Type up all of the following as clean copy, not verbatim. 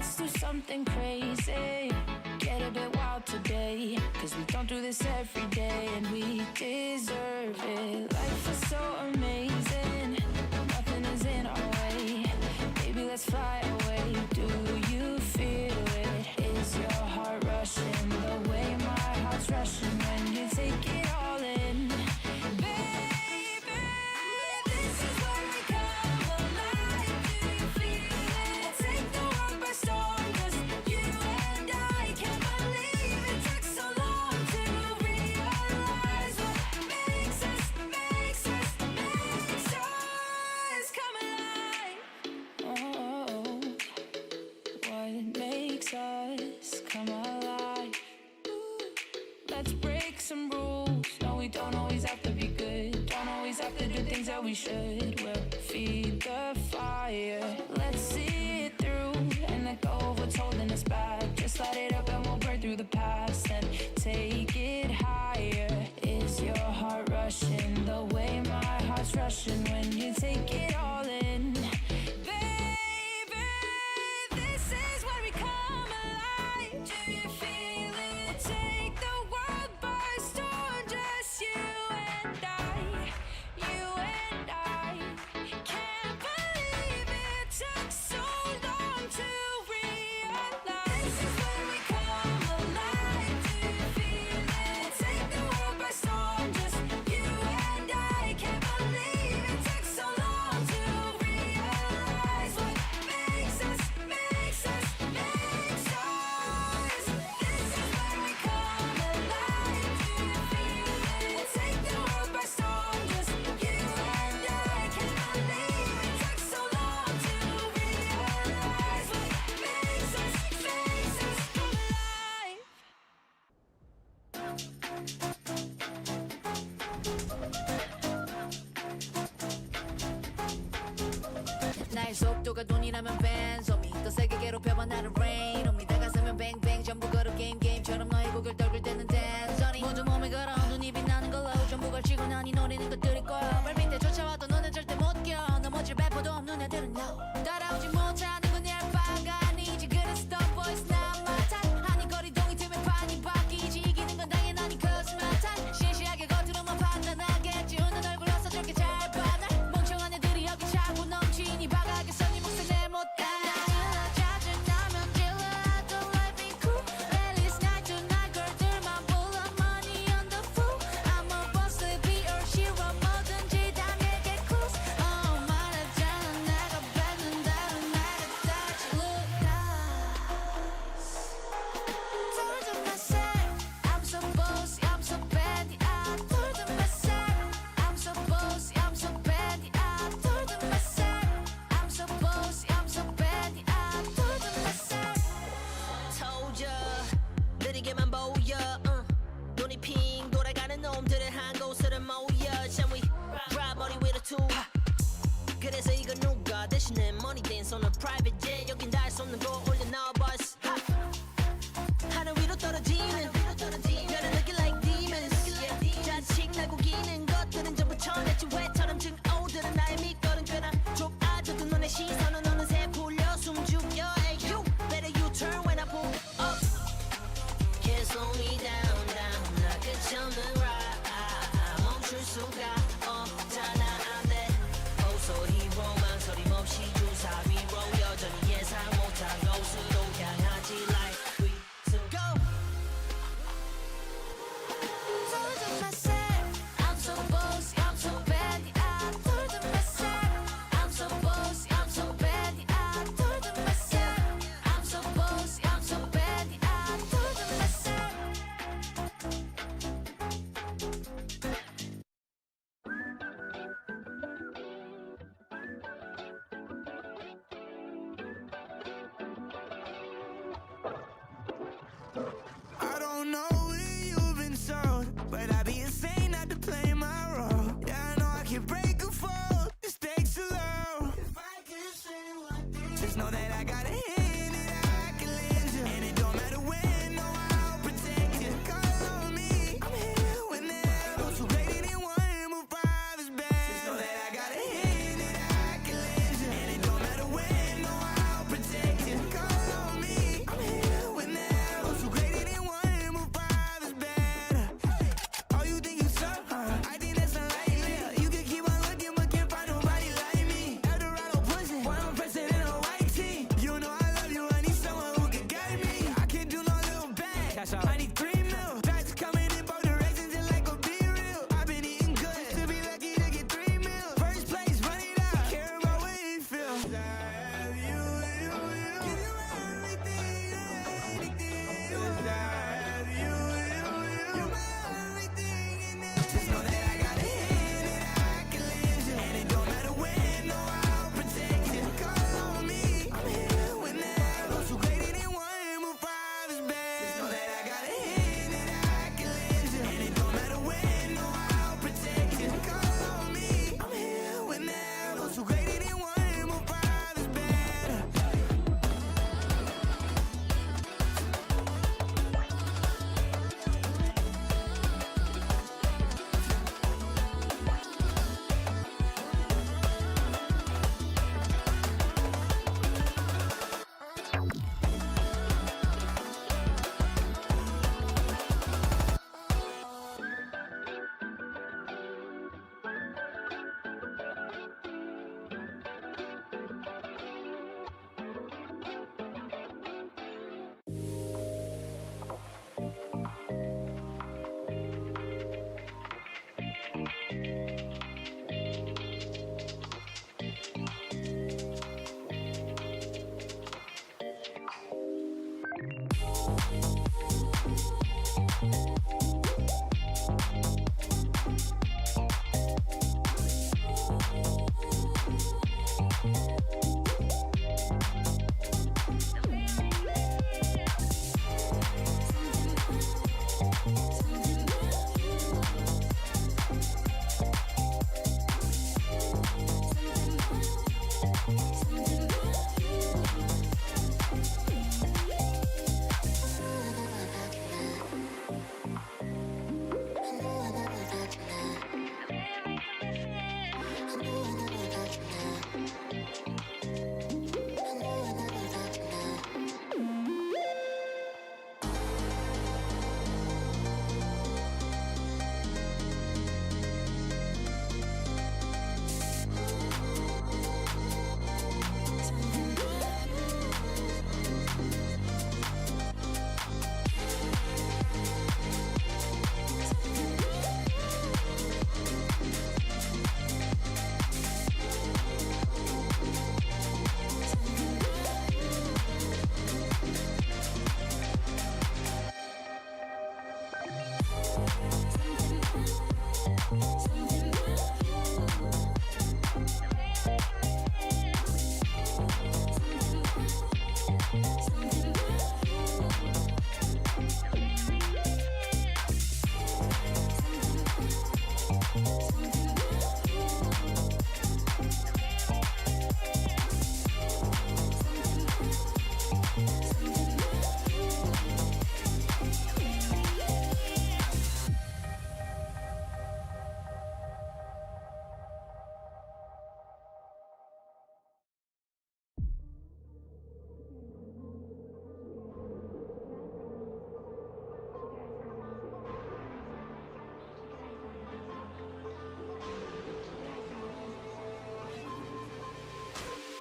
let's do something crazy. Get a bit wild today, 'cause we don't do this every day, and we deserve it. Life is so amazing, nothing is in our way. Baby, let's fly away. Do you feel it? Is your heart rushing the way my heart's rushing when you take it all in? Baby, this is where we come alive. Do you feel it? Take the world by storm, 'cause you and I can't believe it took so long to realize what makes us come alive. Oh, what makes us come alive? Let's break some rules. No, we don't always have to be good. Don't always have to do things that we should. We'll feed the fire. Let's see it through and let go of what's holding us back. Just light it up and we'll burn through the past and take it higher. Is your heart rushing the way my heart's rushing when you take it all in? Baby, this is where we come alive. Do you feel it? Take the world by storm, just you and I. You and I can't believe it took so long to realize. This is where we come alive. Do you feel it? Take the world by storm, just you and I can't believe it took so long to realize what makes us. This is where we come alive. Do you feel it? Take the world by storm, just you and I can't believe it took so long to realize what makes us come alive. 나의 속도가 돈이라면 벤소미 더 세게 괴롭혀봐 나를 rain on me 다가서면 뱅뱅 전부 걸어 게임처럼 너의 고개를 떨굴 때는 댄서니 모두 몸에 걸어 눈이 빛나는 걸로 전부 걸치고 난이 노리는 것들일 거야 발밑에 쫓아와도 너는 절대 못 껴 넘어질 배포도 없는 애들은 no 따라오지 못하는 건 얄빠가 아니지 그래서 the boys not my type 아니 거리동이 틈에 판이 바뀌지 이기는 건 당연하니 cause my type 시시하게 겉으로만 판단하겠지 웃는 얼굴로서 저렇게 잘 봐 날 멍청한 애들이 여기 자꾸 넘치니 바가게 써니 목소리 내못 따 짜증나면 질러 I don't like being cool At least night to night girl들만 불러 money on the fool I'm a boss to be or hero 뭐든지 다 내게 close 말했잖아 내가 뱉는다면 내가 다시 look nice Told to myself I'm so bossy I'm so bad I told to myself I'm so bossy I'm so bad I told to myself I'm so bossy I'm so bad I told to myself told ya 느리게만 보여 눈이 핑 돌아가는 놈들은 한 곳으로 모여 Shall we ride body with a tool 그래서 이건 누가 대신에 money dance on a private jet 여긴 닿을 수 없는 곳 올려놔 boss 하늘 위로 떨어지는 별을 느끼 like demons 자식 나고 기는 것들은 전부 천했지 왜처럼 증오들은 나의 밑거름 꽤나 좁아져도 너의 시선은 어느새 풀려 숨죽여 Hey you better you turn when I pull up Can't slow me down 나 끝이 없는 ride 멈출 수가 없잖아 안돼 소리로 망설임 없이 주사 위로 여전히 예상 못한 곳으로 향하지 like we to go Told to myself I'm so bossy I'm so bad I told to myself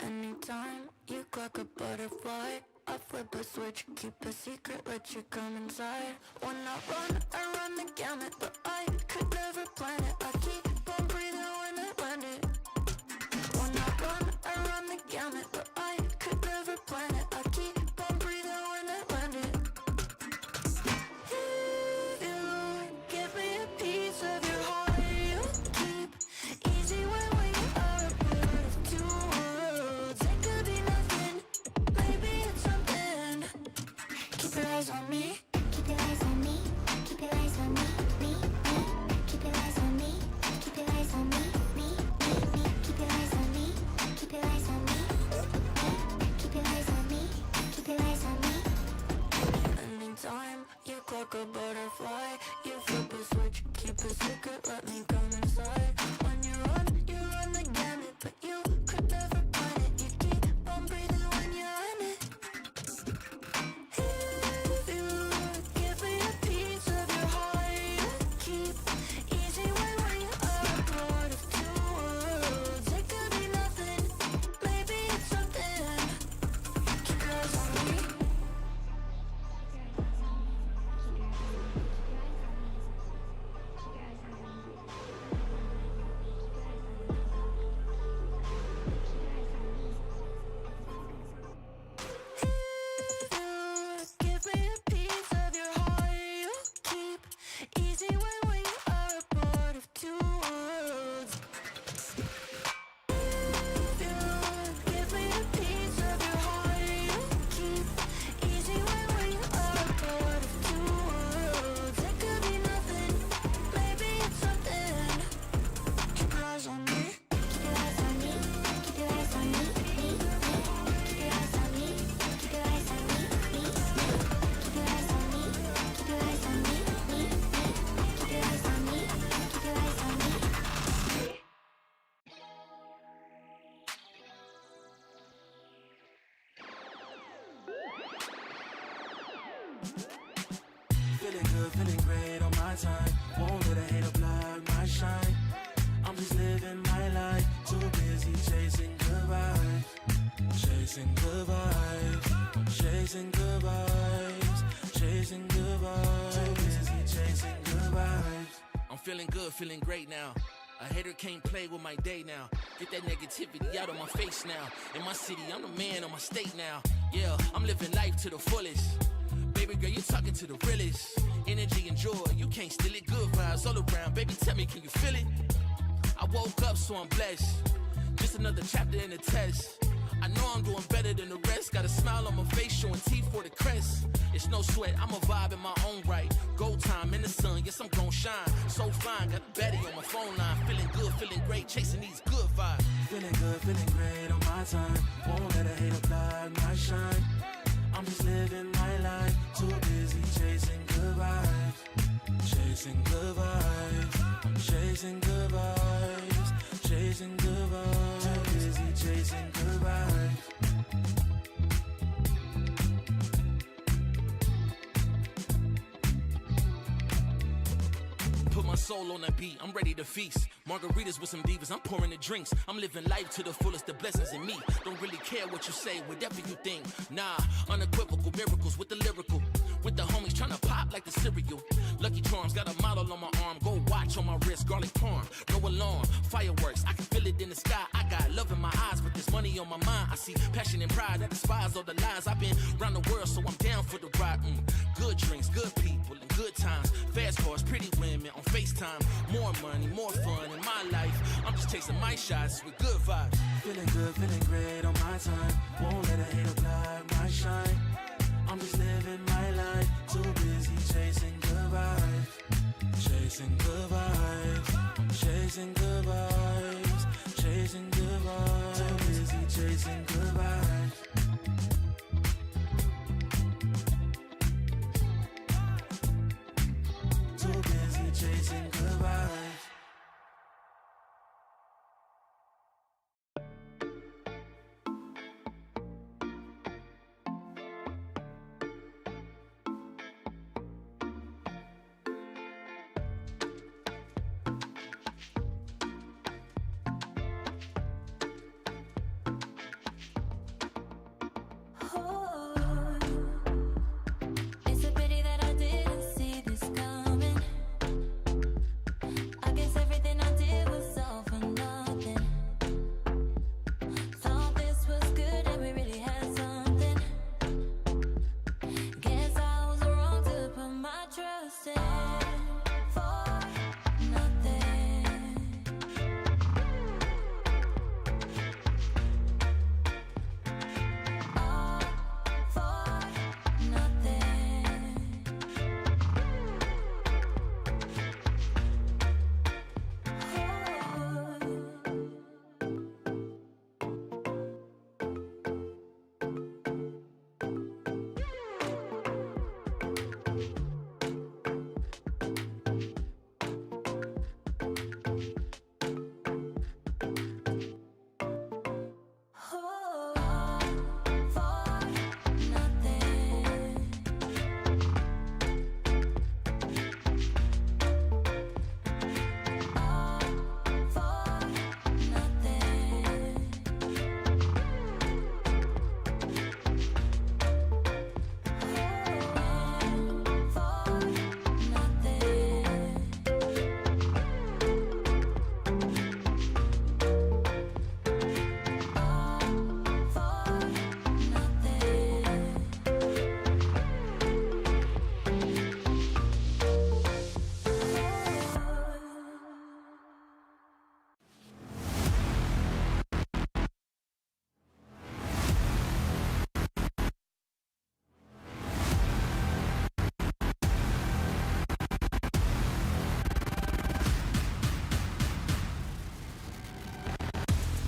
Anytime you clock a butterfly, I flip a switch, keep a secret, let you come inside. When I run the gamut, but I could never plan it. I keep on breathing when I land it. When I run the gamut, but I could never plan it. I keep on breathing when I land it. If you give me a piece of your heart, you keep easy when we are a part of two worlds. It could be nothing, maybe it's something. Keep your eyes on me. Keep your eyes on me. Keep your eyes on me. Me. Keep your eyes on me. Keep your eyes on me. Me. Keep your eyes on me. Keep your eyes on me. Keep your eyes on me. Keep your eyes on me. Anytime you clock a butterfly, you flip a switch, keep a secret, let me come inside. When you run the gamut, but you could never plan it. You keep on breathing when you're in it. If you give me a piece of your heart, you keep easy when we are a part of two worlds. It could be nothing, maybe it's something. Keep your eyes on me. Give me a piece of your heart, you keep easy when we are a part of two worlds. If you give me a piece of your heart, you keep easy when we are a part of two worlds. It could be nothing, maybe it's something. Keep your eyes on me. Keep your eyes on me. Keep your eyes on me. Me. Keep your eyes on me. Keep your eyes on me. Me. Keep your eyes on me. Keep your eyes on me. Me. Keep your eyes on me. Keep your eyes on me. Feeling good, feeling great on my time. Won't let a hater block my shine. I'm just living my life. Too busy chasing good vibes. Chasing good vibes. Chasing good vibes. Chasing good vibes. Too busy chasing good vibes. I'm feeling good, feeling great now. A hater can't play with my day now. Get that negativity out of my face now. In my city, I'm the man of my state now. Yeah, I'm living life to the fullest. Baby girl, you're talking to the realest. Energy and joy, you can't steal it. Good vibes all around. Baby, tell me, can you feel it? I woke up, so I'm blessed. Just another chapter in the test. I know I'm doing better than the rest. Got a smile on my face, showing teeth for the crest. It's no sweat, I'm a vibe in my own right. Go time in the sun, yes, I'm gon' shine. So fine, got a baddie on my phone line. Feeling good, feeling great, chasing these good vibes. Feeling good, feeling great on my time. Won't let a hater block my shine. I'm just living my life. Too busy chasing good vibes. Chasing good vibes. Chasing good vibes. Chasing good vibes. Too busy chasing good vibes. Put my soul on that beat, I'm ready to feast. Margaritas with some divas, I'm pouring the drinks. I'm living life to the fullest, the blessings in me. Don't really care what you say, whatever you think. Nah, unequivocal miracles with the lyrical. With the homies tryna pop like the cereal. Lucky Charms, got a model on my arm. Go watch on my wrist, garlic parm. No alarm, fireworks, I can feel it in the sky. I got love in my eyes, but there's money on my mind. I see passion and pride that despise all the lies. I've been around the world, so I'm down for the ride. Good drinks, good people, and good times. Fast cars, pretty women on FaceTime. More money, more fun in my life. I'm just chasing my shots with good vibes. Feeling good, feeling great on my time. Won't let a hater block my shine. I'm just living my life. Too busy chasing good vibes. Chasing good vibes. Chasing good vibes. Chasing good vibes. Too busy chasing good vibes. Too busy chasing good vibes. It's a pity that I didn't see this coming. I guess everything I did was all for nothing. Thought this was good and we really had something. Guess I was wrong to put my trust in for nothing. All for nothing.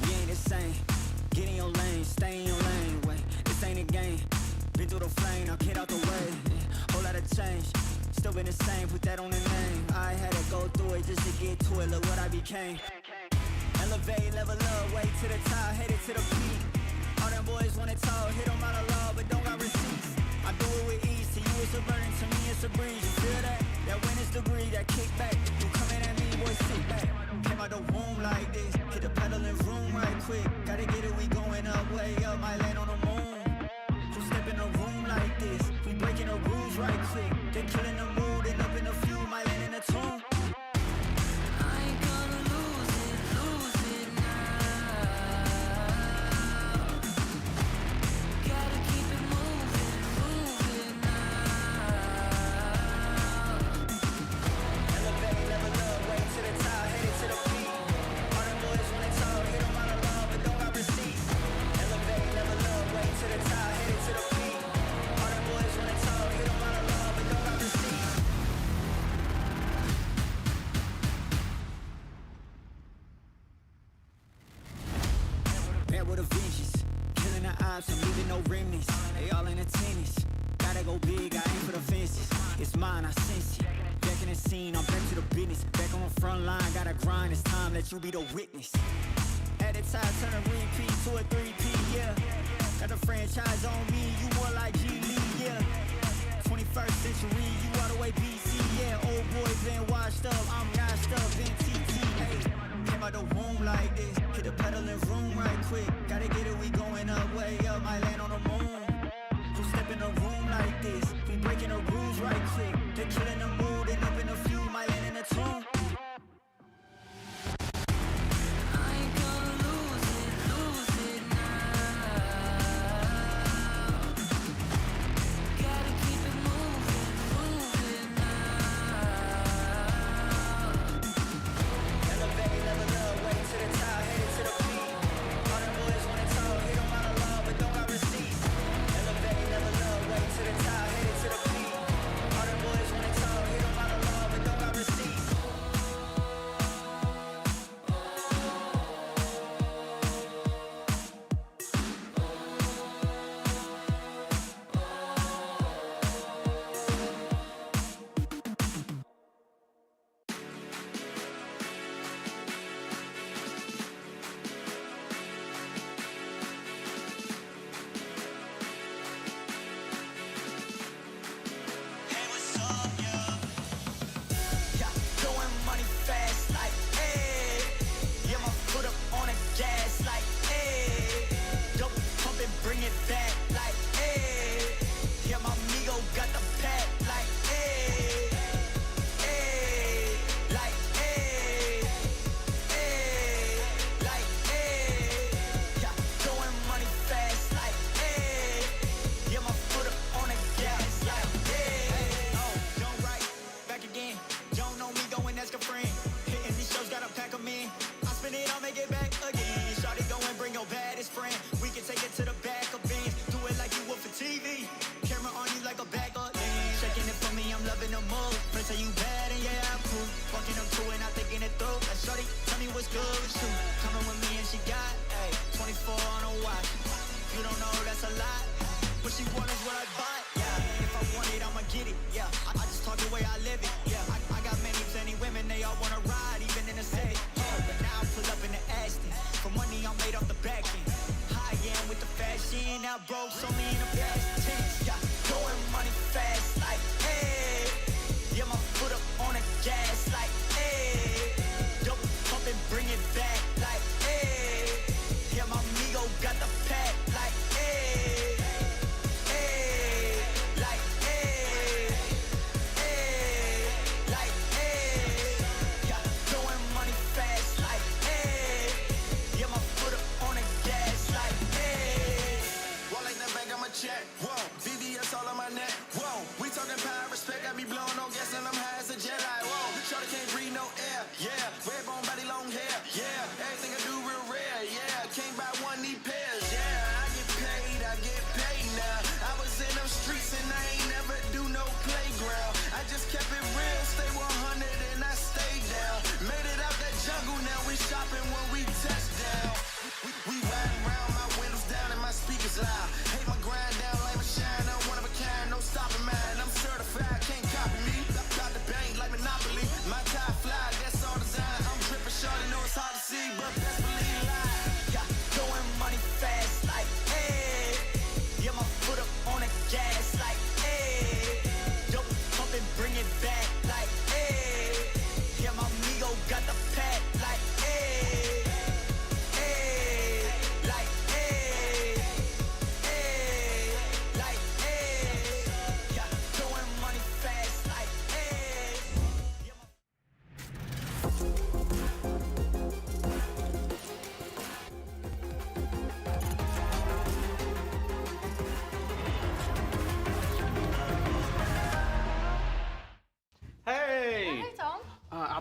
We ain't the same. Get in your lane, stay in your lane. Wait, this ain't a game. Been through the flame, now get out the way. Whole lot of change, still been the same. Put that on the name. I had to go through it just to get to it. Look what I became. Elevate, level up, way to the top, headed to the peak. All them boys wanna talk, hit them out of law, but don't got receipts. I do it with ease. To you it's a burden, to me it's a breeze. You feel that? That witness degree, that kickback. You coming at me, boy, sit back. Came out the womb like this, hit the pedal and room right quick. Gotta get it, we going up, way up, might land on the moon. Who step in a room like this? We breaking the rules right quick. They killing the mood and up in the few, might land in a tomb. I ain't gonna lose it now. Gotta keep it moving now. benches. Killing the ops, I'm leaving no remnants. They all in attendance. Gotta go big, I aim for the fences. It's mine, I sense it. Back in the scene, I'm back to the business. Back on the front line, gotta grind. It's time that you be the witness. At the time, turn a repeat to a 3P, yeah. Got the franchise on me, you more like G Lee, yeah. 21st century, you all the way BC, yeah. Old boy been washed up, I'm washed up in TT, hey. Came out the womb like this, hit the pedal and room right quick. Gotta get it, we going up, way up, might land on the moon. Who step in the room like this? We breaking the rules right quick. They killing the mood and up in a few, might land in the tomb.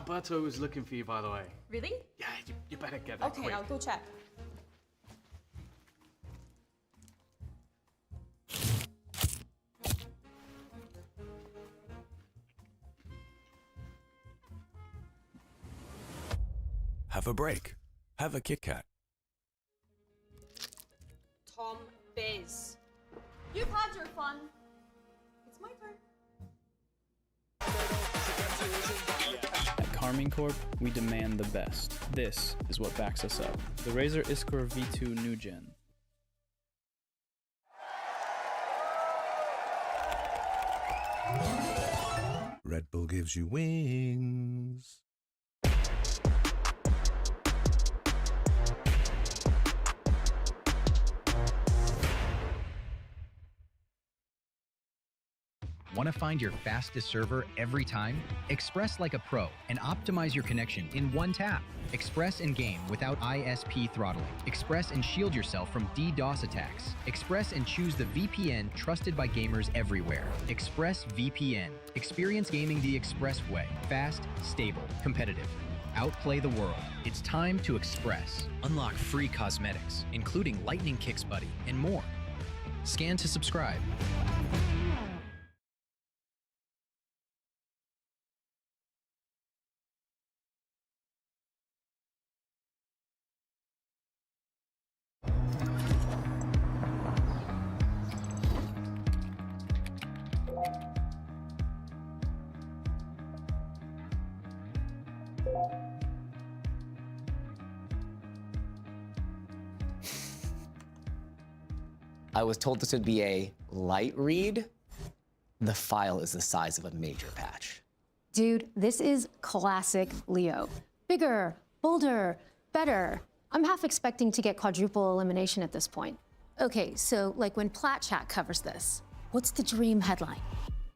Alberto was looking for you, by the way. Really? Yeah, you better get there Okay, quick. I'll go check. Have a break. Have a Kit Kat. Tom Biz. You've had your fun. It's my turn. At Carmine Corp, we demand the best. This is what backs us up. The Razer Iskor V2 New Gen. Red Bull gives you wings. Want to find your fastest server every time? Express like a pro and optimize your connection in one tap. Express and game without ISP throttling. Express and shield yourself from DDoS attacks. Express and choose the VPN trusted by gamers everywhere. Express VPN. Experience gaming the Express way. Fast, stable, competitive. Outplay the world. It's time to Express. Unlock free cosmetics, including Lightning Kicks Buddy and more. Scan to subscribe. I was told this would be a light read. The file is the size of a major patch. Dude, this is classic Leo. Bigger, bolder, better. I'm half expecting to get quadruple elimination at this point. Okay, so like when Plat Chat covers this, what's the dream headline?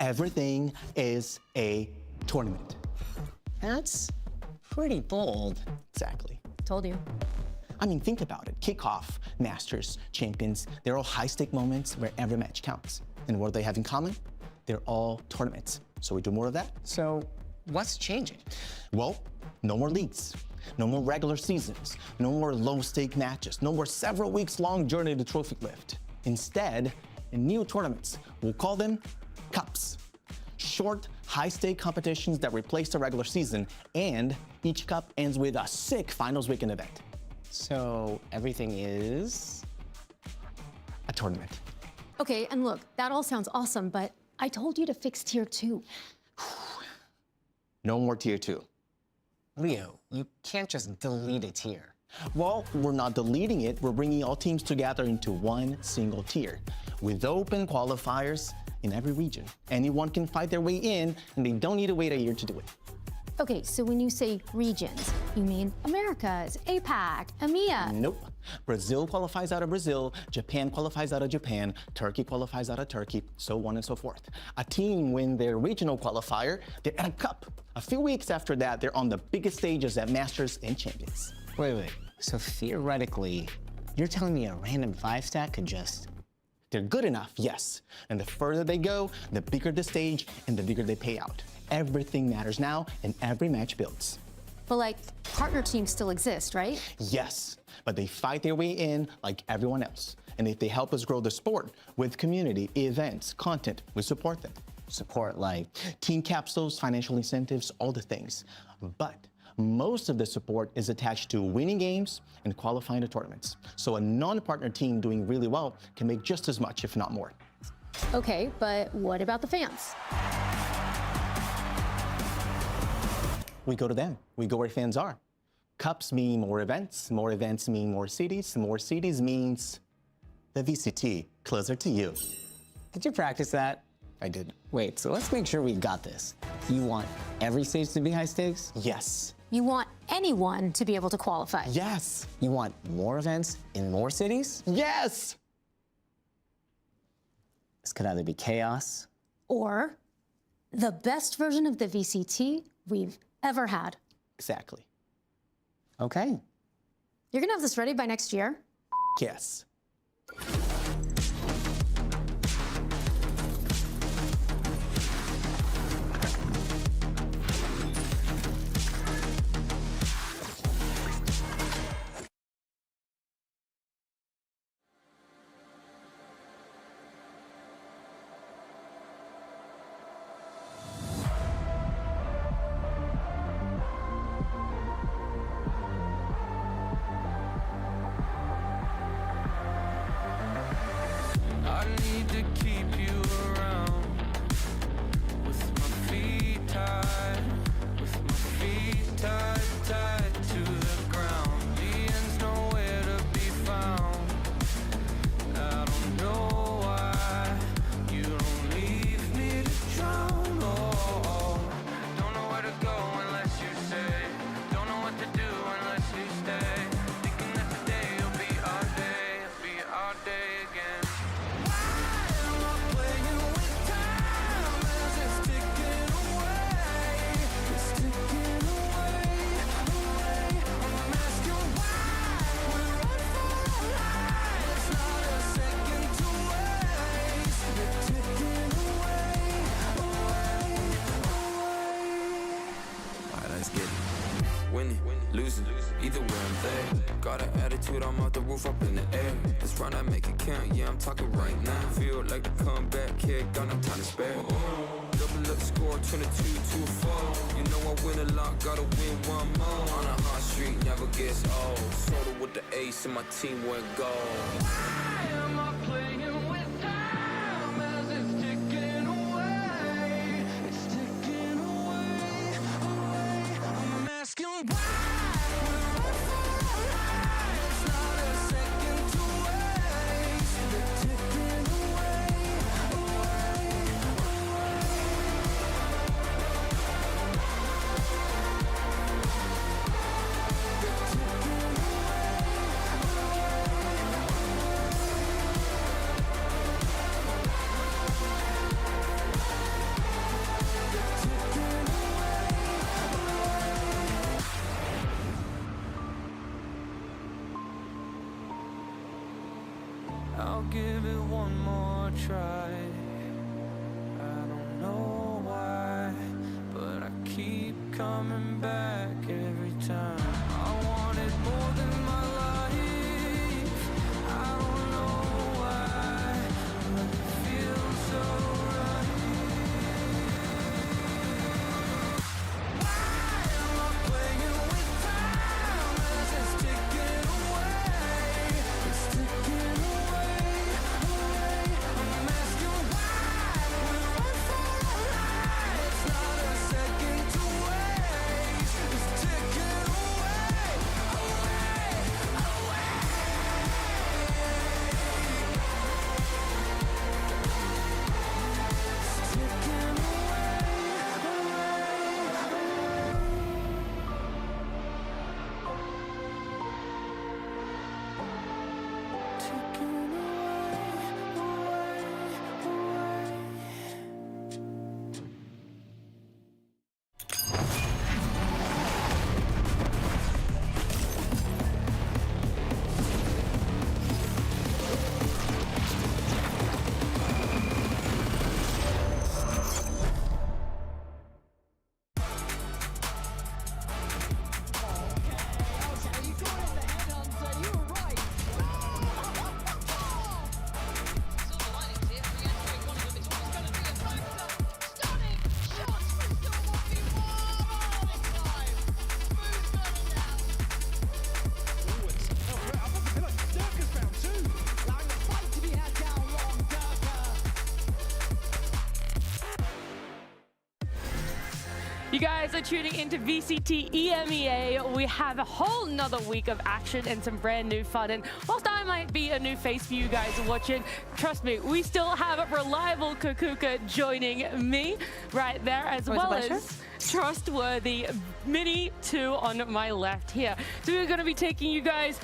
Everything is a tournament. That's pretty bold. Exactly. Told you. I mean, think about it. Kickoff, Masters, Champions, they're all high-stake moments where every match counts. And what do they have in common? They're all tournaments. So we do more of that. So what's changing? Well, no more leagues, no more regular seasons, no more low-stake matches, no more several weeks-long journey to trophy lift. Instead, in new tournaments, we'll call them cups. Short, high-stake competitions that replace the regular season, and each cup ends with a sick finals weekend event. So everything is a tournament. Okay, and look, that all sounds awesome, but I told you to fix Tier 2. No more Tier 2. Leo, you can't just delete a tier. Well, we're not deleting it. We're bringing all teams together into one single tier with open qualifiers in every region. Anyone can fight their way in, and they don't need to wait a year to do it. Okay, so when you say regions, you mean Americas, APAC, EMEA? Nope. Brazil qualifies out of Brazil, Japan qualifies out of Japan, Turkey qualifies out of Turkey, so on and so forth. A team win their regional qualifier, they're at a cup. A few weeks after that, they're on the biggest stages at Masters and Champions. Wait. So theoretically, you're telling me a random 5-stack could just... They're good enough, yes. And the further they go, the bigger the stage and the bigger they pay out. Everything matters now, and every match builds. But like, partner teams still exist, right? Yes, but they fight their way in like everyone else. And if they help us grow the sport with community, events, content, we support them. Support like? Team capsules, financial incentives, all the things. But most of the support is attached to winning games and qualifying to tournaments. So a non-partner team doing really well can make just as much, if not more. Okay, but what about the fans? We go to them. We go where fans are. Cups mean more events mean more cities means the VCT, closer to you. Did you practice that? I did. Wait, so let's make sure we got this. You want every stage to be high stakes? Yes. You want anyone to be able to qualify? Yes. You want more events in more cities? Yes! This could either be chaos or the best version of the VCT we've ever had. Exactly. Okay. You're gonna have this ready by next year? Yes. to keep you around. With my feet tied, tied to the ground. The end's nowhere to be found. I don't know why you don't leave me to drown. Oh, don't know where to go unless you say. Don't know what to do unless you stay. Thinking that today will be our day, it'll be our day again. Why am I playing with time as it's ticking away? It's ticking away, away. I'm asking why we run for our lives. Not a second to waste. It's ticking away, away, away. Alright, let's get it. Winning, losing, either way I'm there. Got an attitude, I'm off the roof, up in the air. Let's run, I make it count, yeah, I'm talking right now. Feel like the comeback kid, got no time to spare. Double up score, 22-4. You know I win a lot, gotta win one more. On a hot street, never gets old. Soda with the ace and my team went gold. Why am I playing with time as it's ticking away? It's ticking away, away. I'm asking why we run for our lives. Not a second to waste. It's ticking away, away, away. I'll give it one more try. I don't know why, but I keep coming back every time. I wanted more than my life. I don't know why, but it feels so right. Why am I playing with time as it's ticking away? It's ticking away, away. I'm asking why we run for our lives. Not a second to waste. It's ticking away, away, away. It's ticking You guys are tuning into VCT EMEA. We have a whole nother week of action and some brand new fun. And whilst I might be a new face for you guys watching, trust me, we still have a reliable Kukuka joining me right there, as well as trustworthy Mini 2 on my left here. So we're going to be taking you guys.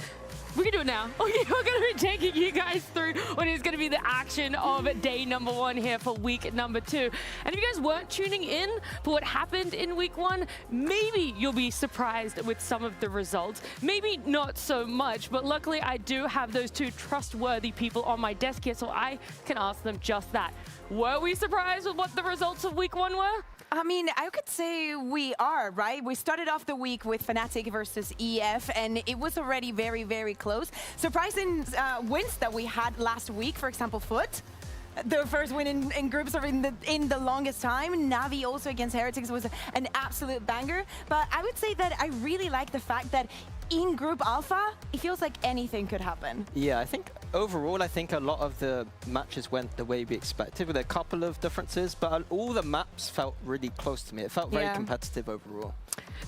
We can do it now. Okay, we're going to be taking you guys through what is going to be the action of day number 1 here for week number 2. And if you guys weren't tuning in for what happened in week 1, maybe you'll be surprised with some of the results. Maybe not so much, but luckily I do have those 2 trustworthy people on my desk here, so I can ask them just that. Were we surprised with what the results of week 1 were? I mean, I could say we are, right? We started off the week with Fnatic versus EF, and it was already very, very close. Surprising wins that we had last week, for example, Foot. Their first win in groups or in the longest time. Navi also against Heretics was an absolute banger. But I would say that I really like the fact that in Group Alpha, it feels like anything could happen. Yeah, I think overall, I think a lot of the matches went the way we expected with a couple of differences, but all the maps felt really close to me. It felt very competitive overall.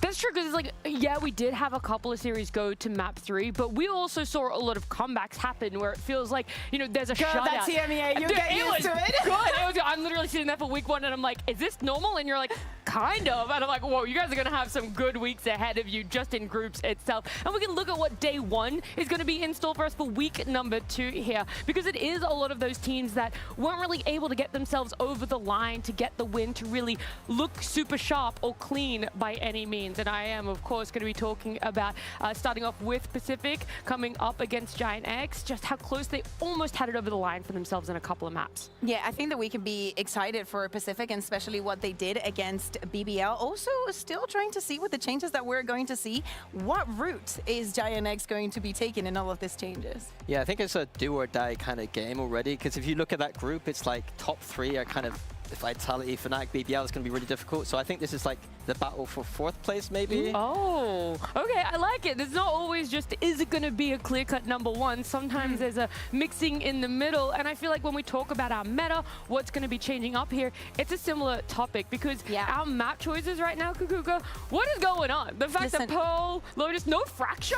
That's true, because it's like, yeah, we did have a couple of series go to map 3, but we also saw a lot of comebacks happen where it feels like, you know, there's a shutout. That's EMEA, you get used to it. Good. I'm literally sitting there for week 1 and I'm like, is this normal? And you're like, kind of. And I'm like, whoa, you guys are going to have some good weeks ahead of you just in groups itself. And we can look at what day 1 is going to be in store for us for week number 2 here, because it is a lot of those teams that weren't really able to get themselves over the line to get the win, to really look super sharp or clean by any means. And I am, of course, going to be talking about starting off with Pacific, coming up against Giant X, just how close they almost had it over the line for themselves in a couple of maps. Yeah, I think that we can be excited for Pacific, and especially what they did against BBL. Also, still trying to see with the changes that we're going to see, what route is Giant X going to be taking in all of these changes? Yeah, I think it's a do or die kind of game already, because if you look at that group, it's like top 3 are kind of Vitality, Fnatic, BBL is going to be really difficult. So I think this is like the battle for 4th place, maybe. Oh, okay, I like it. It's not always just, is it going to be a clear-cut #1? Sometimes there's a mixing in the middle. And I feel like when we talk about our meta, what's going to be changing up here, it's a similar topic, because our map choices right now, Kukuka, what is going on? The fact that Pearl, Lotus, no Fracture?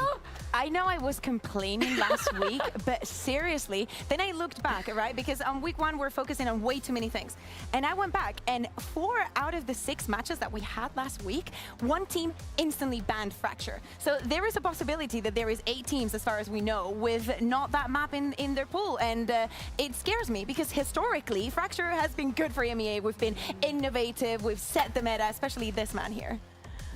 I know I was complaining last week, but seriously, then I looked back, right? Because on week 1, we're focusing on way too many things. And I went back, and 4 out of the 6 matches that we had last week, one team instantly banned Fracture. So there is a possibility that there is 8 teams, as far as we know, with not that map in their pool. And it scares me, because historically, Fracture has been good for EMEA. We've been innovative, we've set the meta, especially this man here.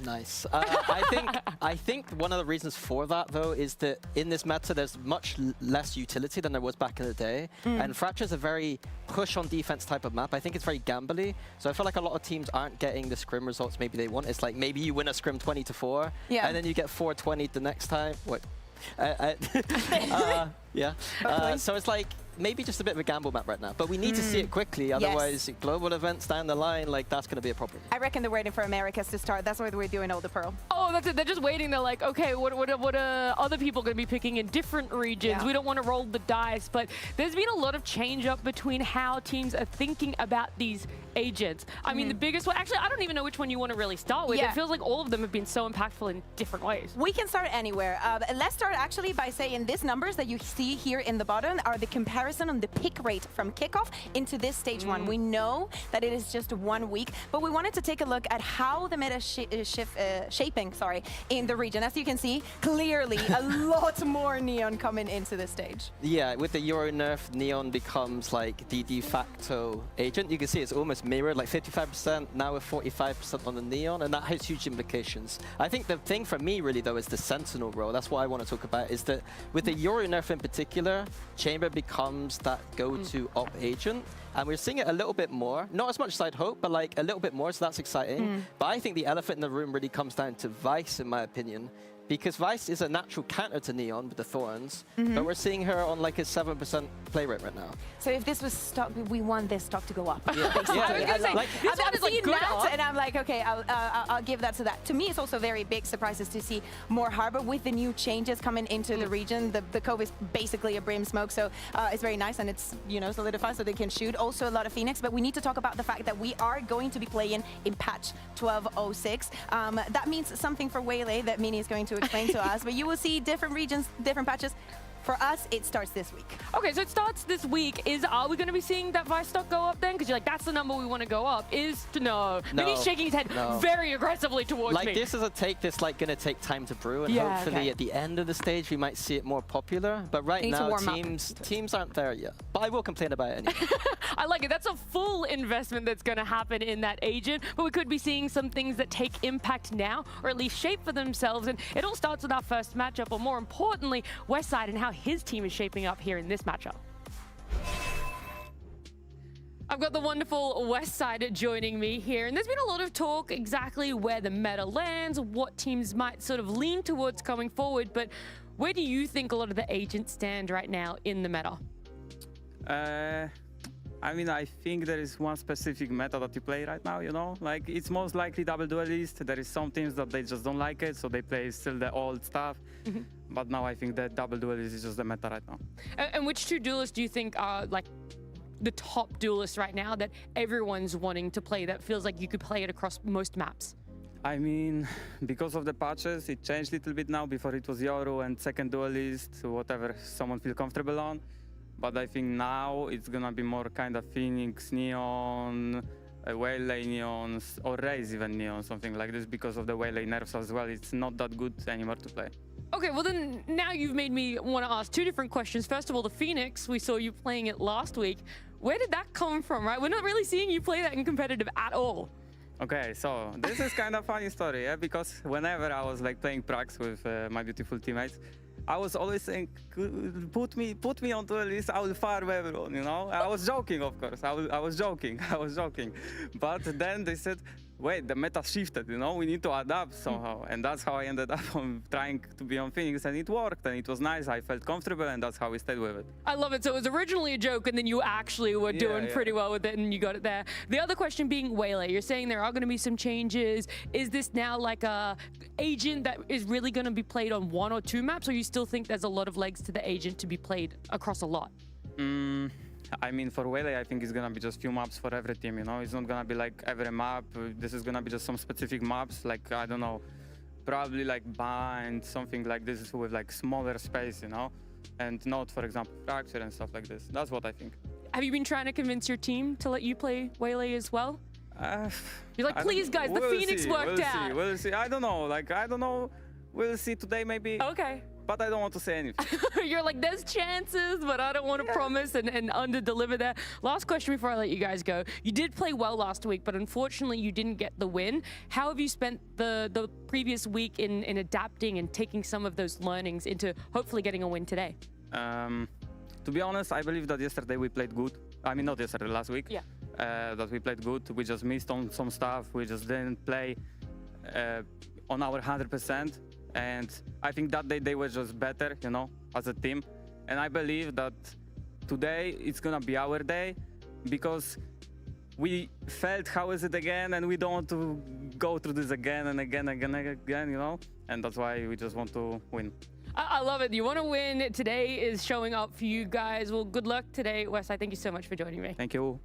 Nice. I think one of the reasons for that, though, is that in this meta, there's much less utility than there was back in the day. And Fracture's a very push on defense type of map. I think it's very gambly. So I feel like a lot of teams aren't getting the scrim results maybe they want. It's like maybe you win a scrim 20-4, and then you get 4-20 the next time. What? So it's like maybe just a bit of a gamble map right now, but we need to see it quickly, otherwise global events down the line, like that's going to be a problem. I reckon they're waiting for Americas to start. That's why we're doing all the Pearl. Oh, that's it. They're just waiting. They're like, okay, what are other people going to be picking in different regions? We don't want to roll the dice, but there's been a lot of change up between how teams are thinking about these agents. I mean, the biggest one, actually, I don't even know which one you want to really start with. It feels like all of them have been so impactful in different ways. We can start anywhere. Let's start actually by saying these numbers that you see here in the bottom are the comparison on the pick rate from kickoff into this stage 1. We know that it is just 1 week, but we wanted to take a look at how the meta shaping in the region. As you can see, clearly a lot more Neon coming into this stage. Yeah, with the Euro nerf, Neon becomes like the de facto agent. You can see it's almost mirrored, like 55%, now with 45% on the Neon, and that has huge implications. I think the thing for me really though is the Sentinel role. That's what I want to talk about, is that with the Euro nerf in particular, Chamber becomes that go-to op agent. And we're seeing it a little bit more. Not as much as I'd hope, but like a little bit more, so that's exciting. But I think the elephant in the room really comes down to Vice, in my opinion. Because Vice is a natural counter to Neon with the Thorns, but we're seeing her on like a 7% play rate right now. So if this was stock, we want this stock to go up. I was going to say, like, this one is like good up. And I'm like, okay, I'll give that to that. To me, it's also very big surprises to see more Harbor with the new changes coming into the region. The Cove is basically a brim smoke, so it's very nice, and it's, you know, solidified so they can shoot. Also a lot of Phoenix, but we need to talk about the fact that we are going to be playing in patch 1206. That means something for Waylay that Mini is going to explain to us, but you will see different regions, different patches. For us, it starts this week. Okay, so it starts this week. Are we going to be seeing that Vice stock go up then? Because you're like, that's the number we want to go up. No. Maybe he's shaking his head very aggressively towards me. Like, this is a take that's like going to take time to brew, and hopefully at the end of the stage, we might see it more popular. But right now, teams aren't there yet. But I will complain about it anyway. I like it. That's a full investment that's going to happen in that agent. But we could be seeing some things that take impact now, or at least shape for themselves. And it all starts with our first matchup, or more importantly, Westside and how his team is shaping up here in this matchup. I've got the wonderful Westside joining me here, and there's been a lot of talk exactly where the meta lands, what teams might sort of lean towards coming forward, but where do you think a lot of the agents stand right now in the meta? I mean, I think there is one specific meta that you play right now, you know? Like, it's most likely double duelist. There is some teams that they just don't like it, so they play still the old stuff. But now I think that double duelist is just the meta right now. And which two duelists do you think are like the top duelists right now that everyone's wanting to play, that feels like you could play it across most maps? I mean, because of the patches, it changed a little bit now. Before it was Yoru and second duelist, whatever someone feel comfortable on. But I think now it's gonna be more kind of Phoenix, Neon, Waylay Neon, or Raze even Neon, something like this, because of the Waylay nerfs as well. It's not that good anymore to play. Okay, well then now you've made me want to ask two different questions. First of all, the Phoenix, we saw you playing it last week. Where did that come from, right? We're not really seeing you play that in competitive at all. Okay, so this is kind of funny story, yeah? Because whenever I was like playing pracs with my beautiful teammates, I was always saying, put me onto a list, I will farm everyone, you know? I was joking, of course, I was joking. But then they said, wait, the meta shifted, you know? We need to adapt somehow. And that's how I ended up trying to be on Phoenix, and it worked, and it was nice. I felt comfortable, and that's how we stayed with it. I love it. So it was originally a joke, and then you actually were doing pretty well with it, and you got it there. The other question being Waylay. You're saying there are going to be some changes. Is this now like a agent that is really going to be played on one or two maps, or you still think there's a lot of legs to the agent to be played across a lot? I mean, for Waylay, I think it's gonna be just few maps for every team, you know? It's not gonna be like every map. This is gonna be just some specific maps, like, I don't know, probably like Bind, something like this with like smaller space, you know? And not, for example, Fracture and stuff like this. That's what I think. Have you been trying to convince your team to let you play Waylay as well? You're like, please, guys, the Phoenix worked out. We'll see. I don't know. Like, I don't know. We'll see today, maybe. Okay. But I don't want to say anything. You're like, there's chances, but I don't want to promise and under-deliver there. Last question before I let you guys go. You did play well last week, but unfortunately you didn't get the win. How have you spent the previous week in adapting and taking some of those learnings into hopefully getting a win today? To be honest, I believe that yesterday we played good. I mean, not yesterday, last week. Yeah. That we played good. We just missed on some stuff. We just didn't play on our 100%. And I think that day they were just better, you know, as a team. And I believe that today it's gonna be our day, because we felt how is it again, and we don't want to go through this again and again, you know? And that's why we just want to win. I love it. You want to win. Today is showing up for you guys. Well, good luck today, Wes. Thank you so much for joining me. Thank you.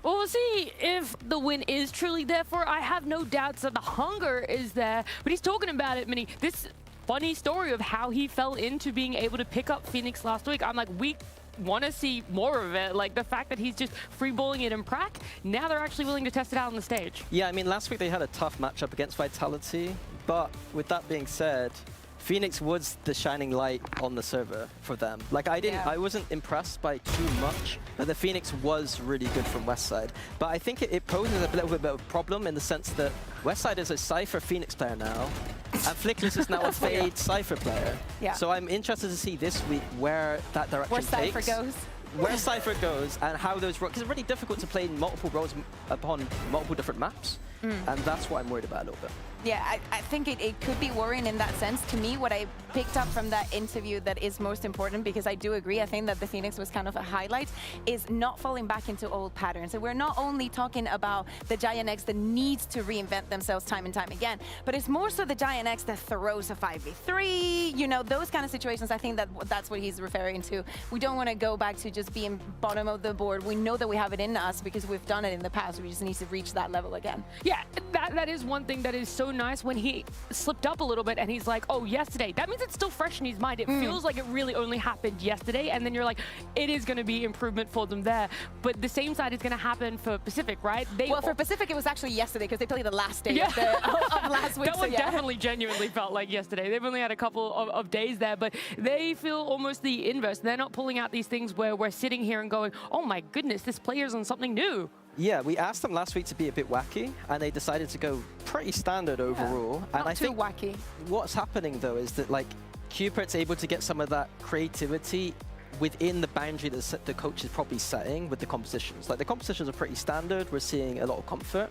Well, we'll see if the win is truly there for. I have no doubts that the hunger is there, but he's talking about it, Mini. This funny story of how he fell into being able to pick up Phoenix last week. I'm like, we want to see more of it. Like the fact that he's just freeballing it in prac. Now they're actually willing to test it out on the stage. Yeah, I mean, last week they had a tough matchup against Vitality, but with that being said, Phoenix was the shining light on the server for them. Like I wasn't impressed by too much, but the Phoenix was really good from Westside. But I think it poses a little bit of a problem in the sense that Westside is a Cypher Phoenix player now, and Flickless is now a Fade Cypher player. Yeah. So I'm interested to see this week where that direction takes. Where Cypher goes. Where Cypher goes and how those roles, because it's really difficult to play multiple roles upon multiple different maps, and that's what I'm worried about a little bit. Yeah, I think it could be worrying in that sense. To me, what I picked up from that interview that is most important, because I do agree, I think that the Phoenix was kind of a highlight, is not falling back into old patterns. And we're not only talking about the Giant X that needs to reinvent themselves time and time again, but it's more so the Giant X that throws a 5v3, you know, those kind of situations. I think that's what he's referring to. We don't want to go back to just being bottom of the board. We know that we have it in us because we've done it in the past. We just need to reach that level again. Yeah, that is one thing that is so nice when he slipped up a little bit and he's like, oh, yesterday. That means it's still fresh in his mind. It feels like it really only happened yesterday, and then you're like, it is going to be improvement for them there. But the same side is going to happen for Pacific, right? Well, for Pacific, it was actually yesterday because they played the last day of last week. That one definitely genuinely felt like yesterday. They've only had a couple of days there, but they feel almost the inverse. They're not pulling out these things where we're sitting here and going, oh my goodness, this player's on something new. Yeah, we asked them last week to be a bit wacky, and they decided to go pretty standard overall. And I think wacky. What's happening though is that like Cupid's able to get some of that creativity within the boundary that the coach is probably setting with the compositions. Like the compositions are pretty standard. We're seeing a lot of comfort.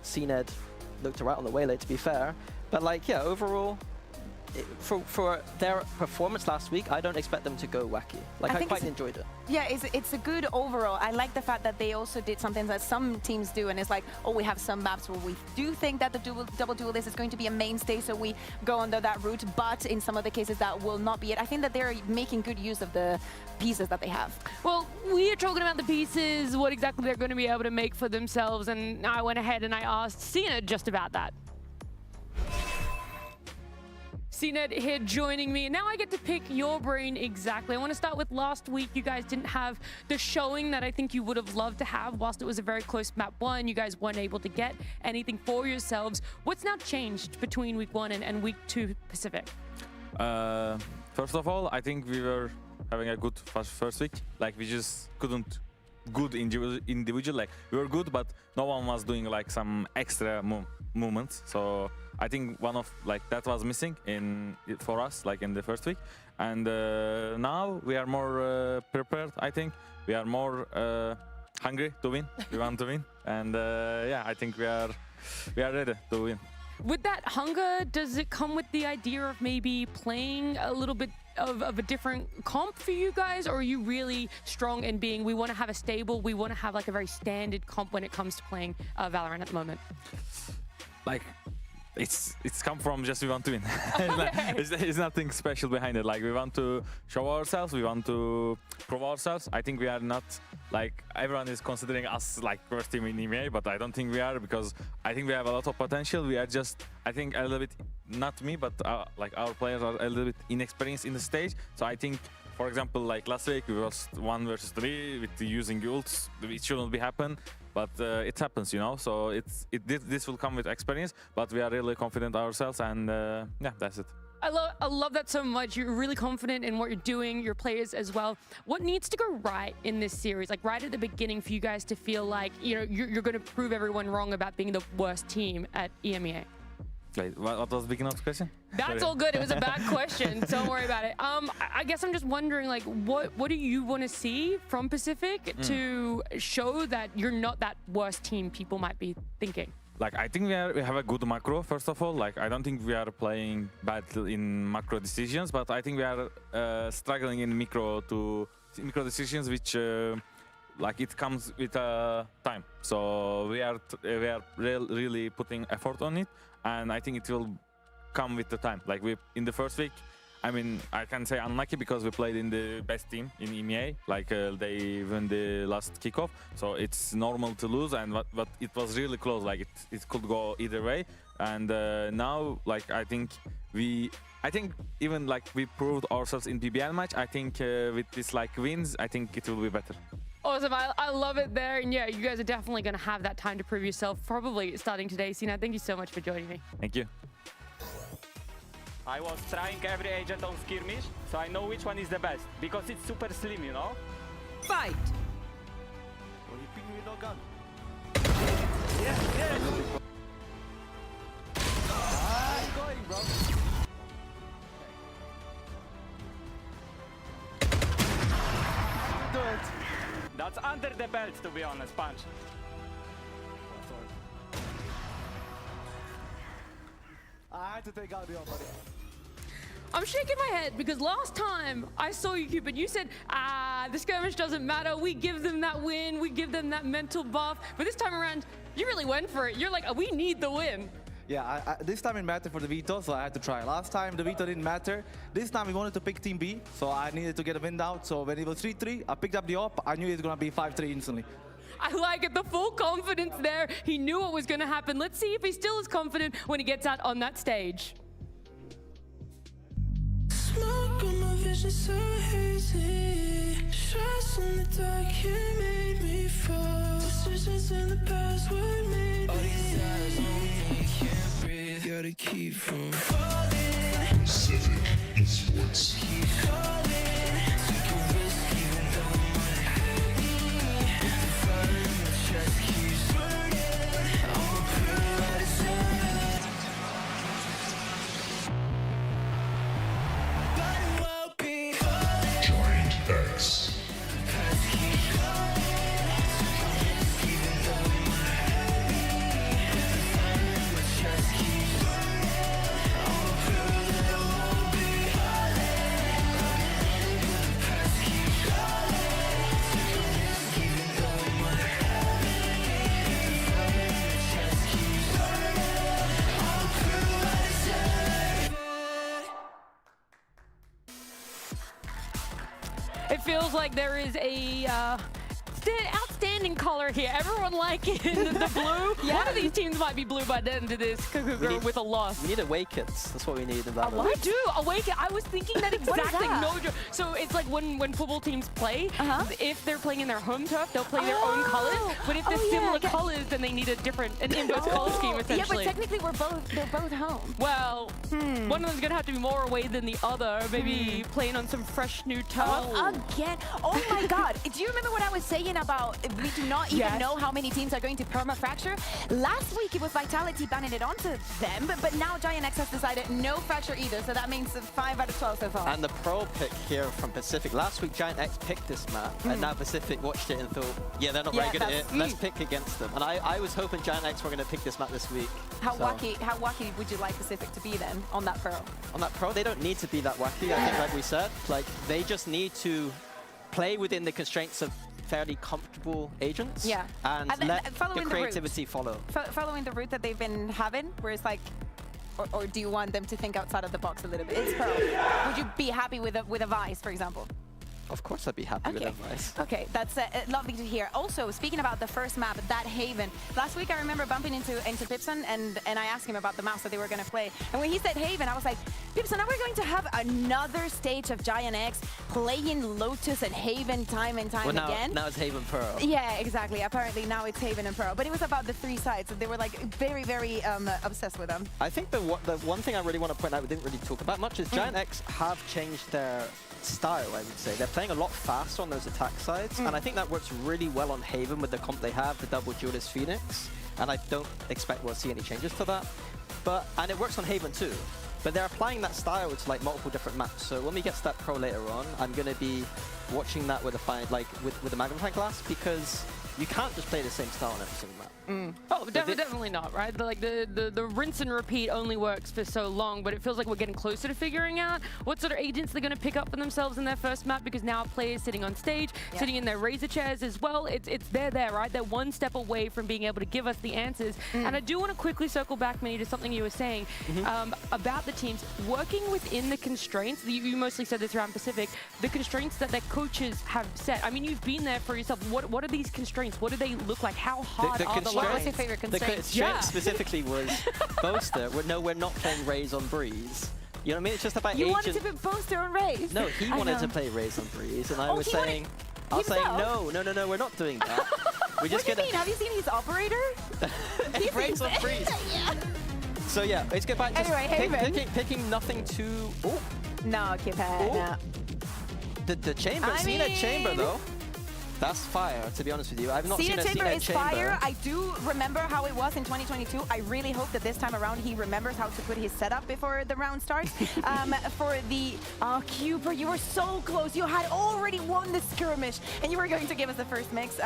CNED looked right on the Waylay, to be fair. But like, yeah, overall, for their performance last week, I don't expect them to go wacky. Like, I quite enjoyed it. Yeah, it's a good overall. I like the fact that they also did something that some teams do, and it's like, oh, we have some maps where we do think that the double duelist is going to be a mainstay, so we go under that route, but in some of the cases that will not be it. I think that they're making good use of the pieces that they have. Well, we are talking about the pieces, what exactly they're going to be able to make for themselves, and I went ahead and I asked Cena just about that. CNET here joining me. Now I get to pick your brain exactly. I want to start with last week. You guys didn't have the showing that I think you would have loved to have. Whilst it was a very close map one, you guys weren't able to get anything for yourselves. What's now changed between week 1 and week 2 Pacific? First of all, I think we were having a good first week. Like, we just couldn't good individual. Like, we were good, but no one was doing like some extra movements. So I think one of like that was missing for us, like in the first week. And now we are more prepared. I think we are more hungry to win. We want to win, and yeah, I think we are ready to win. With that hunger, does it come with the idea of maybe playing a little bit of a different comp for you guys, or are you really strong in being, we want to have a stable, we want to have like a very standard comp when it comes to playing Valorant at the moment? Like, it's come from just we want to win. It's nothing special behind it. Like, we want to show ourselves, we want to prove ourselves. I think we are not, like, everyone is considering us like first team in EMEA, but I don't think we are, because I think we have a lot of potential. We are just, I think, a little bit, not me, but like our players are a little bit inexperienced in the stage. So I think, for example, like last week we was 1 versus 3 with using ults. It shouldn't be happen, but it happens, you know. So this will come with experience, but we are really confident ourselves, and yeah, that's it. I love that so much. You're really confident in what you're doing, your players as well. What needs to go right in this series, like right at the beginning, for you guys to feel like, you know, you're going to prove everyone wrong about being the worst team at EMEA? Wait, what was the beginning of the question? That's all good. It was a bad question. Don't worry about it. I guess I'm just wondering, like, what do you want to see from Pacific to show that you're not that worst team people might be thinking? Like, I think we have a good macro, first of all. Like, I don't think we are playing bad in macro decisions, but I think we are struggling in micro decisions, which like it comes with time. So we are really putting effort on it, and I think it will come with the time. Like, in the first week, I mean, I can say unlucky because we played in the best team in EMEA. Like, they won the last kickoff, so it's normal to lose. And but it was really close. Like, it could go either way. And now, like, I think even like we proved ourselves in BBL match. I think with this like wins, I think it will be better. Awesome. I love it there. And yeah, you guys are definitely going to have that time to prove yourself, probably starting today. Sina, thank you so much for joining me. Thank you. I was trying every agent on skirmish, so I know which one is the best, because it's super slim, you know? Fight! When you pick me with no gun. Yeah. I'm going, bro. Do it. That's under the belt, to be honest, punch. I had to take out the buddy. I'm shaking my head because last time I saw you, Cupid, you said, the skirmish doesn't matter. We give them that win. We give them that mental buff. But this time around, you really went for it. You're like, we need the win. Yeah, this time it mattered for the veto, so I had to try. Last time the veto didn't matter. This time we wanted to pick Team B, so I needed to get a win out. So when it was 3-3, I picked up the op. I knew it was going to be 5-3 instantly. I like it, the full confidence there. He knew what was going to happen. Let's see if he still is confident when he gets out on that stage. Smoke on my vision so hazy. Stress in the dark, you made me fall. Decisions in the past were made. All these eyes on me, can't breathe. Gotta keep from falling. Pacific Esports. Keep calling. Take a risk even though it might hurt me. If the fire in my chest keeps burning, I'ma prove I deserve it. Giant X. feels like there is a outstanding color here. Everyone liking the blue. Yeah. One of these teams might be blue by the end of this with a loss. We need Awakens. That's what we need in Valorant. We do. Awaken. I was thinking that exact thing. that? No joke. So it's like when football teams play, if they're playing in their home turf, they'll play their own colors. But if they're similar colors, then they need an inverse color scheme, essentially. Yeah, but technically they're both home. Well, one of them's going to have to be more away than the other. Maybe playing on some fresh new turf. Again. Oh my God. Do you remember what I was saying about we do not even know how many teams are going to perma-fracture? Last week it was Vitality banning it onto them, but now Giant X has decided no fracture either, so that means 5 out of 12 so far. And the pro pick here from Pacific. Last week Giant X picked this map, and now Pacific watched it and thought, yeah, they're not very good at it. Let's pick against them. And I was hoping Giant X were going to pick this map this week. How wacky would you like Pacific to be then on that pro? On that pro, they don't need to be that wacky. I think, like we said, like they just need to play within the constraints of fairly comfortable agents, and let the creativity follow. Following the route that they've been having, where it's like, or do you want them to think outside of the box a little bit? It's Pearl. Would you be happy with a Vice, for example? Of course I'd be happy with advice. Okay, that's lovely to hear. Also, speaking about the first map, that Haven, last week I remember bumping into Pipson and I asked him about the maps that they were going to play. And when he said Haven, I was like, Pipson, are we going to have another stage of Giant X playing Lotus and Haven time and time again? Now it's Haven Pearl. Yeah, exactly. Apparently now it's Haven and Pearl. But it was about the 3 sides. They were like very, very obsessed with them. I think the one thing I really want to point out we didn't really talk about much is Giant X have changed their style, I would say. They're playing a lot faster on those attack sides, and I think that works really well on Haven with the comp they have, the double duelist Phoenix, and I don't expect we'll see any changes to that. And it works on Haven too. But they're applying that style to like multiple different maps. So when we get to that pro later on, I'm going to be watching that with a magnifying glass, because you can't just play the same style on every single map. Oh, definitely not, right? Like the rinse and repeat only works for so long, but it feels like we're getting closer to figuring out what sort of agents they're going to pick up for themselves in their first map, because now players sitting on stage, sitting in their Razor chairs as well, they're there, right? They're one step away from being able to give us the answers. And I do want to quickly circle back, Minnie, to something you were saying about the teams working within the constraints. You mostly said this around Pacific, the constraints that their coaches have set. I mean, you've been there for yourself. What are these constraints? What do they look like? How hard are the What was your favorite constraint? The constraint specifically was Boaster. We're not playing Raze on Breeze. You know what I mean? It's just about You agent. wanted to put Boaster on Raze. No, he wanted to play Raze on Breeze, and I was saying, no, we're not doing that. We just what do you mean? Have you seen his operator? He's Raze on Breeze. So yeah, let's get back to picking nothing too. Oh. No, keep it. No. The chamber, CNET chamber though. That's fire, to be honest with you. I've not seen a CNET chamber CNET is chamber. fire. I do remember how it was in 2022. I really hope that this time around he remembers how to put his setup before the round starts. For the Cooper, you were so close. You had already won the skirmish, and you were going to give us the first mix.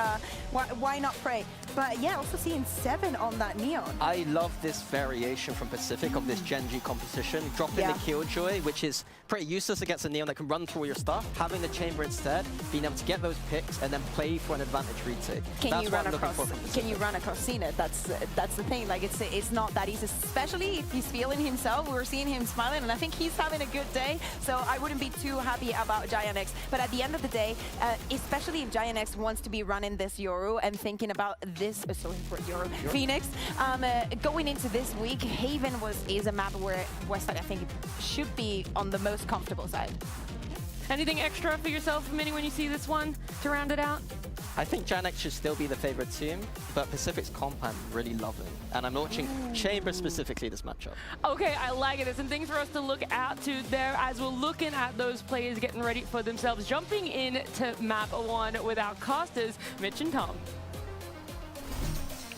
Why not pray? But yeah, also seeing 7 on that Neon. I love this variation from Pacific of this Gen G composition. Dropping the Killjoy, which is pretty useless against a Neon that can run through all your stuff. Having the chamber instead, being able to get those picks and then play for an advantage retake. Can you run across CNET? That's the thing. Like it's not that easy, especially if he's feeling himself. We're seeing him smiling, and I think he's having a good day. So I wouldn't be too happy about Giant X. But at the end of the day, especially if Giant X wants to be running this Yoru and thinking about this, Phoenix, going into this week, Haven is a map where Westside I think should be on the most comfortable side. Anything extra for yourself, Minnie, when you see this one to round it out? I think Giant X should still be the favorite team, but Pacific's comp I'm really loving. And I'm launching Chamber specifically this matchup. Okay, I like it. There's some things for us to look out to there as we're looking at those players getting ready for themselves. Jumping into map 1 with our casters, Mitch and Tom.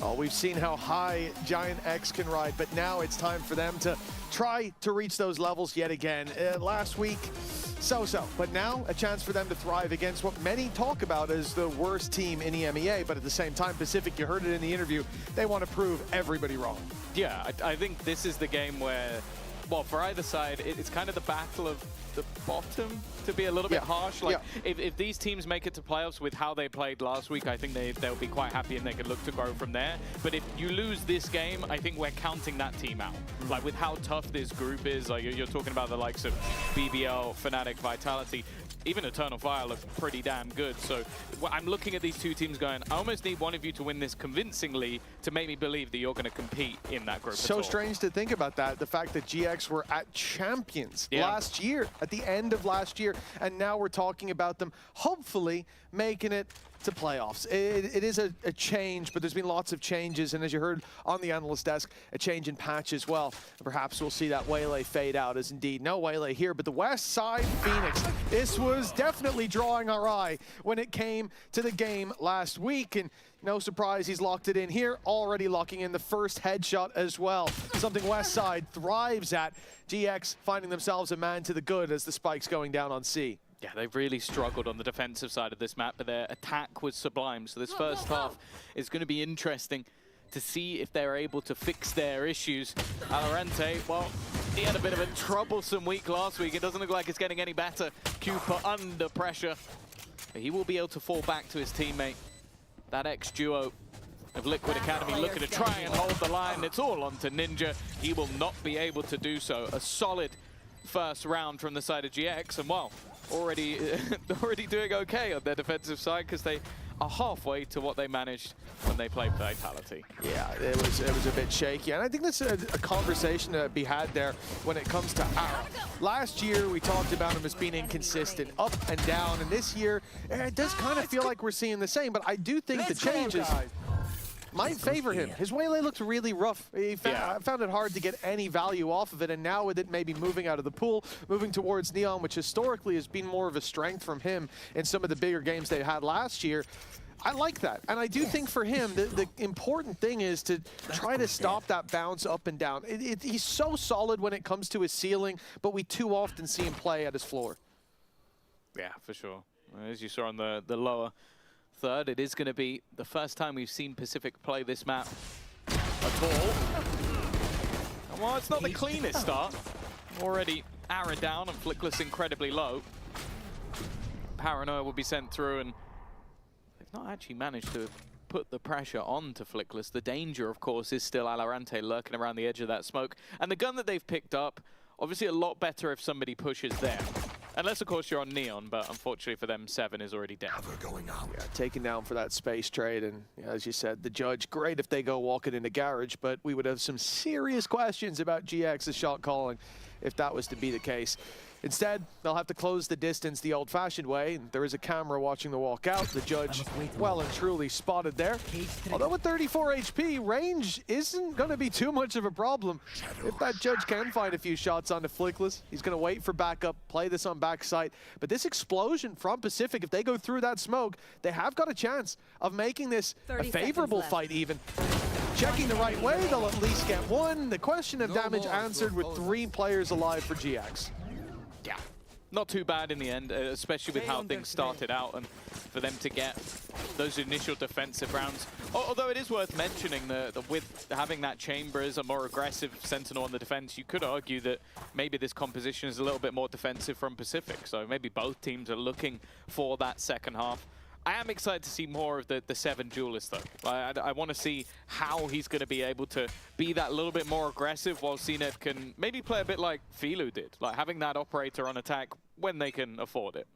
Oh, we've seen how high Giant X can ride, but now it's time for them to try to reach those levels yet again. Last week, so-so, but now a chance for them to thrive against what many talk about as the worst team in EMEA, but at the same time, Pacific, you heard it in the interview, they want to prove everybody wrong. Yeah, I think this is the game where, well, for either side, it's kind of the battle of the bottom, to be a little bit harsh. Like, if these teams make it to playoffs with how they played last week, I think they'll be quite happy and they can look to grow from there. But if you lose this game, I think we're counting that team out. Like, with how tough this group is, like you're talking about the likes of BBL, Fnatic, Vitality, even Eternal Fire look pretty damn good. So I'm looking at these two teams going, I almost need one of you to win this convincingly to make me believe that you're going to compete in that group. So strange to think about that, the fact that GX were at Champions last year, at the end of last year, and now we're talking about them hopefully making it to playoffs. It is a change, but there's been lots of changes, and as you heard on the analyst desk, a change in patch as well. Perhaps we'll see that Waylay fade out, as indeed no Waylay here, but the West Side Phoenix, this was definitely drawing our eye when it came to the game last week, and no surprise he's locked it in here, already locking in the first headshot as well. Something West Side thrives at. GX finding themselves a man to the good as the spike's going down on C. Yeah, they've really struggled on the defensive side of this map, but their attack was sublime. So this first half is going to be interesting to see if they're able to fix their issues. VALORANT, well, he had a bit of a troublesome week last week. It doesn't look like it's getting any better. Cooper under pressure. But he will be able to fall back to his teammate. That ex-duo of Liquid Academy looking to try and hold the line. It's all onto Ninja. He will not be able to do so. A solid first round from the side of GX, and well, already doing okay on their defensive side because they are halfway to what they managed when they played Vitality. Yeah, it was a bit shaky, and I think that's a conversation to be had there when it comes to Ara. Last year, we talked about him as being inconsistent, up and down, and this year, it does kind of feel like we're seeing the same, but I do think the changes might favor him. His Waylay looked really rough. I found it hard to get any value off of it, and now with it maybe moving out of the pool, moving towards Neon, which historically has been more of a strength from him in some of the bigger games they had last year, I like that. And I do think for him, the important thing is to try to stop that bounce up and down. He's so solid when it comes to his ceiling, but we too often see him play at his floor. Yeah, for sure. As you saw on the lower third, it is going to be the first time we've seen Pacific play this map at all. And well, it's not the cleanest start. Already Ara down and Flickless incredibly low. Paranoia will be sent through, and they've not actually managed to put the pressure onto Flickless. The danger, of course, is still VALORANT lurking around the edge of that smoke. And the gun that they've picked up, obviously a lot better if somebody pushes them. Unless, of course, you're on Neon, but unfortunately for them, 7 is already down. Yeah, taken down for that space trade, and as you said, the judge, great if they go walking into garage, but we would have some serious questions about GX's shot calling if that was to be the case. Instead, they'll have to close the distance the old-fashioned way, and there is a camera watching the walk out. The judge well and truly spotted there. Although with 34 HP, range isn't going to be too much of a problem. If that judge can find a few shots onto Flickless, he's going to wait for backup, play this on backside. But this explosion from Pacific, if they go through that smoke, they have got a chance of making this a favorable fight even. Checking the right way, they'll at least get one. The question of damage answered with 3 players alive for GX. Yeah, not too bad in the end, especially with how things started out, and for them to get those initial defensive rounds. Although it is worth mentioning that with having that chamber as a more aggressive Sentinel on the defense, you could argue that maybe this composition is a little bit more defensive from Pacific. So maybe both teams are looking for that second half. I am excited to see more of the 7 duelist though. I want to see how he's going to be able to be that little bit more aggressive while CNED can maybe play a bit like Filu did, like having that operator on attack when they can afford it.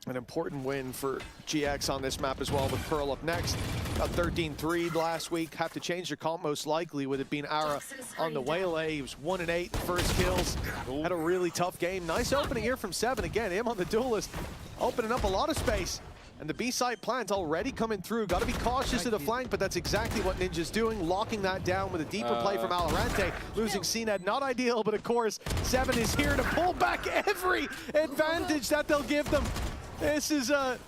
An important win for GX on this map as well, with Pearl up next. Got 13-3 last week. Have to change their comp most likely, with it being Ara on the Waylay. He was 1-8 first kills. Had a really tough game. Nice opening here from 7. Again, him on the duelist, opening up a lot of space. And the B-side plant already coming through. Got to be cautious to the flank, but that's exactly what Ninja's doing, locking that down with a deeper play from VALORANT. Losing CNED, not ideal, but of course, 7 is here to pull back every advantage that they'll give them. This is a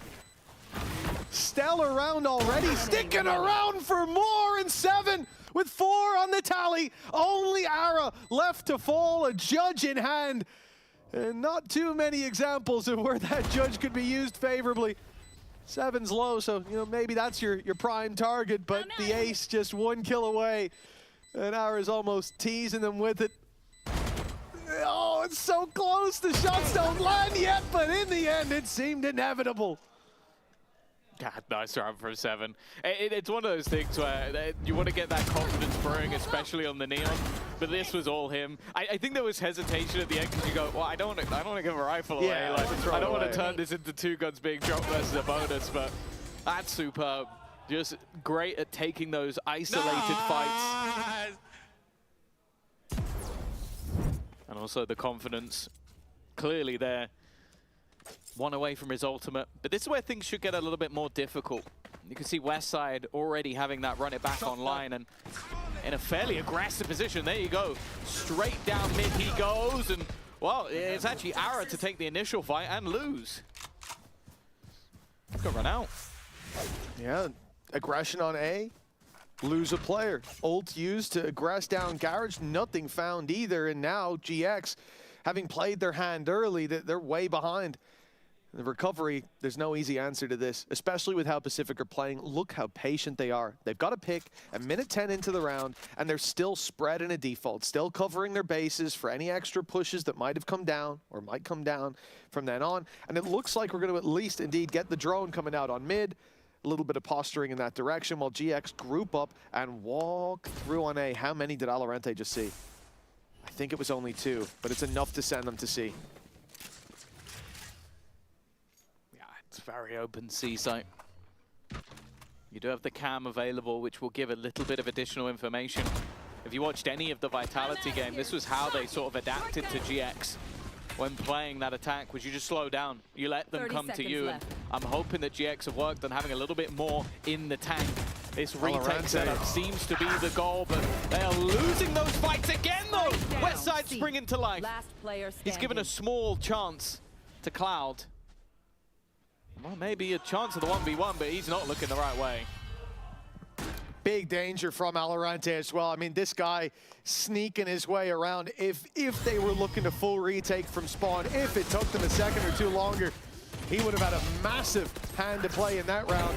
stellar round already, sticking around for more, and 7 with 4 on the tally. Only Ara left to fall, a judge in hand. And not too many examples of where that judge could be used favorably. 7's low, so maybe that's your prime target, but the ace just 1 kill away. And Ara's almost teasing them with it. Oh, it's so close. The shots don't land yet, but in the end, it seemed inevitable. God, nice round from 7. It's one of those things where you want to get that confidence brewing, especially on the Neon. but this was all him. I think there was hesitation at the end because you go, well, I don't want to give a rifle away. Yeah, Like, I don't want to turn this into 2 guns being dropped versus a bonus, but that's superb. Just great at taking those isolated fights. And also the confidence clearly there. 1 away from his ultimate. But this is where things should get a little bit more difficult. You can see Westside already having that run it back online and in a fairly aggressive position. There you go. Straight down mid he goes. And, well, it's actually Ara to take the initial fight and lose. Go run out. Yeah, aggression on A. Lose a player. Ult used to aggress down Garage. Nothing found either. And now GX, having played their hand early, they're way behind. The recovery, there's no easy answer to this, especially with how Pacific are playing. Look how patient they are. They've got a pick a minute 10 into the round, and they're still spread in a default, still covering their bases for any extra pushes that might have come down or might come down from then on. And it looks like we're going to at least indeed get the drone coming out on mid. A little bit of posturing in that direction while GX group up and walk through on A. How many did Valorant just see? I think it was only 2, but it's enough to send them to C. It's very open C site. You do have the cam available, which will give a little bit of additional information. If you watched any of the Vitality game, this was how they sort of adapted to GX when playing that attack, was you just slow down. You let them come to you, and I'm hoping that GX have worked on having a little bit more in the tank. This retake setup seems to be the goal, but they are losing those fights again, though! Westside springing to life. He's given a small chance to Cloud. Well, maybe a chance of the 1v1, but he's not looking the right way. Big danger from Valorant as well. I mean, this guy sneaking his way around. If they were looking to full retake from spawn, if it took them a second or 2 longer, he would have had a massive hand to play in that round.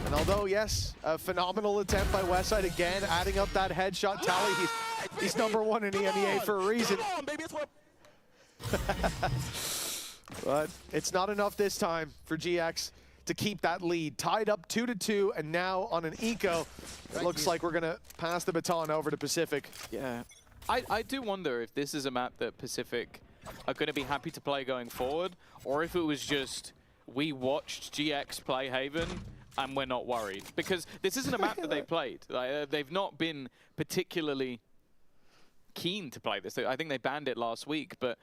And although, yes, a phenomenal attempt by Westside again, adding up that headshot tally, he's #1 in EMEA for a reason. But it's not enough this time for GX to keep that lead. Tied up 2-2, and now on an eco, it looks like we're going to pass the baton over to Pacific. Yeah. I do wonder if this is a map that Pacific are going to be happy to play going forward, or if it was just we watched GX play Haven and we're not worried. Because this isn't a map that they played. They've not been particularly keen to play this. I think they banned it last week, but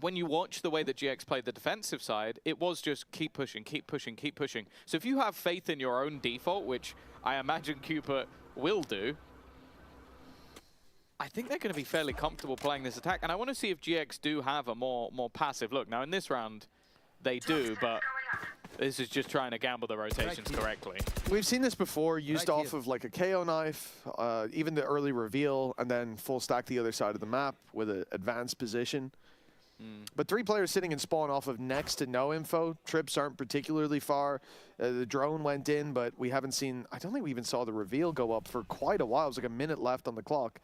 when you watch the way that GX played the defensive side, it was just keep pushing, keep pushing, keep pushing. So if you have faith in your own default, which I imagine Cooper will do, I think they're going to be fairly comfortable playing this attack. And I want to see if GX do have a more passive look. Now in this round, they do, but this is just trying to gamble the rotations correctly. We've seen this before, used off of like a KO knife, even the early reveal, and then full stack the other side of the map with an advanced position. But 3 players sitting in spawn off of next to no info. Trips aren't particularly far. The drone went in, but we haven't seen, I don't think we even saw the reveal go up for quite a while. It was like a minute left on the clock.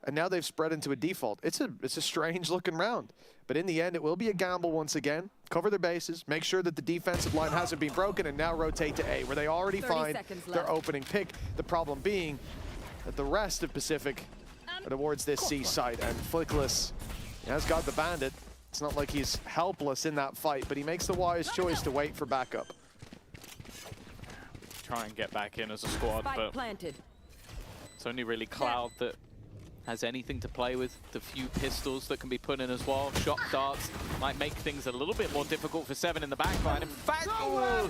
And now they've spread into a default. It's a strange looking round. But in the end, it will be a gamble once again. Cover their bases, make sure that the defensive line hasn't been broken, and now rotate to A, where they already find their opening pick. The problem being that the rest of Pacific are towards this C site, and Flickless has got the bandit. It's not like he's helpless in that fight, but he makes the wise choice to wait for backup. Try and get back in as a squad, but it's only really Cloud that has anything to play with. The few pistols that can be put in as well. Shock darts might make things a little bit more difficult for Seven in the backline. In fact,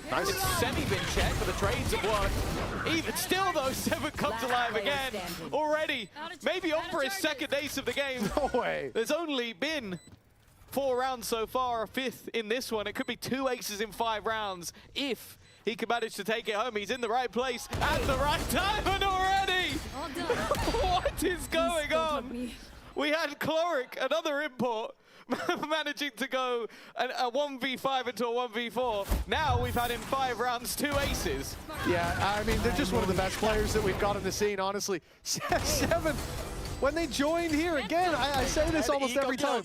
nice. It's semi-been checked, but the trades have worked. Even still, though, Seven comes alive again already. Maybe on for his second ace of the game. No way. There's only been 4 rounds so far, a 5th in this one. It could be 2 aces in 5 rounds if he can manage to take it home. He's in the right place at the right time, and already! What is going on? We had Cloric, another import, managing to go a 1v5 into a 1v4. Now we've had in 5 rounds 2 aces. Yeah, I mean, they're just one of the best players that we've got in the scene, honestly. Seven when they joined here again. I say this almost every time.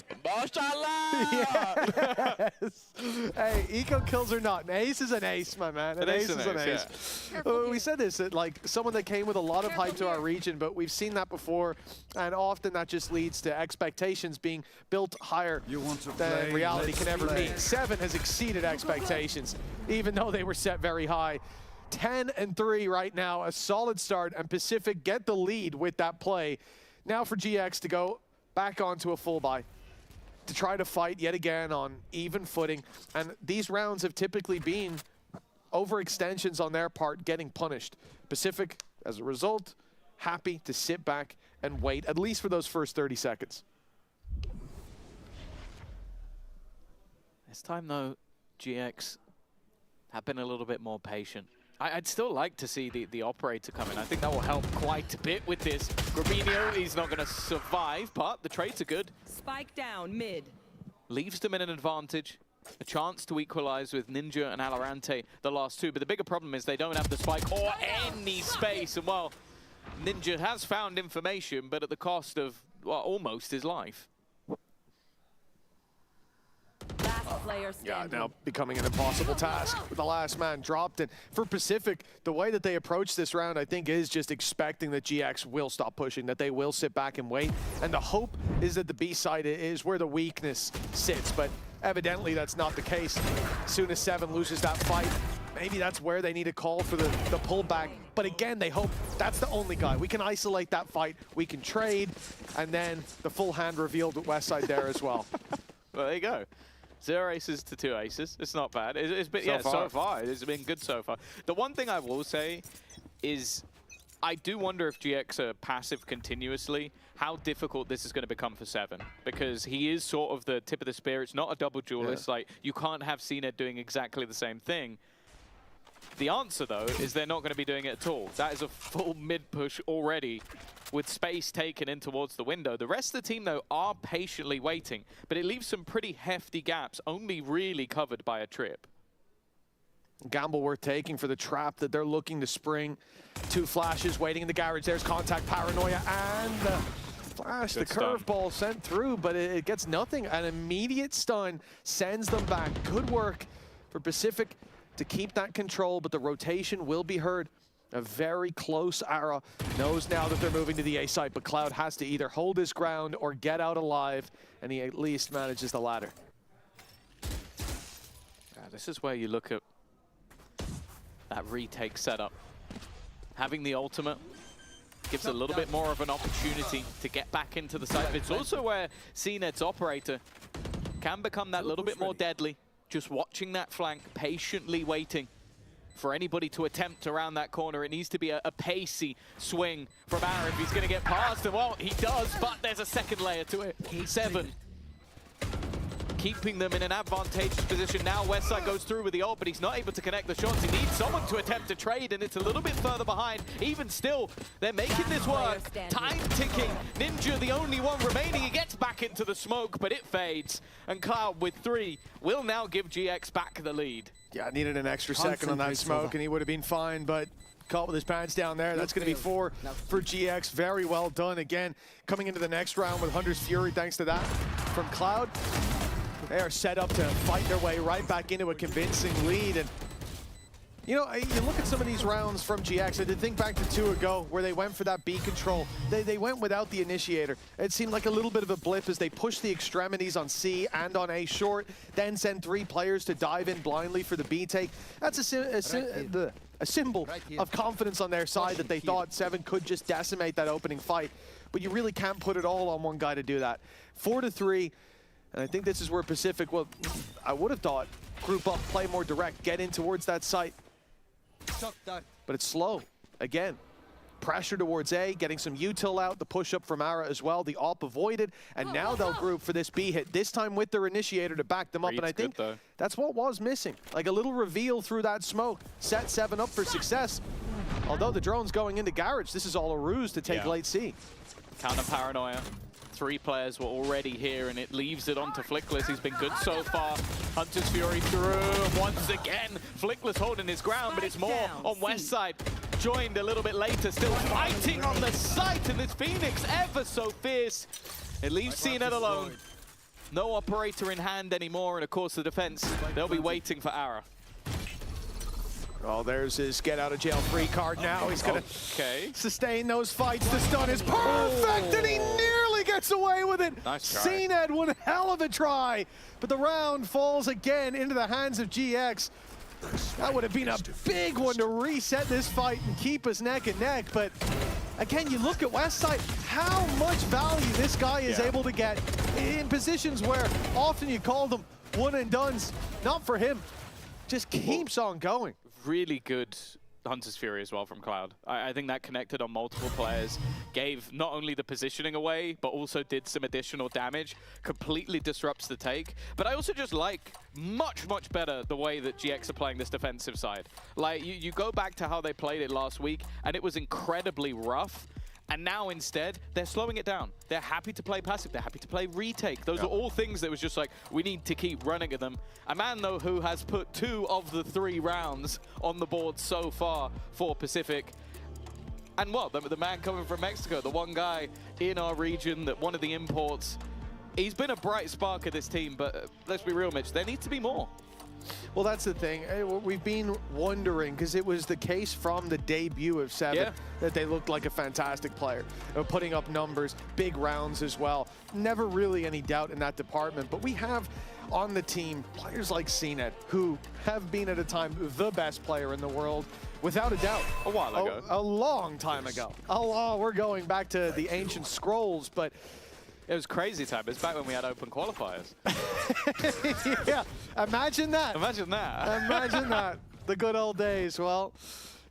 Yes. Hey, eco kills or not, an ace is an ace, my man. An ace is an ace. Yeah. We said this, like someone that came with a lot of hype to our region, but we've seen that before, and often that just leads to expectations being built higher than reality can ever meet. 7 has exceeded expectations, even though they were set very high. 10-3 right now, a solid start, and Pacific get the lead with that play. Now for GX to go back onto a full buy, to try to fight yet again on even footing. And these rounds have typically been overextensions on their part getting punished. Pacific, as a result, happy to sit back and wait, at least for those first 30 seconds. This time, though, GX have been a little bit more patient. I'd still like to see the operator come in. I think that will help quite a bit with this. Grabinho, he's not going to survive, but the trades are good. Spike down, mid. Leaves them in an advantage. A chance to equalize with Ninja and VALORANT, the last two. But the bigger problem is they don't have the spike or any space. And, well, Ninja has found information, but at the cost of, well, almost his life. Yeah, now becoming an impossible task with the last man dropped. And for Pacific, the way that they approach this round, I think, is just expecting that GX will stop pushing, that they will sit back and wait. And the hope is that the B side is where the weakness sits, but evidently that's not the case. As soon as 7 loses that fight, maybe that's where they need a call for the pullback. But again, they hope that's the only guy. We can isolate that fight, we can trade, and then the full hand revealed with Westside there as well. Well, there you go. 0 aces to 2 aces. It's not bad. It's been, so far. It's been good so far. The one thing I will say is I do wonder if GX are passive continuously, how difficult this is going to become for 7. Because he is sort of the tip of the spear. It's not a double duelist. Like, you can't have CNED doing exactly the same thing. The answer, though, is they're not going to be doing it at all. That is a full mid-push already with space taken in towards the window. The rest of the team, though, are patiently waiting, but it leaves some pretty hefty gaps, only really covered by a trip. Gamble worth taking for the trap that they're looking to spring. 2 flashes waiting in the garage. There's contact, paranoia, and the flash. Good, the curveball sent through, but it gets nothing. An immediate stun sends them back. Good work for Pacific to keep that control, but the rotation will be heard. A very close Ara knows now that they're moving to the A site, but Cloud has to either hold his ground or get out alive, and he at least manages the latter. This is where you look at that retake setup. Having the ultimate gives a little bit more of an opportunity to get back into the site. But it's also where CNED's operator can become that little bit more deadly. Just watching that flank, patiently waiting for anybody to attempt around that corner. It needs to be a pacey swing from Aaron if he's going to get past. And well, he does, but there's a second layer to it. 7. Keeping them in an advantageous position. Now Westside goes through with the ult, but he's not able to connect the shots. He needs someone to attempt to trade, and it's a little bit further behind. Even still, they're making this work. Time ticking. Ninja, the only one remaining. He gets back into the smoke, but it fades. And Cloud, with 3, will now give GX back the lead. Yeah, needed an extra second on that smoke, and he would have been fine, but caught with his pants down there. That's going to be 4 for GX. Very well done. Again, coming into the next round with Hunter's Fury, thanks to that from Cloud. They are set up to fight their way right back into a convincing lead. And you know, you look at some of these rounds from GX, I did think back to 2 ago where they went for that B control. They went without the initiator. It seemed like a little bit of a blip as they pushed the extremities on C and on A short, then send 3 players to dive in blindly for the B take. That's a symbol of confidence on their side that they thought 7 could just decimate that opening fight. But you really can't put it all on one guy to do that. 4-3. And I think this is where Pacific, well, I would have thought, group up, play more direct, get in towards that site. But it's slow. Again, pressure towards A, getting some util out, the push up from Ara as well, the op avoided, and now they'll group for this B hit, this time with their initiator to back them up. And I think that's what was missing. Like a little reveal through that smoke, set 7 up for success. Although the drone's going into garage, this is all a ruse to take late C. Counter paranoia. 3 players were already here, and it leaves it onto Flickless. He's been good so far. Hunter's Fury through once again. Flickless holding his ground, but it's more on Westside. joined a little bit later, still fighting on the site, and this Phoenix ever so fierce. It leaves CNET alone. No operator in hand anymore, and of course the defense, they'll be waiting for Ara. Oh, there's his get out of jail free card now. He's gonna sustain those fights. The stun is perfect, and he nearly gets away with it. Nice try. CNET, one hell of a try, but the round falls again into the hands of GX. That would have been a big one to reset this fight and keep us neck and neck, but again, you look at Westside, how much value this guy is able to get in positions where often you call them one and dones. Not for him, just keeps on going. Really good Hunter's Fury as well from Cloud. I think that connected on multiple players, gave not only the positioning away, but also did some additional damage, completely disrupts the take. But I also just like much better the way that GX are playing this defensive side. Like, you go back to how they played it last week, and it was incredibly rough. And now instead, they're slowing it down. They're happy to play passive. They're happy to play retake. Those are all things that was just like, we need to keep running at them. A man, though, who has put 2 of the 3 rounds on the board so far for Pacific. And well, the man coming from Mexico, the one guy in our region, that one of the imports. He's been a bright spark of this team, but let's be real, Mitch, there needs to be more. Well, that's the thing. We've been wondering, because it was the case from the debut of Seven, that they looked like a fantastic player. Putting up numbers, big rounds as well. Never really any doubt in that department. But we have on the team players like CNET, who have been at a time the best player in the world, without a doubt. A while ago. A long time ago. Oh, we're going back to the ancient scrolls, but it was crazy time. It's back when we had open qualifiers. Yeah, imagine that. Imagine that. Imagine that. The good old days. Well,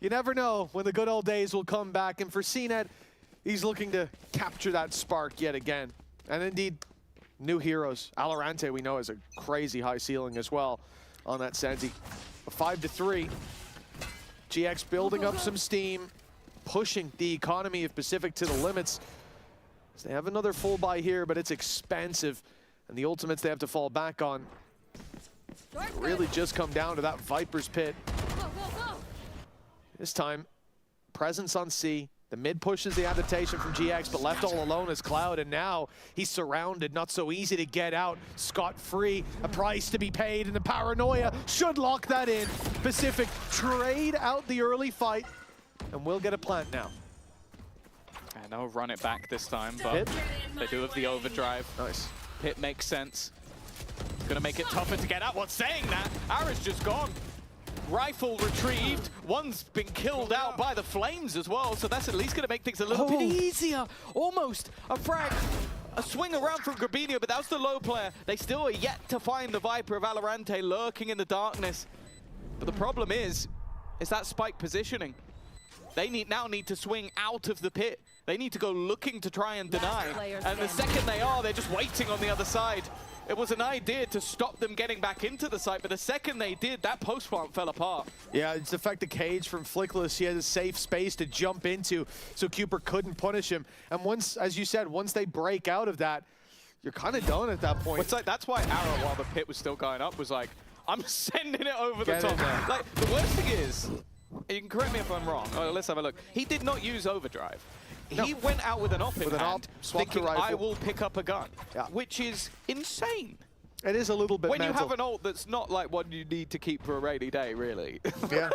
you never know when the good old days will come back. And for CNET, he's looking to capture that spark yet again. And indeed, new heroes. Valorant, we know, has a crazy high ceiling as well on that Senzi. A 5-3. GX building up some steam, pushing the economy of Pacific to the limits. So they have another full buy here, but it's expensive. And the ultimates they have to fall back on really just come down to that Viper's Pit. This time, presence on C. The mid pushes the adaptation from GX, but left all alone is Cloud, and now he's surrounded, not so easy to get out. scot-free, a price to be paid, and the paranoia should lock that in. Pacific trade out the early fight, and we'll get a plant now. And they'll run it back this time, but they do have the overdrive. Nice. Pit makes sense. It's gonna make it tougher to get out. Well, saying that, Ara's just gone. Rifle retrieved. One's been killed out by the flames as well, so that's at least gonna make things a little bit easier. Almost a frag. A swing around from Grabinho, but that was the low player. They still are yet to find the Viper of Valorant lurking in the darkness. But the problem is that spike positioning. They now need to swing out of the pit. They need to go looking to try and deny. And the second they're just waiting on the other side. It was an idea to stop them getting back into the site, but the second they did, that post plant fell apart. Yeah, it's the fact the cage from Flickless, he had a safe space to jump into, so Cooper couldn't punish him. And once, as you said, once they break out of that, you're kind of done at that point. It's like, that's why Ara, while the pit was still going up, was like, I'm sending it over the top. Like, the worst thing is, you can correct me if I'm wrong. Let's have a look. He did not use overdrive. He went out with an op in hand, thinking, I will pick up a gun, which is insane. It is a little bit when mental. You have an ult that's not like one you need to keep for a rainy day, really. Yeah.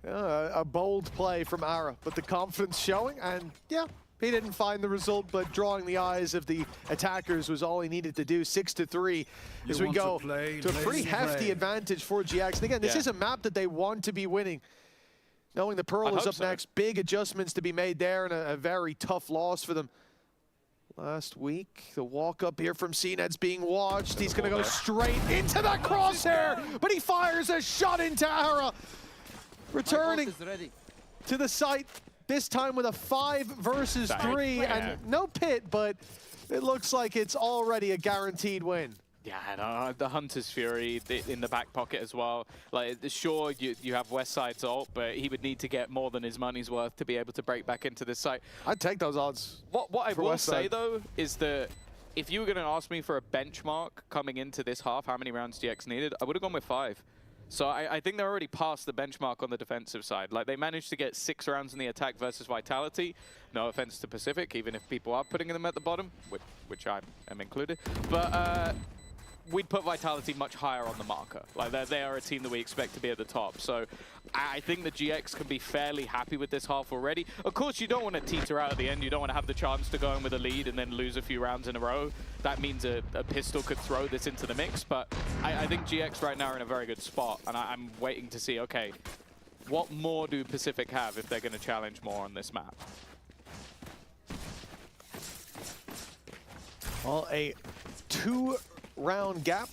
A bold play from Ara, but the confidence showing, and yeah, he didn't find the result, but drawing the eyes of the attackers was all he needed to do. 6-3 as we go to a pretty hefty advantage for GX. And again, this is a map that they want to be winning. Knowing the Pearl is up next, big adjustments to be made there, and a very tough loss for them. Last week, the walk up here from CNET's being watched. He's going to go straight into that crosshair, but he fires a shot into Ara. Returning to the site, this time with a 5 versus 3, and no pit, but it looks like it's already a guaranteed win. Yeah, the Hunter's Fury in the back pocket as well. Like, sure, you have Westside's ult, but he would need to get more than his money's worth to be able to break back into this site. I'd take those odds. What I will say, though, is that if you were going to ask me for a benchmark coming into this half, how many rounds GX needed, I would have gone with 5. So I think they're already past the benchmark on the defensive side. Like, they managed to get 6 rounds in the attack versus Vitality. No offense to Pacific, even if people are putting them at the bottom, which I am included. But we'd put Vitality much higher on the marker. Like, they are a team that we expect to be at the top. So I think the GX can be fairly happy with this half already. Of course, you don't want to teeter out at the end. You don't want to have the chance to go in with a lead and then lose a few rounds in a row. That means a pistol could throw this into the mix. But I think GX right now are in a very good spot. And I'm waiting to see, okay, what more do Pacific have if they're going to challenge more on this map? Well, a 2-round gap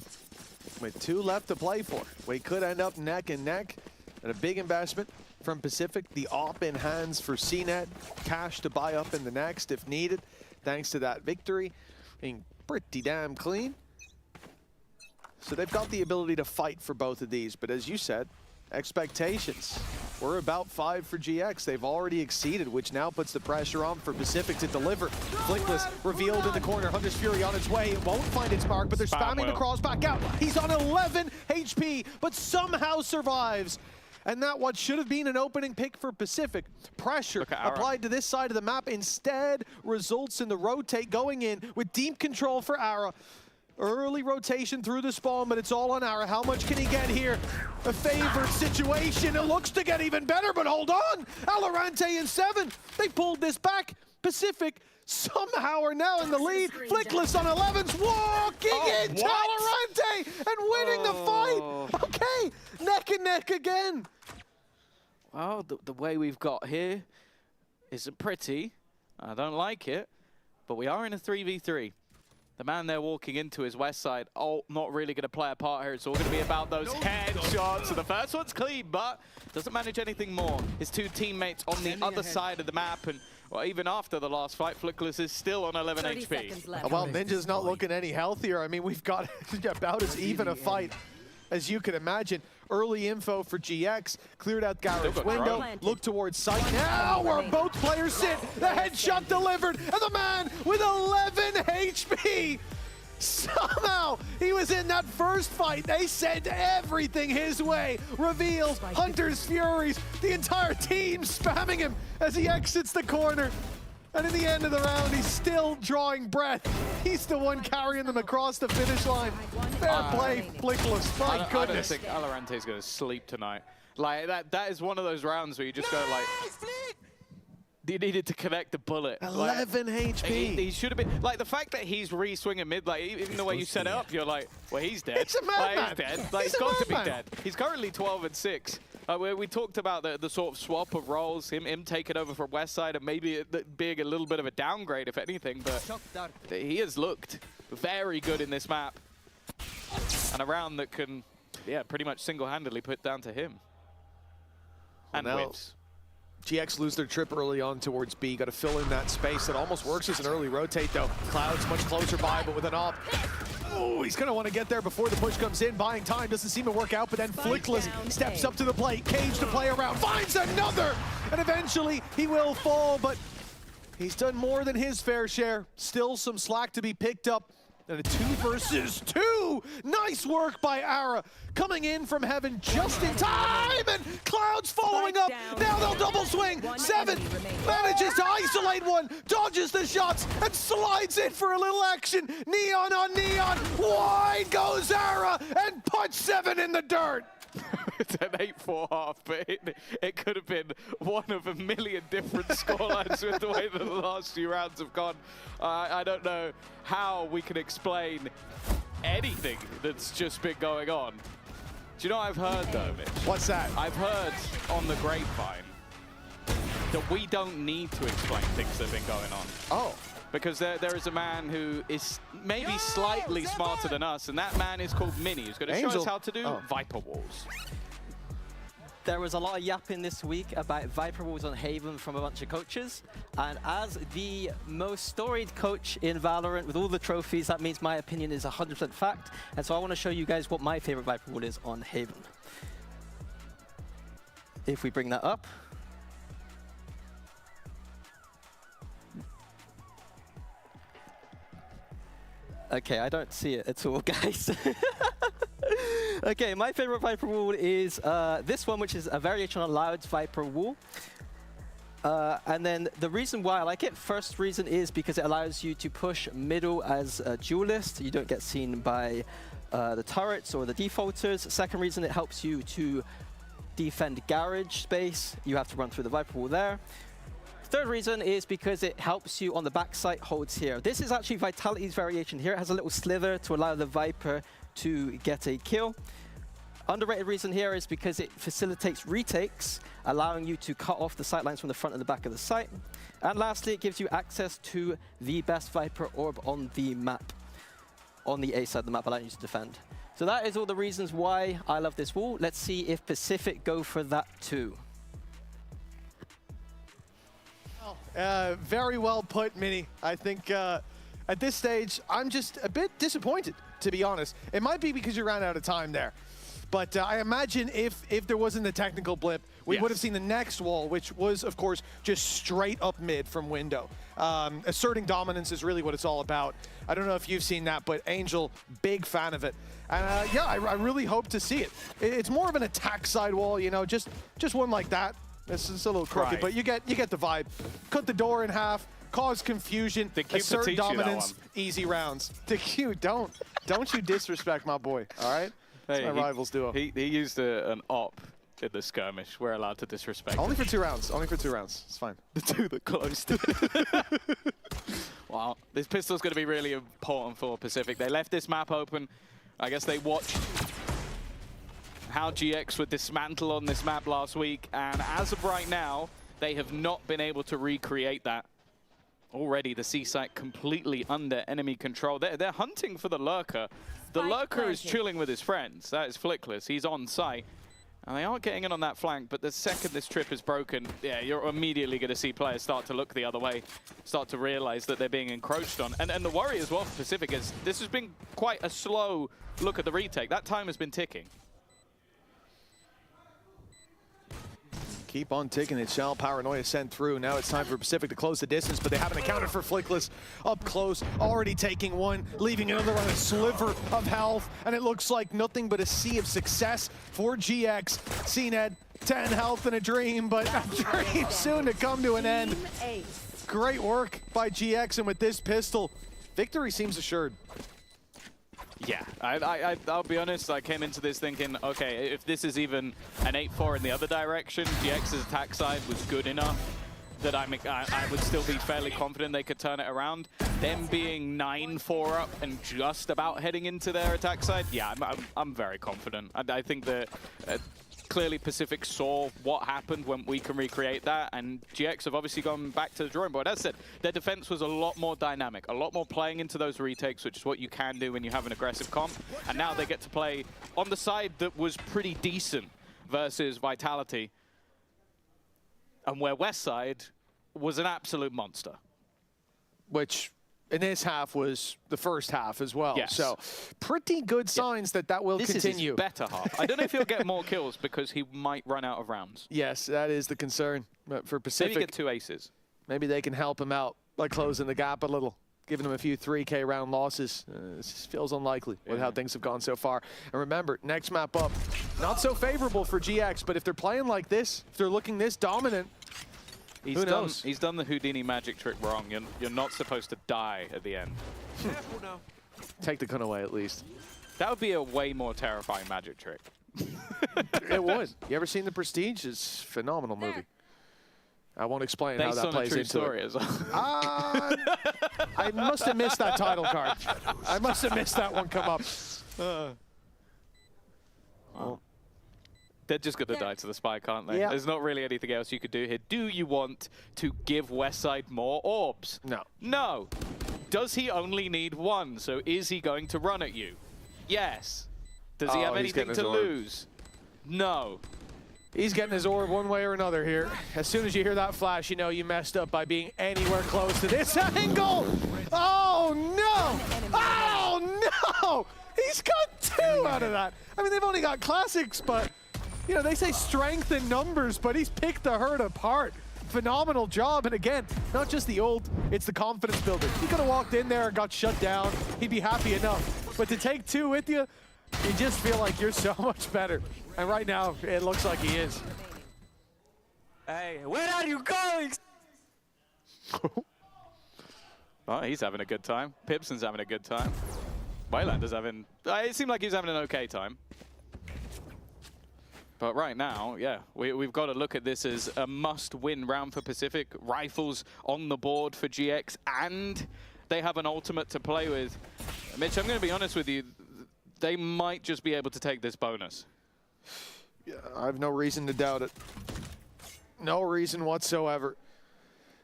with 2 left to play for. We could end up neck and neck, and a big investment from Pacific. The op in hands for CNET, cash to buy up in the next if needed, thanks to that victory being pretty damn clean. So they've got the ability to fight for both of these, but as you said, expectations. We're about 5 for GX. They've already exceeded, which now puts the pressure on for Pacific to deliver. Flickless revealed in the corner. Hunter's Fury on its way. It won't find its mark, but they're spamming the cross back out. He's on 11 HP, but somehow survives. And that what should have been an opening pick for Pacific. Pressure applied to this side of the map instead results in the rotate going in with deep control for Ara. Early rotation through the spawn, but it's all on Ara. How much can he get here? A favored situation. It looks to get even better, but hold on. Valorant in 7. They pulled this back. Pacific somehow are now in the lead. Flickless on 11's walking into Valorant and winning the fight. Okay, neck and neck again. Well, the way we've got here isn't pretty. I don't like it, but we are in a 3v3. The man they're walking into is Westside. Oh, not really going to play a part here. It's all going to be about those headshots. So the first one's clean, but doesn't manage anything more. His 2 teammates on the other side of the map, and well, even after the last fight, Flickless is still on 11 HP. Well, Ninja's not looking any healthier. I mean, we've got about as even a fight as you can imagine. Early info for GX, cleared out Garrett's window, look towards sight now where both players sit. The headshot delivered, and the man with 11 HP. Somehow, he was in that first fight. They sent everything his way. Reveals, Hunter's Furies, the entire team spamming him as he exits the corner. And in the end of the round, he's still drawing breath. He's the one carrying them across the finish line. Fair play, Flickless. My goodness. I don't think VALORANT is going to sleep tonight. Like, that is one of those rounds where you just go like... You needed to connect the bullet. 11 HP. He should have been... Like, the fact that he's re-swinging mid, like, even the way you set it up, you're like, well, he's dead. It's a madman. Like, he's dead. Like, he's got to be dead. He's currently 12 and 6. We talked about the sort of swap of roles, him taking over from Westside and maybe it being a little bit of a downgrade, if anything, but he has looked very good in this map. And a round that can, yeah, pretty much single-handedly put down to him. And whips. GX lose their trip early on towards B. Got to fill in that space. That almost works as an early rotate, though. Cloud's much closer by, but with an op. Oh, he's going to want to get there before the push comes in. Buying time doesn't seem to work out, but then Flickless steps up to the plate. Cage to play around. Finds another! And eventually, he will fall, but he's done more than his fair share. Still some slack to be picked up. And a 2 versus 2! Nice work by Ara, coming in from heaven just in time, and Cloud's following up. Now they'll double swing. 7 manages to isolate one, dodges the shots, and slides in for a little action. Neon on Neon, wide goes Ara, and puts 7 in the dirt. It's an 8-4 half, but it could have been one of a million different scorelines with the way that the last few rounds have gone. I don't know how we can explain anything that's just been going on. Do you know what I've heard, though, Mitch? What's that? I've heard on the grapevine that we don't need to explain things that have been going on. Oh. Because there is a man who is maybe slightly smarter than us, and that man is called Mini, who's going to show us how to do Viper Walls. There was a lot of yapping this week about Viper Walls on Haven from a bunch of coaches, and as the most storied coach in Valorant with all the trophies, that means my opinion is 100% fact, and so I want to show you guys what my favorite Viper Wall is on Haven. If we bring that up. Okay, I don't see it at all, guys. Okay, my favorite Viper wall is this one, which is a variation on Loud's Viper wall. And then the reason why I like it, first reason is because it allows you to push middle as a duelist. You don't get seen by the turrets or the defaulters. Second reason, it helps you to defend garage space. You have to run through the Viper wall there. Third reason is because it helps you on the backside holds here. This is actually Vitality's variation here. It has a little slither to allow the Viper to get a kill. Underrated reason here is because it facilitates retakes, allowing you to cut off the sightlines from the front and the back of the site. And lastly, it gives you access to the best Viper orb on the map, on the A side of the map, allowing you to defend. So that is all the reasons why I love this wall. Let's see if Pacific go for that too. Very well put, Mini. I think at this stage, I'm just a bit disappointed, to be honest. It might be because you ran out of time there. But I imagine if there wasn't a technical blip, we would have seen the next wall, which was, of course, just straight up mid from window. Asserting dominance is really what it's all about. I don't know if you've seen that, but Angel, big fan of it. And yeah, I really hope to see it. It's more of an attack side wall, you know, just one like that. This is a little crooked, but you get the vibe. Cut the door in half, cause confusion, assert dominance, easy rounds. The Q, don't you disrespect my boy, all right? That's my rival's duo. He used an op in the skirmish. We're allowed to disrespect Only him. for 2 rounds. Only for 2 rounds. It's fine. The two that closed. Wow. This pistol's going to be really important for Pacific. They left this map open. I guess they watched how GX would dismantle on this map last week. And as of right now, they have not been able to recreate that. Already the C site completely under enemy control. They're hunting for the Lurker. The Lurker is chilling with his friends. That is Flickless. He's on site. And they aren't getting in on that flank, but the second this trip is broken, yeah, you're immediately going to see players start to look the other way, start to realize that they're being encroached on. And the worry as well for Pacific is this has been quite a slow look at the retake. That time has been ticking. Keep on ticking it, shall. Paranoia sent through. Now it's time for Pacific to close the distance, but they haven't accounted for Flickless up close, already taking one, leaving another on a sliver of health, and it looks like nothing but a sea of success for GX. CNED, 10 health and a dream, but a dream soon to come to an end. Great work by GX, and with this pistol, victory seems assured. Yeah, I'll be honest, I came into this thinking, okay, if this is even an 8-4 in the other direction, GX's attack side was good enough that I would still be fairly confident they could turn it around. Them being 9-4 up and just about heading into their attack side, yeah, I'm very confident. I think that clearly Pacific saw what happened when we can recreate that, and GX have obviously gone back to the drawing board. As I said, their defense was a lot more dynamic, a lot more playing into those retakes, which is what you can do when you have an aggressive comp. And now they get to play on the side that was pretty decent versus Vitality, and where Westside was an absolute monster. Which in this half was the first half as well. Yes. So pretty good signs that will this continue. This is his better half. I don't know if he'll get more kills because he might run out of rounds. Yes, that is the concern. But for Pacific, maybe get 2 aces. Maybe they can help him out by closing the gap a little, giving him a few 3K round losses. This feels unlikely with how things have gone so far. And remember, next map up, not so favorable for GX, but if they're playing like this, if they're looking this dominant, who knows? He's done the Houdini magic trick wrong. You're not supposed to die at the end. Take the gun away at least. That would be a way more terrifying magic trick. It would. You ever seen The Prestige? It's a phenomenal movie. I won't explain how that plays into story it. As well. I must have missed that title card. I must have missed that one come up. Well, they're just going to die to the spike, aren't they? Yeah. There's not really anything else you could do here. Do you want to give Westside more orbs? No. No. Does he only need 1? So is he going to run at you? Yes. Does he have anything to lose? No. He's getting his orb one way or another here. As soon as you hear that flash, you know you messed up by being anywhere close to this angle. Oh, no. Oh, no. He's got 2 out of that. I mean, they've only got classics, but, you know, they say strength in numbers, but he's picked the herd apart. Phenomenal job. And again, not just the ult, it's the confidence builder. He could have walked in there and got shut down. He'd be happy enough. But to take 2 with you, You just feel like you're so much better. And right now, it looks like he is. Hey, where are you going? Oh, he's having a good time. Pipson's having a good time. Waylander's having... it seemed like he's having an okay time. But right now, yeah, we've got to look at this as a must-win round for Pacific. Rifles on the board for GX, and they have an ultimate to play with. Mitch, I'm going to be honest with you. They might just be able to take this bonus. Yeah, I have no reason to doubt it. No reason whatsoever.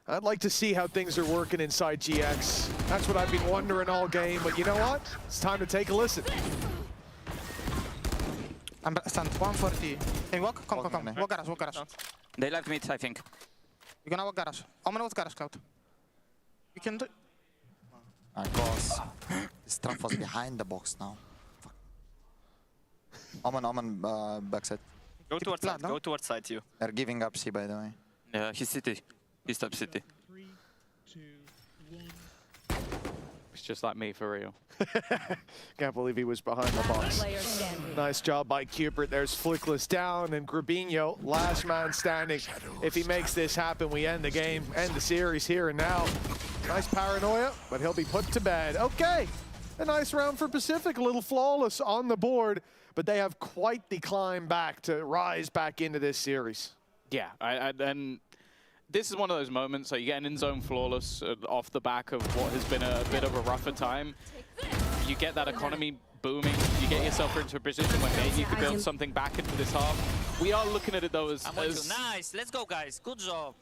I'd like to see how things are working inside GX. That's what I've been wondering all game, but you know what? It's time to take a listen. I'm stand 140. Can you walk? Come. Walk garage. They left mid, I think. You're gonna walk garage. I'm gonna walk garage, Cloud. You can do... Close. This trap was behind the box now. Omen, backside. Go towards side, go towards side, you. They're giving up C, by the way. Yeah, he's city. He's top city. 3, 2, 1. It's just like me, for real. Can't believe he was behind the box. Nice job by Cupert. There's Flickless down, and Grabinho, last man standing. If he makes this happen, we end the game, end the series here and now. Nice paranoia, but he'll be put to bed. Okay, a nice round for Pacific, a little flawless on the board, but they have quite the climb back to rise back into this series. Yeah, and this is one of those moments, so you get an in-zone flawless off the back of what has been a bit of a rougher time. You get that economy booming, you get yourself into a position where maybe you could build something back into this half. We are looking at it though as nice, let's go guys, good job.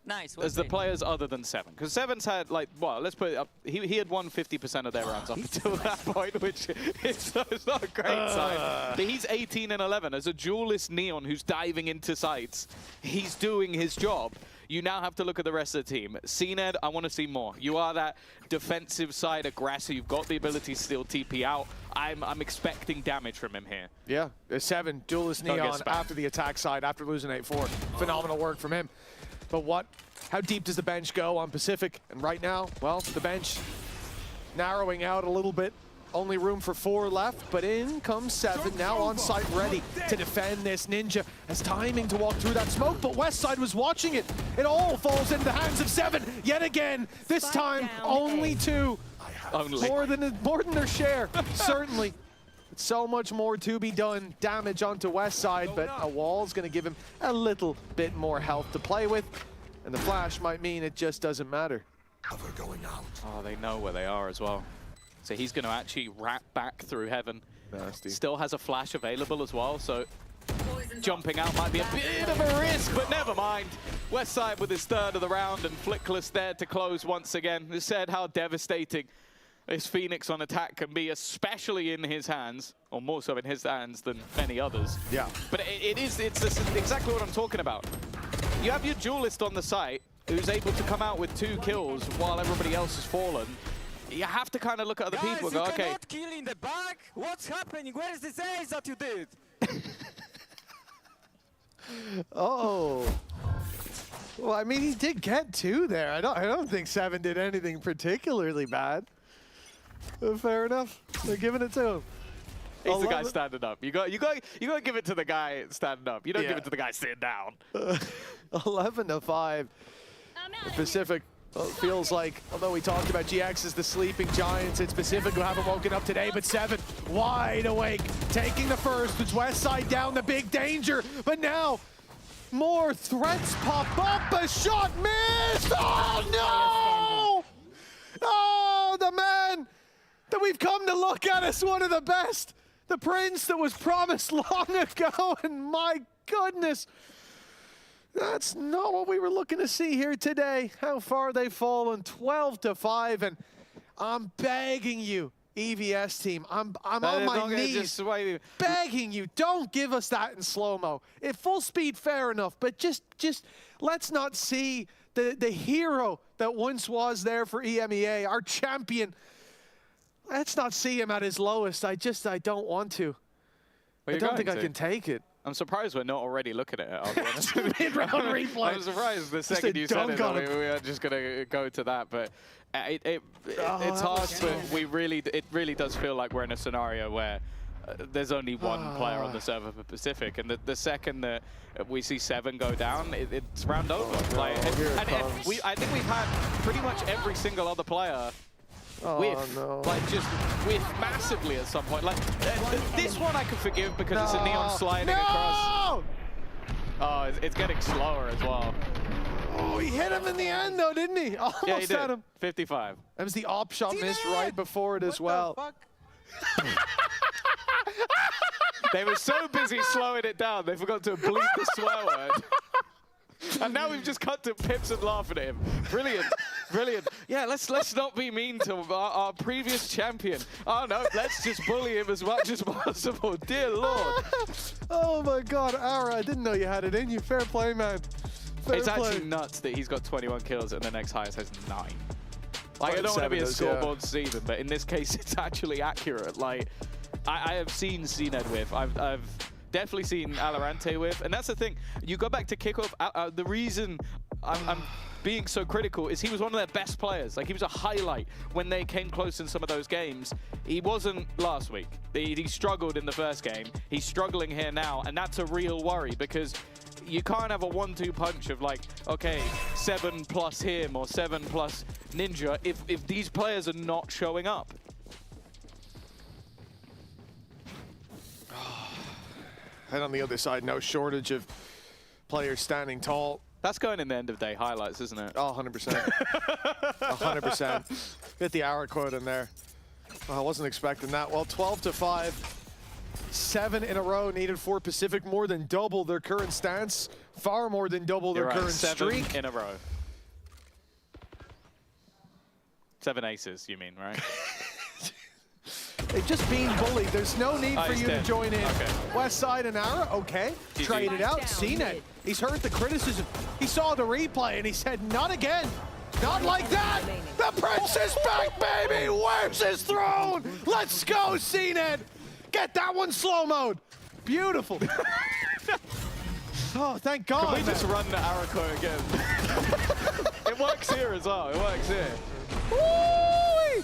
Nice. As the players other than Seven, because Seven's had like, well, let's put it up. He had won 50% of their rounds up until that point, which it's not a great sign. But he's 18 and 11 as a duelist Neon who's diving into sites. He's doing his job. You now have to look at the rest of the team. CNED, I want to see more. You are that defensive side aggressor. You've got the ability to steal TP out. I'm expecting damage from him here. Yeah, Seven, duelist Neon after the attack side, after losing 8-4. Phenomenal work from him. But how deep does the bench go on Pacific? And right now, well, the bench narrowing out a little bit. Only room for 4 left, but in comes Seven, now on site ready to defend this Ninja. Has timing to walk through that smoke, but Westside was watching it. It all falls into the hands of Seven yet again. This time, only 2. More than their share, certainly. So much more to be done. Damage onto Westside, but a wall's going to give him a little bit more health to play with. And the flash might mean it just doesn't matter. Cover going out. Oh, they know where they are as well. So he's going to actually wrap back through heaven. Nasty. Still has a flash available as well, so jumping out might be a bit of a risk, but never mind. Westside with his 3rd of the round, and Flickless there to close once again. This said how devastating this Phoenix on attack can be, especially in his hands, or more so in his hands than many others. Yeah. But it's exactly what I'm talking about. You have your duelist on the site who's able to come out with 2 kills while everybody else has fallen. You have to kind of look at other people and go, okay. Cannot kill in the back? What's happening? Where is this ace that you did? Oh. Well, I mean, he did get 2 there. I don't think Seven did anything particularly bad. Fair enough. They're giving it to him. He's the guy standing up. You got to give it to the guy standing up. You don't give it to the guy sitting down. 11-5. The Pacific feels like, although we talked about GX as the sleeping giants, it's Pacific who haven't woken up today, but Seven wide awake, taking the first. It's Westside down, the big danger, but now more threats pop up. A shot missed. Oh no! Oh, the man that we've come to look at as one of the best. The prince that was promised long ago, and my goodness, that's not what we were looking to see here today. How far they've fallen, 12-5, and I'm begging you, EVS team, I'm on my knees, begging you, don't give us that in slow-mo. At full speed, fair enough, but just let's not see the hero that once was there for EMEA, our champion. Let's not see him at his lowest. I don't want to. Well, I don't think I can take it. I'm surprised we're not already looking at it. I'll be honest. Mid-round replay. I'm surprised the second you said it, we are just going to go to that. But it's hard, but it really does feel like we're in a scenario where there's only one player on the server for Pacific, and the second that we see 7 go down, it's round over. Like, I think we've had pretty much every single other player just whiff massively at some point. Like this one I can forgive because it's a Neon sliding across. Oh, it's getting slower as well. Oh, he hit him in the end though, didn't he? Almost yeah, he did. had him. 55. That was the op shot missed right before it as well. They were so busy slowing it down, they forgot to bleep the swear word. And now we've just cut to Pips and laughing at him. Brilliant, brilliant. Yeah, let's not be mean to our previous champion. Oh no, let's just bully him as much as possible. Dear Lord. Oh my God, Ara, I didn't know you had it in you. Fair play, man. Fair it's play. actually nuts that he's got 21 kills and the next highest has 9. Like, I don't want to be a scoreboard Steven, but in this case, it's actually accurate. Like, I have seen CNED with. I've definitely seen Alorante with, and that's the thing. You go back to kickoff. The reason I'm being so critical is he was one of their best players. Like, he was a highlight when they came close in some of those games. He wasn't last week. He struggled in the first game. He's struggling here now, and that's a real worry because you can't have a 1-2 punch of like, okay, 7 plus him or 7 plus Ninja if these players are not showing up. And on the other side, no shortage of players standing tall. That's going in the end of day highlights, isn't it? Oh, 100%. 100%. Get the hour quote in there. Oh, I wasn't expecting that. Well, 12-5. 7 in a row needed for Pacific, more than double their current stance. Far more than double their current 7 streak. in a row. 7 aces, you mean, right? They've just been bullied. There's no need for you to join in. Okay. West side and Ara, okay. Trade it out. CNED. He's heard the criticism. He saw the replay and he said, not again. Not like that. The prince is back, baby. Where's his throne? Let's go, CNED. Get that one slow mode. Beautiful. Oh, thank God. Can we just run the Araco again? It works here as well. It works here. Woo-wee!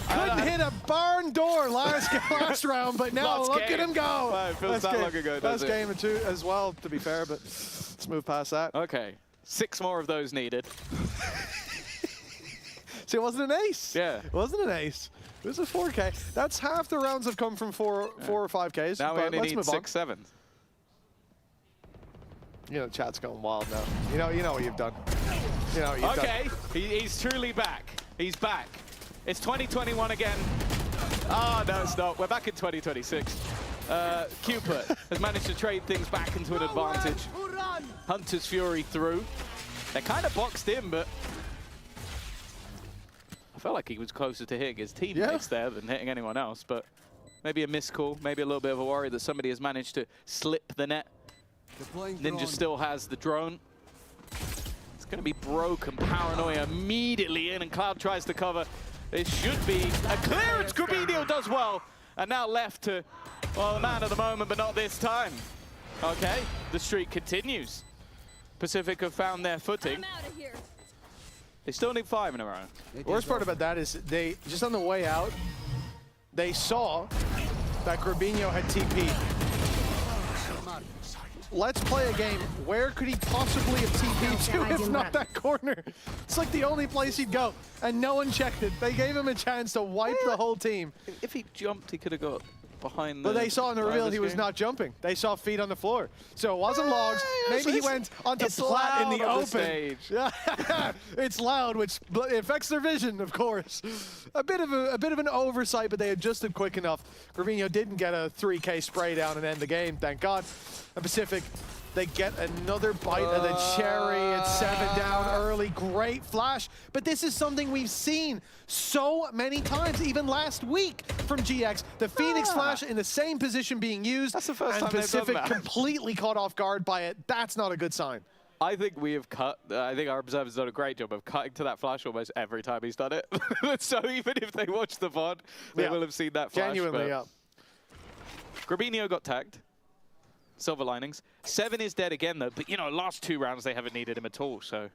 Couldn't hit a barn door last round, but now look at him go. Wow, it feels that long ago, That's game of 2 as well, to be fair, but let's move past that. Okay, 6 more of those needed. See, it wasn't an ace. Yeah. It wasn't an ace. It was a 4K. That's half the rounds have come from 4 or 5Ks. Now we only let's need move 6, 7. You know, chat's going wild now. You know what you've done. You know what you've done. Okay, he's truly back. He's back. It's 2021 again. Oh, no, it's not. We're back in 2026. Cupid has managed to trade things back into an advantage. Hunter's Fury through. They're kind of boxed in, but I felt like he was closer to hitting his teammates there than hitting anyone else, but maybe a missed call, maybe a little bit of a worry that somebody has managed to slip the net. Ninja still has the drone. It's going to be broken. Paranoia immediately in, and Cloud tries to cover. It should be a clearance. Grabinio does well. And now left to, well, the man of the moment, but not this time. Okay, the streak continues. Pacific have found their footing. They still need 5 in a row. The worst part about that is they, just on the way out, they saw that Grabinio had TP. Let's play a game. Where could he possibly have TP'd to if not that corner? It's like the only place he'd go, and no one checked it. They gave him a chance to wipe the whole team. If he jumped, he could have got behind the... But they saw in the reveal he was screen. not jumping. They saw feet on the floor. So it wasn't logs. Maybe he went onto flat in the open. Stage. Yeah, it's loud, which affects their vision, of course. A bit of an oversight, but they adjusted quick enough. Grabinio didn't get a 3K spray down and end the game, thank God. And Pacific, they get another bite of the cherry. It's 7 down early. Great flash. But this is something we've seen so many times, even last week from GX. The Phoenix flash in the same position being used. That's the first time Pacific they've done that. completely caught off guard by it. That's not a good sign. I think we have cut, I think our observers done a great job of cutting to that flash almost every time he's done it. So even if they watch the VOD, they will have seen that flash. Genuinely, yeah. Grabinio got tagged. Silver linings. 7 is dead again, though. But, you know, last 2 rounds, they haven't needed him at all. So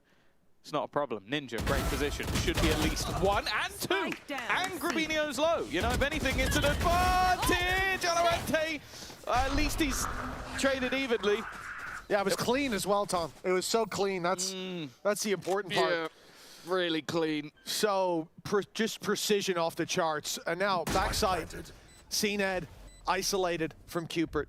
It's not a problem. Ninja, great position. Should be at least 1 and 2. And Grabinio's low. You know, if anything, it's an advantage. Valorant, at least he's traded evenly. Yeah, it was clean as well, Tom. It was so clean. That's the important part. Yeah, really clean. So just precision off the charts. And now backside, CNED isolated from Cupid.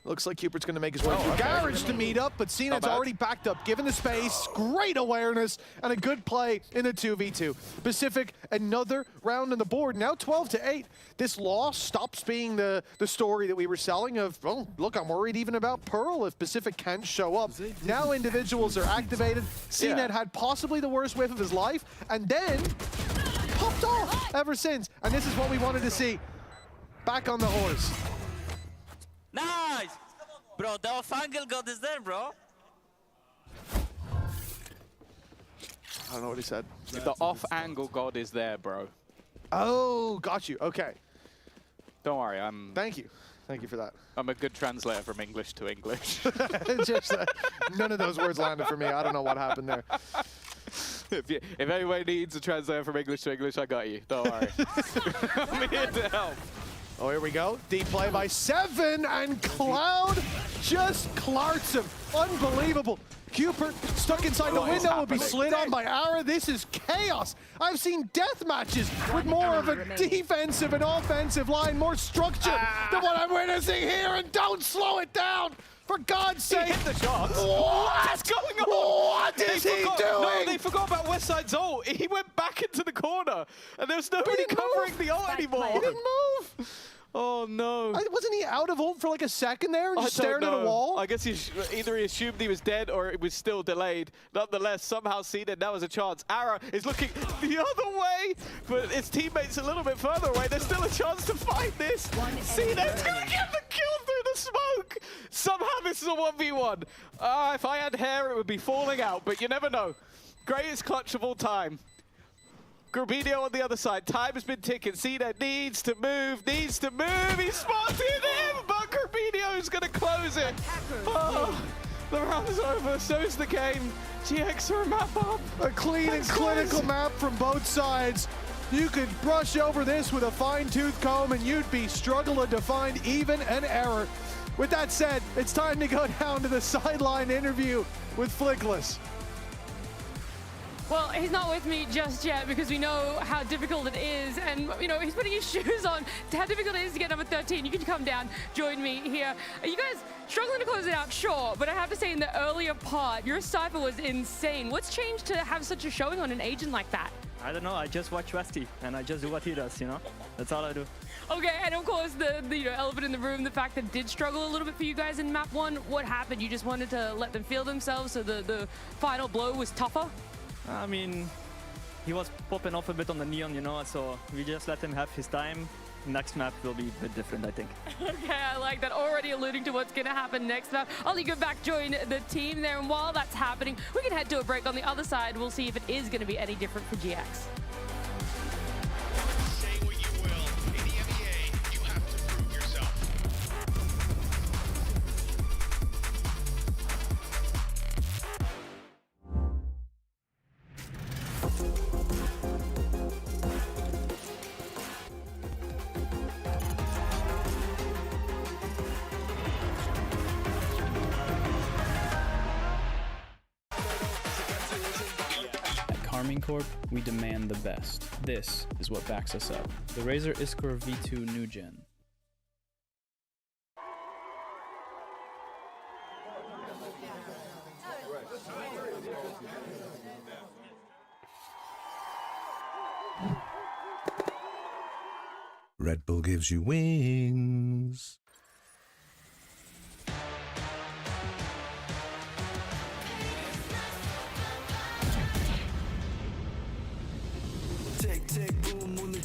Looks like Cupid's going to make his way through Garage to meet up, but CNED's already backed up, given the space, great awareness, and a good play in the 2v2. Pacific, another round on the board, now 12-8. This loss stops being the story that we were selling of, oh, look, I'm worried even about Pearl if Pacific can't show up. Now individuals are activated. CNED had possibly the worst whiff of his life, and then popped off ever since. And this is what we wanted to see. Back on the horse. Nice! Bro, the off-angle god is there, bro. I don't know what he said. The off-angle god is there, bro. Oh, got you. Okay. Don't worry, Thank you. Thank you for that. I'm a good translator from English to English. Just, none of those words landed for me. I don't know what happened there. If anyone needs a translator from English to English, I got you. Don't worry. I'm here to help. Oh, here we go. Deep play by 7, and Cloud just clarts him. Unbelievable. Cupid stuck inside the window will be slid on by Ara. This is chaos. I've seen death matches with more of a defensive and offensive line, more structure than what I'm witnessing here, and don't slow it down. For God's sake! He hit the shot. What's going on? What is he doing? No, they forgot about Westside's ult. He went back into the corner, and there was nobody covering the ult anymore. He didn't move. Oh no! Wasn't he out of ult for like a second there and just staring at a wall? I guess either he assumed he was dead or it was still delayed. Nonetheless, somehow CNED now has a chance. Ara is looking the other way, but his teammates a little bit further away. There's still a chance to fight this. CNED's gonna get the kill through the smoke. Somehow this is a 1v1. If I had hair, it would be falling out, but you never know. Greatest clutch of all time. Grabinio on the other side. Time has been ticking. CNED needs to move. He spotted him, but Grabinio's going to close it. Oh, the round's over. So is the game. GX are a map up. A clean and clinical map from both sides. You could brush over this with a fine-tooth comb and you'd be struggling to find even an error. With that said, it's time to go down to the sideline interview with Flickless. Well, he's not with me just yet because we know how difficult it is. And, you know, he's putting his shoes on to how difficult it is to get number 13. You can come down, join me here. Are you guys struggling to close it out? Sure. But I have to say, in the earlier part, your Cypher was insane. What's changed to have such a showing on an agent like that? I don't know. I just watch Westy and I just do what he does, you know? That's all I do. Okay, and of course, the elephant in the room, the fact that it did struggle a little bit for you guys in map 1. What happened? You just wanted to let them feel themselves so the final blow was tougher? I mean, he was popping off a bit on the neon, you know, so we just let him have his time. Next map will be a bit different, I think. Okay, I like that. Already alluding to what's going to happen next map. I'll let you go back, join the team there, and while that's happening, we can head to a break on the other side. We'll see if it is going to be any different for GX. Say what you will, in the EMEA, you have to prove yourself. Corp, we demand the best. This is what backs us up. The Razer Iskor V2 New Gen. Red Bull gives you wings.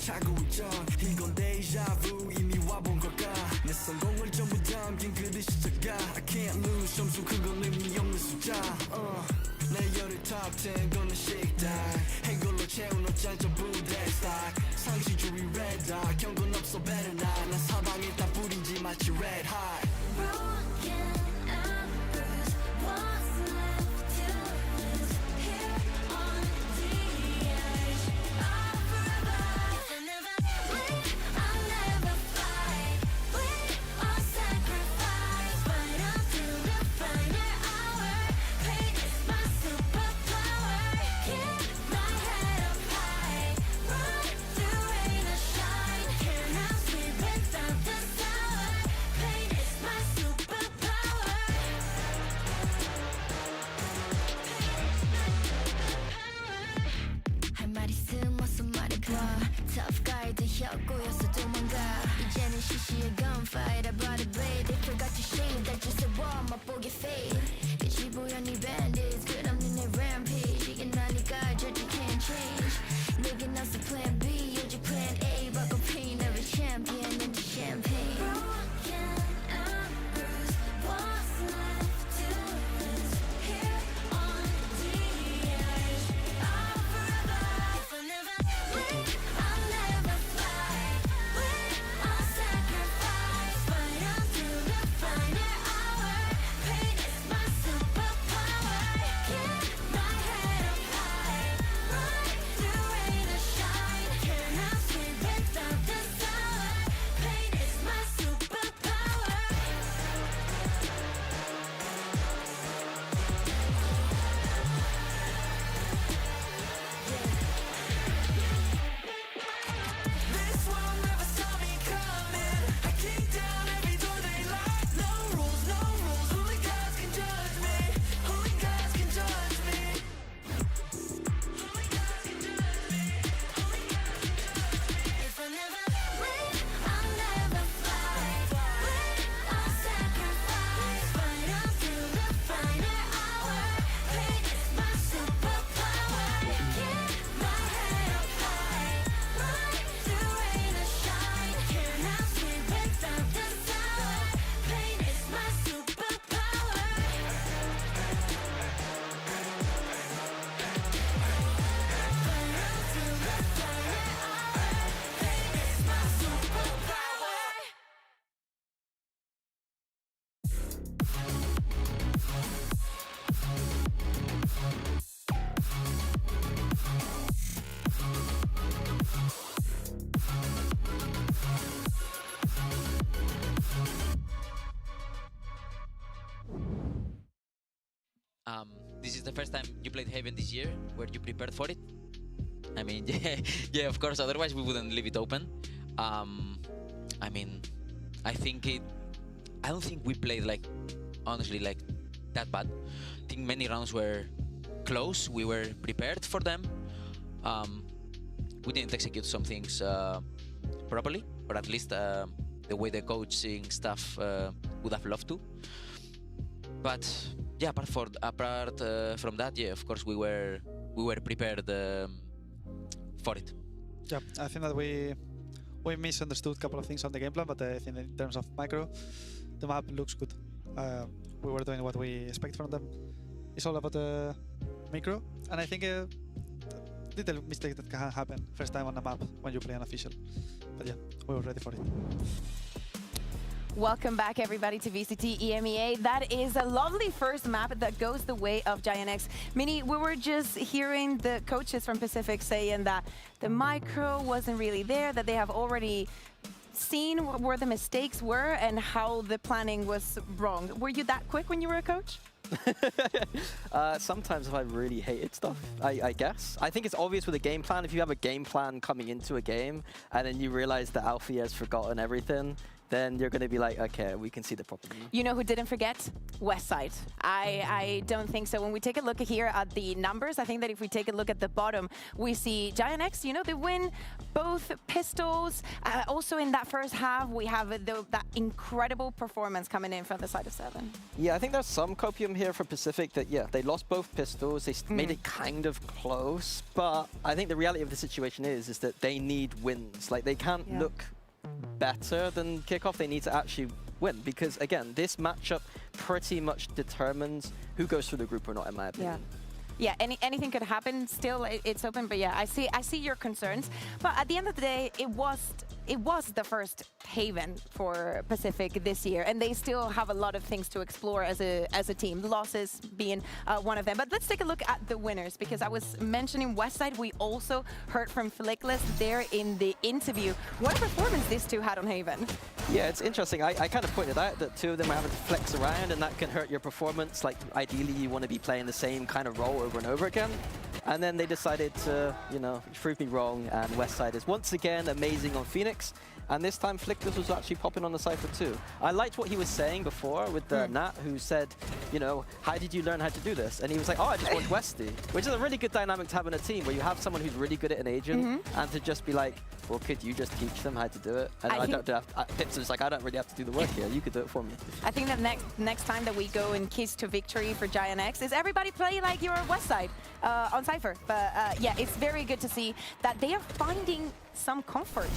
차고 있죠 이건 데자부 이미 와본 걸까 내 성공을 전부 담긴 그릇이 작아 I can't lose 점수 그건 의미 없는 숫자 내 열의 top 10 거는 식당 행걸로 채운 옷장 전부 대스탁 상시주의 red dot 경고는 없어 better not 난 사방에 다 뿌린지 마치 red hot Broken and bruised What's left to lose Here on 겪고였어 도망가 이제는 시시해 gunfight I brought a blade They forgot to shave That just a wall 맛보게 fade 끝이 보여 네 bandits 끝없는 내 rampage 이게 나니까 절대 can't change 내겐 없어 plan B 오직 plan A 바꿔 pain every champion in the champagne Broken and bruised What's left to lose Here on the edge I'll forever If I never win I'll never fly Win I'll sacrifice Fight until the final hour Pain is my superpower Keep my head up high Ride through rain or shine Cannot sleep without the sun Pain is my superpower This one never saw me coming I kick down every door they lock No rules, only gods can judge me Only gods can judge me Only gods can judge me Only gods can judge me If I never win, I'll never fly Win, I'll sacrifice Fight until the final hour Pain is my superpower Keep my head up high Ride through rain or shine Cannot sleep without the sun Pain is my superpower Fight until the final hour Pain is my superpower This is the first time you played Haven this year. Were you prepared for it? I mean, yeah, of course. Otherwise, we wouldn't leave it open. I mean, I don't think we played honestly that bad. I think many rounds were close. We were prepared for them. We didn't execute some things properly, or at least the way the coaching staff would have loved to. But yeah, apart from that, yeah, of course we were prepared for it. Yeah, I think that we misunderstood a couple of things on the game plan, but I think in terms of micro, the map looks good. We were doing what we expect from them. It's all about the micro, and I think a little mistake that can happen first time on the map when you play an official. But yeah, we were ready for it. Welcome back, everybody, to VCT EMEA. That is a lovely first map that goes the way of Giant X. Mini, we were just hearing the coaches from Pacific saying that the micro wasn't really there, that they have already seen where the mistakes were and how the planning was wrong. Were you that quick when you were a coach? Sometimes if I really hated stuff, I guess. I think it's obvious with a game plan. If you have a game plan coming into a game and then you realize that Alfie has forgotten everything, then you're going to be like, okay, we can see the problem. You know who didn't forget? Westside. I don't think so. When we take a look here at the numbers, I think that if we take a look at the bottom, we see Giant X, you know, they win both pistols. Also in that first half, we have that incredible performance coming in from the side of 7. Yeah, I think there's some copium here for Pacific that, yeah, they lost both pistols. They made it kind of close. But I think the reality of the situation is that they need wins. Like, they can't look better than Kickoff. They need to actually win because, again, this matchup pretty much determines who goes through the group or not, in my opinion. Yeah, anything could happen. Still, it's open. But yeah, I see your concerns. But at the end of the day, it was the first Haven for Pacific this year, and they still have a lot of things to explore as a team. Losses being one of them. But let's take a look at the winners, because I was mentioning Westside. We also heard from Flickless there in the interview. What a performance these two had on Haven. Yeah, it's interesting. I kind of pointed out that two of them are having to flex around, and that can hurt your performance. Like, ideally, you want to be playing the same kind of role over and over again. And then they decided to, you know, prove me wrong, and Westside is once again amazing on Phoenix. And this time Flickless was actually popping on the Cypher too. I liked what he was saying before with Nat, who said, you know, how did you learn how to do this? And he was like, oh, I just watched Westy, which is a really good dynamic to have in a team where you have someone who's really good at an agent and to just be like, well, could you just teach them how to do it? And I don't have to, Pips is like, I don't really have to do the work here. You could do it for me. I think that next time that we go and kiss to victory for Giant X is everybody play like you're West Side on Cypher. But yeah, it's very good to see that they are finding some comfort.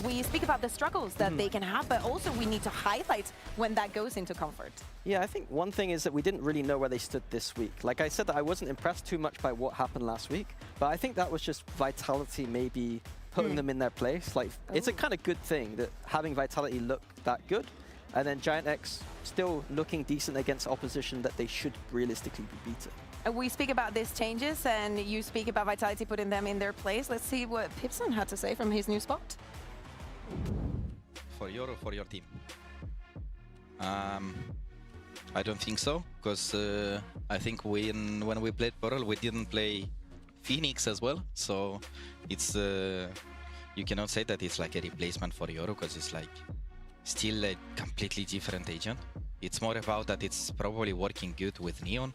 We speak about the struggles that they can have, but also we need to highlight when that goes into comfort. Yeah, I think one thing is that we didn't really know where they stood this week. Like I said, that I wasn't impressed too much by what happened last week, but I think that was just Vitality maybe putting them in their place. Like, it's a kind of good thing that having Vitality look that good, and then Giant X still looking decent against opposition that they should realistically be beaten. We speak about these changes, and you speak about Vitality putting them in their place. Let's see what Pipson had to say from his new spot. For your team? I don't think so, because I think when we played Pearl, we didn't play Phoenix as well, so it's you cannot say that it's like a replacement for Yoru, because it's like still a completely different agent. It's more about that it's probably working good with Neon,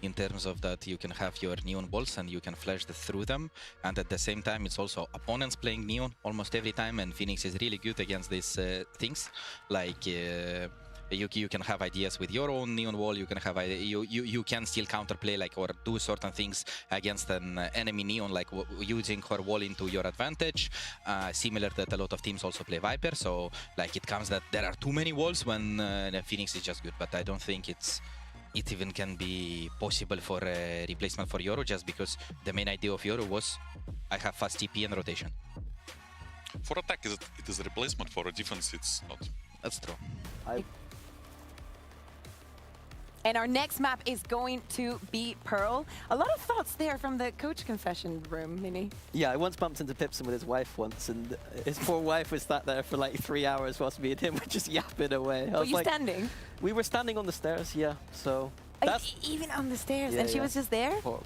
in terms of that you can have your Neon balls and you can flash through them, and at the same time it's also opponents playing Neon almost every time, and Phoenix is really good against these things. Like you can have ideas with your own Neon wall, you can have you can still counterplay like or do certain things against an enemy Neon, like using her wall into your advantage, similar that a lot of teams also play Viper. So like it comes that there are too many walls when Phoenix is just good, but I don't think it even can be possible for a replacement for Yoru, just because the main idea of Yoru was I have fast TP and rotation. For attack, it is a replacement. For a defense, it's not. That's true. And our next map is going to be Pearl. A lot of thoughts there from the coach confession room, Mini. Yeah, I once bumped into Pipson with his wife once, and his poor wife was sat there for like 3 hours whilst me and him were just yapping away. Were you standing? We were standing on the stairs, yeah. So that's even on the stairs, yeah, and she was just there? Poor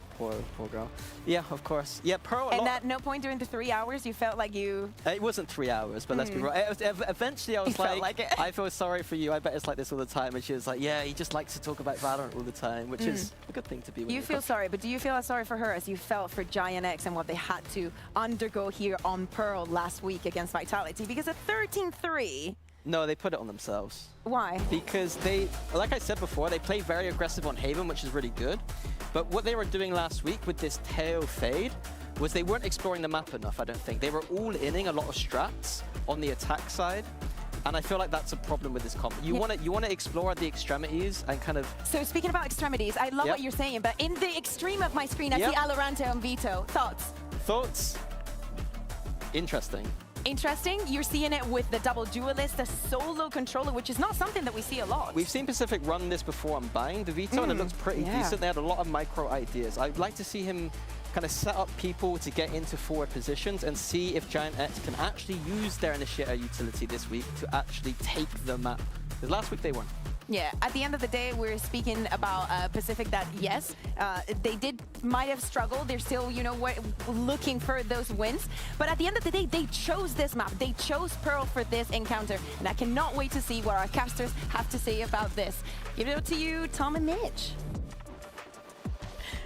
girl. Yeah, of course. Yeah, Pearl. And at no point during the 3 hours you felt like you... It wasn't 3 hours, but let's be right. Eventually I was like I feel sorry for you. I bet it's like this all the time. And she was like, yeah, he just likes to talk about Valorant all the time, which is a good thing to be. You feel sorry, but do you feel as sorry for her as you felt for Giant X and what they had to undergo here on Pearl last week against Vitality? Because at 13-3... No, they put it on themselves. Why? Because they, like I said before, they play very aggressive on Haven, which is really good. But what they were doing last week with this tail fade was they weren't exploring the map enough, I don't think. They were all-inning a lot of strats on the attack side. And I feel like that's a problem with this comp. You want to explore the extremities and kind of... So speaking about extremities, I love what you're saying, but in the extreme of my screen, I see Alorante and Vito. Thoughts? Thoughts? Interesting. Interesting. You're seeing it with the double duelist, the solo controller, which is not something that we see a lot. We've seen Pacific run this before on buying the Vito, and it looks pretty decent. They had a lot of micro ideas. I'd like to see him kind of set up people to get into forward positions and see if Giant X can actually use their initiator utility this week to actually take the map. Because last week they weren't. Yeah, at the end of the day, we're speaking about Pacific that, yes, they might have struggled. They're still, you know, looking for those wins. But at the end of the day, they chose this map. They chose Pearl for this encounter. And I cannot wait to see what our casters have to say about this. Give it up to you, Tom and Mitch.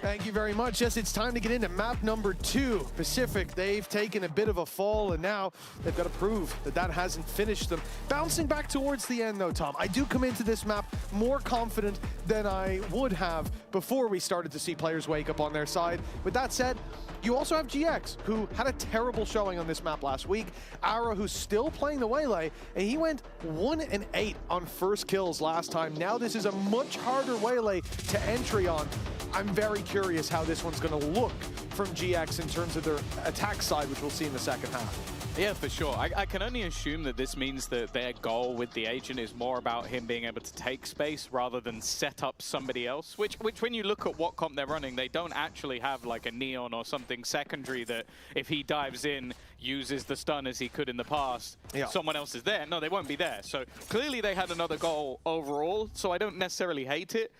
Thank you very much. Yes, it's time to get into map number 2. Pacific, they've taken a bit of a fall, and now they've got to prove that that hasn't finished them. Bouncing back towards the end, though, Tom, I do come into this map more confident than I would have before we started to see players wake up on their side. With that said, you also have GX, who had a terrible showing on this map last week. Ara, who's still playing the Waylay, and he went 1-8 on first kills last time. Now this is a much harder Waylay to entry on. I'm very curious how this one's going to look from GX in terms of their attack side, which we'll see in the second half. Yeah, for sure. I can only assume that this means that their goal with the agent is more about him being able to take space rather than set up somebody else, which when you look at what comp they're running, they don't actually have like a Neon or something secondary that if he dives in, uses the stun as he could in the past, someone else is there. No, they won't be there. So clearly they had another goal overall, so I don't necessarily hate it.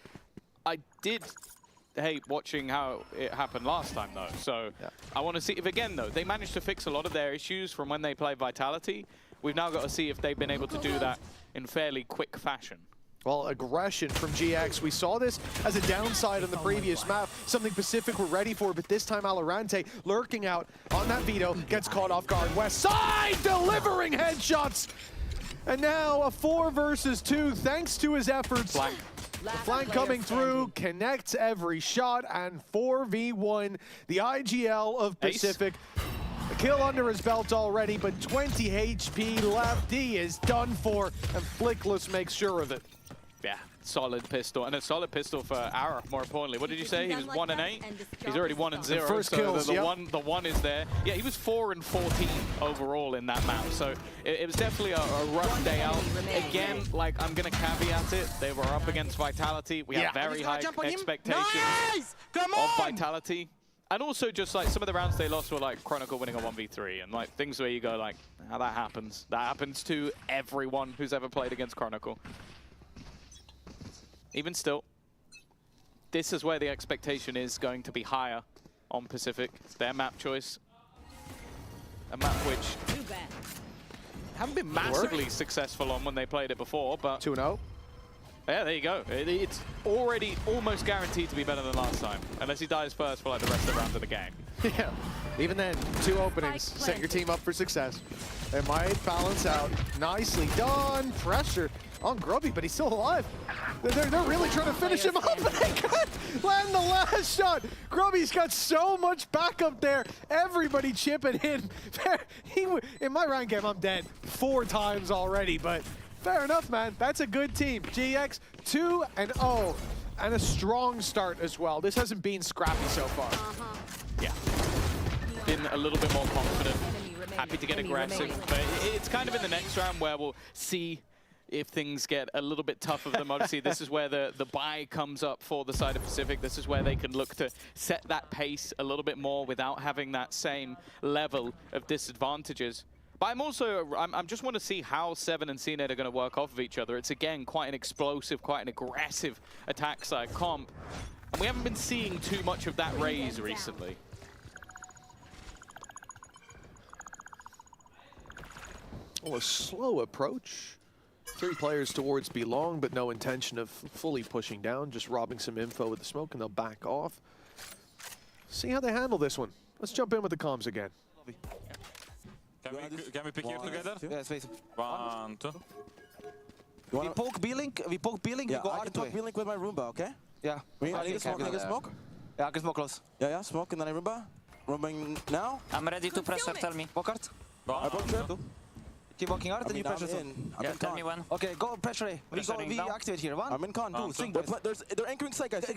I did hate watching how it happened last time, though. So I want to see if, again, though, they managed to fix a lot of their issues from when they played Vitality. we've now got to see if they've been able to do that in fairly quick fashion. Well, aggression from GX. We saw this as a downside on the previous map, something Pacific were ready for, but this time VALORANT lurking out on that veto, gets caught off guard. West side delivering headshots! And now a 4 versus 2 thanks to his efforts. The flank coming through, connects every shot, and 4v1, the IGL of Pacific. A kill under his belt already, but 20 HP left. He is done for, and Flickless makes sure of it. Yeah, solid pistol, and a solid pistol for Ara, more importantly. What did you say? He was 1 and 8? He's already 1 and 0. First so kills, the one is there. Yeah, he was 4 and 14 overall in that map, so it was definitely a rough day out. Again, like, I'm going to caveat it. They were up against Vitality. We have very high expectations of Vitality. And also just like some of the rounds they lost were like Chronicle winning a 1v3 and like things where you go like, how that happens. That happens to everyone who's ever played against Chronicle. Even still, this is where the expectation is going to be higher on Pacific. It's their map choice. A map which haven't been massively successful on when they played it before, but 2-0. Yeah, there you go. It's already almost guaranteed to be better than last time, unless he dies first for like the rest of the rounds of the game. Yeah, even then, 2 openings set your team up for success. It might balance out. Nicely done. Pressure on Grubby, but he's still alive. They're really trying to finish him up, but they can't land the last shot. Grubby's got so much backup there. Everybody chipping in. In my round game, I'm dead 4 times already, but fair enough, man. That's a good team. GX 2-0, and a strong start as well. This hasn't been scrappy so far. Yeah. Been a little bit more confident. Happy to get aggressive. But it's kind of in the next round where we'll see if things get a little bit tough of them. Obviously, this is where the buy comes up for the side of Pacific. This is where they can look to set that pace a little bit more without having that same level of disadvantages. But I'm just want to see how Seven and CNET are going to work off of each other. It's, again, quite an explosive, quite an aggressive attack side comp. And we haven't been seeing too much of that raise recently. Well, a slow approach. 3 players towards B long, but no intention of fully pushing down, just robbing some info with the smoke, and they'll back off. See how they handle this one. Let's jump in with the comms again. Can we pick here together? Yes, please. 1, 2. We poke B-Link, we go I can talk B-Link with my Roomba, okay? Yeah. I need a smoke? Yeah, I can smoke close. Yeah, smoke and then I Roomba. Rooming now. I'm ready to pressure, tell me. Walk hard. I broke keep walking hard, then you pressure in. Yeah, tell me when. Okay, go pressure A. We activate here. 1. I'm in con. 2, 3. They're anchoring side, guys. Do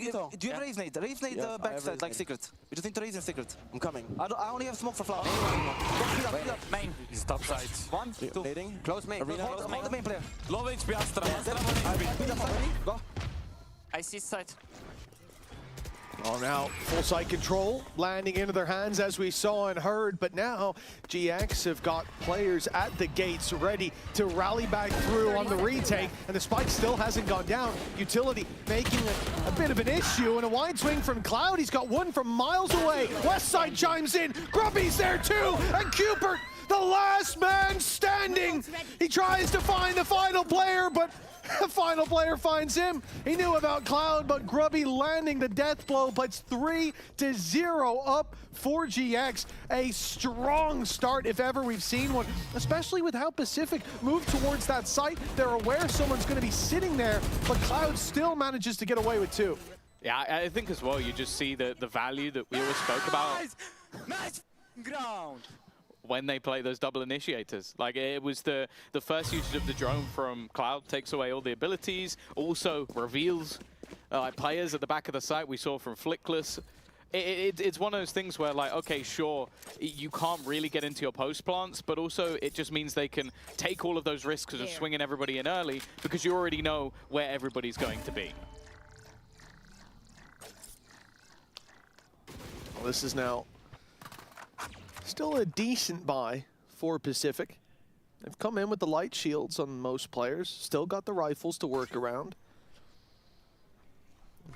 you have raise nade? Raise nade the backside, like secret. We just need to raise in secret. I'm coming. I only have smoke for flower. Main. He's top side. 1, 2. Nading. Close main. Hold the main player. Low HP Astra. Go. I see side. Oh, now full site control landing into their hands as we saw and heard, but now GX have got players at the gates ready to rally back through on the retake, and the spike still hasn't gone down. Utility making a bit of an issue, and a wide swing from Cloud. He's got one from miles away. West side chimes in. Grubby's there too, and Cupert, the last man standing. He tries to find the final player, but the final player finds him. He knew about Cloud, but Grubby landing the death blow puts 3-0 up for GX. A strong start if ever we've seen one, especially with how Pacific moved towards that site. They're aware someone's going to be sitting there, but Cloud still manages to get away with 2. Yeah, I think as well, you just see the value that we always spoke about. Nice ground. When they play those double initiators. Like, it was the first usage of the drone from Cloud, takes away all the abilities, also reveals players at the back of the site we saw from Flickless. It's one of those things where, like, okay, sure, you can't really get into your post plants, but also it just means they can take all of those risks of swinging everybody in early because you already know where everybody's going to be. Well, this is now still a decent buy for Pacific. They've come in with the light shields on most players, still got the rifles to work around.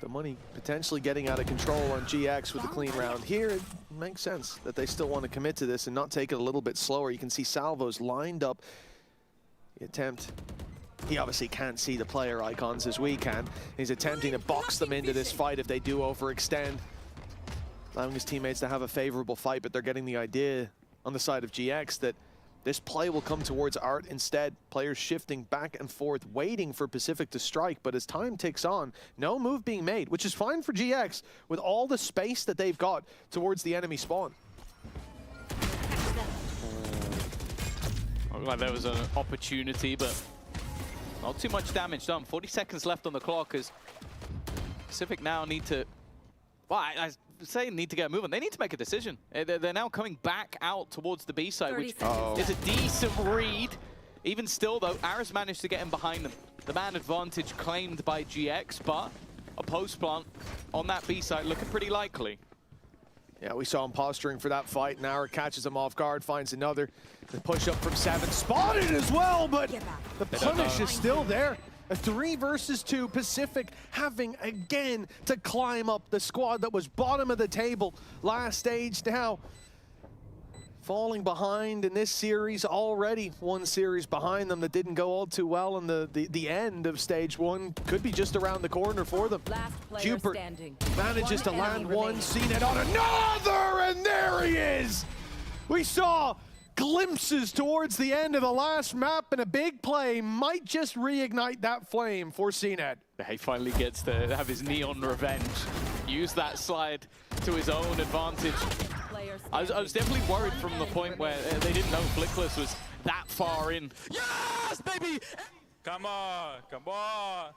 The money potentially getting out of control on GX with a clean round here. It makes sense that they still want to commit to this and not take it a little bit slower. You can see salvos lined up The attempt. He obviously can't see the player icons as we can. He's attempting to box them into this fight if they do overextend. Allowing his teammates to have a favorable fight, but they're getting the idea on the side of GX that this play will come towards Art instead. Players shifting back and forth, waiting for Pacific to strike, but as time ticks on, no move being made, which is fine for GX with all the space that they've got towards the enemy spawn. Looked like there was an opportunity, but not too much damage done. 40 seconds left on the clock as Pacific now need to, well, I say need to get a move on. They need to make a decision. They're now coming back out towards the B side, which is a decent read. Even still, though, Aras managed to get in behind them. The man advantage claimed by GX, but a post plant on that B side looking pretty likely. Yeah, we saw him posturing for that fight, and Ara catches him off guard, finds another. The push up from 7, spotted as well, but the punish is still there. A 3 versus 2, Pacific having again to climb up the squad that was bottom of the table last stage. Now falling behind in this series, already one series behind them that didn't go all too well, and the end of stage 1 could be just around the corner for them. Cupert manages to land one, CNET on another, and there he is! We saw glimpses towards the end of the last map, and a big play might just reignite that flame for CNET. He finally gets to have his Neon revenge. Use that slide to his own advantage. I was definitely worried from the point where they didn't know Flickless was that far in. Yes, baby! Come on, come on.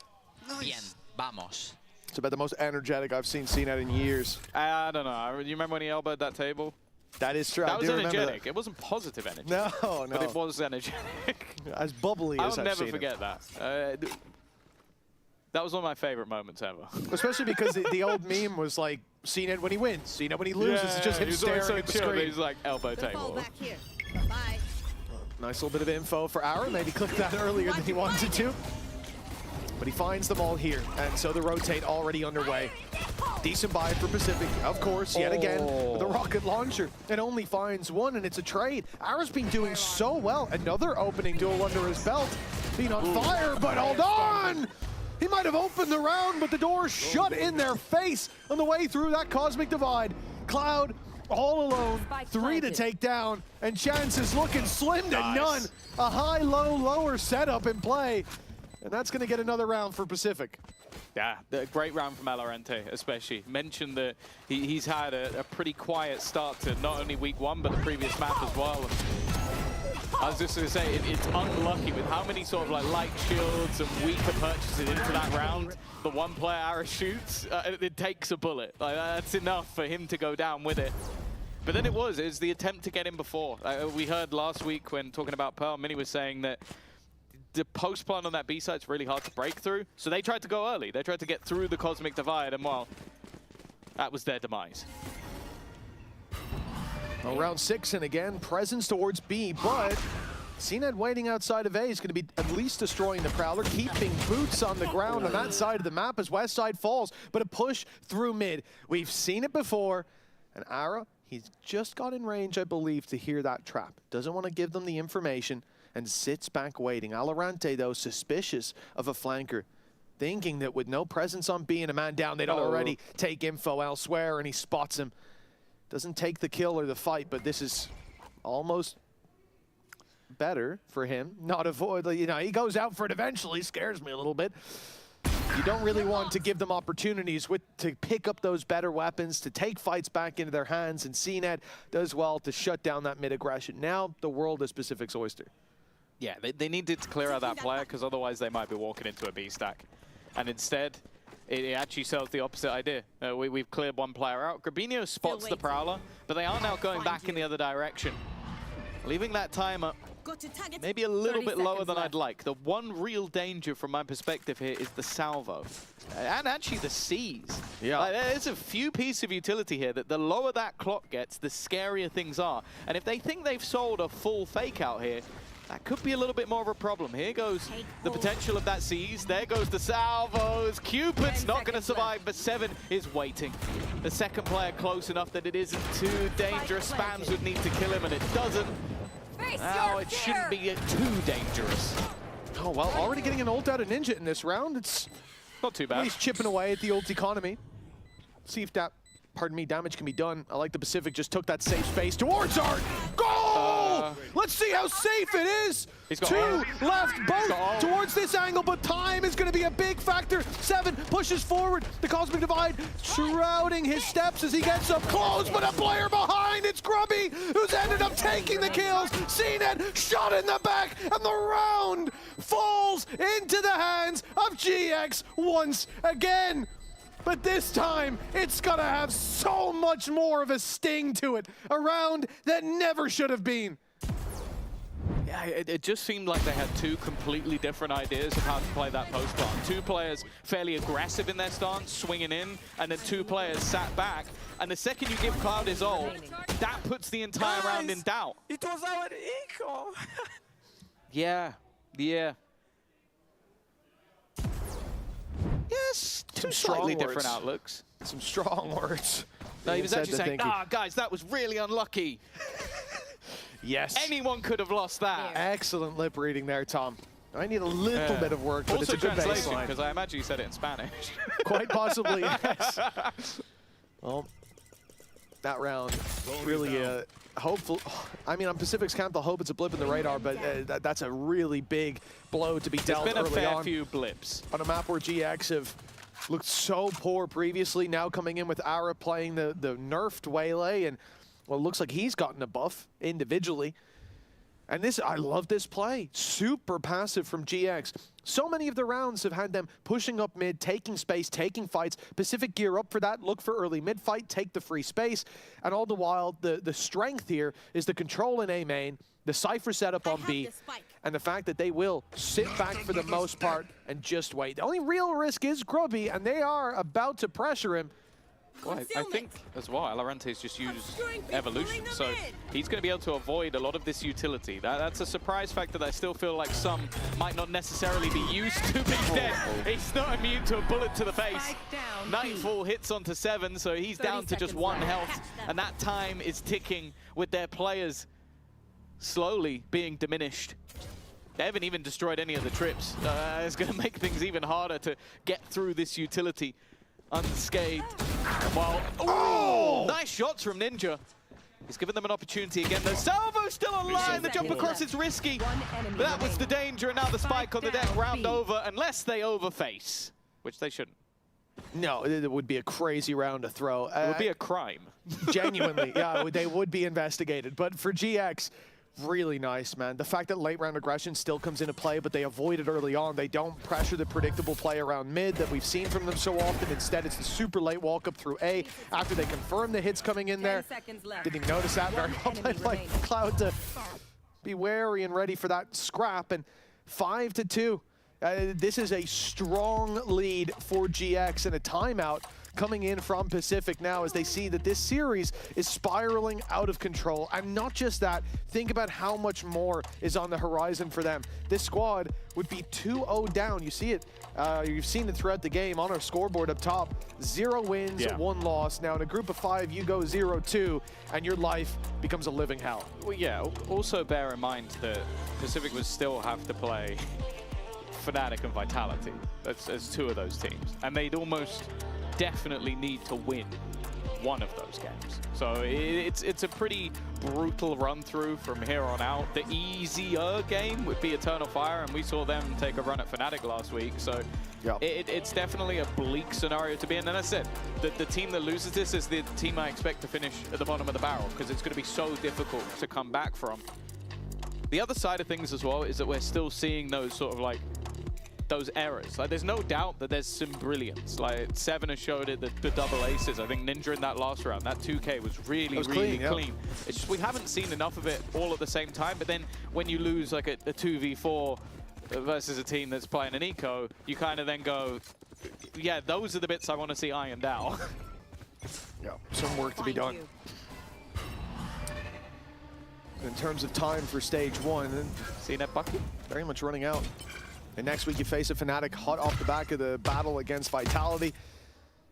Bien, vamos. It's about the most energetic I've seen CNET in years. I don't know. You remember when he elbowed that table? That is true. That was energetic. That. It wasn't positive energy. No. But it was energetic. As bubbly as I've I'll never seen forget that. That was one of my favorite moments ever. Especially because the old meme was like, CNET when he wins, CNET when he loses. It's just him staring at the screen. He's like, elbow table. Back here. Bye. Nice little bit of info for Ara. Maybe clicked that earlier than he wanted to. But he finds them all here, and so the rotate already underway. Decent buy for Pacific, of course, yet again, with a rocket launcher. It only finds one, and it's a trade. Ara's been doing so well. Another opening duel under his belt. Being on fire, but hold on! He might have opened the round, but the door shut in their face on the way through that cosmic divide. Cloud all alone, 3 to take down, and chances looking slim to none. A high, low, lower setup in play, and that's going to get another round for Pacific. Yeah, a great round from Valorant, especially. Mentioned that he's had a pretty quiet start to not only week 1, but the previous map as well. I was just going to say, it's unlucky with how many sort of like light shields and weaker purchases into that round. The one player Ara shoots, it takes a bullet. Like, that's enough for him to go down with it. But then it was the attempt to get in before. We heard last week when talking about Pearl, Mini was saying that the post plant on that B side is really hard to break through. So they tried to go early. They tried to get through the cosmic divide, and well, that was their demise. Well, round 6, and again, presence towards B, but CNET waiting outside of A is going to be at least destroying the Prowler, keeping boots on the ground on that side of the map as West side falls, but a push through mid. We've seen it before, and Ara, he's just got in range, I believe, to hear that trap. Doesn't want to give them the information and sits back waiting. Alorante, though, suspicious of a flanker, thinking that with no presence on B and a man down, they'd already take info elsewhere, and he spots him. Doesn't take the kill or the fight, but this is almost better for him. Not avoid, you know, he goes out for it eventually, scares me a little bit. You don't really want to give them opportunities to pick up those better weapons, to take fights back into their hands, and CNET does well to shut down that mid-aggression. Now the world is Pacific's oyster. Yeah, they needed to clear out that player, because otherwise they might be walking into a B stack. And instead, it actually sells the opposite idea. We've cleared one player out. Grabinho spots the Prowler, but they are now going back in the other direction. Leaving that timer maybe a little bit lower than I'd like. The one real danger from my perspective here is the salvo. And actually the C's. Yeah. Like, there's a few pieces of utility here that the lower that clock gets, the scarier things are. And if they think they've sold a full fake out here, that could be a little bit more of a problem. Here goes the potential of that C's. There goes the salvos. Cupid's not going to survive, but 7 is waiting. The second player close enough that it isn't too dangerous. Spams would need to kill him, and it doesn't. Now it shouldn't be too dangerous. Oh, well, already getting an ult out of Ninja in this round. It's not too bad. He's chipping away at the ult economy. See if that, pardon me, damage can be done. I like the Pacific just took that safe space towards Art. Goal! Let's see how safe it is. Two left, both towards this angle, but time is going to be a big factor. 7 pushes forward. The Cosmic Divide shrouding his steps as he gets up close, but a player behind. It's Grubby, who's ended up taking the kills. CNET shot in the back, and the round falls into the hands of GX once again. But this time, it's gonna have so much more of a sting to it. A round that never should have been. Yeah, it just seemed like they had two completely different ideas of how to play that post plant. Two players fairly aggressive in their stance, swinging in, and then two players sat back. And the second you give Cloud his ult, that puts the entire round in doubt. It was our eco. Yeah. Yes, Two slightly different outlooks. Some strong words. No, he was actually saying, guys, that was really unlucky. Yes. Anyone could have lost that. Excellent lip reading there, Tom. I need a little bit of work, but also it's a good translation, baseline. because I imagine you said it in Spanish. Quite possibly, yes. Well, that round really hopeful. I mean, on Pacific's camp, they'll hope it's a blip in the radar, but that's a really big blow to be dealt early on. There's been a fair few blips. On a map where GX have looked so poor previously, now coming in with Ara playing the nerfed Waylay, and well, it looks like he's gotten a buff individually. And this, I love this play. Super passive from GX. So many of the rounds have had them pushing up mid, taking space, taking fights. Pacific gear up for that, look for early mid fight, take the free space. And all the while, the strength here is the control in A main, the Cypher setup on B, and the fact that they will sit back for the most part and just wait. The only real risk is Grubby, and they are about to pressure him. Well, I think as well, Alarante's just used Evolution, so he's going to be able to avoid a lot of this utility. That's a surprise factor that I still feel like some might not necessarily be used to, but he's dead. He's not immune to a bullet to the face. Nightfall hits onto 7, so he's down to just 1 health, and that time is ticking with their players slowly being diminished. They haven't even destroyed any of the trips. It's going to make things even harder to get through this utility unscathed. Well, nice shots from Ninja. He's given them an opportunity again. The salvo's still alive. The jump across is risky. But that was the danger, and now the spike on the deck. Round over, unless they overface, which they shouldn't. No, it would be a crazy round to throw. It would be a crime. Genuinely, yeah, they would be investigated. But for GX, really nice, man. The fact that late round aggression still comes into play, but they avoid it early on. They don't pressure the predictable play around mid that we've seen from them so often. Instead, it's the super late walk up through A after they confirm the hits coming in there. Didn't even notice that very well played by Cloud to be wary and ready for that scrap. And 5-2. This is a strong lead for GX and a timeout coming in from Pacific now as they see that this series is spiraling out of control. And not just that, think about how much more is on the horizon for them. This squad would be 2-0 down. You see it, you've seen it throughout the game on our scoreboard up top. 0 wins, 1 loss. Now in a group of 5, you go 0-2 and your life becomes a living hell. Well, yeah, also bear in mind that Pacific would still have to play Fnatic and Vitality as 2 of those teams. And they'd almost definitely need to win one of those games. So it's a pretty brutal run through from here on out. The easier game would be Eternal Fire, and we saw them take a run at Fnatic last week. So it's definitely a bleak scenario to be in. And as I said, the team that loses this is the team I expect to finish at the bottom of the barrel, because it's going to be so difficult to come back from. The other side of things as well is that we're still seeing those sort of like those errors. Like, there's no doubt that there's some brilliance. Like, 7 has showed it, the double aces. I think Ninja in that last round, that 2K was really clean. It's just we haven't seen enough of it all at the same time. But then when you lose like a 2v4 versus a team that's playing an eco, you kind of then go, yeah, those are the bits I want to see ironed out. Yeah, some work to be done. In terms of time for stage 1, see that bucket? Very much running out. And next week you face a Fnatic hot off the back of the battle against Vitality.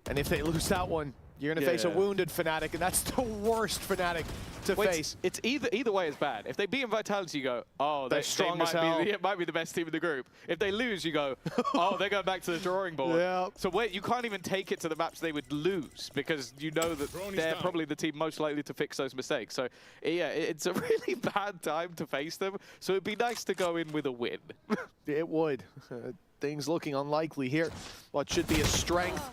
And if they lose that one, You're going to face a wounded Fnatic, and that's the worst Fnatic to face. It's either way is bad. If they beat Vitality, you go, oh, they're strong as hell. It might be the best team in the group. If they lose, you go, oh, they're going back to the drawing board. Yeah. So you can't even take it to the maps they would lose because you know that they're probably the team most likely to fix those mistakes. So yeah, it's a really bad time to face them. So it'd be nice to go in with a win. It would. Things looking unlikely here. What should be a strength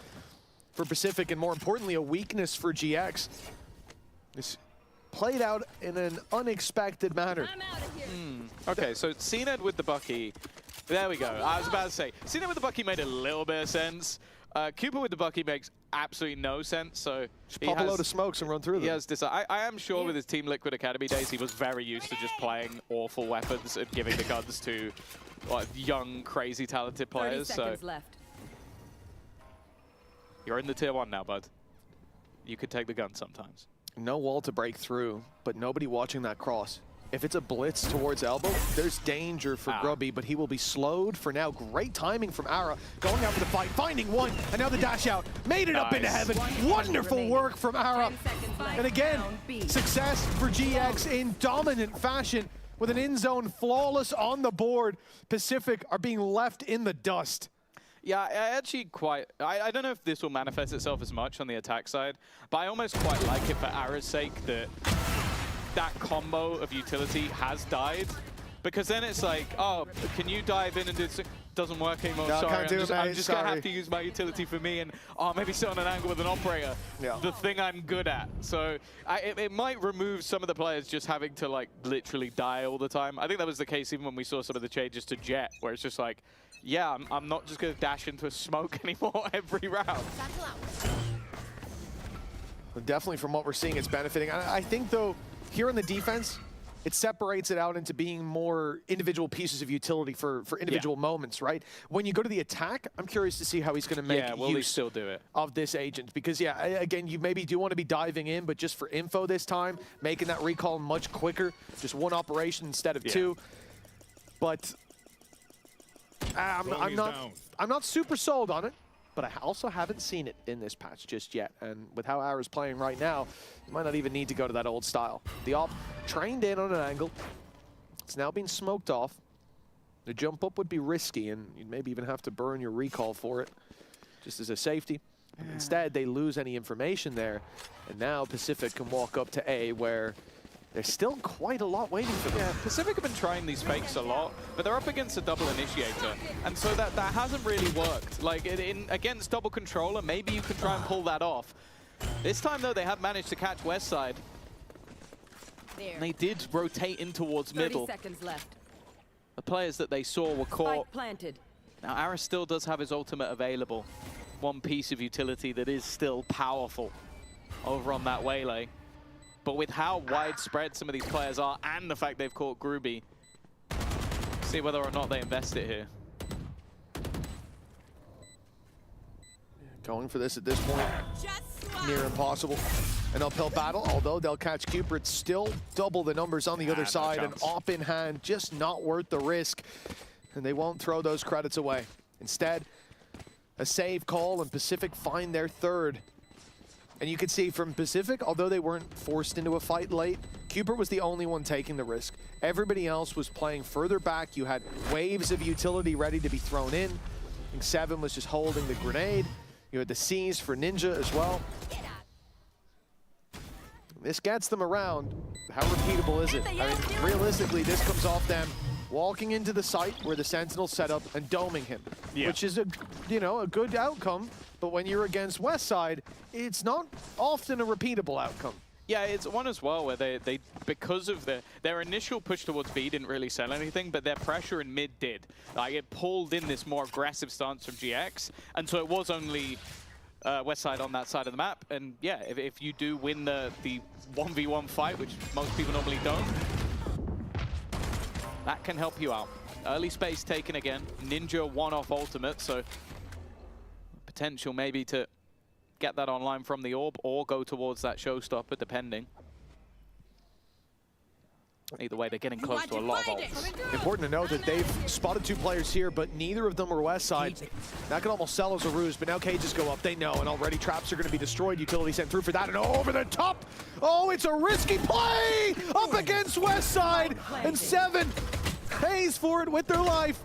for Pacific, and more importantly, a weakness for GX. This played out in an unexpected manner. Okay, so CNED with the Bucky. There we go. I was about to say, CNED with the Bucky made a little bit of sense. Cooper with the Bucky makes absolutely no sense. So just pop a load of smokes and run through them. He has this. I am sure with his Team Liquid Academy days, he was very used to just playing awful weapons and giving the guns to young, crazy, talented players. 30 seconds left. You're in the tier 1 now, bud. You could take the gun sometimes. No wall to break through, but nobody watching that cross. If it's a blitz towards elbow, there's danger for Grubby, but he will be slowed for now. Great timing from Ara, going out for the fight, finding one, and now the dash out. Made it up into heaven. Wonderful work from Ara. And again, success for GX in dominant fashion with an in-zone flawless on the board. Pacific are being left in the dust. Yeah, I actually I don't know if this will manifest itself as much on the attack side, but I almost quite like it for Ara's sake that that combo of utility has died. Because then it's like, oh, can you dive in and do this? Doesn't work anymore, no, sorry. I'm just going to have to use my utility for me and maybe sit on an angle with an operator. Yeah. The thing I'm good at. So it might remove some of the players just having to like literally die all the time. I think that was the case even when we saw some of the changes to Jet, where it's just like, yeah, I'm not just going to dash into a smoke anymore every round. Definitely from what we're seeing, it's benefiting. I think, though, here in the defense, it separates it out into being more individual pieces of utility for individual moments, right? When you go to the attack, I'm curious to see how he's going to make use of this agent. Because, yeah, again, you maybe do want to be diving in, but just for info this time, making that recall much quicker, just one operation instead of two. But I'm not super sold on it, but I also haven't seen it in this patch just yet. And with how Ara's playing right now, you might not even need to go to that old style. The op trained in on an angle. It's now being smoked off. The jump up would be risky, and you'd maybe even have to burn your recall for it, just as a safety. But instead, they lose any information there. And now Pacific can walk up to A, where there's still quite a lot waiting for them. Yeah, Pacific have been trying these fakes a lot, but they're up against a double initiator. And so that hasn't really worked. Like, against double controller, maybe you can try and pull that off. This time, though, they have managed to catch West Side. And they did rotate in towards middle. 30 seconds left. The players that they saw were caught. Spike planted. Now, Ara still does have his ultimate available. One piece of utility that is still powerful over on that waylay. But with how widespread some of these players are and the fact they've caught Grooby, see whether or not they invest it here. Going for this at this point, near impossible. An uphill battle, although they'll catch Cooper. It's still double the numbers on the other side. An op in hand, just not worth the risk. And they won't throw those credits away. Instead, a save call, and Pacific find their third. And you can see from Pacific, although they weren't forced into a fight late, Cooper was the only one taking the risk. Everybody else was playing further back. You had waves of utility ready to be thrown in. I think Seven was just holding the grenade. You had the C's for Ninja as well. This gets them around. How repeatable is it? I mean, realistically, this comes off them walking into the site where the Sentinel's set up and doming him, which is a good outcome. But when you're against Westside, it's not often a repeatable outcome. Yeah, it's one as well where they because of their initial push towards B didn't really sell anything, but their pressure in mid did. Like, it pulled in this more aggressive stance from GX, and so it was only Westside on that side of the map. And yeah, if you do win the 1v1 fight, which most people normally don't, that can help you out. Early space taken again. Ninja one-off ultimate, so potential maybe to get that online from the orb or go towards that showstopper, depending. Either way, they're getting close to a lot of ults. Important to note that they've spotted 2 players here, but neither of them are West Side. That could almost sell as a ruse, but now cages go up. They know, and already traps are going to be destroyed. Utility sent through for that, and over the top. Oh, it's a risky play up against West Side, and 7 pays for it with their life.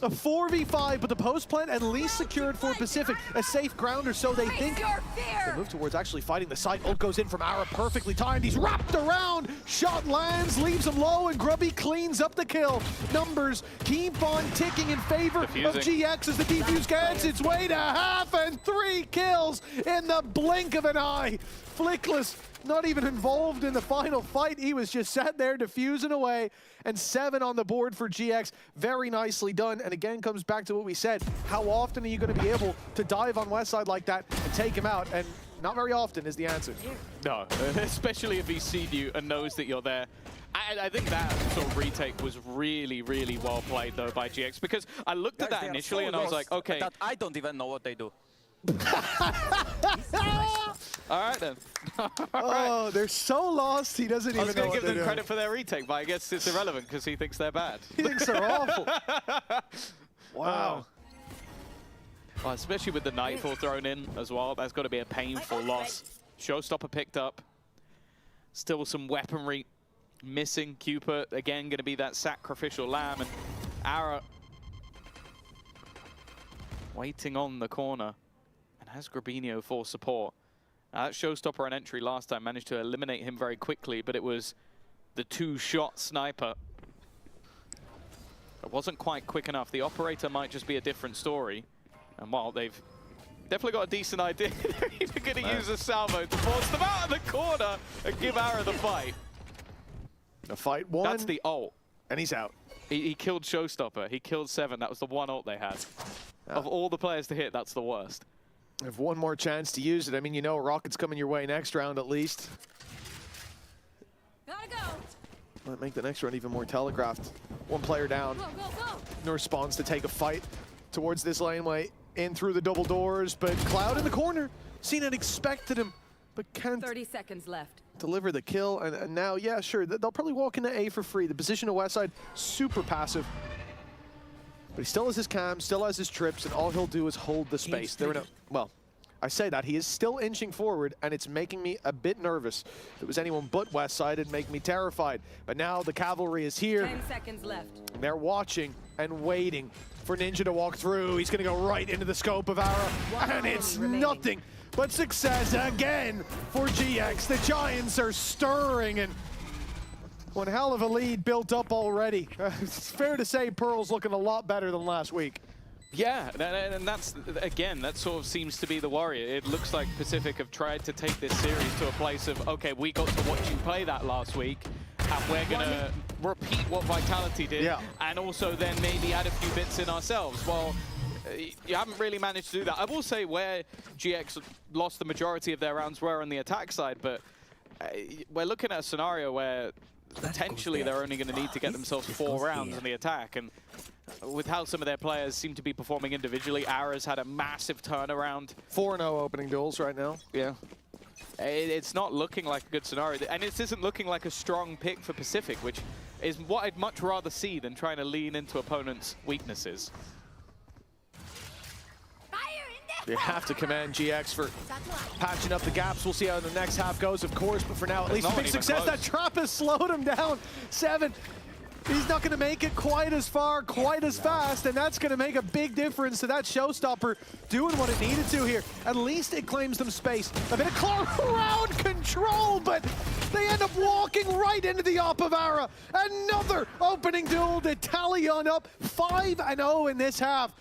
A 4v5, but the post plant at least secured for Pacific. A safe ground, or so they think. They move towards actually fighting the site. Ult goes in from Ara, perfectly timed. He's wrapped around. Shot lands, leaves him low, and Grubby cleans up the kill. Numbers keep on ticking in favor of GX as the defuse gets its way to half, and 3 kills in the blink of an eye. Flickless, not even involved in the final fight. He was just sat there diffusing away, and 7 on the board for GX. Very nicely done, and again comes back to what we said. How often are you going to be able to dive on West Side like that and take him out? And not very often is the answer. No, especially if he's seen you and knows that you're there. I think that sort of retake was really, really well played, though, by GX, because I looked at that initially and I was like, okay. That I don't even know what they do. All right, then. Oh, they're so lost, he doesn't even know what they're doing. I was going to give them credit for their retake, but I guess it's irrelevant because he thinks they're bad. He thinks they're awful. Wow. Well, especially with the Nightfall thrown in as well, that's got to be a painful loss. Showstopper picked up. Still some weaponry missing. Cupid, again, going to be that sacrificial lamb. And Ara waiting on the corner. And has Grabinho for support. That Showstopper on entry last time managed to eliminate him very quickly, but it was the 2-shot sniper. It wasn't quite quick enough. The operator might just be a different story. And while they've definitely got a decent idea, they're even going to use a salvo to force them out of the corner and give Ara the fight. The fight won. That's the ult. And he's out. He killed Showstopper. He killed 7. That was the one ult they had. Of all the players to hit, that's the worst. Have one more chance to use it. I mean, you know, Rocket's coming your way next round at least. Gotta go. Might make the next round even more telegraphed. 1 player down. Go, go, go. No response to take a fight towards this laneway. In through the double doors, but Cloud in the corner. Seen it, expected him, but can't 30 seconds left. deliver the kill. And now, yeah, sure, they'll probably walk into A for free. The position of Westside, super passive. But he still has his cam, still has his trips, and all he'll do is hold the space. They're in a, well, I say that, he is still inching forward, and it's making me a bit nervous. If it was anyone but Westside, it'd make me terrified. But now the cavalry is here. 10 seconds left. And they're watching and waiting for Ninja to walk through. He's gonna go right into the scope of Ara, and it's nothing but success again for GX. The Giants are stirring, and one hell of a lead built up already. It's fair to say Pearl's looking a lot better than last week. Yeah, and that's, again, that sort of seems to be the worry. It looks like Pacific have tried to take this series to a place of, okay, we got to watch you play that last week, and we're going to repeat what Vitality did, and also then maybe add a few bits in ourselves. Well, you haven't really managed to do that. I will say where GX lost the majority of their rounds were on the attack side, but we're looking at a scenario where potentially they're only going to need to get themselves 4 rounds in the attack, and with how some of their players seem to be performing individually, Ara's had a massive turnaround. 4-0 opening duels right now. Yeah. It's not looking like a good scenario, and it isn't looking like a strong pick for Pacific, which is what I'd much rather see than trying to lean into opponents' weaknesses. You have to commend GX for patching up the gaps. We'll see how the next half goes, of course, but for now, at least a big success. That trap has slowed him down. 7. He's not going to make it quite as far, quite as fast, and that's going to make a big difference to that Showstopper doing what it needed to here. At least it claims them space. A bit of crowd control, but they end up walking right into the op of Ara. Another opening duel to tally on up 5-0 in this half.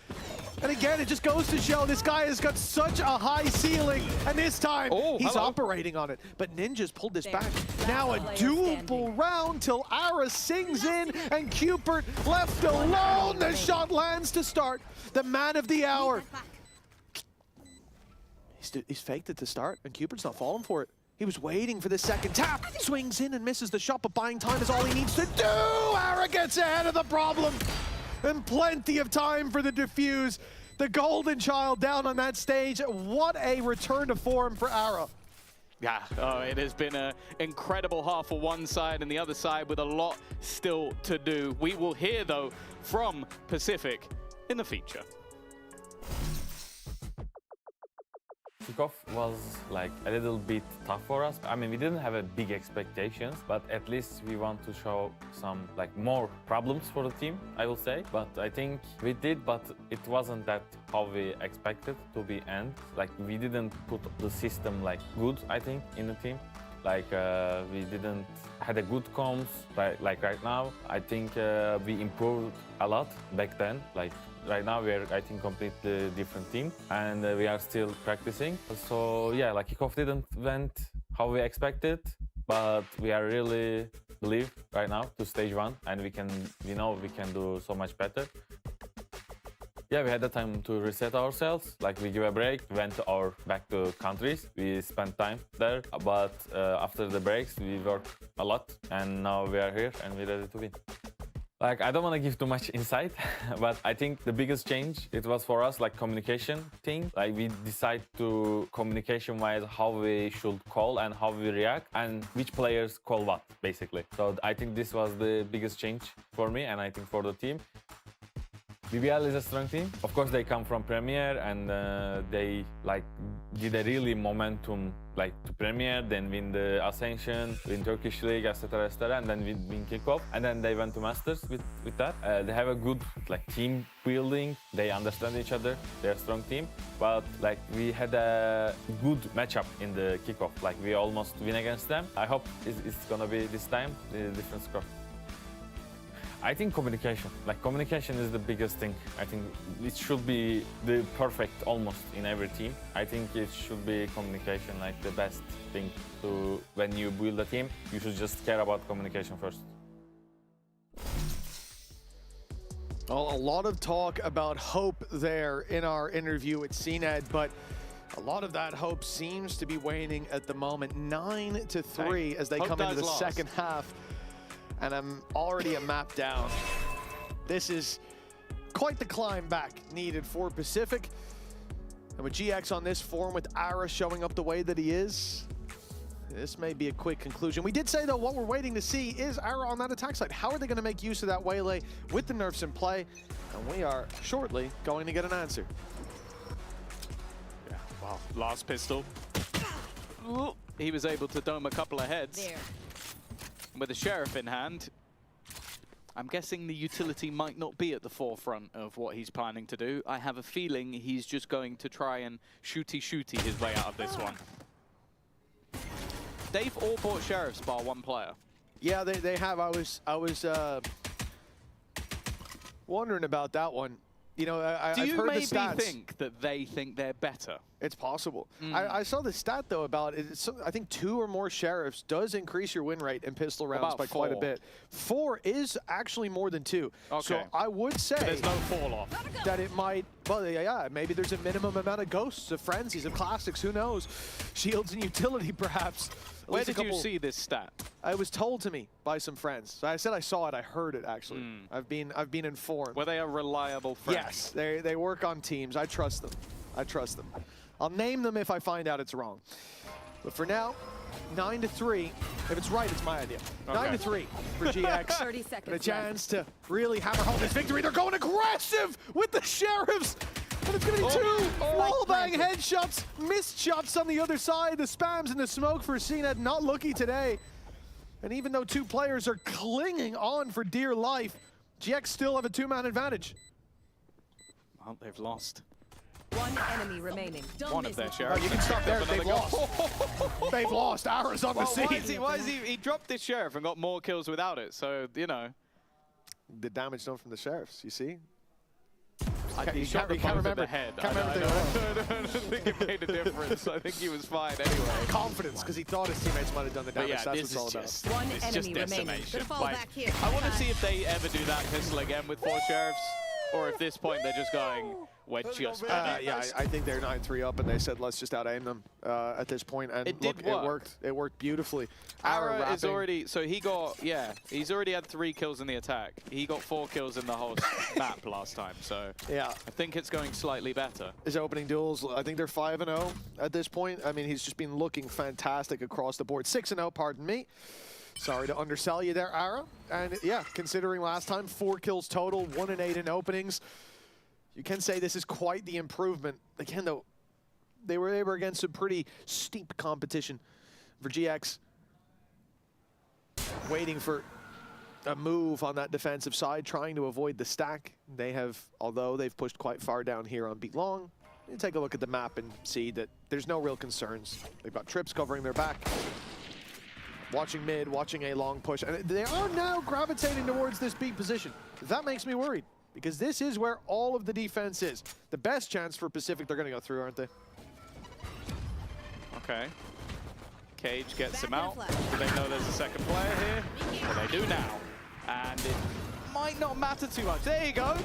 And again, it just goes to show this guy has got such a high ceiling, and this time he's operating on it. But Ninja's pulled this back. Now a doable round till Ara sings in, and Cupid left alone. The shot lands to start. The man of the hour. He's faked it to start, and Cupid's not falling for it. He was waiting for the second tap. Swings in and misses the shot, but buying time is all he needs to do. Ara gets ahead of the problem. And plenty of time for the defuse. The golden child down on that stage. What a return to form for Ara. Yeah, it has been an incredible half for one side and the other side with a lot still to do. We will hear, though, from Pacific in the feature. Kickoff was like a little bit tough for us. I mean, we didn't have a big expectations, but at least we want to show some like more problems for the team, I will say. But I think we did, but it wasn't that how we expected to be end. Like we didn't put the system like good, I think, in the team. Like we didn't had a good comms like right now. I think we improved a lot back then. Like right now we are, I think, completely different team, and we are still practicing. So yeah, like kickoff didn't went how we expected, but we are really believe right now to stage 1, and we know we can do so much better. Yeah, we had the time to reset ourselves. Like we give a break, went back to countries. We spent time there, but after the breaks, we worked a lot, and now we are here and we're ready to win. Like, I don't want to give too much insight, but I think the biggest change, it was for us like communication thing. Like we decide to communication-wise how we should call and how we react and which players call what, basically. So I think this was the biggest change for me, and I think for the team. BBL is a strong team. Of course, they come from Premier, and they like did a really momentum like to Premier, then win the Ascension, win Turkish League, etc., and then win Kickoff, and then they went to Masters with that. They have a good like team building. They understand each other. They're a strong team, but like we had a good matchup in the Kickoff. Like we almost win against them. I hope it's gonna be this time the different score. I think communication. Like communication is the biggest thing. I think it should be the perfect almost in every team. I think it should be communication, like the best thing to when you build a team. You should just care about communication first. Well, a lot of talk about hope there in our interview with CNED, but a lot of that hope seems to be waning at the moment. 9-3 as they come into the second half. And I'm already a map down. This is quite the climb back needed for Pacific. And with GX on this form, with Ara showing up the way that he is, this may be a quick conclusion. We did say, though, what we're waiting to see is Ara on that attack side. How are they going to make use of that waylay with the nerfs in play? And we are shortly going to get an answer. Yeah, wow. Last pistol. Ooh, he was able to dome a couple of heads. There. With the Sheriff in hand, I'm guessing the utility might not be at the forefront of what he's planning to do. I have a feeling he's just going to try and shooty his way out of this one. They've all bought Sheriffs bar one player. Yeah, they have. I was wondering about that one. You know, I've heard the stats. Do you maybe think that they think they're better? It's possible. I saw the stat, though, about it. I think 2 or more Sheriffs does increase your win rate in pistol rounds by quite a bit. 4 is actually more than 2. Okay. So I would say there's no fall off. That it might, well, yeah, maybe there's a minimum amount of ghosts, of frenzies, of classics, who knows? Shields and utility, perhaps. Where did you see this stat? It was told to me by some friends. So I said I saw it, I heard it, actually. I've been informed. Were they a reliable friend? Yes, they work on teams. I trust them. I trust them. I'll name them if I find out it's wrong. But for now, 9-3. If it's right, it's my idea. Okay. 9-3 for GX. 30 seconds and a chance to really hammer home this victory. They're going aggressive with the Sheriffs. And it's going to be 2 wallbang headshots, missed shots on the other side. The spams and the smoke for CNED not lucky today. And even though 2 players are clinging on for dear life, GX still have a 2-man advantage. Well, they've lost. 1 enemy remaining. One of their Sheriffs. You can stop there. They've lost. They've lost. Ara's on the scene. Why is he dropped this Sheriff and got more kills without it? So, you know. The damage done from the Sheriffs, you see? He shot the both of the head. I don't think it made a difference. I think he was fine anyway. Confidence, because he thought his teammates might have done the damage. Yeah, that's what it's all about. One enemy remaining. Decimation. Like, I want to see if they ever do that pistol again with 4 Sheriffs. or if this point they're just going, we're just better. Yeah, I think they're 9-3 up, and they said, let's just out-aim them at this point. And it look, did work. It worked. It worked beautifully. Ara is already, so he got, he's already had 3 kills in the attack. He got 4 kills in the whole map last time, so yeah, I think it's going slightly better. His opening duels, I think they're 5-0 at this point. I mean, he's just been looking fantastic across the board. 6-0, pardon me. Sorry to undersell you there, Ara. And yeah, considering last time, 4 kills total, 1 and 8 in openings, you can say this is quite the improvement. Again, though, they were against some pretty steep competition for GX. Waiting for a move on that defensive side, trying to avoid the stack. They have, although they've pushed quite far down here on B long, you take a look at the map and see that there's no real concerns. They've got trips covering their back. Watching mid, watching a long push, and they are now gravitating towards this B position. That makes me worried, because this is where all of the defense is. The best chance for Pacific, they're going to go through, aren't they? Okay. Cage gets him out. Do they know there's a second player here? Well, they do now. And it might not matter too much. There you go.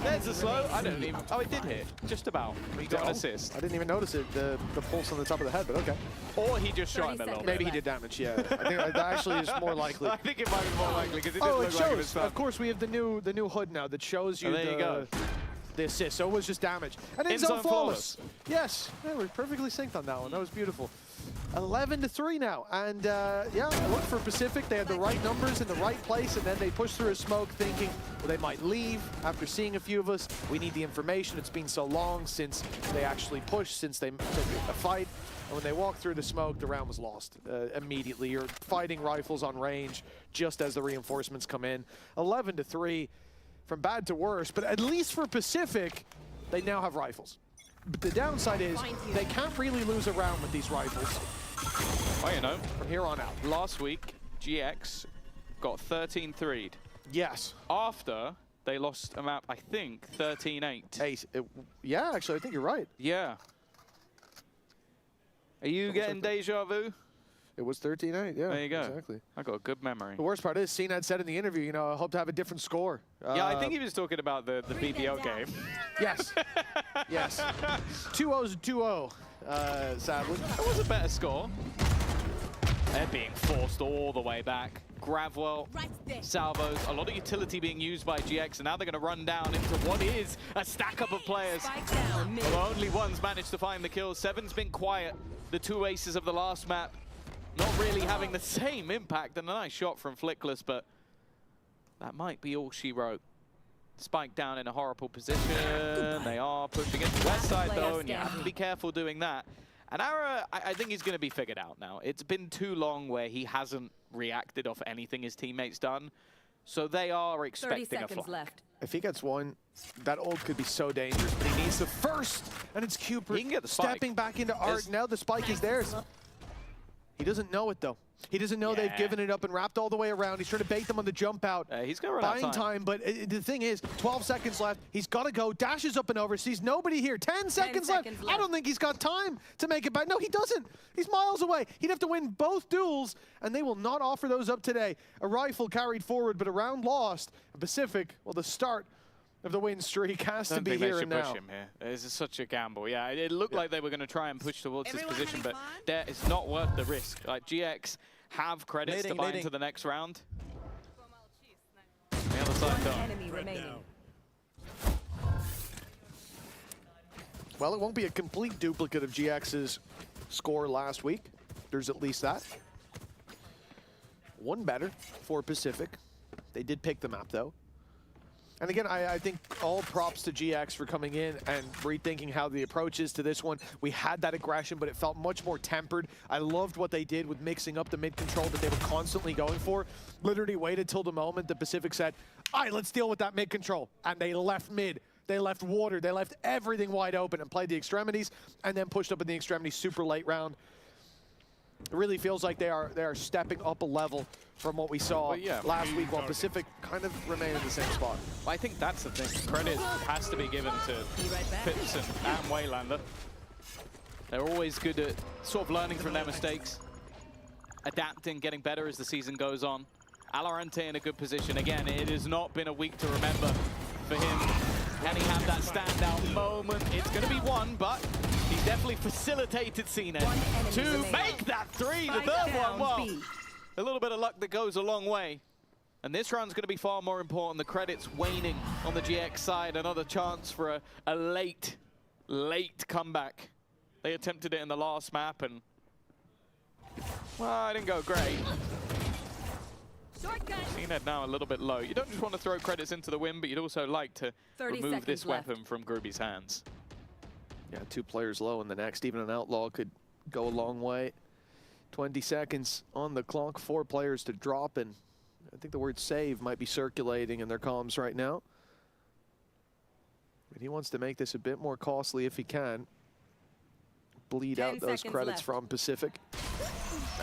There's the slow. I don't even... Oh, it did hit. Just about. He got an assist. I didn't even notice it, the pulse on the top of the head, but okay. Or he just shot him a little bit. Maybe he did damage, yeah. I think that actually is more likely. I think it might be more likely, because it didn't it look shows. like it was fun. Of course, we have the new HUD now that shows you, there you go. The assist, so it was just damage. And in zone flawless. Yes, yeah, we're perfectly synced on that one. That was beautiful. 11-3 now, and yeah, look for Pacific. They had the right numbers in the right place, and then they pushed through a smoke thinking, well, they might leave after seeing a few of us. We need the information. It's been so long since they actually pushed, since they took a fight. And when they walked through the smoke, the round was lost immediately. You're fighting rifles on range just as the reinforcements come in. 11-3, from bad to worse, but at least for Pacific, they now have rifles. But the downside is they can't really lose a round with these rifles. Oh, you know, from here on out. Last week, GX got 13-3'd. Yes. After they lost a map, I think, 13-8. Yeah, actually, I think you're right. Yeah. Are you getting deja vu? It was 13-8, yeah. There you go. Exactly. I got a good memory. The worst part is, CNAD said in the interview, you know, I hope to have a different score. Yeah, I think he was talking about the BBL game. Yes. Yes. 2-0's 2-0, sadly. That was a better score. They're being forced all the way back. Gravwell, salvos, a lot of utility being used by GX, and now they're going to run down into what is a stack-up of players. Well, only one's managed to find the kill. Seven's been quiet. The 2 aces of the last map not really having the same impact. And a nice shot from Flickless, but that might be all she wrote. Spike down in a horrible position. They are pushing into the west side, though, and you have to be careful doing that. And Ara, I think he's going to be figured out now. It's been too long where he hasn't reacted off anything his teammates done. So they are expecting a flank. Left. If he gets one, that ult could be so dangerous, but he needs the first, and it's Cupid he can get the spike. Stepping back into Art. Now the spike is theirs. He doesn't know it, though. He doesn't know they've given it up and wrapped all the way around. He's trying to bait them on the jump out. He's going to run buying out time, but the thing is, 12 seconds left. He's got to go. Dashes up and over. Sees nobody here. 10 seconds left. I don't think he's got time to make it back. No, he doesn't. He's miles away. He'd have to win both duels, and they will not offer those up today. A rifle carried forward, but a round lost. Pacific, well, the start of the win streak has to be here and now. Push him here. This is such a gamble. Yeah, it looked like they were going to try and push towards this position, but it's not worth the risk. Like, GX have credits to buy into the next round. The other side don't. Well, it won't be a complete duplicate of GX's score last week. There's at least that. One better for Pacific. They did pick the map, though. And again, I think all props to GX for coming in and rethinking how the approach is to this one. We had that aggression, but it felt much more tempered. I loved what they did with mixing up the mid control that they were constantly going for. Literally waited till the moment the Pacific said, all right, let's deal with that mid control. And they left mid. They left water. They left everything wide open and played the extremities and then pushed up in the extremities super late round. It really feels like they are stepping up a level from what we saw last week, while Pacific kind of remain in the same spot. I think that's the thing. Credit has to be given to Pips and Waylander. They're always good at sort of learning from their mistakes, adapting, getting better as the season goes on. Valorant in a good position. Again, it has not been a week to remember for him. Can he have that standout moment? It's going to be one, but he's definitely facilitated CNET to make that three. The third one, well, a little bit of luck that goes a long way. And this round's going to be far more important. The credits waning on the GX side. Another chance for a late comeback. They attempted it in the last map, and well, it didn't go great. CNET now a little bit low. You don't just want to throw credits into the wind, but you'd also like to remove this weapon from Grooby's hands. Yeah, 2 players low in the next. Even an outlaw could go a long way. 20 seconds on the clock, 4 players to drop, and I think the word save might be circulating in their comms right now. But he wants to make this a bit more costly if he can. Bleed out those credits from Pacific.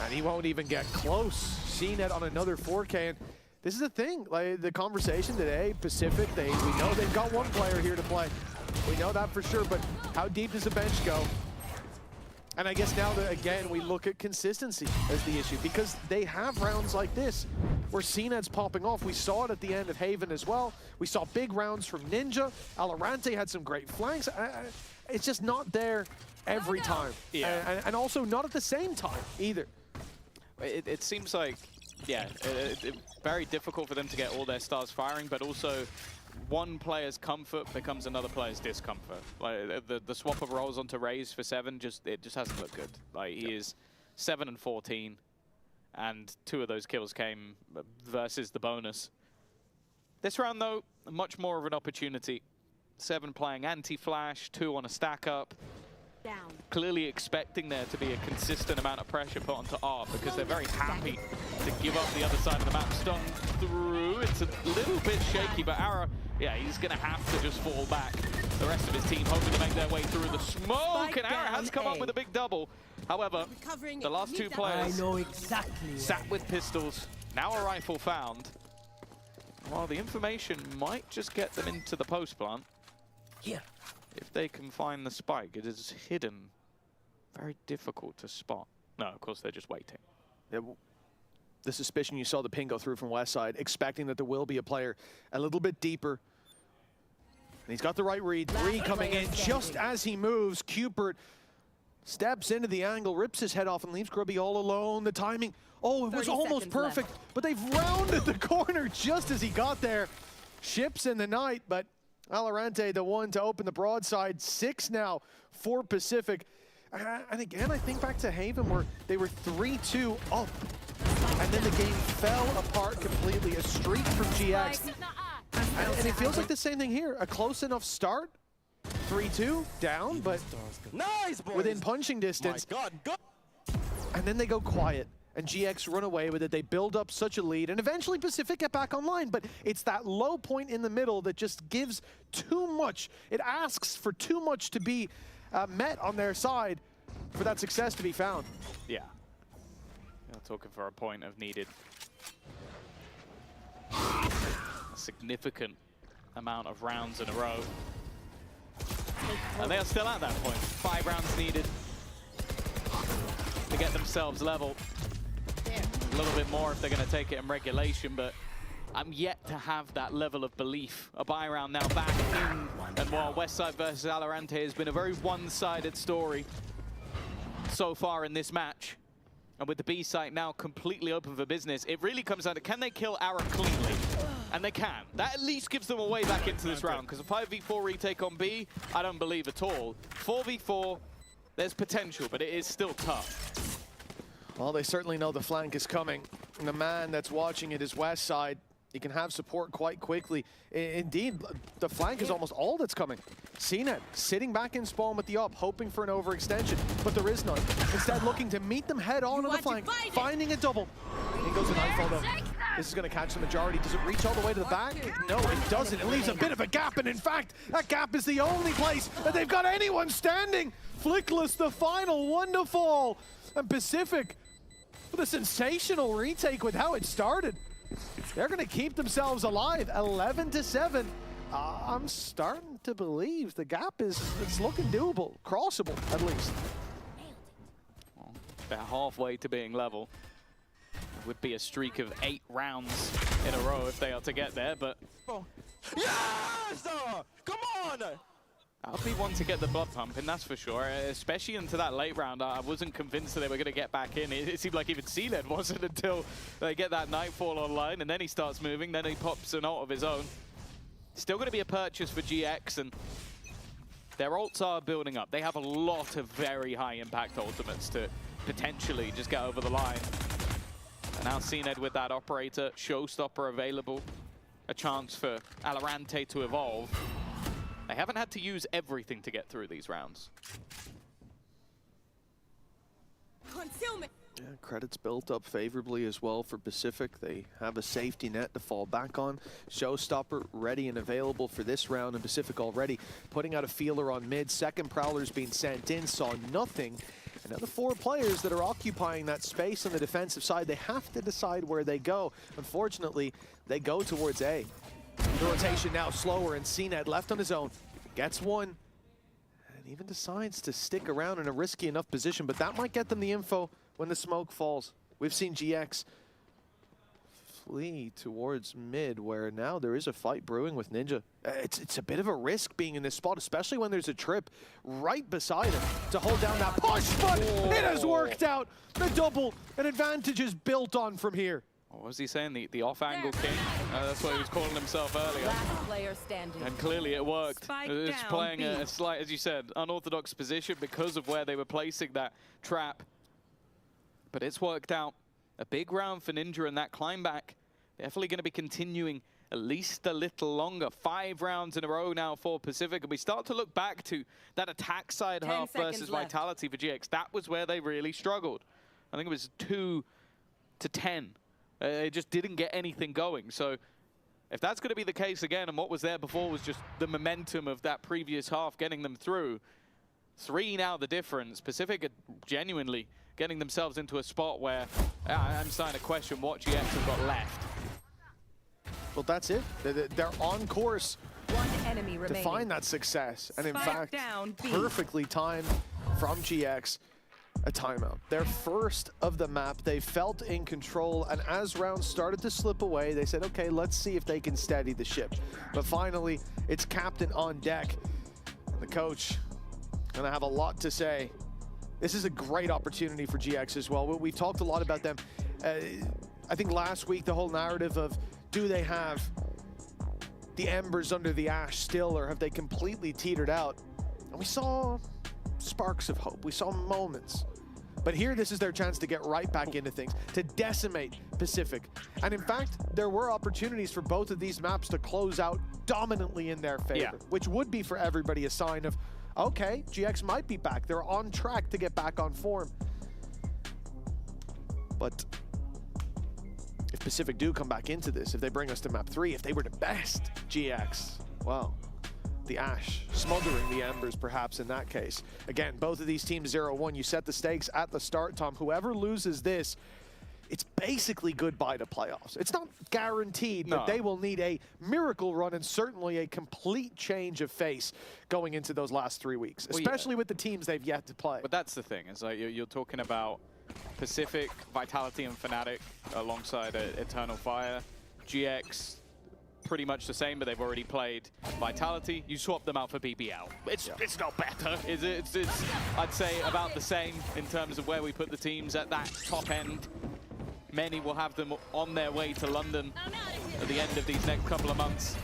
And he won't even get close. CNET on another 4K. And this is the thing, like the conversation today, Pacific, we know they've got 1 player here to play. We know that for sure, but how deep does the bench go? And I guess now that, again, we look at consistency as the issue, because they have rounds like this where CNET's popping off. We saw it at the end of Haven as well. We saw big rounds from Ninja. VALORANT had some great flanks. It's just not there every time. Yeah. And also not at the same time either. It seems like, yeah, very difficult for them to get all their stars firing, but also one player's comfort becomes another player's discomfort. Like the swap of roles onto Raze for 7, it just hasn't looked good. Like he is 7 and 14, and 2 of those kills came versus the bonus. This round though, much more of an opportunity. 7 playing anti-flash, 2 on a stack up. Down. Clearly expecting there to be a consistent amount of pressure put onto ARP, because they're very happy to give up the other side of the map. Stun through, it's a little bit shaky, but Ara, yeah, he's gonna have to just fall back. The rest of his team hoping to make their way through the smoke, and Ara has come up with a big double. However, the last 2 players sat with pistols, now a rifle found. Well, the information might just get them into the post plant. Here. If they can find the spike, it is hidden. Very difficult to spot. No, of course, they're just waiting. Yeah, the suspicion you saw the ping go through from West Side, expecting that there will be a player a little bit deeper. And he's got the right read. 3 coming in just as he moves. Cupert steps into the angle, rips his head off, and leaves Grubby all alone. The timing, oh, it was almost perfect, but they've rounded the corner just as he got there. Ships in the night, but VALORANT, the one to open the broadside. 6 now for Pacific. And again, I think back to Haven where they were 3-2 up. And then the game fell apart completely. A streak from GX. And it feels like the same thing here. A close enough start. 3-2 down, but nice, boys. Within punching distance. My God, go. And then they go quiet. And GX run away with it. They build up such a lead, and eventually Pacific get back online, but it's that low point in the middle that just gives too much. It asks for too much to be met on their side for that success to be found. Yeah. Talking for a point of needed a significant amount of rounds in a row. And they are still at that point. 5 rounds needed to get themselves level. A little bit more if they're going to take it in regulation, but I'm yet to have that level of belief. A buy round now back in, and while Westside versus VALORANT has been a very one-sided story so far in this match, and with the B site now completely open for business, it really comes down to, can they kill Ara cleanly? And they can. That at least gives them a way back into this round, because a 5v4 retake on B, I don't believe at all. 4v4, there's potential, but it is still tough. Well, they certainly know the flank is coming. And the man that's watching it is West Side. He can have support quite quickly. Indeed, the flank is almost all that's coming. CNET sitting back in spawn with the up, hoping for an overextension, but there is none. Instead, looking to meet them head on the flank, finding a double. In goes a nightfall though. This is going to catch the majority. Does it reach all the way to the back? No, it doesn't. It leaves a bit of a gap, and in fact, that gap is the only place that they've got anyone standing. Flickless, the final one to fall. And Pacific, with a sensational retake with how it started. They're going to keep themselves alive, 11-7. I'm starting to believe the gap it's looking doable, crossable at least. Well, they're halfway to being level. It would be a streak of 8 rounds in a row if they are to get there, but... Yes! Come on! That would be one to get the blood pumping, that's for sure. Especially into that late round, I wasn't convinced that they were going to get back in. It seemed like even CNED wasn't until they get that Nightfall online, and then he starts moving, then he pops an ult of his own. Still going to be a purchase for GX, and their ults are building up. They have a lot of very high impact ultimates to potentially just get over the line. And now CNED with that operator, Showstopper available. A chance for Valorant to evolve. They haven't had to use everything to get through these rounds. Concealment. Yeah, credits built up favorably as well for Pacific. They have a safety net to fall back on. Showstopper ready and available for this round, and Pacific already putting out a feeler on mid. Second Prowler's being sent in, saw nothing. And now the 4 players that are occupying that space on the defensive side, they have to decide where they go. Unfortunately, they go towards A. The rotation now slower, and CNED left on his own. Gets one, and even decides to stick around in a risky enough position, but that might get them the info when the smoke falls. We've seen GX flee towards mid, where now there is a fight brewing with Ninja. It's a bit of a risk being in this spot, especially when there's a trip right beside him to hold down that push, but it has worked out. The double, an advantage is built on from here. What was he saying? The off-angle king? That's what he was calling himself earlier. Last player standing. And clearly it worked. It's playing B. a slight, as you said, unorthodox position because of where they were placing that trap. But it's worked out. A big round for Ninja, and that climb back definitely going to be continuing at least a little longer. 5 rounds in a row now for Pacific, and we start to look back to that attack side half versus Vitality for GX. That was where they really struggled. I think it was 2 to 10. It just didn't get anything going. So if that's going to be the case again, and what was there before was just the momentum of that previous half getting them through, 3 now the difference. Pacific are genuinely getting themselves into a spot where I'm starting to question what GX have got left. Well, that's it. They're on course One enemy to remaining. find that success. And in Spike fact, down, B. perfectly timed from GX. A timeout. Their first of the map. They felt in control, and as rounds started to slip away, they said, okay, let's see if they can steady the ship. But finally, it's captain on deck. And the coach gonna have a lot to say. This is a great opportunity for GX as well. We talked a lot about them. I think last week, the whole narrative of, do they have the embers under the ash still, or have they completely teetered out? And we saw sparks of hope. We saw moments. But here, this is their chance to get right back into things, to decimate Pacific. And in fact, there were opportunities for both of these maps to close out dominantly in their favor, which would be for everybody a sign of, okay, GX might be back. They're on track to get back on form. But if Pacific do come back into this, if they bring us to map 3, if they were to best GX, well, the ash smothering the embers perhaps in that case. Again, both of these teams 0-1. You set the stakes at the start, Tom. Whoever loses this, it's basically goodbye to playoffs. It's not guaranteed, but they will need a miracle run and certainly a complete change of face going into those last 3 weeks, especially with the teams they've yet to play. But that's the thing, is like you're talking about Pacific, Vitality, and Fnatic alongside Eternal Fire. GX, pretty much the same, but they've already played Vitality. You swap them out for BBL. It's not better, is it? It's I'd say about the same in terms of where we put the teams at that top end. Many will have them on their way to London at the end of these next couple of months.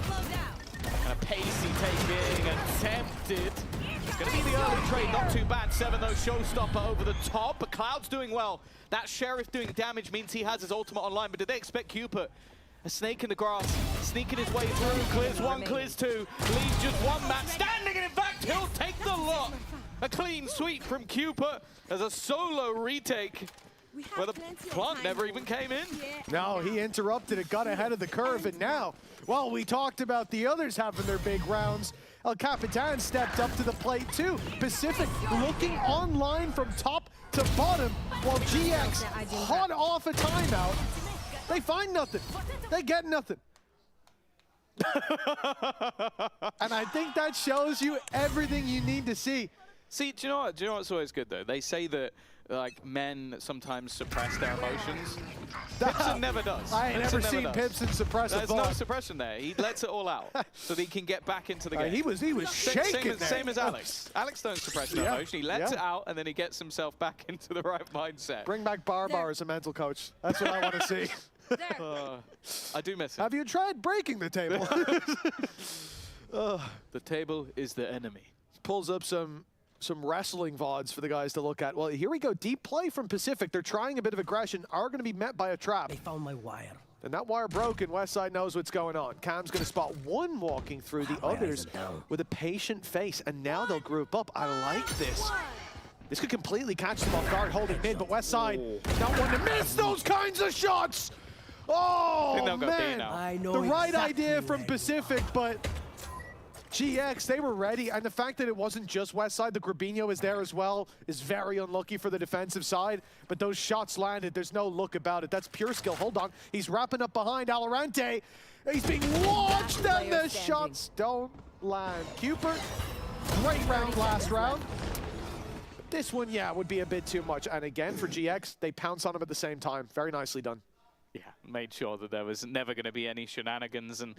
And a pacey take being attempted. It's going to be the early trade, not too bad. 7 though, Showstopper over the top, but Cloud's doing well. That Sheriff doing damage means he has his ultimate online, but did they expect Cupid? A snake in the grass, sneaking his way through, clears 1, clears 2, leaves just 1 man standing, and in fact, he'll take the lot. A clean sweep from Cupid as a solo retake, where the plant never even came in. No, he interrupted it, got ahead of the curve, and now, well, we talked about the others having their big rounds. El Capitan stepped up to the plate too. Pacific looking online from top to bottom, while GX hot off a timeout. They find nothing. They get nothing. And I think that shows you everything you need to see. See, do you know what? Do you know what's always good though? They say that like men sometimes suppress their emotions. Pipson never does. I ain't never seen Pipson suppress a There's thought. no suppression there. He lets it all out so that he can get back into the game. He was shaking same as Alex. Alex don't suppress no emotion. He lets it out and then he gets himself back into the right mindset. Bring back Barbar as a mental coach. That's what I want to see. I do miss it. Have you tried breaking the table? The table is the enemy. Pulls up some wrestling VODs for the guys to look at. Well, here we go. Deep play from Pacific. They're trying a bit of aggression, are going to be met by a trap. They found my wire. And that wire broke, and Westside knows what's going on. Cam's going to spot one walking through, the others with a patient face, and now they'll group up. I like this. This could completely catch them off guard holding mid, but Westside not one to miss those kinds of shots. Oh, man. The right idea from Pacific, but GX, they were ready, and the fact that it wasn't just Westside, the Grabinho is there as well, is very unlucky for the defensive side, but those shots landed, there's no look about it. That's pure skill. Hold on, he's wrapping up behind Valorant. He's being launched, and the shots don't land. Cupert, great round last round. This one, yeah, would be a bit too much, and again, for GX, they pounce on him at the same time. Very nicely done. Yeah, made sure that there was never going to be any shenanigans. And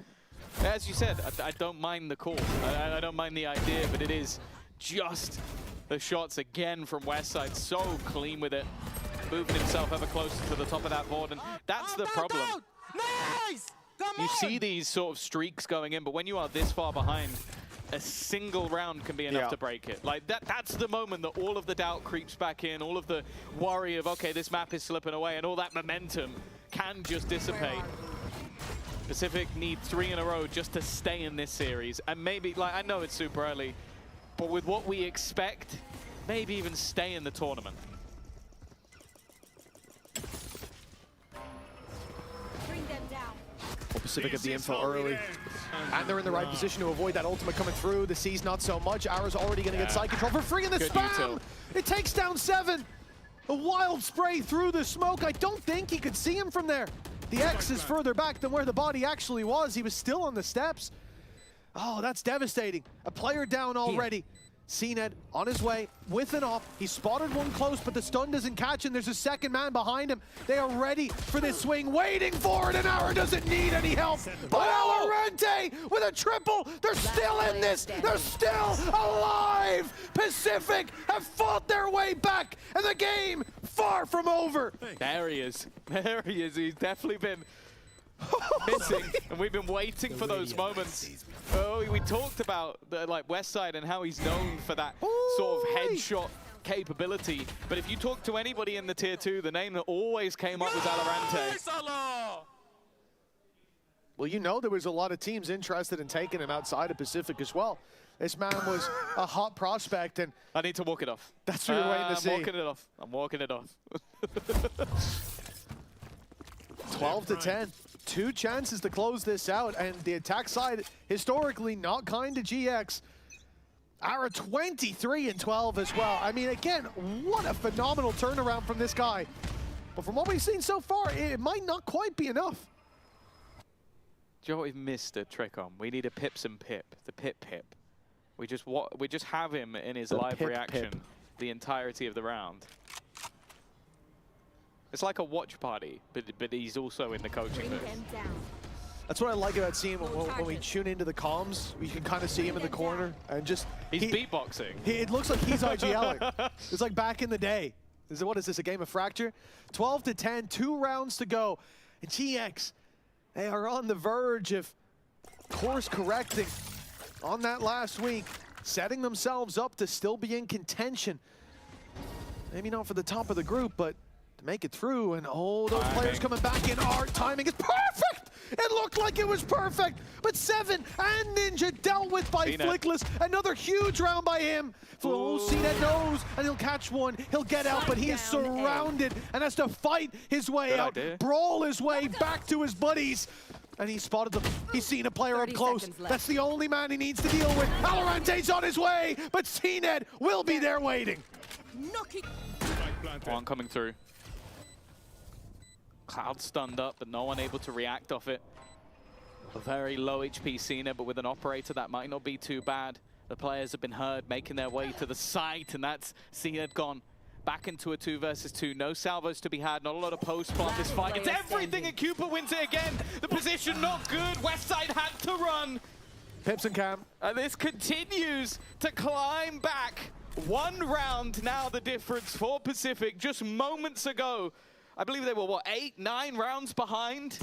as you said, I don't mind the call. I don't mind the idea, but it is just the shots again from Westside. So clean with it. Moving himself ever closer to the top of that board. And that's the problem. Nice! You see these sort of streaks going in, but when you are this far behind, a single round can be enough to break it. Like that's the moment that all of the doubt creeps back in, all of the worry of, okay, this map is slipping away, and all that momentum can just dissipate. Pacific need 3 in a row just to stay in this series. And maybe, like, I know it's super early, but with what we expect, maybe even stay in the tournament. Bring them down. Well, Pacific have the info early. And they're in the right position to avoid that ultimate coming through. The C's not so much. Ara's already going to get side control for free in the spam. It takes down 7. A wild spray through the smoke. I don't think he could see him from there. The X is further back than where the body actually was. He was still on the steps. Oh, that's devastating. A player down already. CNED on his way with an off. He spotted one close, but the stun doesn't catch, and there's a second man behind him. They are ready for this swing, waiting for it, and Ara doesn't need any help. But Valorant with a triple. They're still in this. They're still alive. Pacific have fought their way back, and the game far from over. There he is. There he is. He's definitely been missing, and we've been waiting for those moments. Oh, we talked about like Westside and how he's known for that sort of headshot capability. But if you talk to anybody in the tier 2, the name that always came up was VALORANT. Well, you know there was a lot of teams interested in taking him outside of Pacific as well. This man was a hot prospect, and I need to walk it off. That's what you're waiting to see. I'm walking it off. I'm walking it off. 12-10. 2 chances to close this out, and the attack side, historically not kind to GX. Ara 23-12 as well. I mean, again, what a phenomenal turnaround from this guy. But from what we've seen so far, it might not quite be enough. Do you know what we've missed a trick on? We need a Pipson Pip, the Pip. We just have him in his live reaction the entirety of the round. It's like a watch party, but he's also in the coaching booth. That's what I like about seeing when we tune into the comms. We can kind of see him in the corner and just... He's beatboxing. It looks like he's IGLing. It's like back in the day. What is this, a game of Fracture? 12-10, 2 rounds to go. And GX, they are on the verge of course correcting on that last week, setting themselves up to still be in contention. Maybe not for the top of the group, but to make it through. And oh, those players coming back in. Art timing is perfect. It looked like it was perfect, but 7 and Ninja dealt with by Flickless. Another huge round by him. CNED knows, and he'll catch one. He'll get out, but he is surrounded and has to fight his way out, brawl his way back to his buddies. And he spotted them. He's seen a player up close. That's the only man he needs to deal with. VALORANT's on his way, but CNED will be there waiting. One coming through. Cloud stunned up, but no one able to react off it. A very low HP CNED, but with an operator that might not be too bad. The players have been heard, making their way to the site, and that's CNED gone. back into a 2 versus 2. No salvos to be had, not a lot of post-plant this fight. It's everything, and Cooper wins it again. The position not good. Westside had to run. Pips and Cam. And this continues to climb back. 1 round now the difference for Pacific. Just moments ago, I believe they were, what, 8, 9 rounds behind?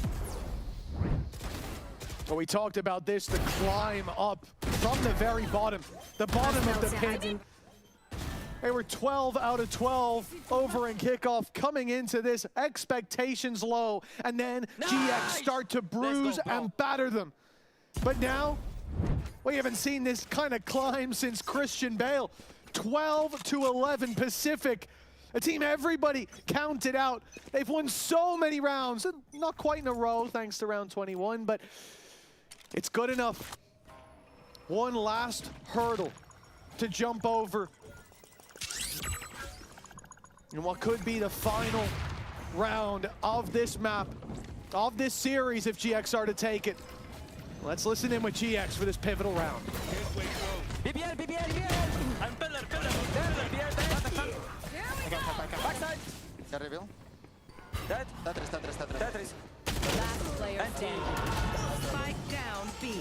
Well, we talked about this, the climb up from the very bottom. The bottom of the pit. They were 12 out of 12 over in kickoff, coming into this, expectations low, and then GX start to bruise and batter them. But now, we haven't seen this kind of climb since Christian Bale. 12 to 11 Pacific, a team everybody counted out. They've won so many rounds, not quite in a row thanks to round 21, but it's good enough. One last hurdle to jump over. And what could be the final round of this map, of this series if GX are to take it. Let's listen in with GX for this pivotal round. BBL, BBL, BBL! I'm pillar, BBL, backside! Can reveal? Dead. Tetris. Last player standing. Spike down B.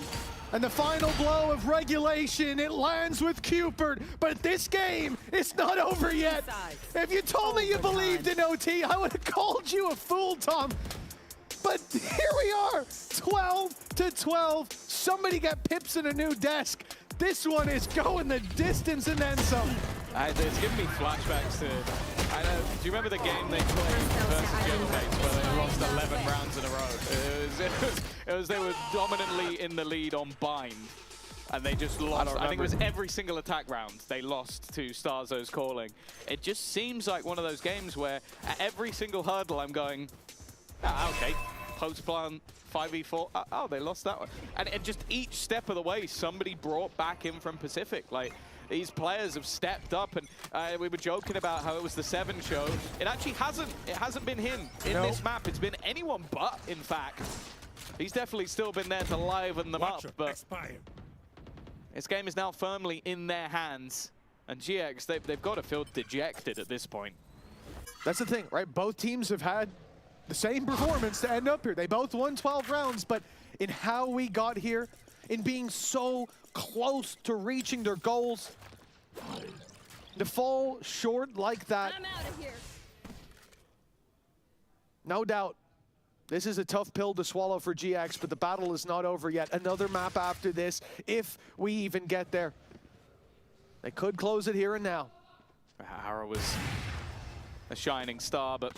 And the final blow of regulation, it lands with Cupid, but this game is not over yet. If you told me you believed in OT, I would have called you a fool, Tom. But here we are, 12 to 12. Somebody get Pips in a new desk. This one is going the distance and then some. It's giving me flashbacks to, do you remember the game they played versus Generates where they lost 11 rounds in a row? It was they were dominantly in the lead on Bind, and they just lost. I think it was every single attack round they lost to Starzo's Calling. It just seems like one of those games where at every single hurdle I'm going, okay, post plan 5v4, oh, they lost that one. And just each step of the way, somebody brought back in from Pacific. Like, these players have stepped up, and we were joking about how it was the 7 show. It actually hasn't. It hasn't been him in this map. It's been anyone but, in fact. He's definitely still been there to liven them up, but this game is now firmly in their hands. And GX, they've got to feel dejected at this point. That's the thing, right? Both teams have had the same performance to end up here. They both won 12 rounds, but in how we got here, in being so close to reaching their goals, to fall short like that, I'm out of here. no doubt. This is a tough pill to swallow for GX, but the battle is not over yet. Another map after this, if we even get there. They could close it here and now. Hara was a shining star, but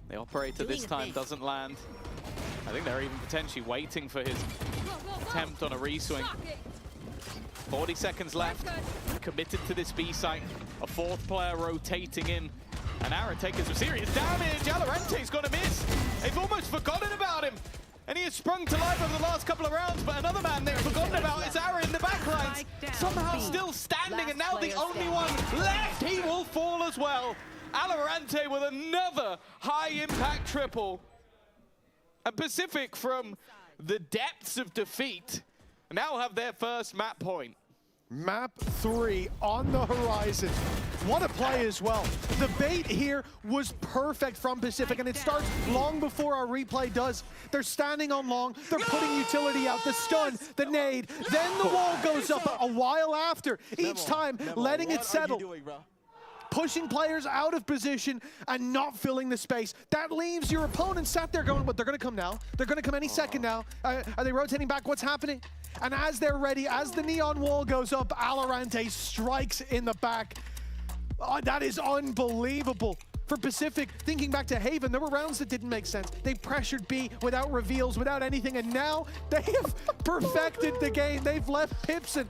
the operator this time doesn't land. I think they're even potentially waiting for his attempt on a reswing. 40 seconds left. Committed to this B site. A 4th player rotating in. And Aaron taking some serious damage. Valorante's gonna miss. They've almost forgotten about him. And he has sprung to life over the last couple of rounds, but another man they've forgotten about is Aaron in the backlines. Somehow still standing, and now the only one left. He will fall as well. Valorant with another high-impact triple. And Pacific, from the depths of defeat, now have their first map point. Map 3 on the horizon. What a play as well. The bait here was perfect from Pacific, and it starts long before our replay does. They're standing on long, they're putting utility out, the stun, the nade, then the wall goes up a while after, each time letting it settle. Pushing players out of position and not filling the space. That leaves your opponent sat there going, what, they're gonna come now? They're gonna come any second now. Are they rotating back? What's happening? And as they're ready, as the neon wall goes up, Valorant strikes in the back. Oh, that is unbelievable. For Pacific, thinking back to Haven, there were rounds that didn't make sense. They pressured B without reveals, without anything, and now they have perfected the game. They've left Pipson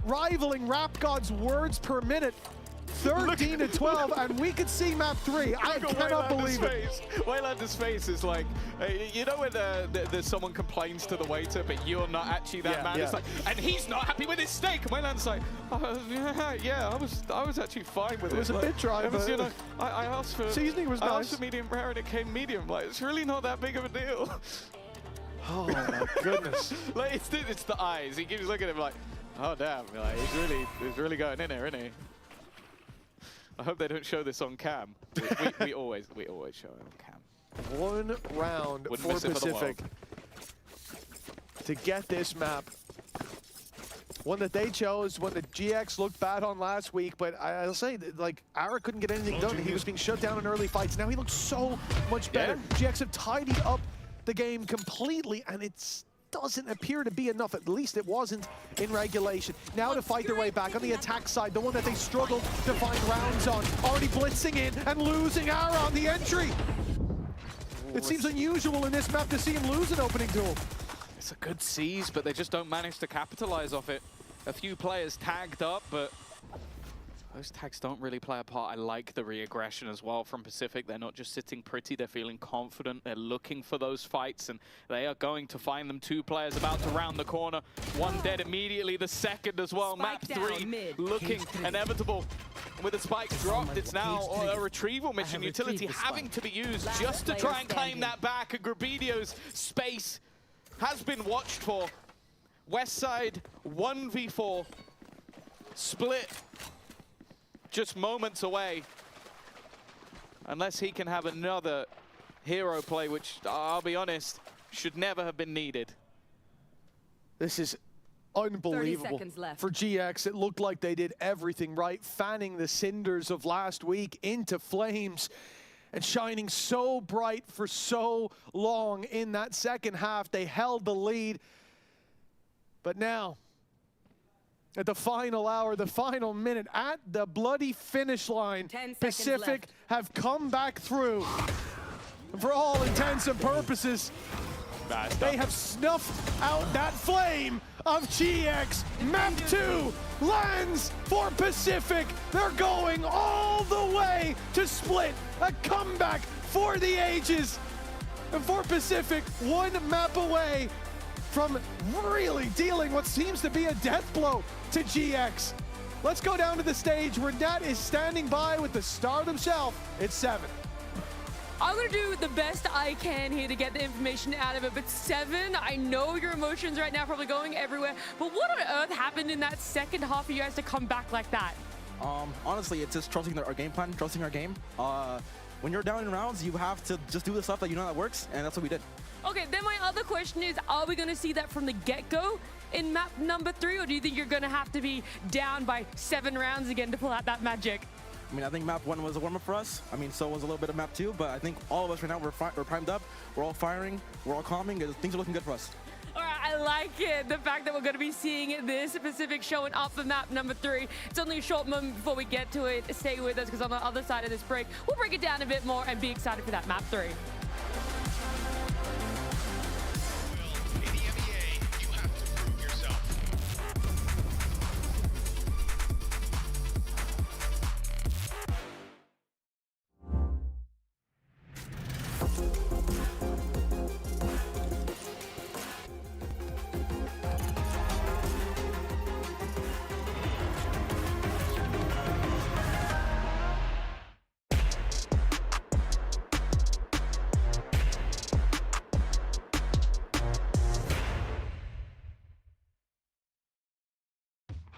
rivaling Rap God's words per minute. 13 to 12, and we could see map 3. I cannot believe it. Waylander's face is like, you know when there's someone complains to the waiter, but you're not actually that man. It's like, and he's not happy with his steak. And Waylander's like, yeah, I was actually fine with it. It was a bit dry, but you know, I asked for seasoning was nice. I asked for medium rare, and it came medium. Like, it's really not that big of a deal. Oh my goodness! Like it's the eyes. He keeps looking at him like, oh damn, like he's really going in there, isn't he? I hope they don't show this on cam. We always show it on cam. 1 round Wouldn't for miss it for the Pacific world. to get this map. One that they chose, one that GX looked bad on last week, but I'll say, that, like, Ara couldn't get anything done. He was being shut down in early fights. Now he looks so much better. GX have tidied up the game completely, and it doesn't appear to be enough. At least it wasn't in regulation. Now to fight their way back on the attack side, the one that they struggled to find rounds on. Already blitzing in and losing Ara on the entry. It seems unusual in this map to see him lose an opening duel. It's a good seize, but they just don't manage to capitalize off it. A few players tagged up, but those tags don't really play a part. I like the re-aggression as well from Pacific. They're not just sitting pretty, they're feeling confident. They're looking for those fights, and they are going to find them. 2 players about to round the corner. 1 dead immediately, the second as well. Map 3 looking inevitable. With the spikes dropped, it's now a retrieval mission. Utility having to be used just to try and claim that back. And Grabidio's space has been watched for. West side 1v4 split just moments away, unless he can have another hero play, which I'll be honest should never have been needed. This is unbelievable for GX. It looked like they did everything right, fanning the cinders of last week into flames and shining so bright for so long in that second half. They held the lead. But now, at the final hour, the final minute, at the bloody finish line, Pacific have come back through. And for all intents and purposes, they have snuffed out that flame of GX. Map 2 lands for Pacific. They're going all the way to split. A comeback for the ages. And for Pacific, 1 map away from really dealing what seems to be a death blow to GX. Let's go down to the stage where Nat is standing by with the star himself. It's 7. I'm gonna do the best I can here to get the information out of it, but 7, I know your emotions right now are probably going everywhere, but what on earth happened in that second half for you guys to come back like that? Honestly, it's just trusting our game plan, trusting our game. When you're down in rounds, you have to just do the stuff that you know that works, and that's what we did. Okay, then my other question is, are we gonna see that from the get-go in map number 3, or do you think you're gonna have to be down by 7 rounds again to pull out that magic? I mean, I think map 1 was a warm-up for us. I mean, so was a little bit of map 2, but I think all of us right now, we're primed up, we're all firing, we're all calming, things are looking good for us. All right, I like it. The fact that we're going to be seeing this Pacific showing up for map number 3. It's only a short moment before we get to it. Stay with us, because on the other side of this break, we'll break it down a bit more and be excited for that map 3.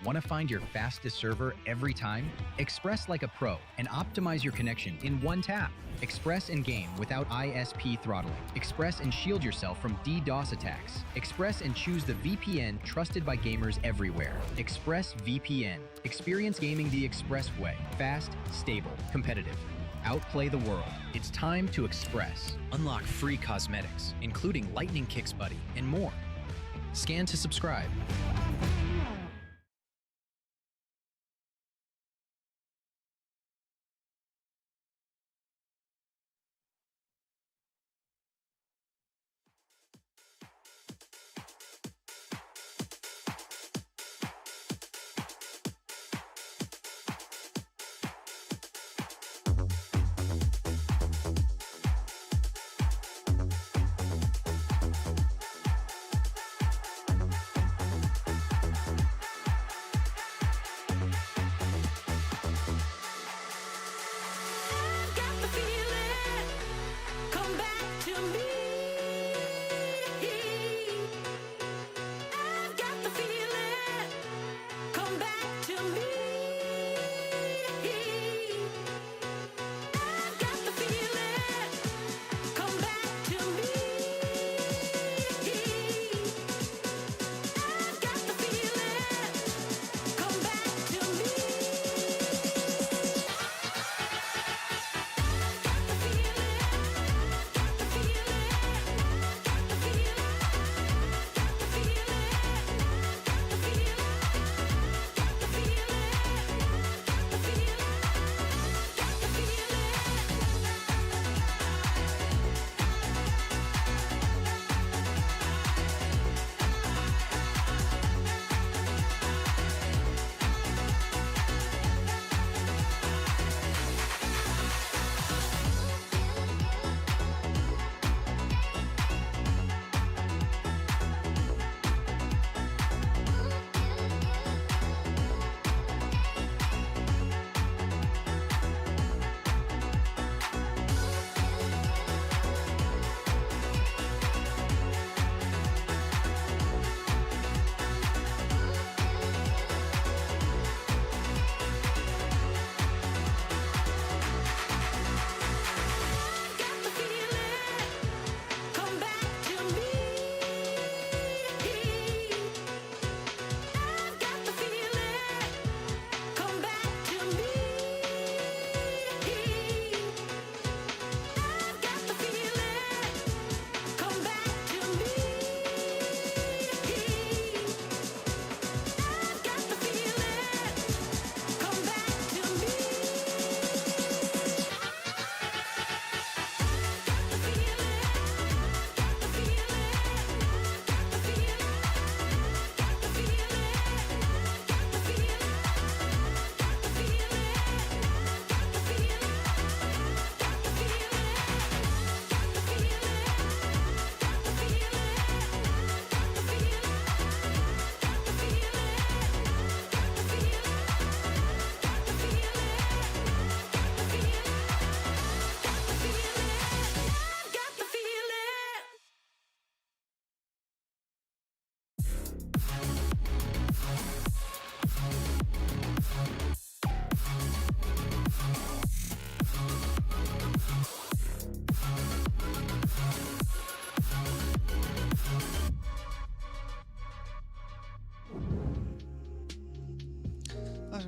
Want to find your fastest server every time? Express like a pro and optimize your connection in 1 tap. Express and game without ISP throttling. Express and shield yourself from DDoS attacks. Express and choose the VPN trusted by gamers everywhere. Express VPN. Experience gaming the Express way. Fast, stable, competitive. Outplay the world. It's time to Express. Unlock free cosmetics, including Lightning Kicks Buddy and more. Scan to subscribe.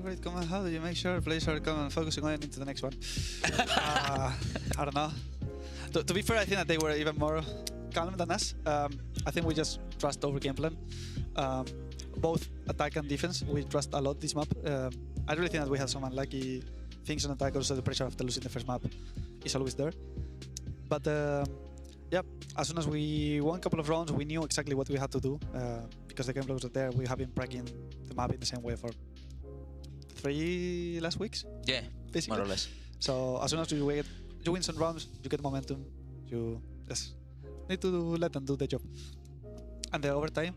favorite comment, how do you make sure players are coming focusing on into the next one? I don't know. To be fair, I think that they were even more calm than us. I think we just trust over game plan. Both attack and defense, we trust a lot this map. I really think that we had some unlucky things on attack, also the pressure after losing the first map is always there. But yeah, as soon as we won a couple of rounds, we knew exactly what we had to do because the gameplay was there. We have been breaking the map in the same way for 3 last weeks. Yeah, basically. more or less. So as soon as you win some rounds, you get momentum. You just need to let them do the job. And the overtime,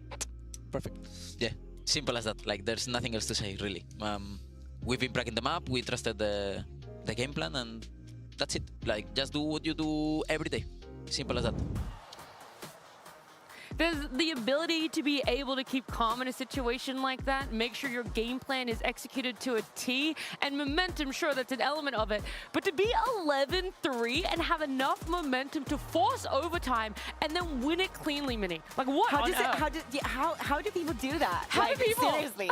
perfect. Yeah, simple as that. Like, there's nothing else to say, really. We've been breaking the map, we trusted the game plan, and that's it. Like, just do what you do every day. Simple as that. There's the ability to be able to keep calm in a situation like that, make sure your game plan is executed to a T, and momentum, sure, that's an element of it. But to be 11-3 and have enough momentum to force overtime and then win it cleanly, Mini. Like, what How do people do that? How do people? Seriously.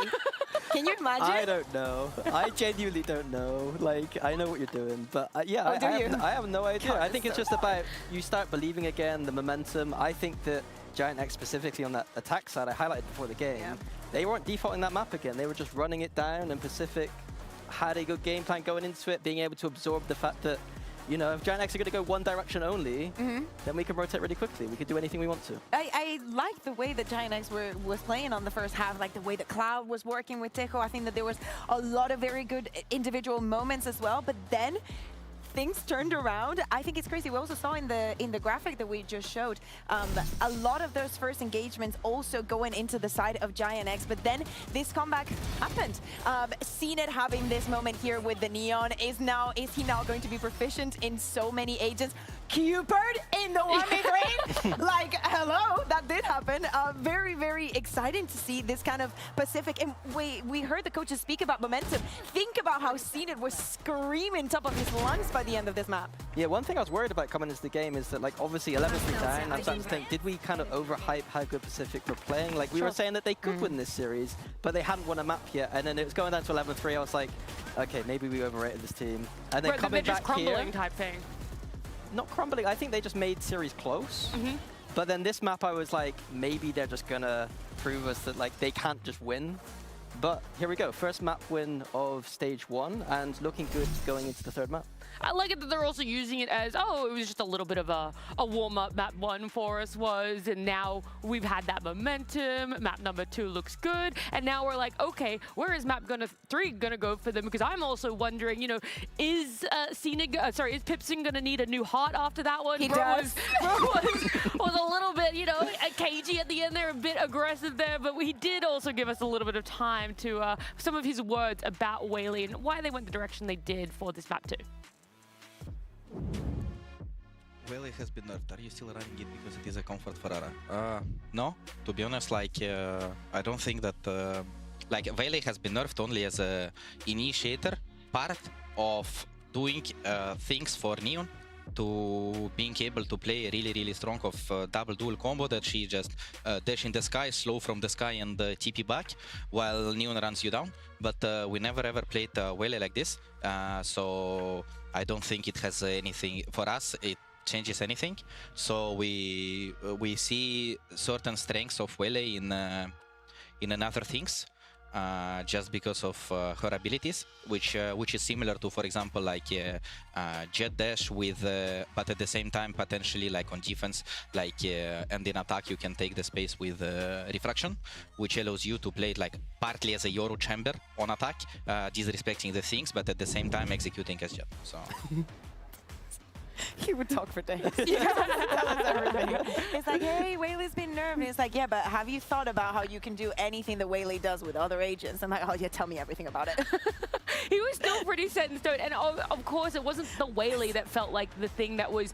Can you imagine? I don't know. I genuinely don't know. Like, I know what you're doing, but yeah, I have no idea. God, I think it's just about you start believing again, the momentum. I think that Giant X specifically on that attack side, I highlighted before the game, they weren't defaulting that map again. They were just running it down, and Pacific had a good game plan going into it, being able to absorb the fact that, you know, if Giant X are going to go one direction only, then we can rotate really quickly. We could do anything we want to. I like the way that Giant X was playing on the first half, like the way that Cloud was working with Tejo. I think that there was a lot of very good individual moments as well, but then things turned around. I think it's crazy. We also saw in the graphic that we just showed, a lot of those first engagements also going into the side of Giant X, but then this comeback happened. CNET having this moment here with the Neon, is he now going to be proficient in so many agents? Cupid in the 1v3? Like, hello, that did happen. Very, very exciting to see this kind of Pacific. And we heard the coaches speak about momentum. Think about how CNET was screaming top of his lungs by the end of this map. Yeah, one thing I was worried about coming into the game is that, like, obviously 11-3 down, I'm starting to think, did we kind of overhype how good Pacific were playing? Like, we were saying that they could win this series, but they hadn't won a map yet, and then it was going down to 11-3. I was like, okay, maybe we overrated this team. And then coming back crumbling type thing. Not crumbling, I think they just made series close. But then this map, I was like, maybe they're just gonna prove us that, like, they can't just win. But here we go, first map win of stage 1, and looking good going into the third map. I like it that they're also using it as, oh, it was just a little bit of a warm-up. Map 1 for us was, and now we've had that momentum. Map number 2 looks good, and now we're like, okay, where is map 3 gonna go for them? Because I'm also wondering, you know, is is Pipson gonna need a new heart after that one? He does. was a little bit, you know, cagey at the end there, a bit aggressive there, but he did also give us a little bit of time to some of his words about Whaley and why they went the direction they did for this map 2. Whaley has been nerfed. Are you still running it because it is a comfort for Ara? No, to be honest, like, I don't think that, like, Whaley has been nerfed only as a initiator part of doing things for Neon, to being able to play really, really strong of double dual combo that she just dash in the sky, slow from the sky and TP back while Neon runs you down. But we never ever played Whaley like this, so I don't think it has anything for us. It changes anything. So we see certain strengths of Whaley in other things. Just because of her abilities, which is similar to, for example, like jet dash with, but at the same time potentially like on defense, like and in attack you can take the space with refraction, which allows you to play it like partly as a Yoru chamber on attack, disrespecting the things, but at the same time executing as jet. So. He would talk for days. Tell us everything. It's like, hey, Whaley's been nerfed. It's like, yeah, but have you thought about how you can do anything that Whaley does with other agents? I'm like, oh yeah, tell me everything about it. He was still pretty set in stone, and of course it wasn't the Whaley that felt like the thing that was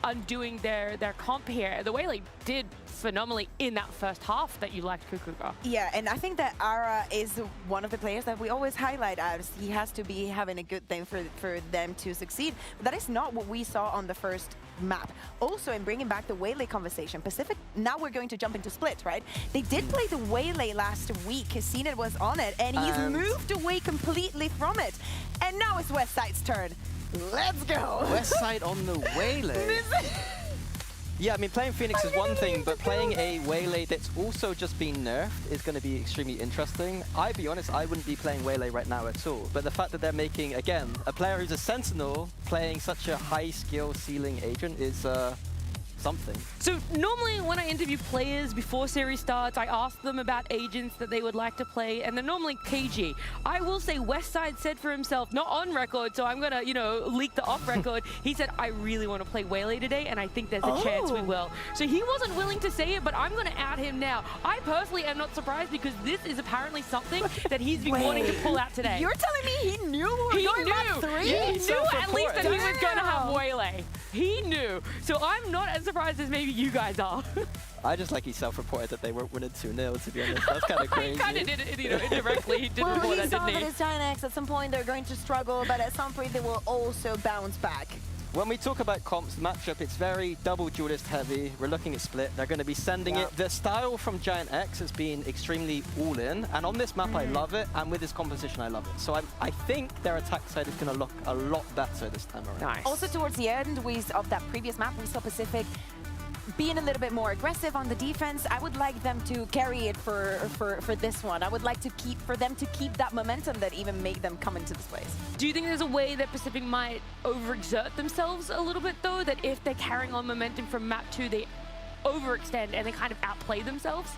undoing their comp here. The Whaley did phenomenally in that first half that you liked, Kukuga. Yeah, and I think that Ara is one of the players that we always highlight as he has to be having a good thing for them to succeed. But that is not what we saw on the first map. Also, in bringing back the Waylay conversation, Pacific, now we're going to jump into Split, right? They did play the Waylay last week. Casino was on it, and he's moved away completely from it. And now it's Westside's turn. Let's go. Westside on the Waylay. Yeah, I mean, playing Phoenix is one thing, but playing a Waylay that's also just been nerfed is going to be extremely interesting. I'll be honest, I wouldn't be playing Waylay right now at all. But the fact that they're making, again, a player who's a Sentinel playing such a high-skill ceiling agent is something. So normally when I interview players before series starts, I ask them about agents that they would like to play, and they're normally KG. I will say Westside said for himself, not on record, so I'm gonna, you know, leak the off record. He said, I really want to play Waylay today, and I think there's a chance we will. So he wasn't willing to say it, but I'm gonna out him now. I personally am not surprised because this is apparently something that he's been wanting to pull out today. You're telling me he knew we were going map 3? He knew at least that he was gonna have Waylay. He knew. So I'm not as surprised as maybe you guys are. I just like he self-reported that they weren't winning 2-0, to be honest. That's kind of crazy. He kind of did it, you know, indirectly. He did report that, didn't he? Well, he saw that as Giant X. At some point, they're going to struggle, but at some point, they will also bounce back. When we talk about comps matchup, it's very double duelist heavy. We're looking at Split. They're going to be sending it. The style from Giant X has been extremely all-in, and on this map, I love it, and with this composition, I love it. So I think their attack side is going to look a lot better this time around. Nice. Also, towards the end of that previous map, we saw Pacific being a little bit more aggressive on the defense. I would like them to carry it for this one. I would like for them to keep that momentum that even made them come into this place. Do you think there's a way that Pacific might overexert themselves a little bit, though? That if they're carrying on momentum from map 2, they overextend and they kind of outplay themselves?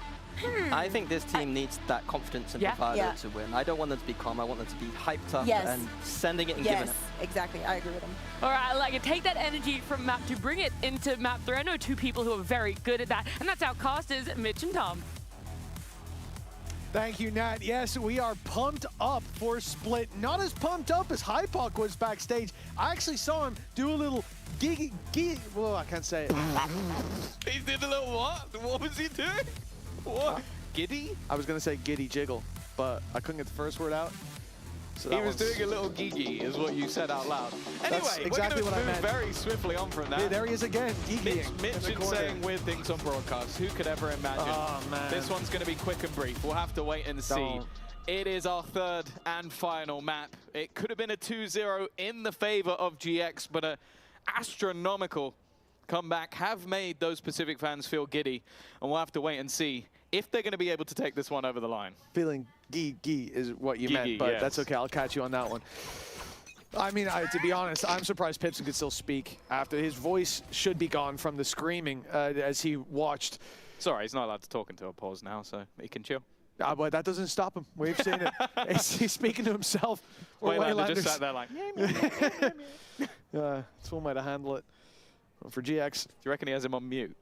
I think this team needs that confidence and bravado to win. I don't want them to be calm. I want them to be hyped up and sending it and giving it. Exactly. I agree with them. All right, I like it. Take that energy from map 2, bring it into map 3. I know two people who are very good at that, and that's our casters, Mitch and Tom. Thank you, Nat. Yes, we are pumped up for Split. Not as pumped up as Hypok was backstage. I actually saw him do a little well, I can't say it. He did a little what? What was he doing? What? Giddy? I was going to say giddy jiggle, but I couldn't get the first word out. So he was doing a little gigi, is what you said out loud. Anyway, exactly we're going to move very swiftly on from that. Yeah, there he is again, Mitch is saying weird things on broadcast. Who could ever imagine? Oh, man. This one's going to be quick and brief. We'll have to wait and see. It is our third and final map. It could have been a 2-0 in the favor of GX, but an astronomical comeback have made those Pacific fans feel giddy, and we'll have to wait and see if they're going to be able to take this one over the line. Feeling gee is what you meant, but that's okay. I'll catch you on that one. I mean, to be honest, I'm surprised Pipson could still speak after his voice should be gone from the screaming as he watched. Sorry, he's not allowed to talk into a pause now, so he can chill. But that doesn't stop him. We've seen it. He's speaking to himself. Waylander just sat there like, it's one way to handle it. Well, for GX. Do you reckon he has him on mute?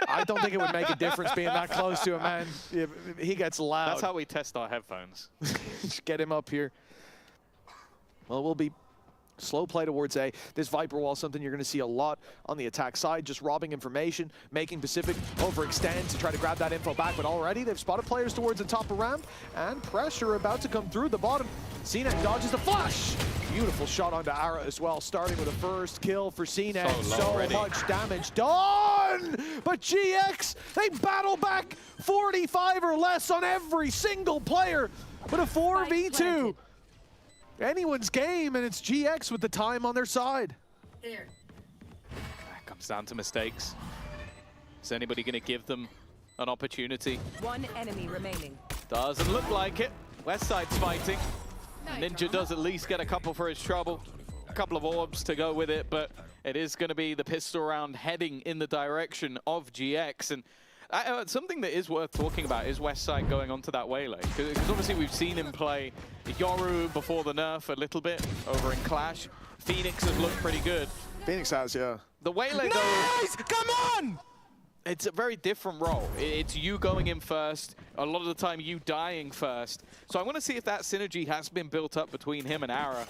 I don't think it would make a difference being that close to him, man. He gets loud. That's how we test our headphones. Just get him up here. Well, we'll be slow play towards A. This Viper Wall is something you're going to see a lot on the attack side, just robbing information, making Pacific overextend to try to grab that info back. But already they've spotted players towards the top of ramp, and pressure about to come through the bottom. CNET dodges the flash. Beautiful shot onto Ara as well, starting with a first kill for CNET. So much damage done! But GX, they battle back 45 or less on every single player. But a 4v2. Anyone's game, and it's GX with the time on their side. That comes down to mistakes. Is anybody going to give them an opportunity? One enemy remaining. Doesn't look like it. Westside's fighting. Ninja does at least get a couple for his trouble. A couple of orbs to go with it, but it is going to be the pistol round heading in the direction of GX. And something that is worth talking about is Westside going onto that Waylay. Because obviously we've seen him play Yoru before the nerf a little bit over in Clash. Phoenix has looked pretty good. Phoenix has, yeah. The Waylay, though. Come on! It's a very different role. It's you going in first, a lot of the time you dying first. So I want to see if that synergy has been built up between him and Ara,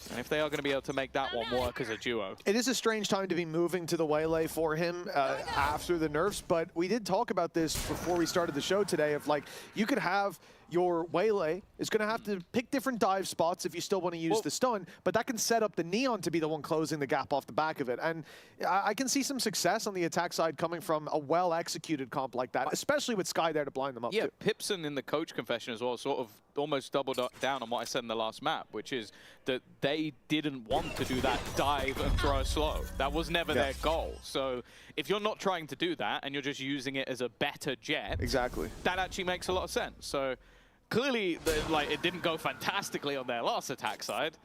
and if they are going to be able to make that one work as a duo. It is a strange time to be moving to the Waylay for him after the nerfs, but we did talk about this before we started the show today of like, you could have your Waylay is going to have to pick different dive spots if you still want to use the stun, but that can set up the Neon to be the one closing the gap off the back of it. And I can see some success on the attack side coming from a well-executed comp like that, especially with Sky there to blind them up. Yeah, too. Pipson in the coach confession as well sort of almost doubled down on what I said in the last map, which is that they didn't want to do that dive and throw slow. That was never their goal. So if you're not trying to do that and you're just using it as a better jet, exactly, that actually makes a lot of sense. So clearly, like, it didn't go fantastically on their last attack side,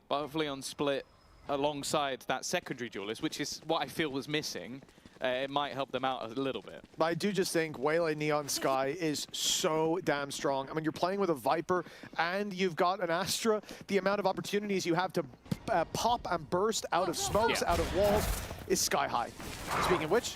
but hopefully on split alongside that secondary duelist, which is what I feel was missing, it might help them out a little bit. But I do just think Waylay Neon Sky is so damn strong. I mean, you're playing with a Viper and you've got an Astra. The amount of opportunities you have to pop and burst out of smokes, out of walls, is sky high. Speaking of which,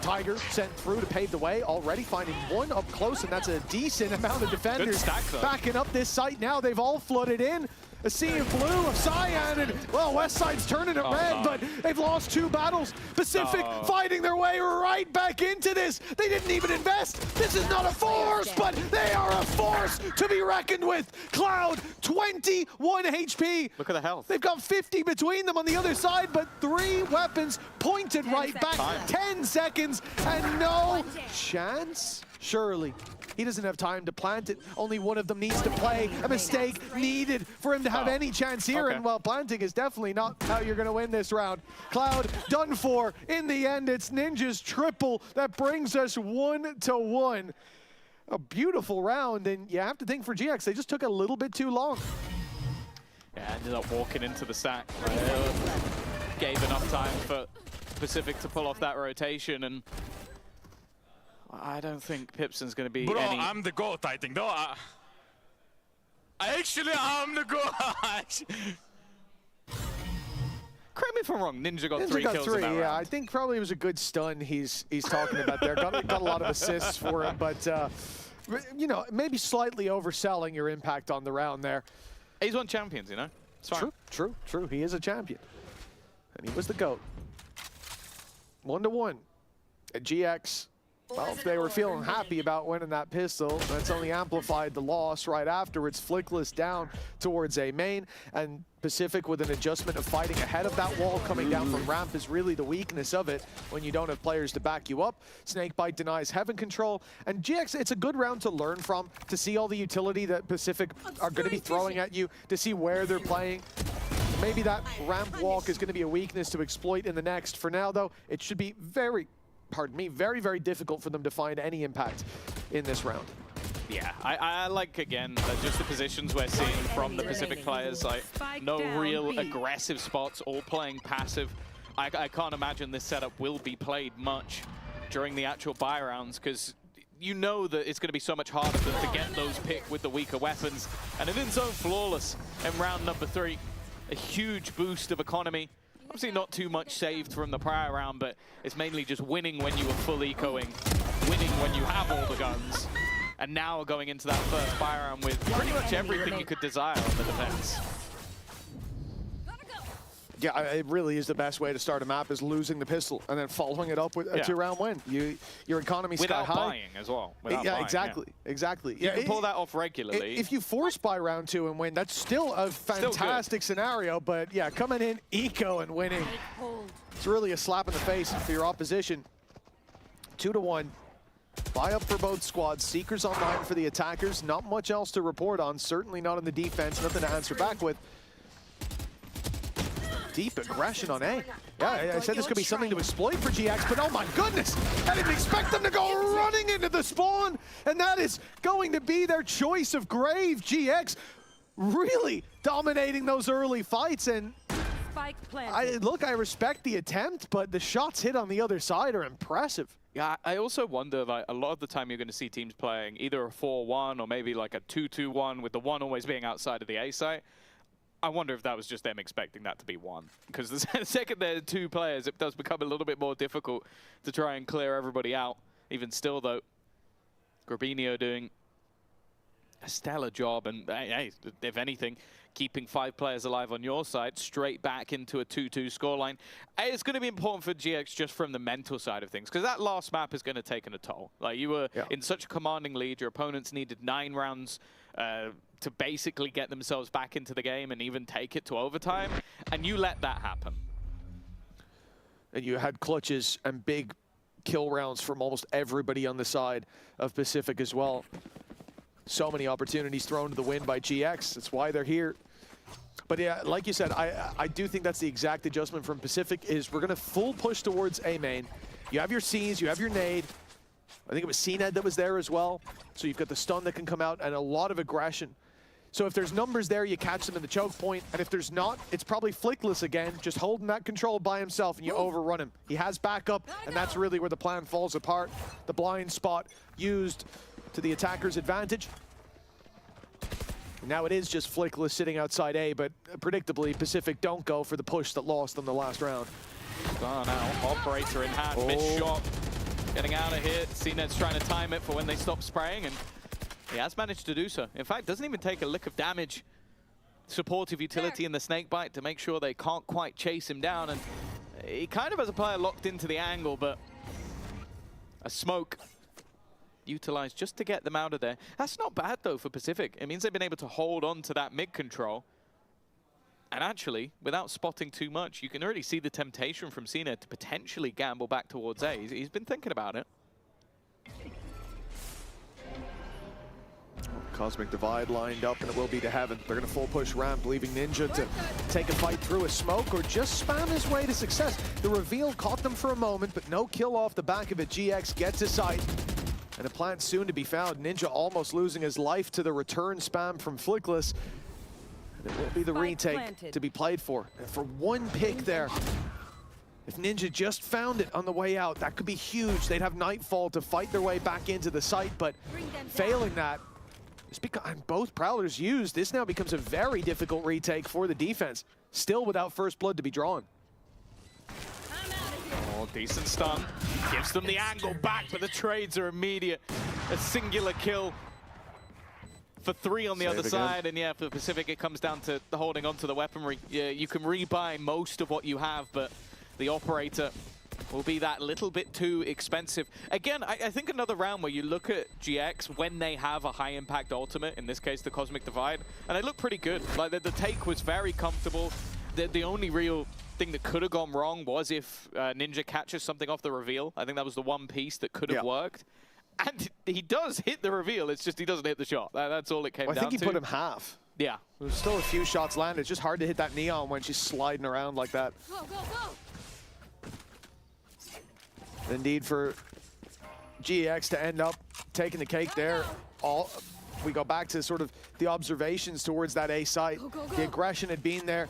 Tiger sent through to pave the way, already finding one up close, and that's a decent amount of defenders backing up this site now. They've all flooded in. A sea of blue, of cyan, and, well, Westside's turning it red, but they've lost 2 battles. Pacific fighting their way right back into this. They didn't even invest. This is not a force, but they are a force to be reckoned with. Cloud, 21 HP. Look at the health. They've got 50 between them on the other side, but 3 weapons pointed right back. 10 seconds, and no chance? Surely. He doesn't have time to plant it. Only one of them needs to play. A mistake needed for him to have any chance here. And, well, planting is definitely not how you're going to win this round. Cloud done for. In the end, it's Ninja's triple that brings us 1-1. A beautiful round, and you have to think for GX, they just took a little bit too long. Yeah, ended up walking into the sack. Gave enough time for Pacific to pull off that rotation, and I don't think Pipson's going to be Bro, any... I'm the GOAT, I think. No, I actually, I'm the GOAT. Correct me if I'm wrong, Ninja got 3 kills in that yeah. round. I think probably it was a good stun he's talking about there. Got a lot of assists for him, but, you know, maybe slightly overselling your impact on the round there. He's won champions, you know? It's fine. True. He is a champion. And he was the GOAT. 1-1 at GX. Well, if they were feeling happy about winning that pistol, that's only amplified the loss right afterwards. Flickless down towards A main, and Pacific with an adjustment of fighting ahead of that wall coming down from ramp is really the weakness of it when you don't have players to back you up. Snakebite denies heaven control, and GX, it's a good round to learn from, to see all the utility that Pacific are going to be throwing at you, to see where they're playing. Maybe that ramp walk is going to be a weakness to exploit in the next. For now, though, it should be very, very difficult for them to find any impact in this round. Yeah, I like, again, just the positions we're seeing from the Pacific players, like no real aggressive spots, all playing passive. I can't imagine this setup will be played much during the actual buy rounds, because you know that it's going to be so much harder to get those picked with the weaker weapons. And it is so flawless in round number 3. A huge boost of economy. Obviously not too much saved from the prior round, but it's mainly just winning when you were full ecoing, winning when you have all the guns, and now going into that first buy round with pretty much everything you could desire on the defense. Yeah, it really is the best way to start a map, is losing the pistol and then following it up with a 2-round win. Your economy sky high. Without buying as well. Without buying, exactly. You can pull that off regularly. If you force buy round 2 and win, that's still a fantastic scenario. But yeah, coming in eco and winning, it's really a slap in the face for your opposition. 2-1. Buy up for both squads. Seekers online for the attackers. Not much else to report on. Certainly not on the defense. Nothing to answer back with. Deep aggression on A. Yeah, I said this could be something to exploit for GX, but oh my goodness! I didn't expect them to go running into the spawn, and that is going to be their choice of grave. GX really dominating those early fights, and I respect the attempt, but the shots hit on the other side are impressive. Yeah, I also wonder, like, a lot of the time you're going to see teams playing either a 4-1 or maybe like a 2-2-1, with the 1 always being outside of the A site. I wonder if that was just them expecting that to be 1. Because the second there are 2 players, it does become a little bit more difficult to try and clear everybody out. Even still, though, Grabinho doing a stellar job, and hey, if anything, keeping 5 players alive on your side, straight back into a 2-2 scoreline. It's going to be important for GX just from the mental side of things, because that last map is going to take a toll. Like, you were in such a commanding lead, your opponents needed 9 rounds to basically get themselves back into the game and even take it to overtime, and you let that happen. And you had clutches and big kill rounds from almost everybody on the side of Pacific as well. So many opportunities thrown to the wind by GX. That's why they're here. But yeah, like you said, I do think that's the exact adjustment from Pacific is we're going to full push towards A main. You have your C's, you have your nade. I think it was CNED that was there as well. So you've got the stun that can come out and a lot of aggression. So if there's numbers there, you catch them in the choke point. And if there's not, it's probably Flickless again, just holding that control by himself and you overrun him. He has backup, and that's really where the plan falls apart. The blind spot used to the attacker's advantage. Now it is just Flickless sitting outside A, but predictably, Pacific don't go for the push that lost them the last round. Oh, now, Operator in hand, missed shot. Getting out of here. CNED's trying to time it for when they stop spraying, and he has managed to do so. In fact, doesn't even take a lick of damage. Supportive utility in the snakebite to make sure they can't quite chase him down, and he kind of has a player locked into the angle, but a smoke utilized just to get them out of there. That's not bad, though, for Pacific. It means they've been able to hold on to that mid control. And actually, without spotting too much, you can already see the temptation from CNED to potentially gamble back towards A. He's been thinking about it. Cosmic Divide lined up, and it will be to heaven. They're going to full push ramp, leaving Ninja to take a fight through a smoke or just spam his way to success. The reveal caught them for a moment, but no kill off the back of it. GX gets a sight, and a plant soon to be found. Ninja almost losing his life to the return spam from Flickless. And it will be the retake to be played for. And for one pick there, if Ninja just found it on the way out, that could be huge. They'd have Nightfall to fight their way back into the site, but failing that, and both Prowlers used, this now becomes a very difficult retake for the defense. Still without first blood to be drawn. Oh, decent stun. Gives them the angle back, but the trades are immediate. A singular kill for 3 on the other side. And yeah, for the Pacific, it comes down to holding on to the weaponry. Yeah, you can rebuy most of what you have, but the Operator will be that little bit too expensive. Again, I think another round where you look at GX when they have a high impact ultimate, in this case the Cosmic Divide, and they look pretty good. Like the take was very comfortable. The only real thing that could have gone wrong was if Ninja catches something off the reveal. I think that was the one piece that could have worked. And he does hit the reveal, it's just he doesn't hit the shot. That's all it came down to. I think he put him half. Yeah. There's still a few shots landed. It's just hard to hit that Neon when she's sliding around like that. Go, go, go. Indeed, for GX to end up taking the cake there. We go back to sort of the observations towards that A site. The aggression had been there.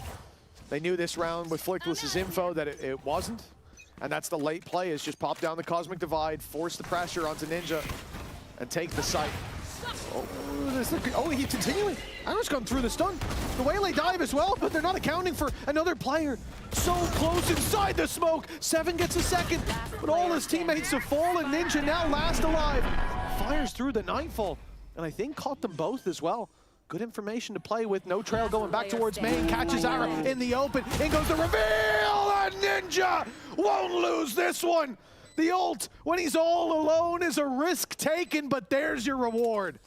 They knew this round with Flickless's info that it wasn't. And that's the late play, is just pop down the Cosmic Divide, force the pressure onto Ninja, and take the site. Oh, he's continuing. Arrow's gone through the stun. The Waylay dive as well, but they're not accounting for another player. So close inside the smoke. 7 gets a second, but all his teammates have fallen. Ninja now last alive. Fires through the Nightfall, and I think caught them both as well. Good information to play with. No trail going back towards main. Catches Ara in the open. In goes the reveal, and Ninja won't lose this one. The ult, when he's all alone, is a risk taken, but there's your reward.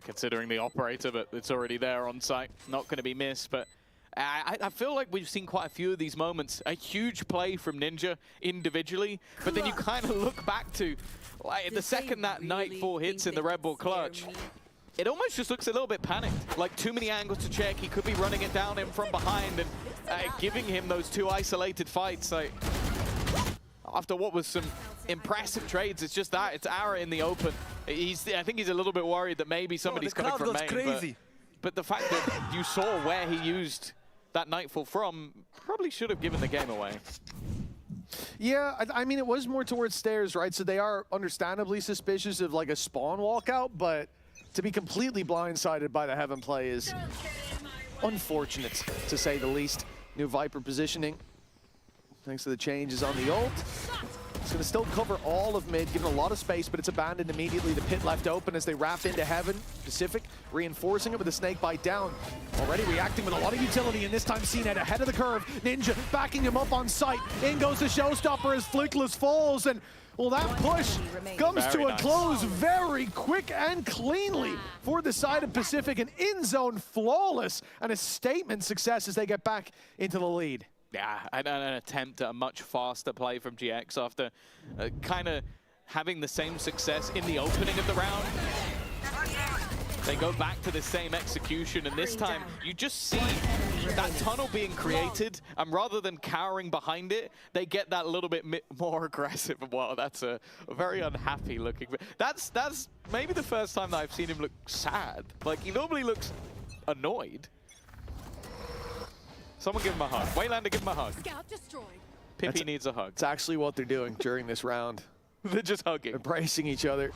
Considering the Operator, but it's already there on site. Not going to be missed, but I feel like we've seen quite a few of these moments. A huge play from Ninja individually, but then you kind of look back to like the second that Nightfall hits in the Red Bull clutch, it almost just looks a little bit panicked. Like too many angles to check. He could be running it down him from behind and giving him those 2 isolated fights. Like, after what was some impressive trades, it's just that. It's Ara in the open. I think he's a little bit worried that maybe somebody's coming from main. Crazy. But the fact that you saw where he used that Nightfall from probably should have given the game away. Yeah, I mean, it was more towards stairs, right? So they are understandably suspicious of like a spawn walkout, but to be completely blindsided by the Heaven play is unfortunate, to say the least. New Viper positioning, thanks to the changes on the ult. going to still cover all of mid, given a lot of space, but it's abandoned immediately. The pit left open as they wrap into heaven. Pacific reinforcing it with a snake bite down. Already reacting with a lot of utility, and this time CNET ahead of the curve. Ninja backing him up on site. In goes the showstopper as Flickless falls, and well, that push comes to a close very quick and cleanly for the side of Pacific. An in-zone flawless and a statement success as they get back into the lead. Yeah, and an attempt at a much faster play from GX after kind of having the same success in the opening of the round. They go back to the same execution, and this time you just see that tunnel being created, and rather than cowering behind it, they get that little bit more aggressive. Wow, that's a very unhappy looking. That's maybe the first time that I've seen him look sad. Like, he normally looks annoyed. Someone give him a hug. Waylander, give him a hug. Scout destroyed. Pippi needs a hug. It's actually what they're doing during this round. They're just hugging. Embracing each other.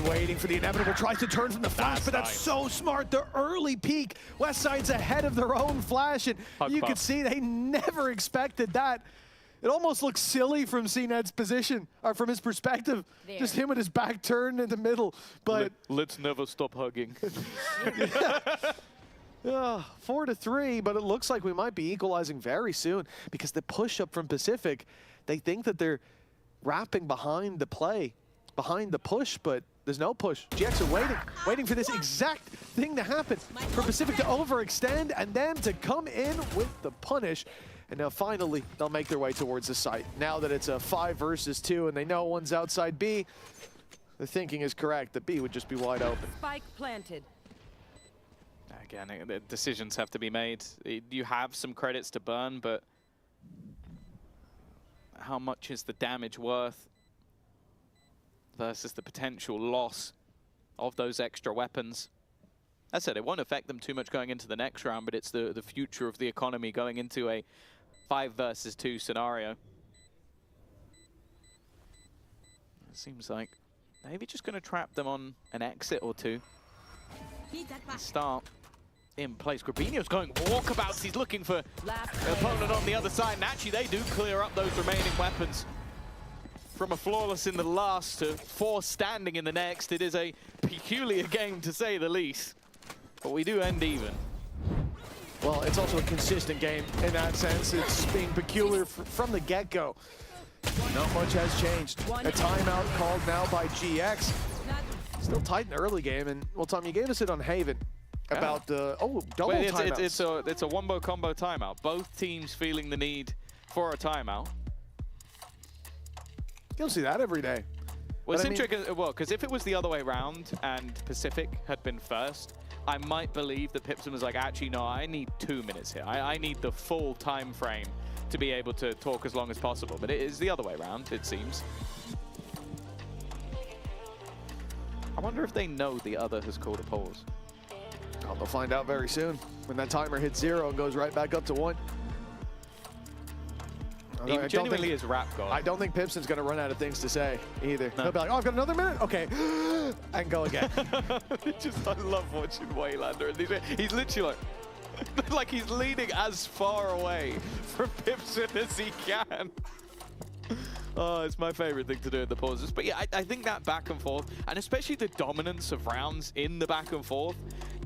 Waiting for the inevitable, tries to turn from the flash, but that's so smart. The early peak. Westside's ahead of their own flash, and you could see they never expected that. It almost looks silly from CNET's position, or from his perspective. There. Just him with his back turned in the middle. But let's never stop hugging. 4-3, but it looks like we might be equalizing very soon because the push up from Pacific, they think that they're wrapping behind the play, behind the push, but there's no push. GX are waiting for this exact thing to happen, for Pacific to overextend and them to come in with the punish. And now finally, they'll make their way towards the site. Now that it's a 5 versus 2 and they know one's outside B, the thinking is correct, that B would just be wide open. Spike planted. Again, the decisions have to be made. You have some credits to burn, but how much is the damage worth versus the potential loss of those extra weapons? As I said, it won't affect them too much going into the next round, but it's the future of the economy going into a 5 versus 2 scenario. It seems like maybe just going to trap them on an exit or two. Start in place. Grabinho's going walkabouts. He's looking for an opponent on the other side, and actually they do clear up those remaining weapons. From a flawless in the last to 4 standing in the next, it is a peculiar game to say the least. But we do end even. Well, it's also a consistent game in that sense. It's being peculiar from the get-go. Not much has changed. A timeout called now by GX. Still tight in the early game, and well, Tom, you gave us it on Haven about the double timeouts. It's a wombo combo timeout. Both teams feeling the need for a timeout. You don't see that every day. Well, it's interesting, well, because if it was the other way around and Pacific had been first, I might believe that Pipson was like, actually, no, I need 2 minutes here. I need the full time frame to be able to talk as long as possible. But it is the other way around, it seems. I wonder if they know the other has called a pause. Oh, they'll find out very soon when that timer hits 0 and goes right back up to 1. He genuinely is rap god. I don't think Pipson's going to run out of things to say either. No. He'll be like, oh, I've got another minute? Okay. And go again. I love watching Waylander. And he's literally like he's leaning as far away from Pipson as he can. Oh, it's my favorite thing to do in the pauses. But yeah, I think that back and forth, and especially the dominance of rounds in the back and forth,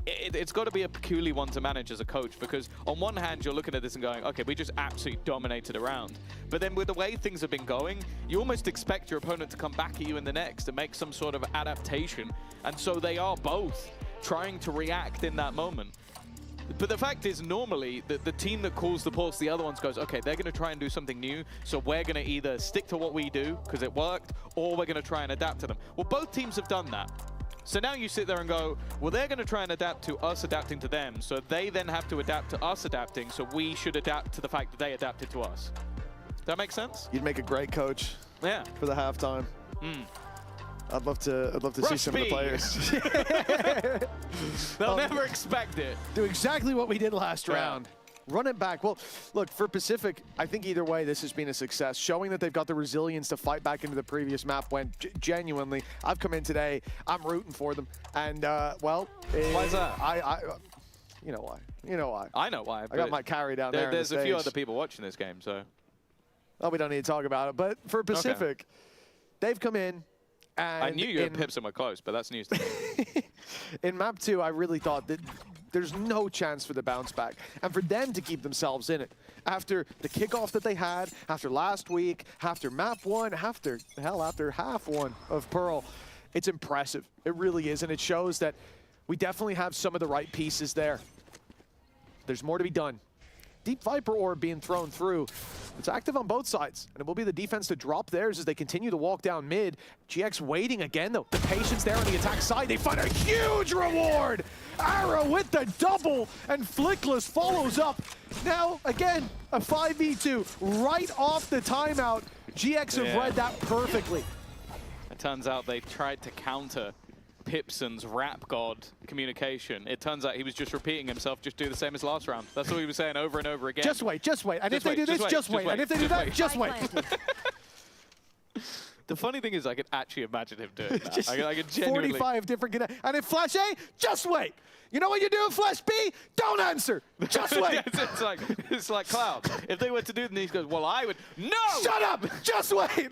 it's got to be a peculiar one to manage as a coach, because on one hand, you're looking at this and going, okay, we just absolutely dominated a round. But then with the way things have been going, you almost expect your opponent to come back at you in the next and make some sort of adaptation. And so they are both trying to react in that moment. But the fact is, normally, the team that calls the pulse, the other ones goes, okay, they're going to try and do something new, so we're going to either stick to what we do, because it worked, or we're going to try and adapt to them. Well, both teams have done that. So now you sit there and go, well, they're going to try and adapt to us adapting to them, so they then have to adapt to us adapting, so we should adapt to the fact that they adapted to us. Does that make sense? You'd make a great coach. Yeah. For the halftime. I'd love to see some of the players. They'll never expect it. Do exactly what we did last round. Run it back. Well, look, for Pacific, I think either way this has been a success. Showing that they've got the resilience to fight back into the previous map when genuinely, I've come in today, I'm rooting for them. And, well... Why is that? You know why. You know why. I know why. I got my carry down there. There's a few other people watching this game, so... Oh, we don't need to talk about it. But for Pacific, they've come in. And I knew you and Pipson were close, but that's news to me. In map 2, I really thought that there's no chance for the bounce back. And for them to keep themselves in it. After the kickoff that they had, after last week, after map 1, after half 1 of Pearl, it's impressive. It really is. And it shows that we definitely have some of the right pieces there. There's more to be done. Deep Viper orb being thrown through. It's active on both sides, and it will be the defense to drop theirs as they continue to walk down mid. GX waiting again, though. The patience there on the attack side. They find a huge reward! Arrow with the double, and Flickless follows up. Now, again, a 5v2 right off the timeout. GX have read that perfectly. It turns out they tried to counter Pipson's rap god communication. It turns out he was just repeating himself, just do the same as last round. That's what he was saying over and over again. Just wait, just wait. And if they do this, just wait. And if they do that, just wait. The funny thing is, I could actually imagine him doing that. I could genuinely. 45 different connections. And in Flash A, just wait. You know what you do in Flash B? Don't answer. Just wait. It's like Cloud. If they were to do it, and he goes, well, I would. No! Shut up! Just wait!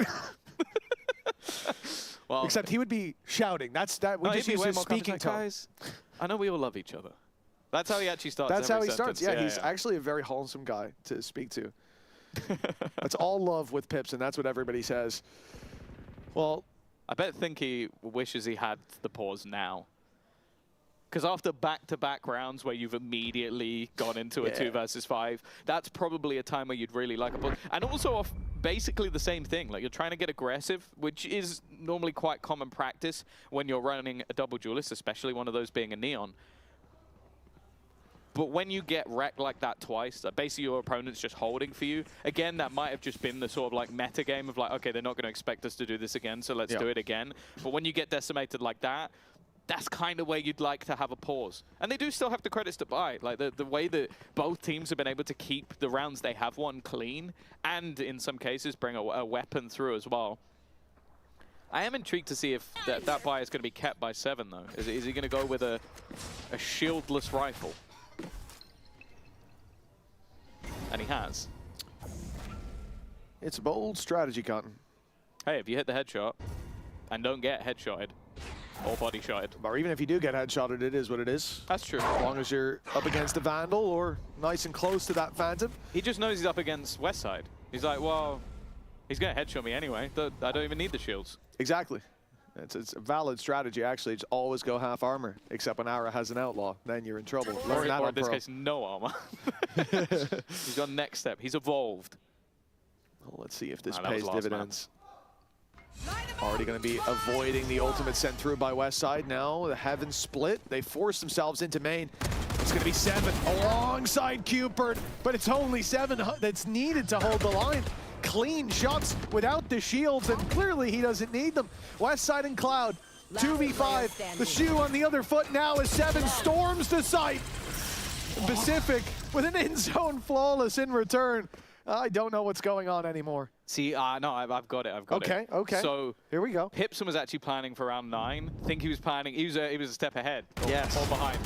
Well, except he would be shouting. We just use his speaking tone. Guys, I know we all love each other. That's how he actually starts. That's how he sentence. starts. Yeah, he's actually a very wholesome guy to speak to. That's all love with Pips, and that's what everybody says. Well, I think he wishes he had the pause now. Because after back-to-back rounds where you've immediately gone into a 2 versus 5, that's probably a time where you'd really like a pause. And also off basically the same thing. Like, you're trying to get aggressive, which is normally quite common practice when you're running a double duelist, especially one of those being a Neon. But when you get wrecked like that twice, basically your opponent's just holding for you. Again, that might have just been the sort of like meta game of like, okay, they're not going to expect us to do this again, so let's do it again. But when you get decimated like that, that's kind of where you'd like to have a pause. And they do still have the credits to buy. Like the way that both teams have been able to keep the rounds they have won clean, and in some cases bring a weapon through as well. I am intrigued to see if that buy is going to be kept by 7, though. Is he going to go with a shieldless rifle? And he has. It's a bold strategy, Cotton. Hey, if you hit the headshot and don't get headshotted, or body shotted. Or even if you do get headshotted, it is what it is. That's true. As long as you're up against a Vandal or nice and close to that Phantom. He just knows he's up against Westside. He's like, well, he's going to headshot me anyway. I don't even need the shields. Exactly. It's a valid strategy, actually. Just always go half armor, except when Ara has an outlaw. Then you're in trouble. Or in this case, no armor. He's gone next step. He's evolved. Well, let's see if this pays dividends. Already going to be avoiding the ultimate sent through by Westside. Now the Heaven split. They force themselves into main. It's going to be 7 alongside Cupid, but it's only 7 that's needed to hold the line. Clean shots without the shields, and clearly he doesn't need them. Westside and Cloud, 2v5. The shoe on the other foot now as 7 storms the site. Pacific with an in-zone flawless in return. I don't know what's going on anymore. See, no, I've got it. Okay. So here we go. Pipson was actually planning for round 9. I think he was planning. He was a step ahead. Or behind.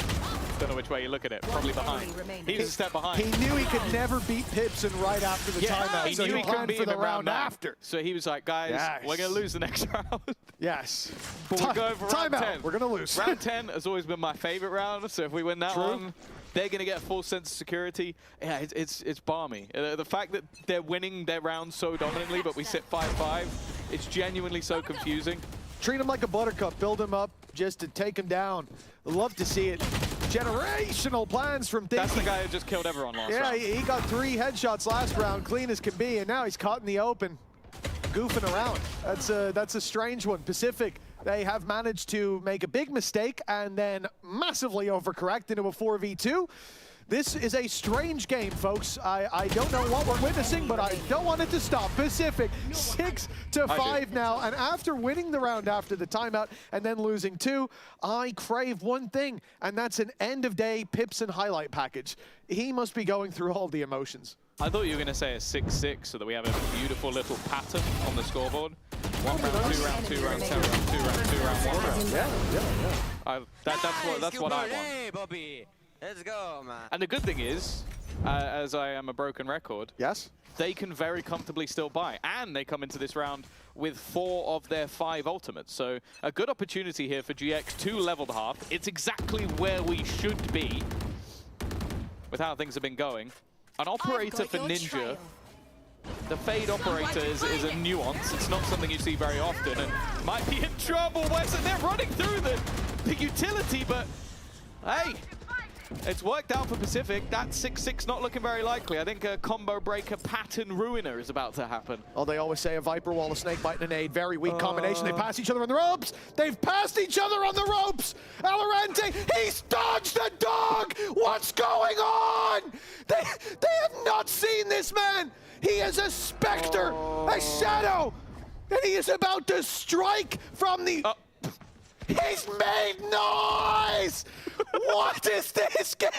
Don't know which way you look at it. Probably behind. He was a step behind. He knew he could never beat Pipson right after the timeout, so he planned for the round after. So he was like, guys, we're going to lose the next round. Yes. But we're going for round 10. We're going to lose. Round 10 has always been my favorite round, so if we win that one, they're going to get a full sense of security. Yeah, it's balmy. The fact that they're winning their rounds so dominantly, but we sit 5-5, it's genuinely so confusing. Treat him like a buttercup. Build him up just to take him down. Love to see it. Generational plans from Thinky. That's the guy who just killed everyone last round. Yeah, he got 3 headshots last round, clean as can be, and now he's caught in the open, goofing around. That's a strange one. Pacific, they have managed to make a big mistake and then massively overcorrect into a 4v2. This is a strange game, folks. I don't know what we're witnessing, but I don't want it to stop. Pacific, 6-5 now, and after winning the round after the timeout and then losing 2, I crave one thing, and that's an end-of-day Pipson highlight package. He must be going through all the emotions. I thought you were going to say a 6-6 so that we have a beautiful little pattern on the scoreboard. 1 round, 2 round, 2 round, 10 round, 2 round, 2 round, 1 round. Yeah. That's what I want. Bobby. Let's go, man. And the good thing is, as I am a broken record. Yes. They can very comfortably still buy, and they come into this round with 4 of their 5 ultimates. So a good opportunity here for GX to level the half. It's exactly where we should be with how things have been going. An operator for Ninja, the Fade operator is a nuance. It's not something you see very often, and might be in trouble. Wesson, they're running through the utility, but hey, it's worked out for Pacific. That 6-6 not looking very likely. I think a combo breaker pattern ruiner is about to happen. Oh, they always say a Viper Wall, a Snake Bite, and a nade. Very weak combination. They pass each other on the ropes. They've passed each other on the ropes. VALORANT, he's dodged the dog. What's going on? They have not seen this man. He is a specter, a shadow, and he is about to strike from the... He's made noise! What is this game?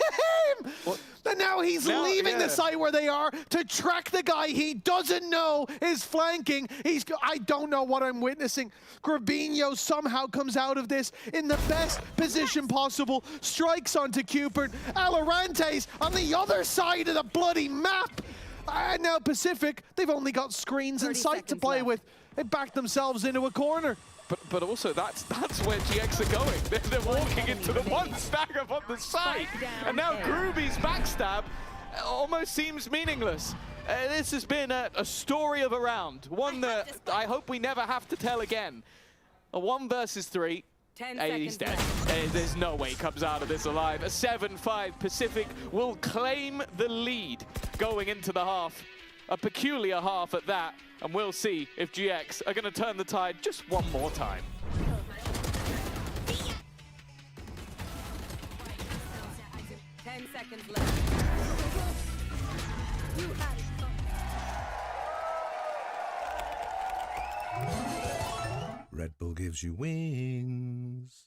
And now he's leaving the site where they are to track the guy he doesn't know is flanking. I don't know what I'm witnessing. Grabinho somehow comes out of this in the best position possible, strikes onto Cupid. VALORANT's on the other side of the bloody map. And now Pacific, they've only got screens in sight to play with. They backed themselves into a corner. But also, that's where GX are going. They're walking into the one stack up on the side. And now Groovy's backstab almost seems meaningless. This has been a story of a round. One that I hope we never have to tell again. A 1 versus 3. 10 he's dead. seconds There's no way he comes out of this alive. A 7-5 Pacific will claim the lead going into the half. A peculiar half at that. And we'll see if GX are going to turn the tide just one more time. Seconds left. Red Bull gives you wings.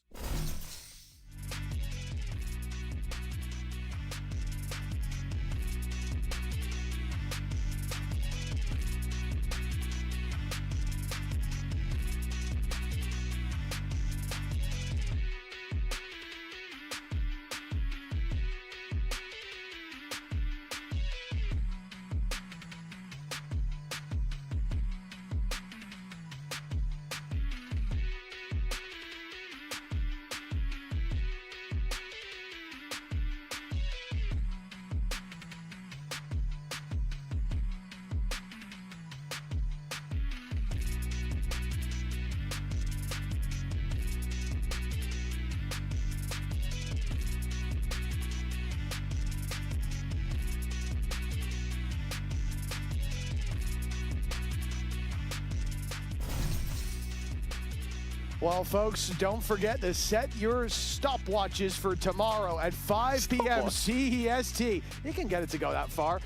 Well, folks, don't forget to set your stopwatches for tomorrow at 5 p.m. CEST. You can get it to go that far.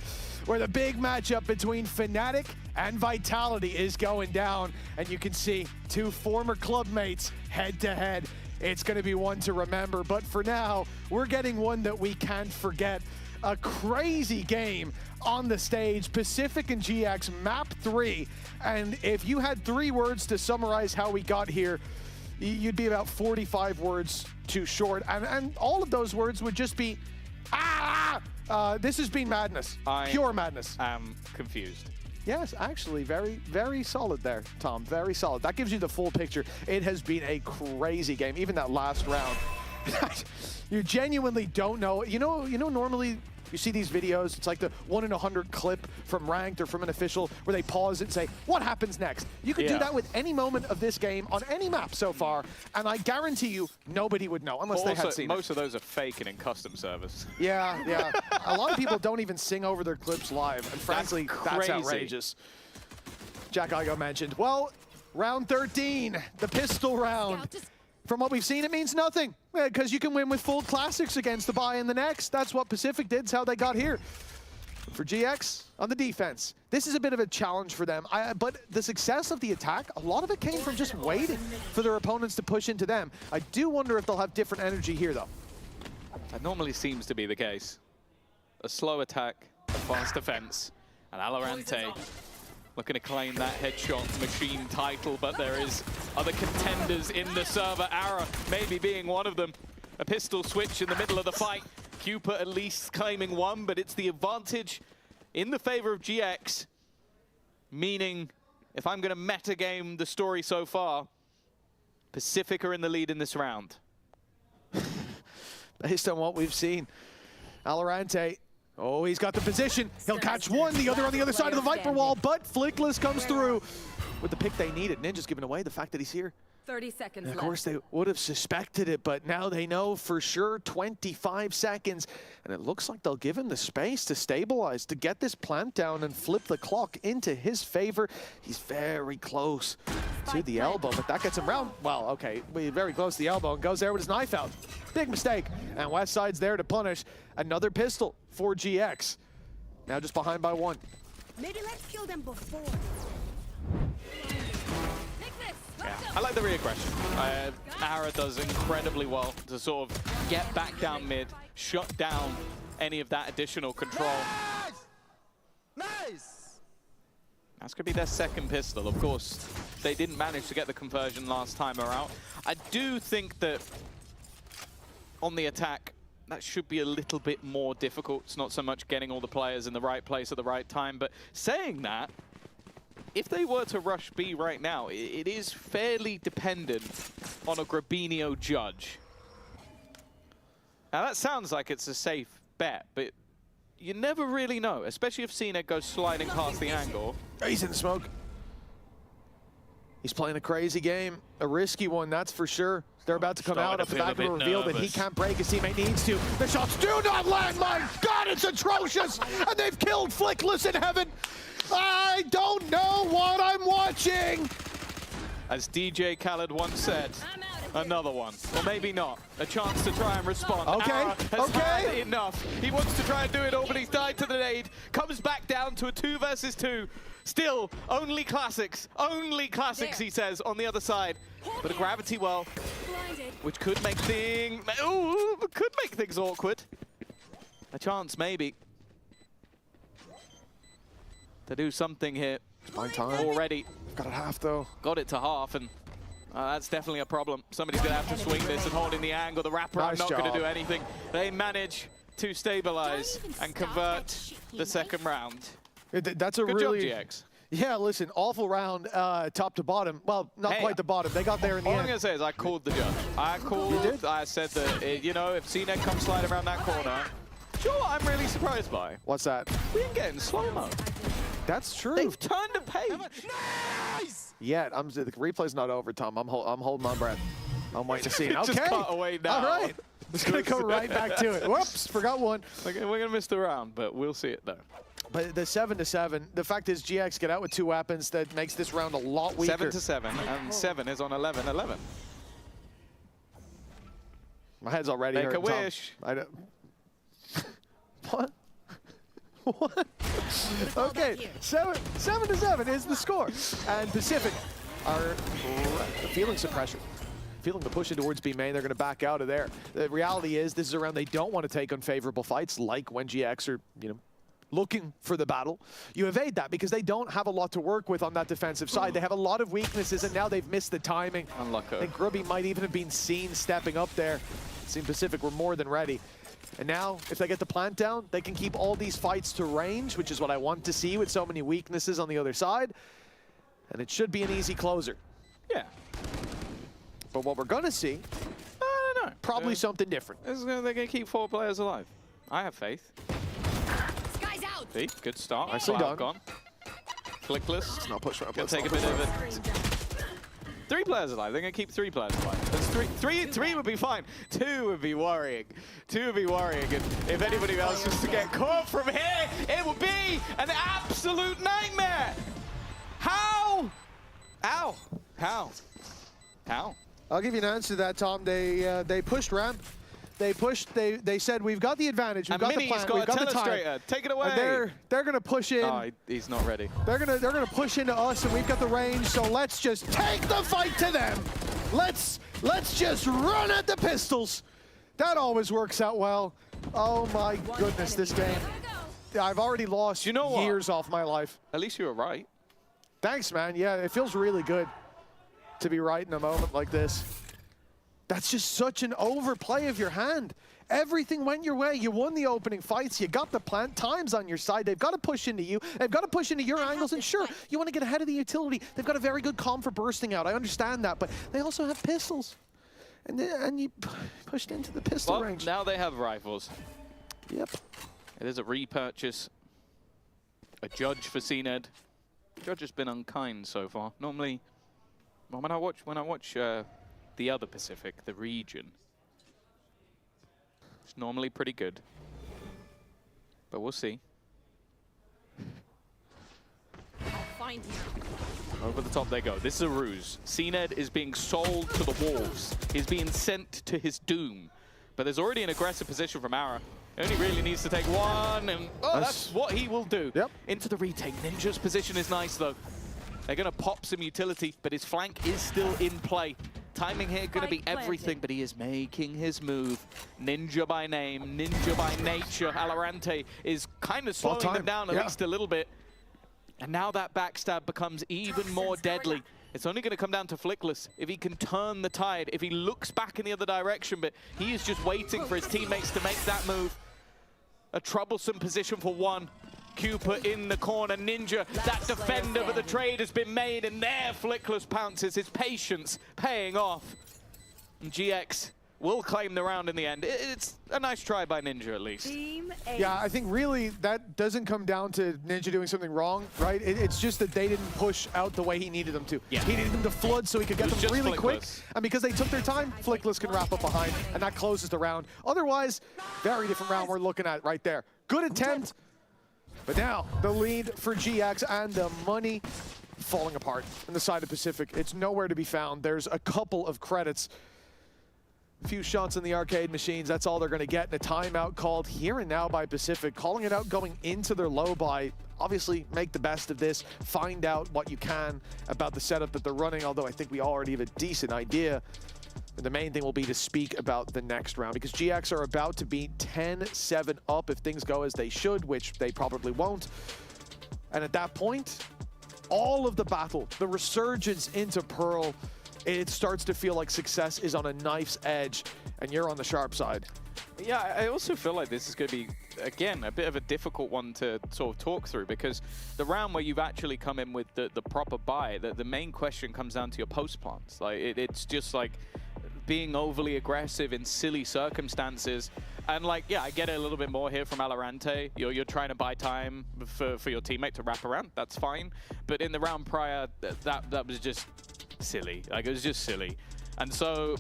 Where the big matchup between Fnatic and Vitality is going down. And you can see 2 former club mates head-to-head. It's going to be one to remember. But for now, we're getting one that we can't forget. A crazy game on the stage. Pacific and GX map 3. And if you had 3 words to summarize how we got here, you'd be about 45 words too short. And all of those words would just be, this has been madness. Pure madness. I'm confused. Yes, actually, very, very solid there, Tom. Very solid. That gives you the full picture. It has been a crazy game. Even that last round. You genuinely don't know. You know, normally you see these videos, it's like the 1 in 100 clip from Ranked or from an official where they pause it and say, what happens next? You could do that with any moment of this game on any map so far, and I guarantee you nobody would know unless they had seen it. Most of those are fake and in custom service. Yeah. A lot of people don't even sing over their clips live, and frankly, that's outrageous. Jack Igo mentioned, well, round 13, the pistol round. From what we've seen, it means nothing, because you can win with full classics against the buy in the next. That's what Pacific did. It's how they got here. For GX, on the defense, this is a bit of a challenge for them. But the success of the attack, a lot of it came from just waiting for their opponents to push into them. I do wonder if they'll have different energy here, though. That normally seems to be the case. A slow attack, a fast defense, and VALORANT looking to claim that headshot machine title, but there is other contenders in the server. Ara maybe being one of them. A pistol switch in the middle of the fight. Cupid at least claiming one, but it's the advantage in the favor of GX. Meaning, if I'm going to metagame the story so far, Pacific are in the lead in this round. Based on what we've seen, Valorant, oh, he's got the position. He'll catch one, the other on the other side of the Viper wall, but Flickless comes through with the pick they needed. Ninja's giving away the fact that he's here. 30 seconds And of left. course, they would have suspected it, but now they know for sure 25 seconds. And it looks like they'll give him the space to stabilize, to get this plant down and flip the clock into his favor. He's very close to the elbow, but that gets him round. Well, okay, very close to the elbow and goes there with his knife out. Big mistake. And Westside's there to punish. Another pistol for GX. Now just behind by one. Maybe let's kill them before. Yeah, I like the reaggression. Ara does incredibly well to sort of get back down mid, shut down any of that additional control. Nice! That's going to be their second pistol. Of course, they didn't manage to get the conversion last time around. I do think that on the attack, that should be a little bit more difficult. It's not so much getting all the players in the right place at the right time, but saying that, if they were to rush B right now, it is fairly dependent on a Grabinho judge. Now that sounds like it's a safe bet, but you never really know, especially if Cena goes sliding past the angle. He's in the smoke. He's playing a crazy game, a risky one, that's for sure. They're about to come out off the back of a reveal that he can't break, his teammate needs to. The shots do not land, my God, it's atrocious! And they've killed Flickless in heaven! I don't know what I'm watching! As DJ Khaled once said, another one. Or maybe not. A chance to try and respond. Okay, Ara has had enough. He wants to try and do it all, but he's died to the nade. Comes back down to a 2 versus 2. Still, only classics, he says, on the other side. But a gravity well, which could make things awkward. A chance, maybe, to do something here. My time. Already. Got it half, though. Got it to half, and that's definitely a problem. Somebody's going to have to swing this and hold in the angle. The wrapper Nice not going job. to do anything. They manage to stabilize and convert the second round. That's a Good really... job, GX. Yeah, listen, awful round, top to bottom. Well, not quite the bottom. They got there in the All end. I'm going to say is I called the judge. You did? I said that, you know, if CNED comes sliding around that corner, sure, I'm really surprised by. What's that? We didn't get in slow-mo. That's true. They've turned a page. Nice! Yeah, the replay's not over, Tom. I'm holding my breath. I'm waiting to see it. Okay. Just cut away now. All right. It's going to go right back to it. Whoops, forgot one. We're going to miss the round, but we'll see it, though. But the 7-7, the fact is GX get out with 2 weapons. That makes this round a lot weaker. 7-7, and 7 is on 11-11. My head's already Make hurting, a wish. Tom. I don't... What? What? Okay, 7-7 is the score. And Pacific are feeling some pressure. Feeling the push in towards B main, they're going to back out of there. The reality is this is a round they don't want to take unfavorable fights, like when GX are, looking for the battle. You evade that because they don't have a lot to work with on that defensive side. They have a lot of weaknesses, and now they've missed the timing. Unlucky. I think Grubby might even have been seen stepping up there. It seemed Pacific were more than ready. And now, if they get the plant down, they can keep all these fights to range, which is what I want to see with so many weaknesses on the other side. And it should be an easy closer. Yeah. But what we're going to see, I don't know. Probably something different. They're going to keep 4 players alive. I have faith. Sky's out. See, good start. Nicely done. Gone. Flickless. Let's not push right. Gonna take a bit of it. 3 players alive. They're going to keep 3 players alive. That's 3 would be fine. 2 would be worrying. 2 would be worrying. And if anybody else was to get caught from here, it would be an absolute nightmare. How? How? How? How? I'll give you an answer to that, Tom. They pushed ramp. They pushed. They said we've got the advantage. We've got the plan. We've got the time. Take it away. And they're going to push in. Oh, he's not ready. They're gonna push into us, and we've got the range. So let's just take the fight to them. Let's just run at the pistols. That always works out well. Oh my goodness, this game. I've already lost years off my life. At least you were right. Thanks, man. Yeah, it feels really good to be right in a moment like this. That's just such an overplay of your hand. Everything went your way. You won the opening fights. You got the plant. Time's on your side. They've got to push into you. They've got to push into your angles. And sure, you want to get ahead of the utility. They've got a very good calm for bursting out. I understand that. But they also have pistols. And you pushed into the pistol range. Now they have rifles. Yep. It is a repurchase. A judge for CNED. Judge has been unkind so far. Normally, well, when I watch the other Pacific, the region, it's normally pretty good. But we'll see. I'll find him. Over the top they go. This is a ruse. CNED is being sold to the wolves. He's being sent to his doom. But there's already an aggressive position from Ara. He only really needs to take one, and that's what he will do. Yep. Into the retake. Ninja's position is nice, though. They're going to pop some utility, but his flank is still in play. Timing here going to be everything, but he is making his move. Ninja by name, Ninja by nature. VALORANT is kind of slowing them down at least a little bit. And now that backstab becomes even more deadly. It's only going to come down to Flickless if he can turn the tide, if he looks back in the other direction, but he is just waiting for his teammates to make that move. A troublesome position for one. Cooper in the corner, Ninja, that defender, but the trade has been made, and there Flickless pounces, his patience paying off. And GX will claim the round in the end. It's a nice try by Ninja, at least. Yeah, I think really that doesn't come down to Ninja doing something wrong, right? It's just that they didn't push out the way he needed them to. Yeah. He needed them to flood so he could get them really quick. And because they took their time, Flickless can wrap up behind, and that closes the round. Otherwise, very different round we're looking at right there. Good attempt, but now the lead for GX and the money falling apart on the side of Pacific. It's nowhere to be found. There's a couple of credits. A few shots in the arcade machines, that's all they're going to get. And a timeout called here and now by Pacific, calling it out going into their low buy. Obviously, make the best of this, find out what you can about the setup that they're running, although I think we already have a decent idea. And the main thing will be to speak about the next round, because GX are about to be 10-7 up if things go as they should, which they probably won't. And at that point, all of the battle, the resurgence into Pearl, it starts to feel like success is on a knife's edge, and you're on the sharp side. Yeah, I also feel like this is going to be, again, a bit of a difficult one to sort of talk through, because the round where you've actually come in with the proper buy, the main question comes down to your post plants. Like it's just like being overly aggressive in silly circumstances. And like, yeah, I get it a little bit more here from VALORANT. You're trying to buy time for your teammate to wrap around. That's fine. But in the round prior, that was just silly. Like, it was just silly. And so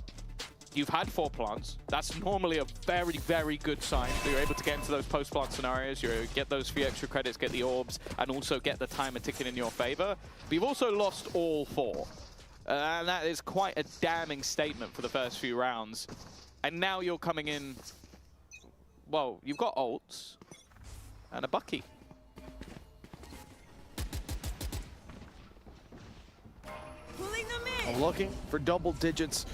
you've had 4 plants. That's normally a very, very good sign that you're able to get into those post-plant scenarios. You get those few extra credits, get the orbs, and also get the timer ticking in your favor. But you've also lost all 4. And that is quite a damning statement for the first few rounds. And now you're coming in, well, you've got ults and a Bucky. I'm looking for double digits.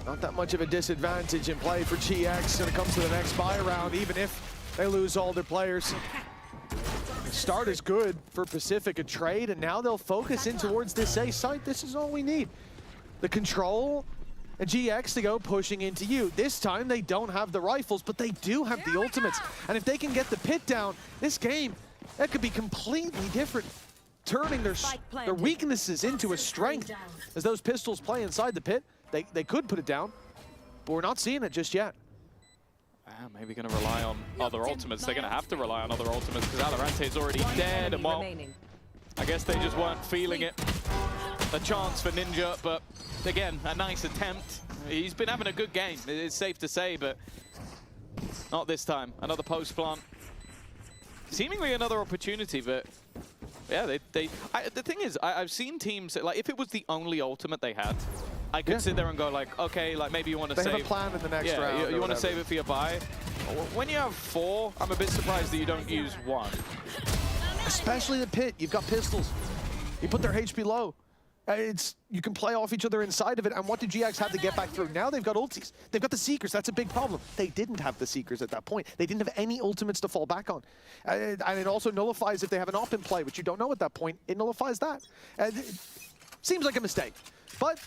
Not that much of a disadvantage in play for GX when it comes to the next buy round, even if they lose all their players. The start is good for Pacific, a trade, and now they'll focus in towards this A site. This is all we need. The control and GX to go pushing into you. This time they don't have the rifles, but they do have the ultimates. And if they can get the pit down, this game, that could be completely different. Turning their weaknesses into a strength. As those pistols play inside the pit, they could put it down, but we're not seeing it just yet. Maybe going to rely on other ultimates. They're going to have to rely on other ultimates because VALORANT is already dead, and well, I guess they just weren't feeling it. A chance for Ninja, but again, a nice attempt. He's been having a good game, it's safe to say, but not this time. Another post plant. Seemingly another opportunity, but yeah, the thing is, I've seen teams, like, if it was the only ultimate they had, I could sit there and go like, okay, like maybe you want to save. They have a plan in the next round. You want to save it for your buy. When you have 4, I'm a bit surprised that you don't use 1. Especially the pit, you've got pistols. You put their HP low. You can play off each other inside of it, and what did GX have to get back through? Now they've got ultis. They've got the Seekers. That's a big problem. They didn't have the Seekers at that point. They didn't have any ultimates to fall back on. And it also nullifies if they have an op in play, which you don't know at that point. It nullifies that. It seems like a mistake. But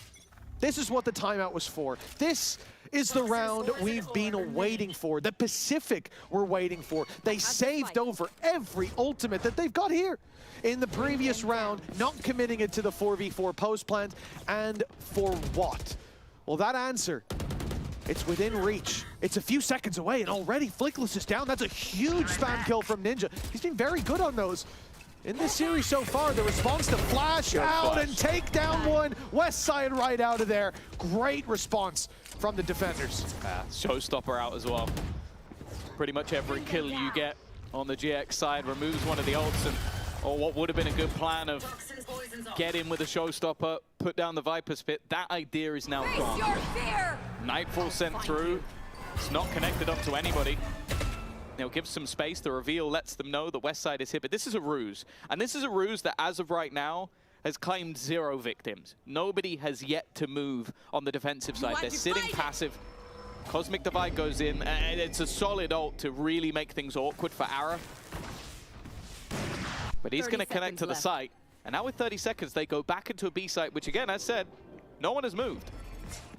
This is what the timeout was for. This is the round we've been waiting for. The Pacific we're waiting for. They saved over every ultimate that they've got here. In the previous round, not committing it to the 4v4 post plant, and for what? Well, that answer, it's within reach. It's a few seconds away, and already Flickless is down. That's a huge spam kill from Ninja. He's been very good on those. In this series so far, the response to flash out and take down one. West side right out of there. Great response from the defenders. Showstopper out as well. Pretty much every kill you get on the GX side removes one of the ults, and or what would have been a good plan of get in with a Showstopper, put down the Viper's Pit. That idea is now gone. Nightfall sent through. It's not connected up to anybody. They'll give some space. The reveal lets them know the West side is hit, but this is a ruse. And this is a ruse that, as of right now, has claimed 0 victims. Nobody has yet to move on the defensive side. They're sitting passive. Cosmic Divide goes in, and it's a solid ult to really make things awkward for Ara. But he's going to connect to the site. And now with 30 seconds, they go back into a B site, which again, as said, no one has moved.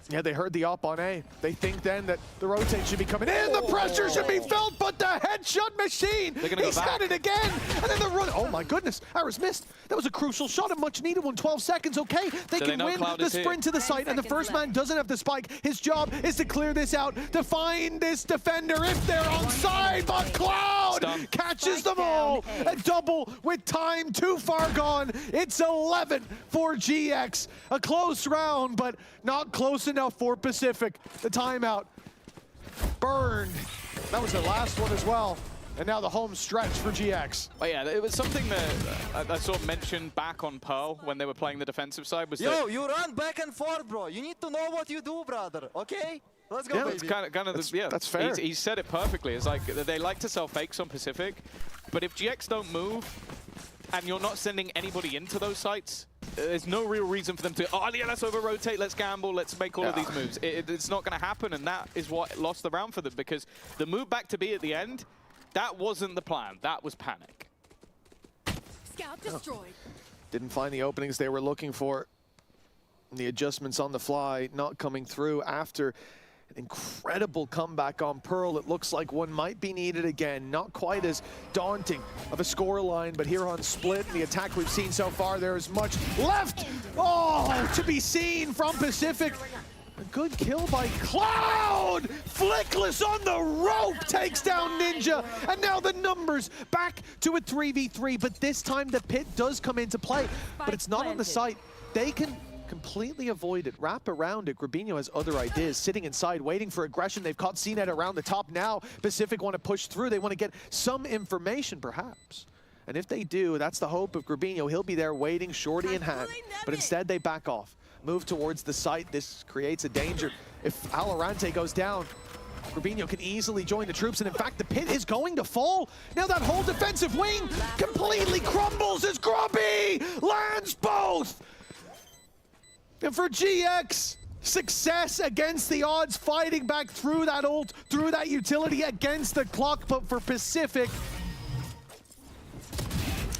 Yeah, they heard the op on A. They think then that the rotate should be coming in. The pressure should be felt, but the headshot machine, he's got it again. And then the run, oh my goodness, Ara's missed. That was a crucial shot, a much needed one, 12 seconds, okay. They can win the sprint to the site, and the first man doesn't have the spike. His job is to clear this out, to find this defender if they're on side, but Cloud catches them all. A double with time too far gone. It's 11 for GX. A close round, but not close enough for Pacific. The timeout burned. That was the last one as well. And now the home stretch for GX. Oh yeah, it was something that I sort of mentioned back on Pearl when they were playing the defensive side. Was Yo, you run back and forth, bro. You need to know what you do, brother. Okay? Let's go, baby. It's kind of yeah, that's fair. He said it perfectly. It's like they like to sell fakes on Pacific, but if GX don't move and you're not sending anybody into those sites, there's no real reason for them to, oh yeah, let's over-rotate, let's gamble, let's make all of these moves. It's not going to happen, and that is what lost the round for them, because the move back to B at the end, that wasn't the plan. That was panic. Scout destroyed. Didn't find the openings they were looking for. The adjustments on the fly not coming through after an incredible comeback on Pearl. It looks like one might be needed again. Not quite as daunting of a scoreline, but here on Split, the attack we've seen so far, there is much left. Oh, to be seen from Pacific. A good kill by Cloud! Flickless on the rope takes down Ninja. And now the numbers back to a 3v3, but this time the pit does come into play. But it's not on the site. They can completely avoid it, wrap around it. Grabinho has other ideas, sitting inside, waiting for aggression. They've caught CNET around the top now. Pacific want to push through. They want to get some information, perhaps. And if they do, that's the hope of Grabinho. He'll be there waiting, shorty in hand. But instead, they back off, move towards the site. This creates a danger. If VALORANT goes down, Grabinho can easily join the troops, and in fact, the pit is going to fall. Now that whole defensive wing completely crumbles as Grubby lands both. And for GX, success against the odds, fighting back through that ult, through that utility against the clock. But for Pacific,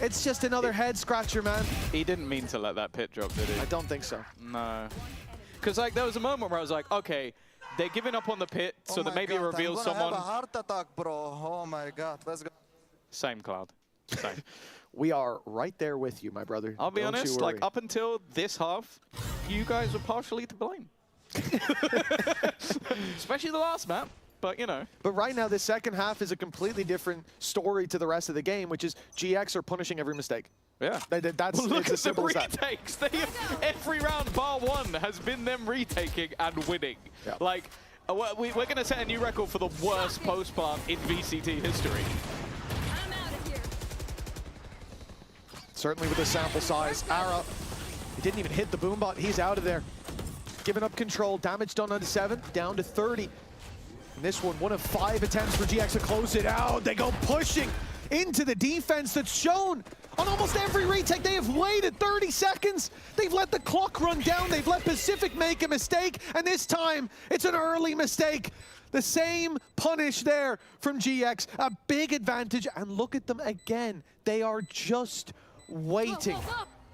it's just another head scratcher, man. He didn't mean to let that pit drop, did he? I don't think so. No. Because like there was a moment where I was like, okay, they're giving up on the pit, so that maybe it reveals someone. Have a heart attack, bro. Oh my God, let's go. Same, Cloud. Same. We are right there with you, my brother. I'll be honest, like up until this half, you guys were partially to blame. Especially the last map, but you know. But right now, this second half is a completely different story to the rest of the game, which is GX are punishing every mistake. Yeah. That's look it's at as simple the as that. retakes. Every round bar one has been them retaking and winning. Yeah. Like, we're going to set a new record for the worst post plant in VCT history. Certainly with the sample size. Ara, he didn't even hit the boombot. He's out of there. Giving up control. Damage done on 7, down to 30. And this one of 5 attempts for GX to close it out. They go pushing into the defense that's shown on almost every retake. They have waited 30 seconds. They've let the clock run down. They've let Pacific make a mistake. And this time, it's an early mistake. The same punish there from GX. A big advantage. And look at them again. They are just waiting.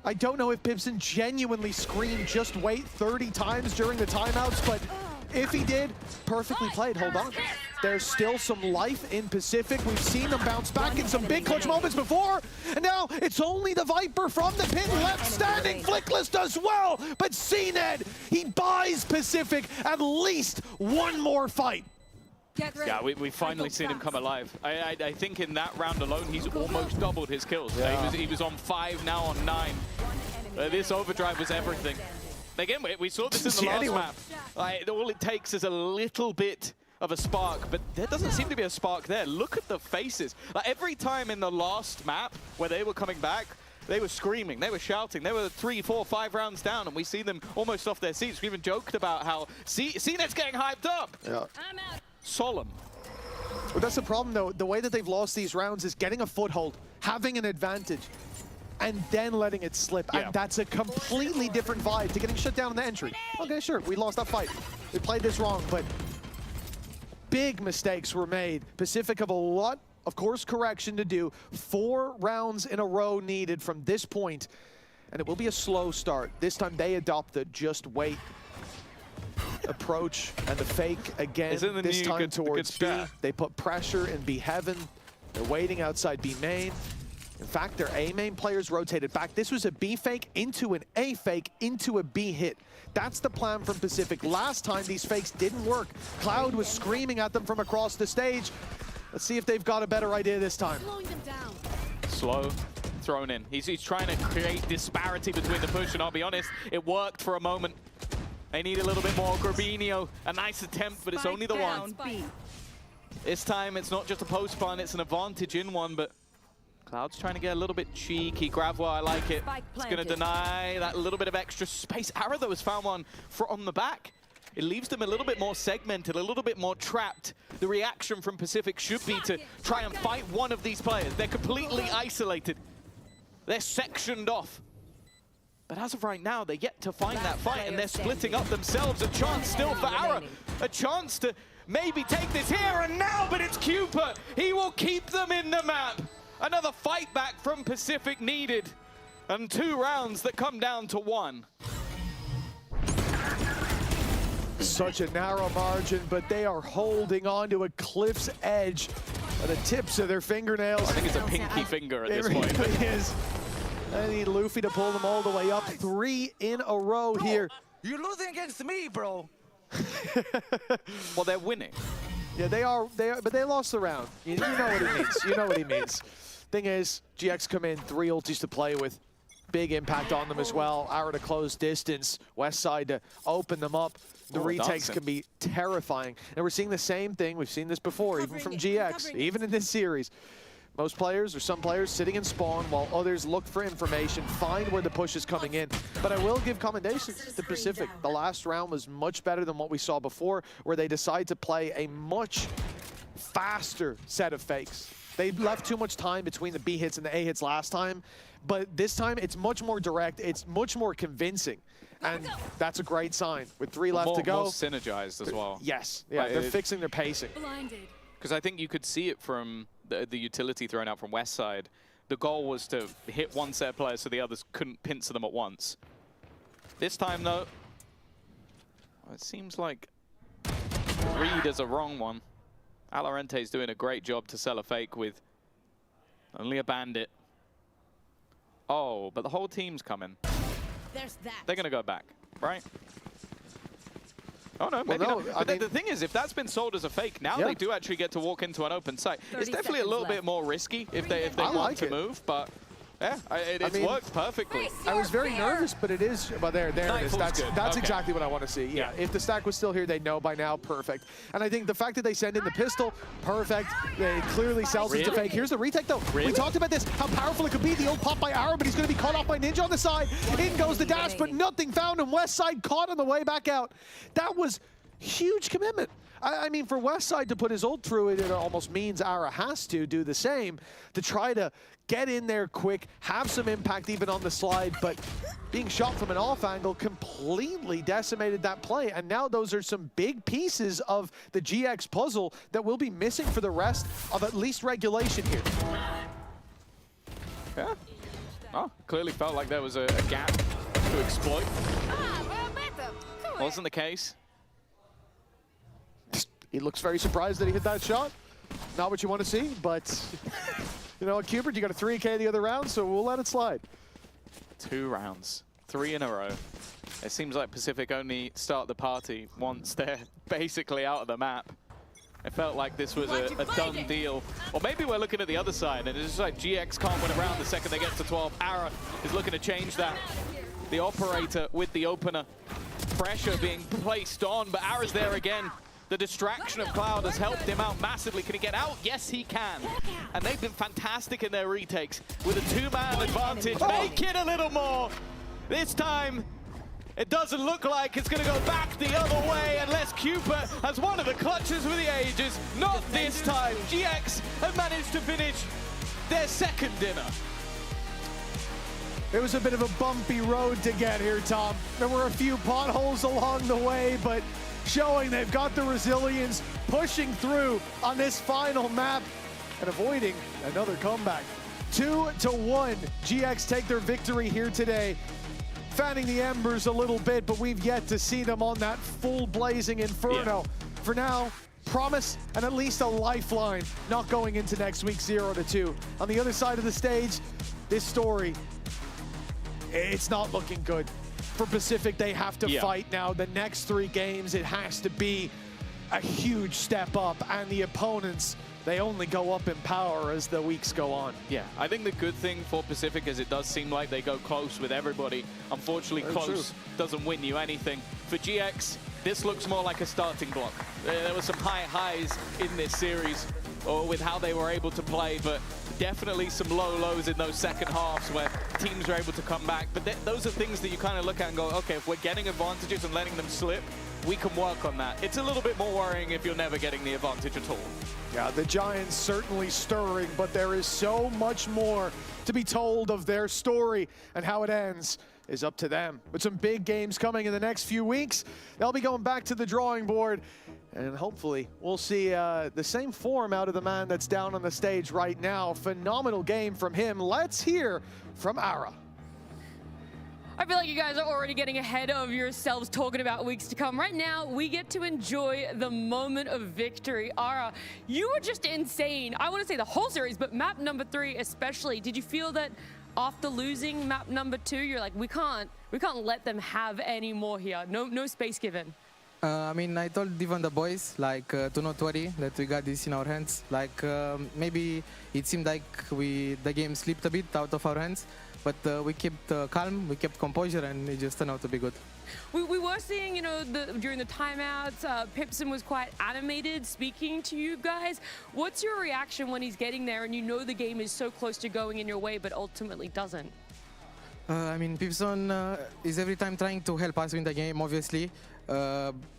I don't know if Pibson genuinely screamed just wait 30 times during the timeouts, but if he did, perfectly played. Hold on. There's still some life in Pacific. We've seen them bounce back in some big clutch moments before, and now it's only the Viper from the pin left standing. Flickless does well, but CNED, he buys Pacific at least one more fight. Yeah, we finally seen him come alive. I think in that round alone, he's almost doubled his kills. Yeah. He was on 5, now on 9. This overdrive was everything. Again, we saw this in the last map. All it takes is a little bit of a spark, but there doesn't seem to be a spark there. Look at the faces. Like every time in the last map where they were coming back, they were screaming, they were shouting, they were 3, 4, 5 rounds down, and we see them almost off their seats. We even joked about how CNED's getting hyped up. Yeah. Solemn. Well, that's the problem, though. The way that they've lost these rounds is getting a foothold, having an advantage, and then letting it slip. Yeah. And that's a completely different vibe to getting shut down in the entry. Okay, sure, we lost that fight. We played this wrong, but big mistakes were made. Pacific have a lot, of course, correction to do. 4 rounds in a row needed from this point, and it will be a slow start. This time they adopt the just wait approach and the fake again, this time towards B. They put pressure in B heaven. They're waiting outside B main. In fact, their A main players rotated back. This was a B fake into an A fake into a B hit. That's the plan from Pacific. Last time these fakes didn't work. Cloud was screaming at them from across the stage. Let's see if they've got a better idea this time. Slow, thrown in. He's trying to create disparity between the push, and I'll be honest, it worked for a moment. They need a little bit more. Grabinho, a nice attempt, but it's only the one. This time, it's not just a post plant, it's an advantage in one, but Cloud's trying to get a little bit cheeky. Gravwa, I like it. It's going to deny that little bit of extra space. Ara, though, has found one on the back. It leaves them a little bit more segmented, a little bit more trapped. The reaction from Pacific should be to try and fight one of these players. They're completely isolated. They're sectioned off. But as of right now, they're yet to find that fight, and they're splitting up themselves. A chance still for Ara. A chance to maybe take this here and now, but it's Cooper. He will keep them in the map. Another fight back from Pacific needed. And 2 rounds that come down to 1. Such a narrow margin, but they are holding on to a cliff's edge by the tips of their fingernails. I think it's a pinky finger at this point. It really is. I need Luffy to pull them all the way up. 3 in a row here. You're losing against me, bro. Well, they're winning. Yeah, they are, but they lost the round. You know what he means. You know what he means. Thing is, GX come in, 3 ultis to play with. Big impact on them as well. Ara to close distance. West side to open them up. The retakes can be terrifying. And we're seeing the same thing. We've seen this before, even from GX, even in this series. Most players, or some players, sitting in spawn while others look for information, find where the push is coming in. But I will give commendations to Pacific. The last round was much better than what we saw before, where they decide to play a much faster set of fakes. They left too much time between the B hits and the A hits last time, but this time it's much more direct, it's much more convincing. And that's a great sign. With 3 left to go. More synergized as well. Yes, yeah, they're fixing their pacing. Because I think you could see it from the utility thrown out from West side. The goal was to hit one set of players so the others couldn't pincer them at once. This time, though, it seems like read is a wrong one. VALORANT is doing a great job to sell a fake with only a bandit. Oh, but the whole team's coming. They're going to go back, right? Oh, no, maybe not. But the thing is, if that's been sold as a fake, now they do actually get to walk into an open site. It's definitely a little bit more risky if they want to move, but yeah, it's worked perfectly. I was very nervous, but it is, but there it is. That's exactly what I want to see. Yeah, if the stack was still here, they'd know by now, perfect. And I think the fact that they send in the pistol, perfect. They clearly sells it to fake. Here's the retake though. We talked about this, how powerful it could be. The old pop by Ara, but he's going to be caught off by Ninja on the side. In goes the dash, but nothing found him. West side caught on the way back out. That was huge commitment. I mean, for West side to put his ult through it, it almost means Ara has to do the same to try to get in there quick, have some impact even on the slide, but being shot from an off angle completely decimated that play. And now those are some big pieces of the GX puzzle that will be missing for the rest of at least regulation here. Yeah. Oh, clearly felt like there was a gap to exploit. Wasn't the case. He looks very surprised that he hit that shot. Not what you want to see, but you know what, Cubert, you got a 3K the other round, so we'll let it slide. 2 rounds, 3 in a row. It seems like Pacific only start the party once they're basically out of the map. It felt like this was a done deal. Or maybe we're looking at the other side, and it's just like GX can't win a round the second they get to 12. Ara is looking to change that. The operator with the opener. Pressure being placed on, but Ara's there again. The distraction of Cloud has helped him out massively. Can he get out? Yes, he can. And they've been fantastic in their retakes with a 2-man advantage. Make it a little more. This time, it doesn't look like it's going to go back the other way unless Cupid has one of the clutches for the ages. Not this time. GX have managed to finish their second dinner. It was a bit of a bumpy road to get here, Tom. There were a few potholes along the way, but showing they've got the resilience, pushing through on this final map and avoiding another comeback. 2-1, GX take their victory here today. Fanning the embers a little bit, but we've yet to see them on that full blazing inferno. Yeah. For now, promise and at least a lifeline, not going into next week 0-2. On the other side of the stage, this story, it's not looking good. For Pacific, they have to fight now. The next 3 games, it has to be a huge step up, and the opponents, they only go up in power as the weeks go on. Yeah, I think the good thing for Pacific is it does seem like they go close with everybody. Unfortunately, close doesn't win you anything. For GX, this looks more like a starting block. There were some high highs in this series, or with how they were able to play, but definitely some low lows in those second halves where teams are able to come back. But those are things that you kind of look at and go, okay, if we're getting advantages and letting them slip, we can work on that. It's a little bit more worrying if you're never getting the advantage at all. Yeah, the Giants certainly stirring, but there is so much more to be told of their story, and how it ends is up to them. With some big games coming in the next few weeks, they'll be going back to the drawing board. And hopefully we'll see the same form out of the man that's down on the stage right now. Phenomenal game from him. Let's hear from Ara. I feel like you guys are already getting ahead of yourselves talking about weeks to come. Right now, we get to enjoy the moment of victory. Ara, you were just insane. I want to say the whole series, but map number 3 especially. Did you feel that after losing map number 2, you're like, we can't let them have any more here. No space given. I mean, I told even the boys, like, to not worry that we got this in our hands. Like, maybe it seemed like the game slipped a bit out of our hands, but we kept calm, we kept composure, and it just turned out to be good. We were seeing, you know, during the timeouts, Pipson was quite animated speaking to you guys. What's your reaction when he's getting there and you know the game is so close to going in your way, but ultimately doesn't? I mean, Pipson is every time trying to help us win the game, obviously.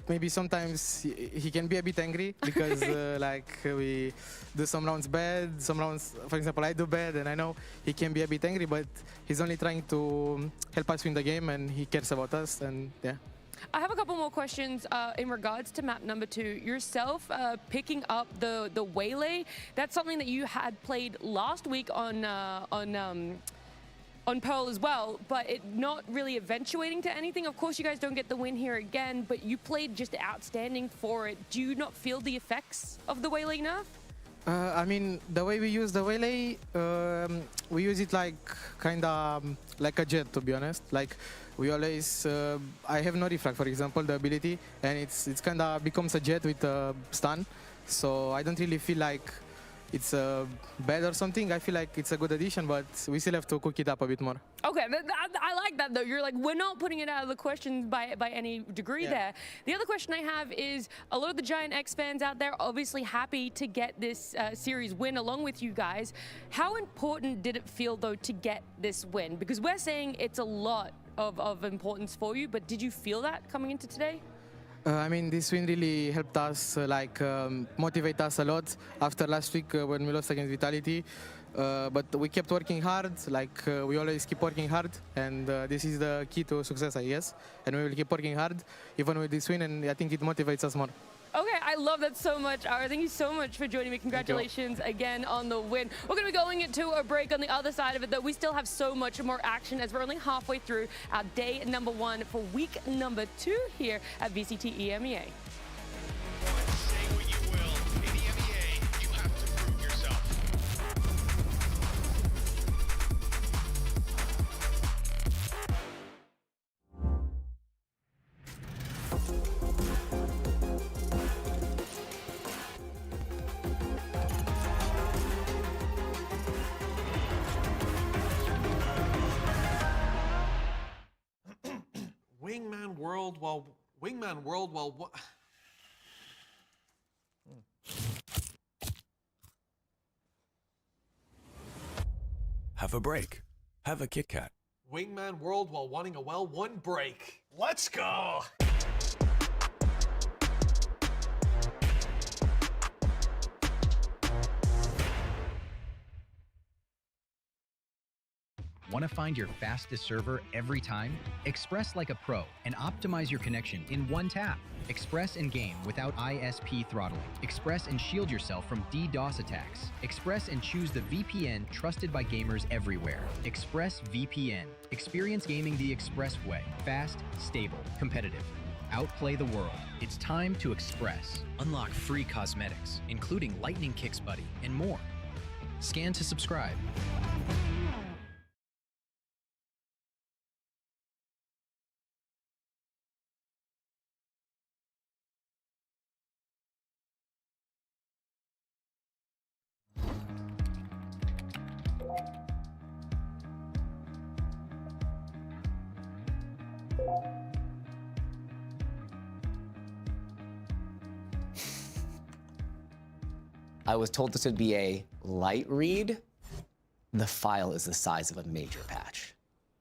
Maybe sometimes he can be a bit angry because like we do some rounds bad, some rounds, for example, I do bad, and I know he can be a bit angry, but he's only trying to help us win the game, and he cares about us, and yeah. I have a couple more questions in regards to map number 2. Yourself picking up the Waylay, that's something that you had played last week on Pearl as well, but it not really eventuating to anything. Of course, you guys don't get the win here again, but you played just outstanding for it. Do you not feel the effects of the Waylay nerf? I mean, the way we use the Waylay, we use it like kind of like a jet, to be honest. Like we always, I have no refract, for example, the ability, and it's kind of becomes a jet with a stun. So I don't really feel like it's bad or something. I feel like it's a good addition, but we still have to cook it up a bit more. Okay, I like that though. You're like, we're not putting it out of the question by any degree there. The other question I have is, a lot of the Giant X fans out there obviously happy to get this series win along with you guys. How important did it feel though to get this win? Because we're saying it's a lot of importance for you, but did you feel that coming into today? I mean, this win really helped us, motivate us a lot after last week when we lost against Vitality. But we kept working hard, we always keep working hard, and this is the key to success, I guess. And we will keep working hard, even with this win, and I think it motivates us more. Okay, I love that so much, Ara. Thank you so much for joining me. Congratulations again on the win. We're going to be going into a break. On the other side of it, though, we still have so much more action as we're only halfway through our day number 1 for week number 2 here at VCT EMEA. Wingman World while what? Have a break. Have a Kit Kat. Wingman World while wanting a well-won break. Let's go! Want to find your fastest server every time? Express like a pro and optimize your connection in one tap. Express and game without ISP throttling. Express and shield yourself from DDoS attacks. Express and choose the VPN trusted by gamers everywhere. Express VPN. Experience gaming the Express way. Fast, stable, competitive. Outplay the world. It's time to Express. Unlock free cosmetics, including Lightning Kicks Buddy and more. Scan to subscribe. I was told this would be a light read. The file is the size of a major patch.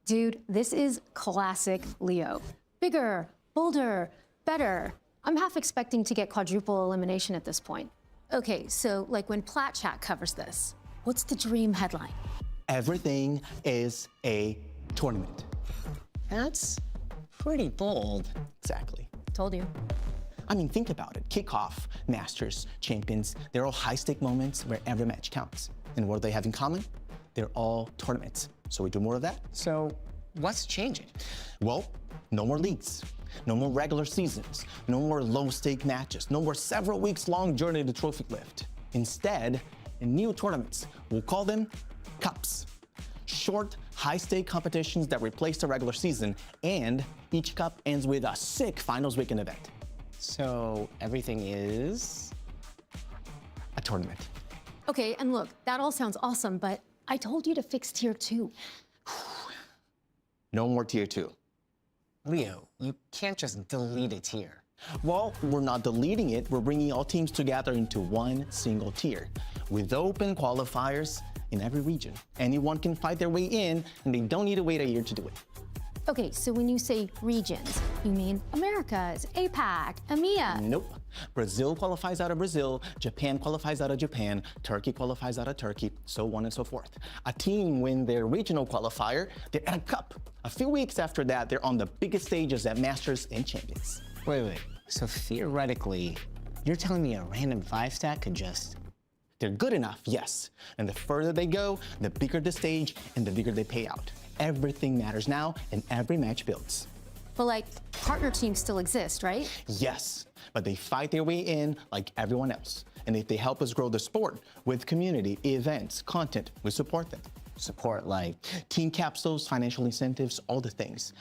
Dude, this is classic Leo. Bigger, bolder, better. I'm half expecting to get quadruple elimination at this point. Okay, so like when Plat Chat covers this, what's the dream headline? Everything is a tournament. That's pretty bold. Exactly. Told you. I mean, think about it. Kickoff, Masters, Champions, they're all high-stake moments where every match counts. And what do they have in common? They're all tournaments. So we do more of that. So what's changing? Well, no more leagues, no more regular seasons, no more low-stake matches, no more several weeks-long journey to trophy lift. Instead, in new tournaments, we'll call them cups. Short, high-stake competitions that replace the regular season, and each cup ends with a sick finals weekend event. So everything is a tournament. Okay, and look, that all sounds awesome, but I told you to fix Tier 2. No more Tier 2. Leo, you can't just delete a tier. Well, we're not deleting it. We're bringing all teams together into one single tier with open qualifiers in every region. Anyone can fight their way in, and they don't need to wait a year to do it. Okay, so when you say regions, you mean Americas, APAC, EMEA? Nope. Brazil qualifies out of Brazil, Japan qualifies out of Japan, Turkey qualifies out of Turkey, so on and so forth. A team win their regional qualifier, they're at a cup. A few weeks after that, they're on the biggest stages at Masters and Champions. Wait. So theoretically, you're telling me a random 5-stack could just... They're good enough, yes. And the further they go, the bigger the stage and the bigger they pay out. Everything matters now, and every match builds. But like, partner teams still exist, right? Yes, but they fight their way in like everyone else. And if they help us grow the sport with community, events, content, we support them. Support like? Team capsules, financial incentives, all the things.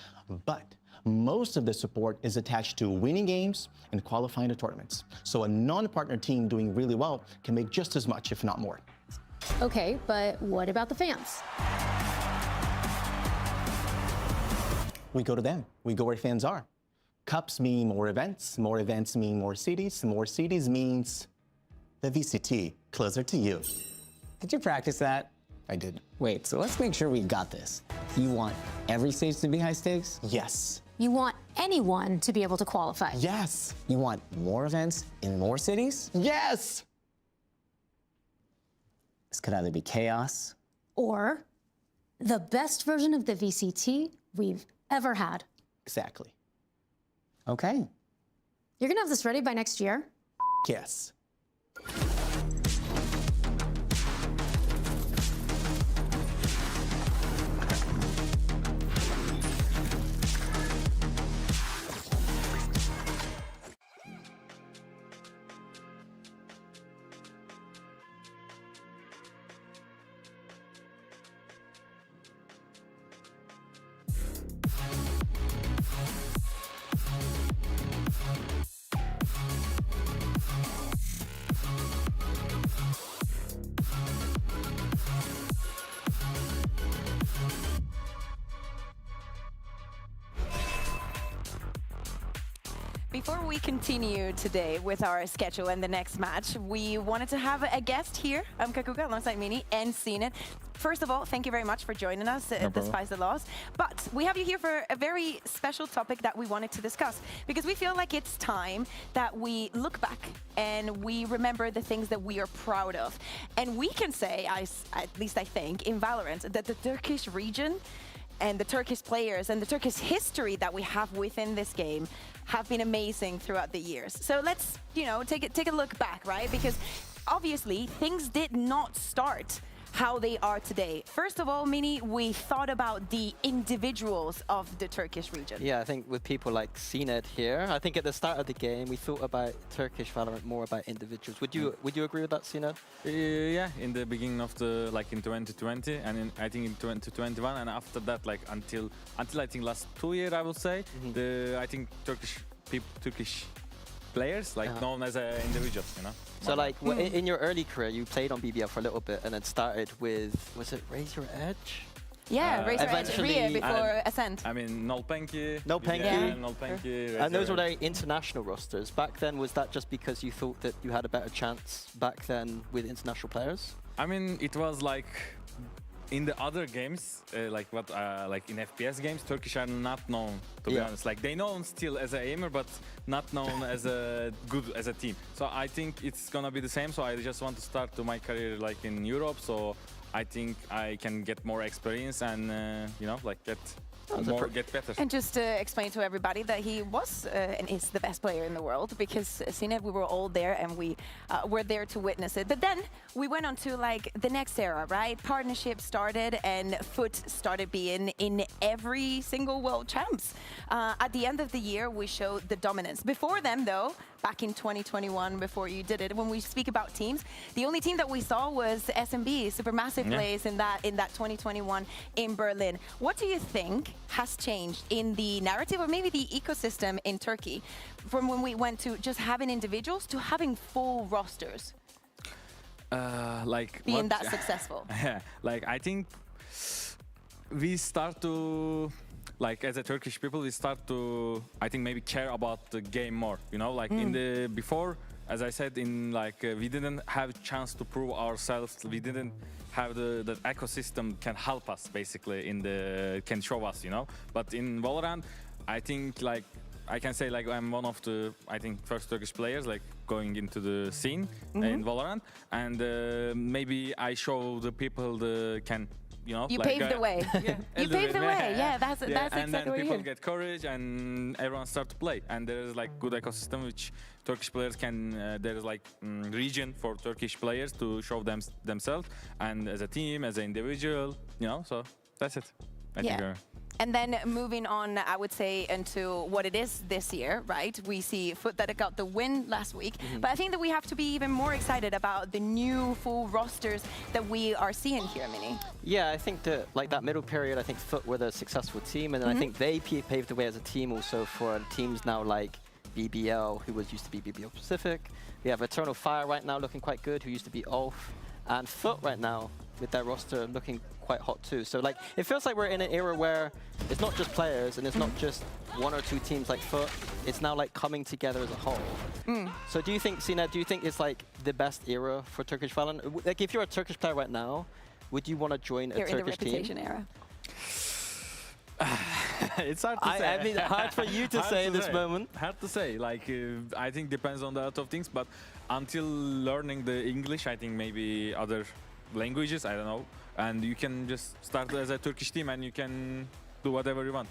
But most of the support is attached to winning games and qualifying to tournaments. So a non-partner team doing really well can make just as much, if not more. Okay, but what about the fans? We go to them. We go where fans are. Cups mean more events mean more cities means the VCT, closer to you. Did you practice that? I did. Wait, so let's make sure we got this. You want every stage to be high stakes? Yes. You want anyone to be able to qualify? Yes. You want more events in more cities? Yes! This could either be chaos or the best version of the VCT we've ever had. Exactly. Okay. You're gonna have this ready by next year? guess. Before we continue today with our schedule and the next match, we wanted to have a guest here, Kakuga, alongside Mini and CNET. First of all, thank you very much for joining us despite the loss. But we have you here for a very special topic that we wanted to discuss, because we feel like it's time that we look back and we remember the things that we are proud of. And we can say, at least I think, in Valorant, that the Turkish region and the Turkish players and the Turkish history that we have within this game have been amazing throughout the years. So let's, take a look back, right? Because obviously things did not start how they are today. First of all, Mini, we thought about the individuals of the Turkish region. Yeah, I think with people like CNET here, I think at the start of the game we thought about Turkish Valorant more about individuals. Would you agree with that, CNET? Yeah, in the beginning of the in 2020, and I think in 2021, and after that, until I think last 2 years, I would say, I think Turkish players known as individuals, So in your early career, you played on BBL for a little bit and then started with, was it Razor Edge? Yeah, Razor Edge, Ria before Ascent. I mean, Nolpenki. Nolpenki. And those were very international rosters. Back then, was that just because you thought that you had a better chance back then with international players? I mean, it was in the other games, in FPS games, Turkish are not known, to be honest. They known still as an aimer, but not known as a team. So I think it's gonna be the same. So I just want to start my career in Europe. So I think I can get more experience and get better. And just to explain to everybody that he was and is the best player in the world, because CNET, we were all there and we were there to witness it. But then we went on to the next era, right? Partnerships started and Foot started being in every single world champs. At the end of the year, we showed the dominance. Before them, though, back in 2021, before you did it, when we speak about teams, the only team that we saw was SMB, Supermassive plays in that 2021 in Berlin. What do you think has changed in the narrative or maybe the ecosystem in Turkey from when we went to just having individuals to having full rosters? Being that successful. Yeah, I think we start to, as a Turkish people, we start to, I think, maybe care about the game more, in the before, as I said, we didn't have a chance to prove ourselves. We didn't have the ecosystem can help us, basically, can show us, But in Valorant, I think, I can say I'm one of the, I think, first Turkish players going into the scene in Valorant, and maybe I show the people you paved the way. You paved the way. Yeah, that's and exactly then what people you get courage and everyone start to play. And there is good ecosystem which Turkish players can. There is region for Turkish players to show themselves, and as a team, as an individual, So that's it. I think. And then moving on, I would say, into what it is this year, right? We see Foot that got the win last week, but I think that we have to be even more excited about the new full rosters that we are seeing here, Mini. Yeah, I think that that middle period, I think Foot were the successful team, and then I think they paved the way as a team also for teams now like BBL, who used to be BBL Pacific. We have Eternal Fire right now looking quite good, who used to be Ulf, and Foot right now with their roster looking quite hot too. So it feels like we're in an era where it's not just players and it's not just one or two teams like Foot. It's now coming together as a whole. So do you think, Sina, it's the best era for Turkish Valorant? If you're a Turkish player right now, would you want to join a Turkish team? You're in the reputation era. It's hard to say. I mean, hard for you to say in this moment. Hard to say. I think depends on a lot of things, but until learning the English, I think maybe other languages, I don't know. And you can just start as a Turkish team and you can do whatever you want,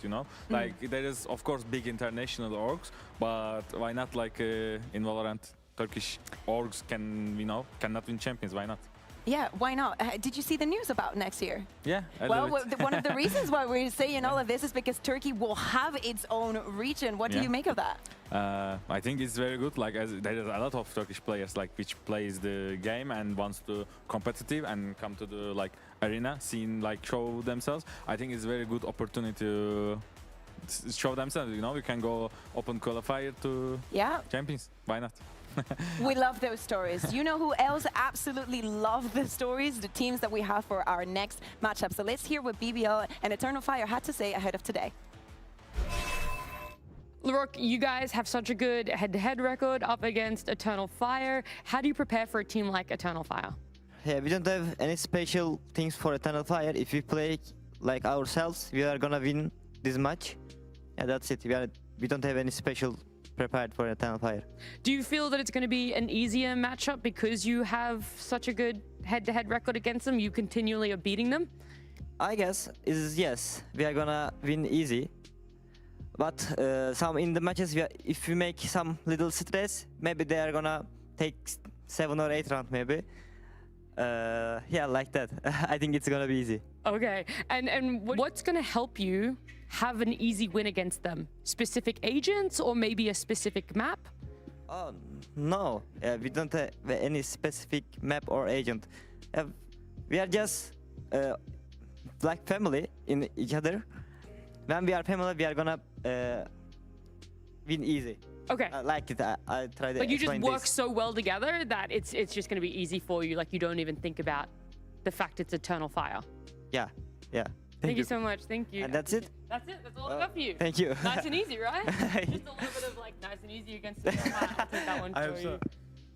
There is, of course, big international orgs, but why not in Valorant? Turkish orgs can, you know, cannot win champions. Why not? Yeah, why not? Did you see the news about next year? Yeah, well, one of the reasons why we're saying all of this is because Turkey will have its own region. What do you make of that? I think it's very good. Like, as there is a lot of Turkish players like which plays the game and wants to competitive and come to the like arena scene, like show themselves. I think it's a very good opportunity to show themselves. You know, we can go open qualifier to champions. Why not? We love those stories. You know who else absolutely love the stories? The teams that we have for our next matchup. So let's hear what BBL and Eternal Fire had to say ahead of today. Lerouk, you guys have such a good head-to-head record up against Eternal Fire. How do you prepare for a team like Eternal Fire? Yeah, we don't have any special things for Eternal Fire. If we play like ourselves, we are gonna win this match. Yeah, that's it. We don't have any special prepared for Eternal Fire. Do you feel that it's going to be an easier matchup because you have such a good head-to-head record against them? You continually are beating them? I guess yes, we are gonna win easy. But some in the matches, if we make some little stress, maybe they are gonna take 7 or 8 rounds, maybe. Yeah, like that. I think it's gonna be easy. Okay, and what's going to help you have an easy win against them? Specific agents or maybe a specific map? Oh, no. We don't have any specific map or agent. We are just like family in each other. When we are family, we are gonna win easy. Okay. I like it. I try to Like you just explain work this. so well together that it's just going to be easy for you. Like you don't even think about the fact it's Eternal Fire. Yeah, yeah. Thank you so much. Thank you. And that's it? That's it. That's all I got for you. Thank you. Nice and easy, right? Just a little bit of like nice and easy against Eternal Fire. I'll take that one I for hope you. so.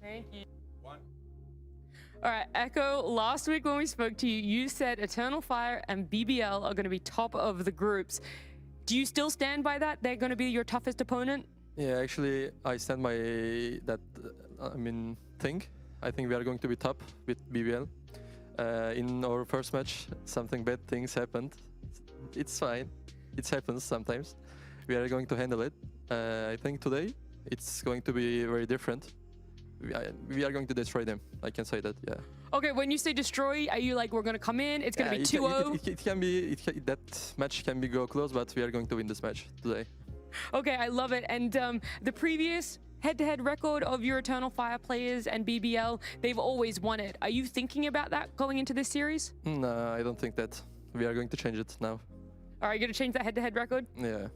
Thank you. All right, Echo, last week when we spoke to you, you said Eternal Fire and BBL are going to be top of the groups. Do you still stand by that? They're going to be your toughest opponent? Yeah, actually, I stand by that, thing. I think we are going to be top with BBL. In our first match, something bad things happened. It's fine. It happens sometimes. We are going to handle it. I think today, it's going to be very different. We are going to destroy them. I can say that, yeah. Okay, when you say destroy, are you like, we're going to come in, it's going to be 2-0? It can be, that match can be go close, but we are going to win this match today. Okay, I love it. And the previous head-to-head record of your Eternal Fire players and BBL, they've always won it. Are you thinking about that going into this series? No, I don't think that. We are going to change it now. All right, you're going to change that head-to-head record? Yeah.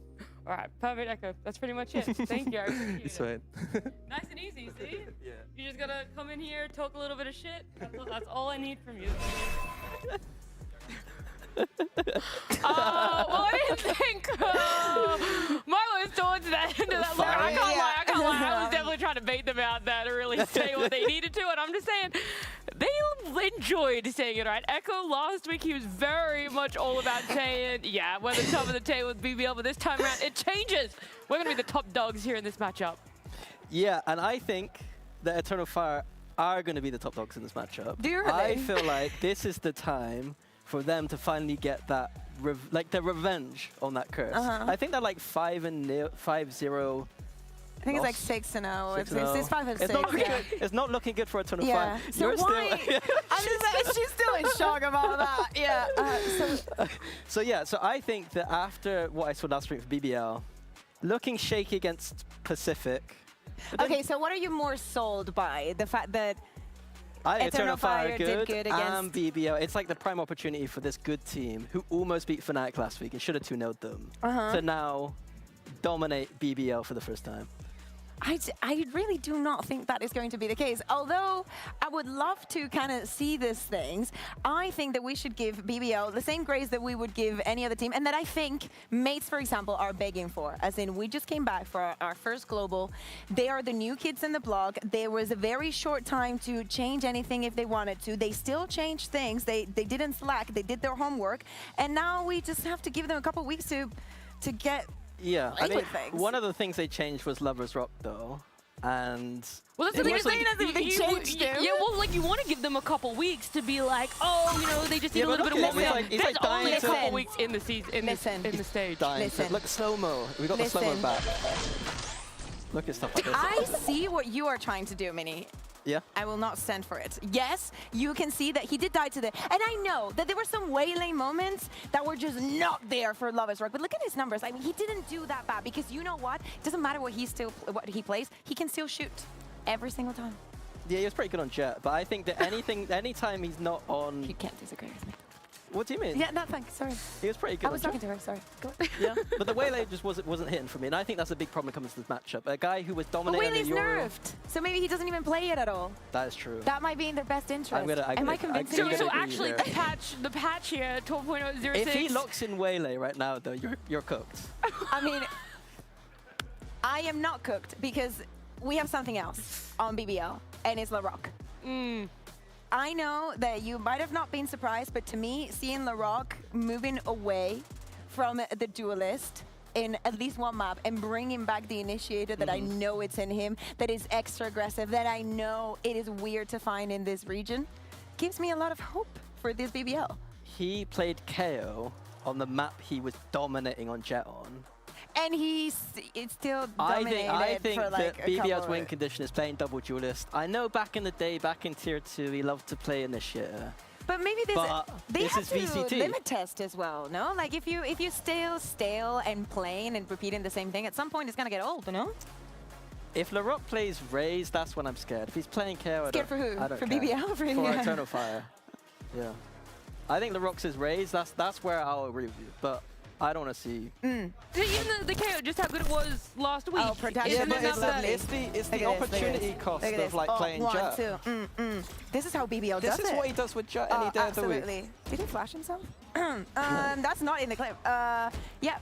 All right, perfect, Echo. That's pretty much it. Thank you. I appreciate It's it. fine. Nice and easy, see? Yeah. You just got to come in here, talk a little bit of shit. That's all I need from you. Well, I didn't think Marlo was towards that end of that. Look, I can't lie. I was definitely trying to bait them out there to really say what they needed to, and I'm just saying they enjoyed saying it right. Echo last week, he was very much all about saying, yeah, we're the top of the table with BBL, but this time around it changes. We're going to be the top dogs here in this matchup. Yeah, and I think that Eternal Fire are going to be the top dogs in this matchup. Do you really? I feel like this is the time for them to finally get that, the revenge on that curse. I think they're like 5-0. I think it's like 6-0. It's 5-6. It's not looking good. It's not looking good for Eternal Fire. So You're why? She's still in shock about that. Yeah. So I think that after what I saw last week for BBL, looking shaky against Pacific. Okay, so what are you more sold by? The fact that I think Eternal Fire did good and against BBL. It's like the prime opportunity for this good team who almost beat Fnatic last week and should have 2-0'd them to now dominate BBL for the first time. I really do not think that is going to be the case. Although I would love to kind of see these things, I think that we should give BBL the same grace that we would give any other team, and that I think mates, for example, are begging for. As in, we just came back for our first global. They are the new kids in the block. There was a very short time to change anything if they wanted to. They still changed things. They didn't slack. They did their homework. And now we just have to give them a couple weeks to get... Yeah, I think one of the things they changed was Lover's Rock, though, and... Well, that's what you're saying, they changed it. Yeah, well, like, you want to give them a couple weeks to be like, oh, you know, they just need a little bit of warm-up. There's only a couple weeks in the season, in the stage. Look, slow-mo. We got the slow-mo back. Look at stuff like this. I see what you are trying to do, Mini. Yeah. I will not stand for it. Yes, you can see that he did die to the... And I know that there were some waylay moments that were just not there for Lovers Rock. But look at his numbers. I mean, he didn't do that bad because you know what? It doesn't matter what he plays. He can still shoot every single time. Yeah, he was pretty good on Jet, but I think that anytime he's not on... You can't disagree with me. What do you mean? Yeah, no, thanks. Sorry. He was pretty good. I was talking to her. Sorry. Go on. Yeah, but the waylay just wasn't hitting for me, and I think that's a big problem coming to this matchup. A guy who was dominating But the Waylay's Euro. nerfed, so maybe he doesn't even play it at all. That is true. That might be in their best interest. Am I convincing So, you? so actually, the patch here, 12.06. If he locks in waylay right now, though, you're cooked. I mean, I am not cooked because we have something else on BBL, and it's LaRock. I know that you might have not been surprised, but to me, seeing LaRock moving away from the duelist in at least one map and bringing back the initiator that I know it's in him, that is extra aggressive, that I know it is weird to find in this region, gives me a lot of hope for this BBL. He played KO on the map he was dominating on Jet on. And it's still dominated I think for like that BBL's win condition is playing double duelist. I know back in the day, back in Tier 2, he loved to play Initiator. But maybe they this have is to VCT. limit test as well, no? Like if you stale and playing and repeating the same thing, at some point it's gonna get old, you know? If LaRock plays Raze, that's when I'm scared. If he's playing KO, Scared for who? I don't For care. BBL? For Eternal Fire. Yeah. I think LaRock's is Raze, that's where I'll agree with you. But I don't want to see... So even the KO, just how good it was last week. Oh, production. Yeah, but is it's the opportunity cost of like playing one, Jet. two. This is how BBL does it. This is what he does with Jet any day of the week. Absolutely. Did he flash himself? That's not in the clip. Yeah.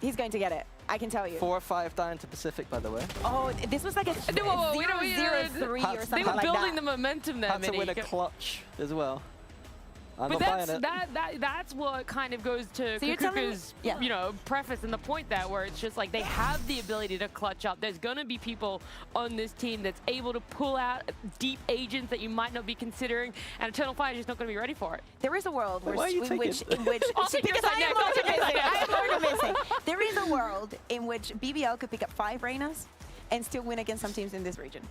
He's going to get it. I can tell you. 4 or 5 down to Pacific, by the way. Oh, this was like a 0-0-3 or something They were like building that. the momentum there, Had to Mini. win a clutch as well. I'm But not buying it. that's what kind of goes to So you're telling me- Kukuka's, yeah. you know, preface and the point there, where it's just like they have the ability to clutch up. There's gonna be people on this team that's able to pull out deep agents that you might not be considering, and Eternal Fire is just not gonna be ready for it. There is a world where, Why are you in which I'll take your because side I am next. optimistic. I am optimistic. There is a world in which BBL could pick up 5 Reynas and still win against some teams in this region.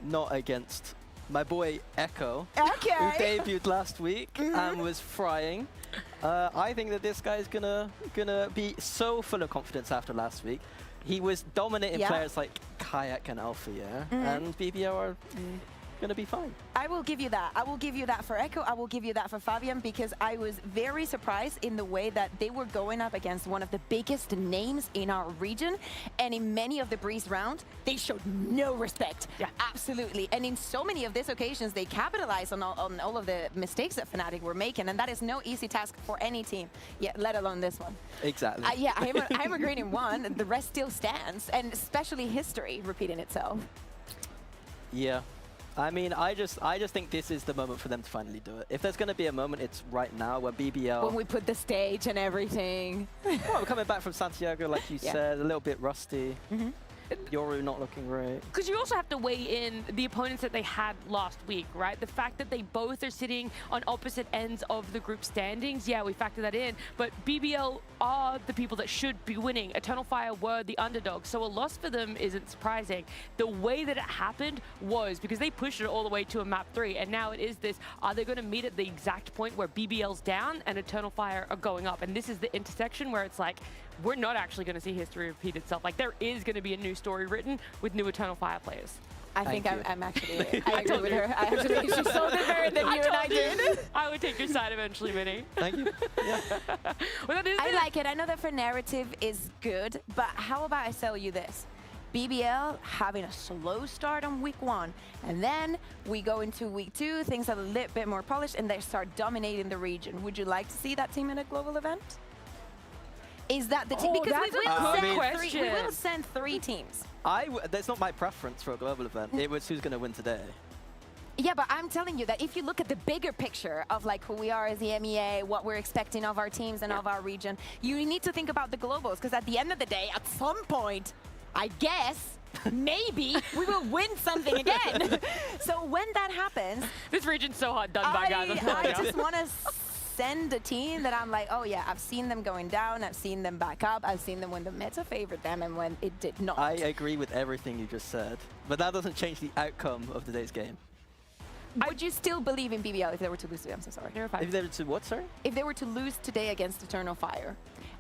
Not against my boy Echo, Okay. who debuted last week and was frying. I think that this guy's gonna be so full of confidence after last week. He was dominating players like Kayak and Alpha, and BBL are gonna be fine. I will give you that. I will give you that for Echo. I will give you that for Fabian, because I was very surprised in the way that they were going up against one of the biggest names in our region. And in many of the Breeze rounds, they showed no respect. Yeah, absolutely. And in so many of these occasions, they capitalized on all of the mistakes that Fnatic were making. And that is no easy task for any team, let alone this one. Exactly. Yeah, I'm agreeing in one. The rest still stands, and especially history repeating itself. Yeah. I mean, I just think this is the moment for them to finally do it. If there's going to be a moment, it's right now where BBL... When we put the stage and everything. Well, we're coming back from Santiago, like you said, a little bit rusty. Yoru not looking great. Because you also have to weigh in the opponents that they had last week, right? The fact that they both are sitting on opposite ends of the group standings, yeah, we factor that in. But BBL are the people that should be winning. Eternal Fire were the underdogs, so a loss for them isn't surprising. The way that it happened was because they pushed it all the way to a map 3, and now it is this, are they going to meet at the exact point where BBL's down and Eternal Fire are going up? And this is the intersection where it's like, we're not actually going to see history repeat itself. Like, there is going to be a new story written with new Eternal Fire players. I think I'm actually, I agree with her. I actually think she sold it better than you and I did. I would take your side eventually, Minnie. Thank you. I like it. I know that for narrative is good, but how about I sell you this? BBL having a slow start on week 1, and then we go into week 2, things are a little bit more polished, and they start dominating the region. Would you like to see that team in a global event? Is that the team? Because we will send 3 teams. That's not my preference for a global event. It was who's going to win today. Yeah, but I'm telling you that if you look at the bigger picture of like who we are as the EMEA, what we're expecting of our teams and of our region, you need to think about the globals, because at the end of the day, at some point, I guess, maybe, we will win something again. So when that happens... This region's so hard done by, guys. I just want to send a team that I'm like, oh yeah, I've seen them going down, I've seen them back up, I've seen them when the meta favored them and when it did not. I agree with everything you just said, but that doesn't change the outcome of today's game. Would you still believe in BBL if they were to lose today? I'm so sorry. If they were to what, sorry? If they were to lose today against Eternal Fire,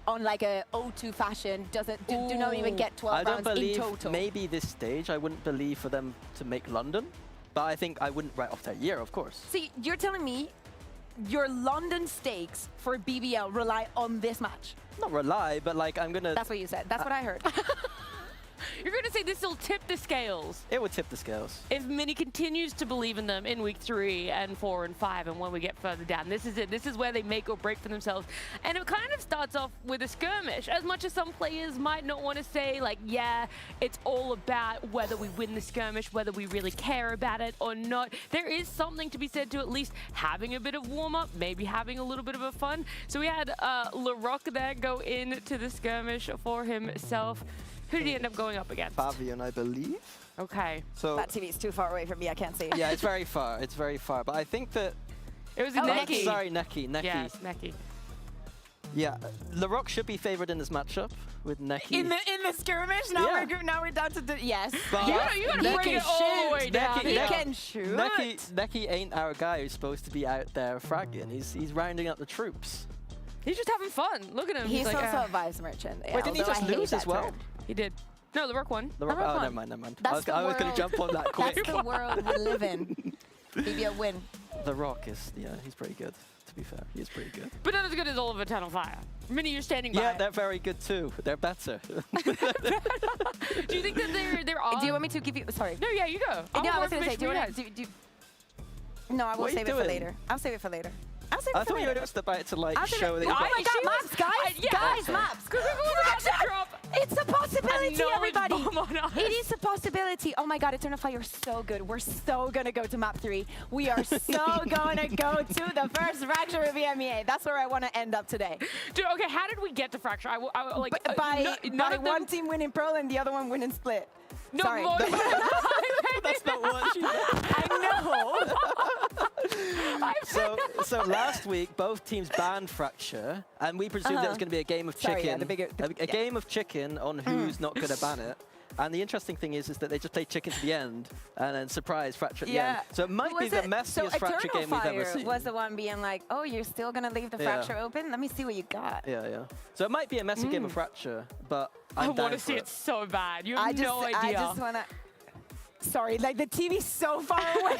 on like a 0-2 fashion, do not even get 12 I don't rounds believe, in total. maybe this stage, I wouldn't believe for them to make London, but I think I wouldn't write off their year, of course. See, you're telling me your London stakes for BBL rely on this match? Not rely, but like I'm gonna... That's what you said. That's what I heard. You're going to say this will tip the scales. It would tip the scales. If Mini continues to believe in them in week 3 and 4 and 5 and when we get further down, this is it. This is where they make or break for themselves. And it kind of starts off with a skirmish. As much as some players might not want to say, like, yeah, it's all about whether we win the skirmish, whether we really care about it or not. There is something to be said to at least having a bit of warm-up, maybe having a little bit of a fun. So we had LaRock there go into the skirmish for himself. Who did he end up going up against? Fabian, I believe. Okay. So that TV is too far away from me. I can't see. Yeah, it's very far. It's very far. But I think that... It was a Neki. Sorry, Neki. Yes, Neki. Yeah, LaRock should be favored in this matchup with Neki. In the skirmish? Now we're down to the... Yes. But you gotta bring it all the way down. He can shoot. Neki ain't our guy who's supposed to be out there fragging. He's rounding up the troops. He's just having fun. Look at him. He's like, also a Vibes merchant. Wait, didn't he just lose as well? He did. No, LaRock won. Oh, never mind. I was going to jump on that quick. That's the world we live in. BBL win. LaRock is, yeah, he's pretty good, to be fair. He's pretty good. But not as good as all of Eternal Fire. Mini, you're standing by. Yeah, they're very good too. They're better. Do you think that they're on? Do you want me to give you... Sorry. No, yeah, you go. Yeah, I was going to say, do you want to... No, I will save it for later. I'll save it for later. I thought you were just about to like show that you got... Oh my god, maps, guys! Guys, maps! It's a possibility, everybody! It is a possibility. Oh my god, Eternal Fire, you're so good. We're so gonna go to map 3. We are so gonna go to the first Fracture of EMEA. That's where I want to end up today. Dude, okay, how did we get to Fracture? By one team winning Pro and the other one winning Split. No, sorry. That's not what she said. I know. So last week, both teams banned Fracture, and we presumed it was going to be a game of chicken. A game of chicken on who's not going to ban it. And the interesting thing is that they just played chicken to the end, and then surprise Fracture at the end. So it might be the messiest Fracture game we've ever seen. Was the one being like, oh, you're still going to leave the Fracture open? Let me see what you got. Yeah. So it might be a messy game of Fracture, but I want to see it so bad. You have no idea. I just want to... Sorry, like the TV's so far away.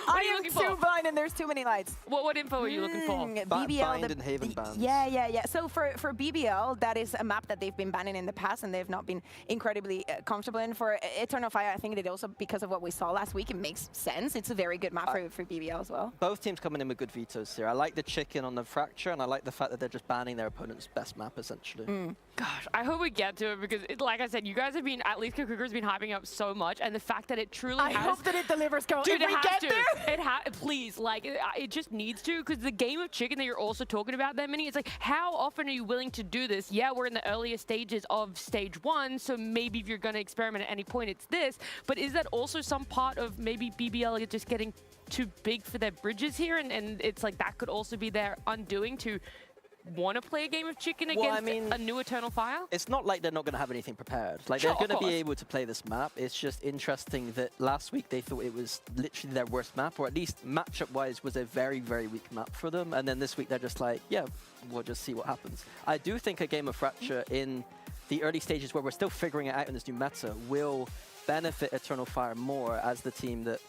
I am too blind and there's too many lights. What info are you looking for? BBL, Bind and Haven bans. Yeah. So for BBL, that is a map that they've been banning in the past and they've not been incredibly comfortable in. For Eternal Fire, I think it also, because of what we saw last week, it makes sense. It's a very good map for BBL as well. Both teams coming in with good vetoes here. I like the chicken on the Fracture, and I like the fact that they're just banning their opponent's best map, essentially. Gosh, I hope we get to it because, like I said, you guys have been, at least Kukuru's been hyping up so much, and the fact that it truly I hope that it delivers, Go. Dude, if we get there. Please, like, it just needs to, because the game of chicken that you're also talking about there, Mini, it's like, how often are you willing to do this? Yeah, we're in the earlier stages of stage 1, so maybe if you're going to experiment at any point, it's this, but is that also some part of maybe BBL just getting too big for their bridges here, and it's like that could also be their undoing to want to play a game of chicken against a new Eternal Fire? It's not like they're not going to have anything prepared. Like, they're going to be able to play this map. It's just interesting that last week they thought it was literally their worst map, or at least matchup-wise was a very, very weak map for them. And then this week they're just like, yeah, we'll just see what happens. I do think a game of Fracture in the early stages where we're still figuring it out in this new meta will benefit Eternal Fire more as the team that...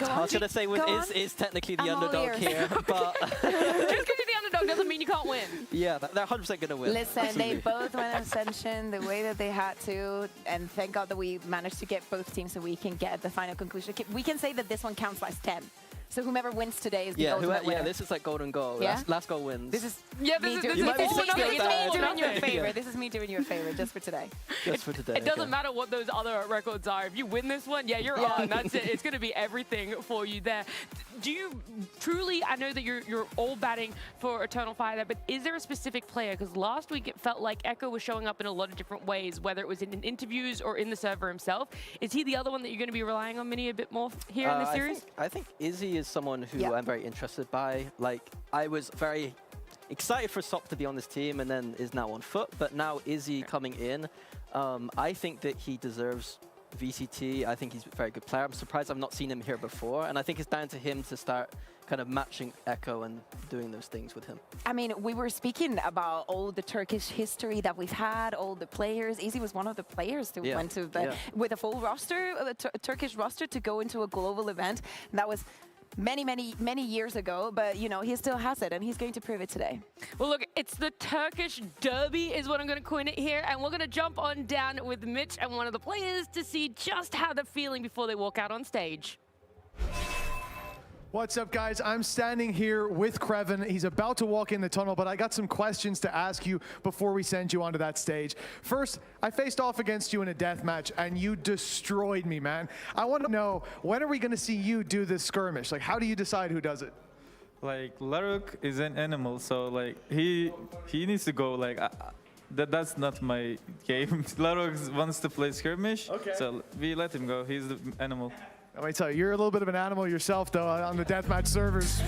I was going to say is technically the underdog here, but... Just because you're the underdog doesn't mean you can't win. Yeah, they're 100% going to win. Listen, they both went Ascension the way that they had to, and thank God that we managed to get both teams so we can get the final conclusion. We can say that this one counts as 10. So whomever wins today is the ultimate winner. Yeah, this is like golden goal. Yeah? Last goal wins. This is me doing you a favor. This is me doing you a favor just for today. Just for today. It doesn't matter what those other records are. If you win this one, yeah, you're on. That's it. It's going to be everything for you there. Do you truly, I know that you're all batting for Eternal Fire there, but is there a specific player? Because last week it felt like Echo was showing up in a lot of different ways, whether it was in interviews or in the server himself. Is he the other one that you're going to be relying on, Mini, a bit more here in the series? I think Izzy is someone who I'm very interested by. Like, I was very excited for Sop to be on this team and then is now on foot, but now Izzy coming in, I think that he deserves VCT. I think he's a very good player. I'm surprised I've not seen him here before, and I think it's down to him to start kind of matching Echo and doing those things with him. I mean, we were speaking about all the Turkish history that we've had, all the players. Izzy was one of the players who went to with a full roster, a Turkish roster, to go into a global event. And that was many years ago, but you know, he still has it and he's going to prove it today. Well, look, it's the Turkish Derby is what I'm going to coin it here, and we're going to jump on down with Mitch and one of the players to see just how they're feeling before they walk out on stage. What's up, guys? I'm standing here with Kreven. He's about to walk in the tunnel, but I got some questions to ask you before we send you onto that stage. First, I faced off against you in a death match, and you destroyed me, man. I want to know, when are we going to see you do this skirmish? Like, how do you decide who does it? Like, Laruk is an animal, so like he needs to go. Like, that's not my game. Laruk wants to play skirmish, so we let him go. He's the animal. Let me tell you, you're a little bit of an animal yourself, though, on the deathmatch servers.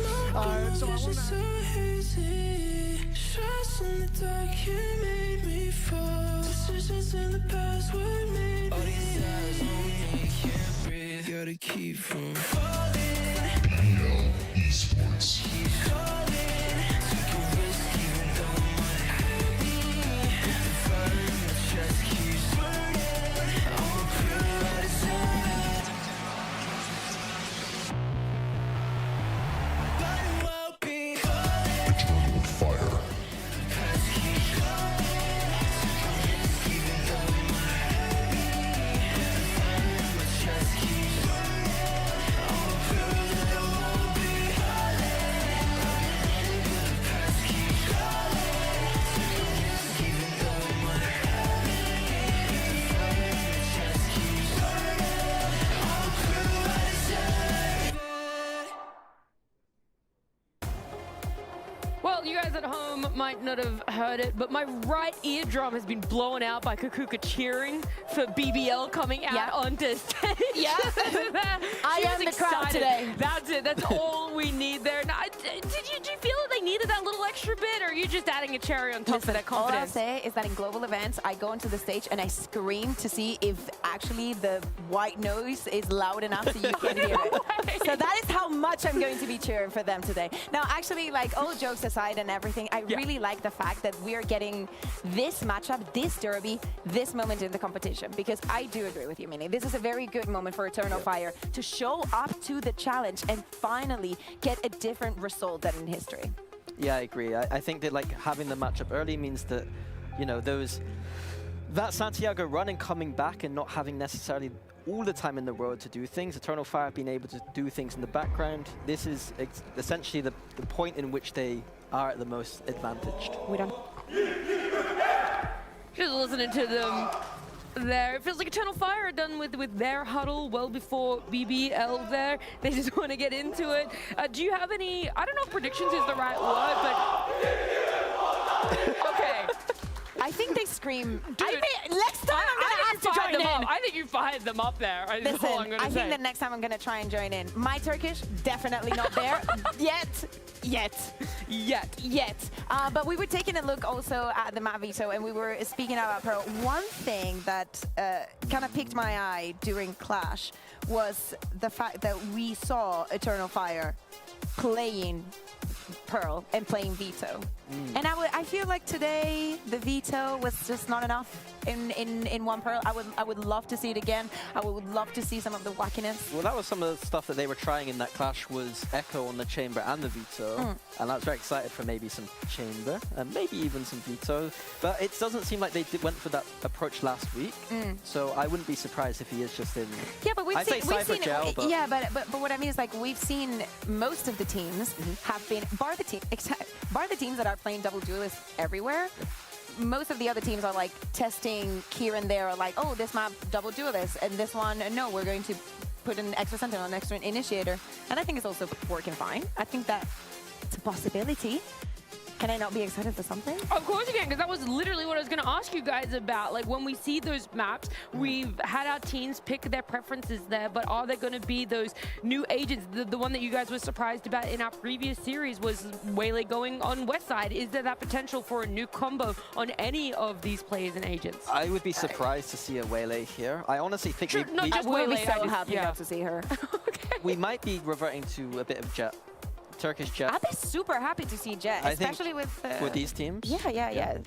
Well, you guys at home might not have heard it, but my right eardrum has been blown out by Kukuka cheering for BBL coming out onto stage. Yeah. I am the crowd today. That's it. That's all we need there. Now, do you feel that they needed that little extra bit, or are you just adding a cherry on top of that confidence? All I'll say is that in global events, I go onto the stage and I scream to see if actually the white noise is loud enough so you can hear it. So that is how much I'm going to be cheering for them today. Now, actually, like, all jokes aside and everything, I really like the fact that we're getting this matchup, this derby, this moment in the competition, because I do agree with you, Minnie. This is a very good moment for Eternal Fire to show up to the challenge and finally get a different result than in history. Yeah, I agree. I think that, like, having the matchup early means that, you know, that Santiago run and coming back and not having necessarily all the time in the world to do things. Eternal Fire being able to do things in the background. This is essentially the point in which they are at the most advantaged. We don't. Just listening to them there. It feels like Eternal Fire are done with their huddle well before BBL there. They just want to get into it. Do you have any, I don't know if predictions is the right word, but... Okay. I think they scream. Next time I'm going to have to join in. I think you fired them up there. Listen, I think that next time I'm going to try and join in. My Turkish, definitely not there. Yet. But we were taking a look also at the map veto, and we were speaking about Pearl. One thing that kind of piqued my eye during Clash was the fact that we saw Eternal Fire playing Pearl and playing Veto. And I feel like today the Veto was just not enough in one Pearl. I would love to see it again. I would love to see some of the wackiness. Well, that was some of the stuff that they were trying in that clash, was Echo on the Chamber and the Veto. And I was very excited for maybe some Chamber and maybe even some Veto. But it doesn't seem like they went for that approach last week. So I wouldn't be surprised if he is just in. Yeah, but we've seen Gel, but yeah, but what I mean is, like, we've seen most of the teams have been bar the teams that are playing double duelists everywhere. Most of the other teams are like testing here and there, like, oh, this map double duelist, and this one, no, we're going to put an extra sentinel, an extra initiator, and I think it's also working fine. I think that it's a possibility. Can I not be excited for something? Of course you can, because that was literally what I was going to ask you guys about. Like, when we see those maps, we've had our teams pick their preferences there, but are there going to be those new agents? The one that you guys were surprised about in our previous series was Waylay going on West Side. Is there that potential for a new combo on any of these players and agents? I would be surprised to see a Waylay here. I honestly think Sure, not just I will be Waylay, so happy not to see her. we might be reverting to a bit of Jet. Turkish Jet. I'd be super happy to see Jet, especially with these teams. Yeah.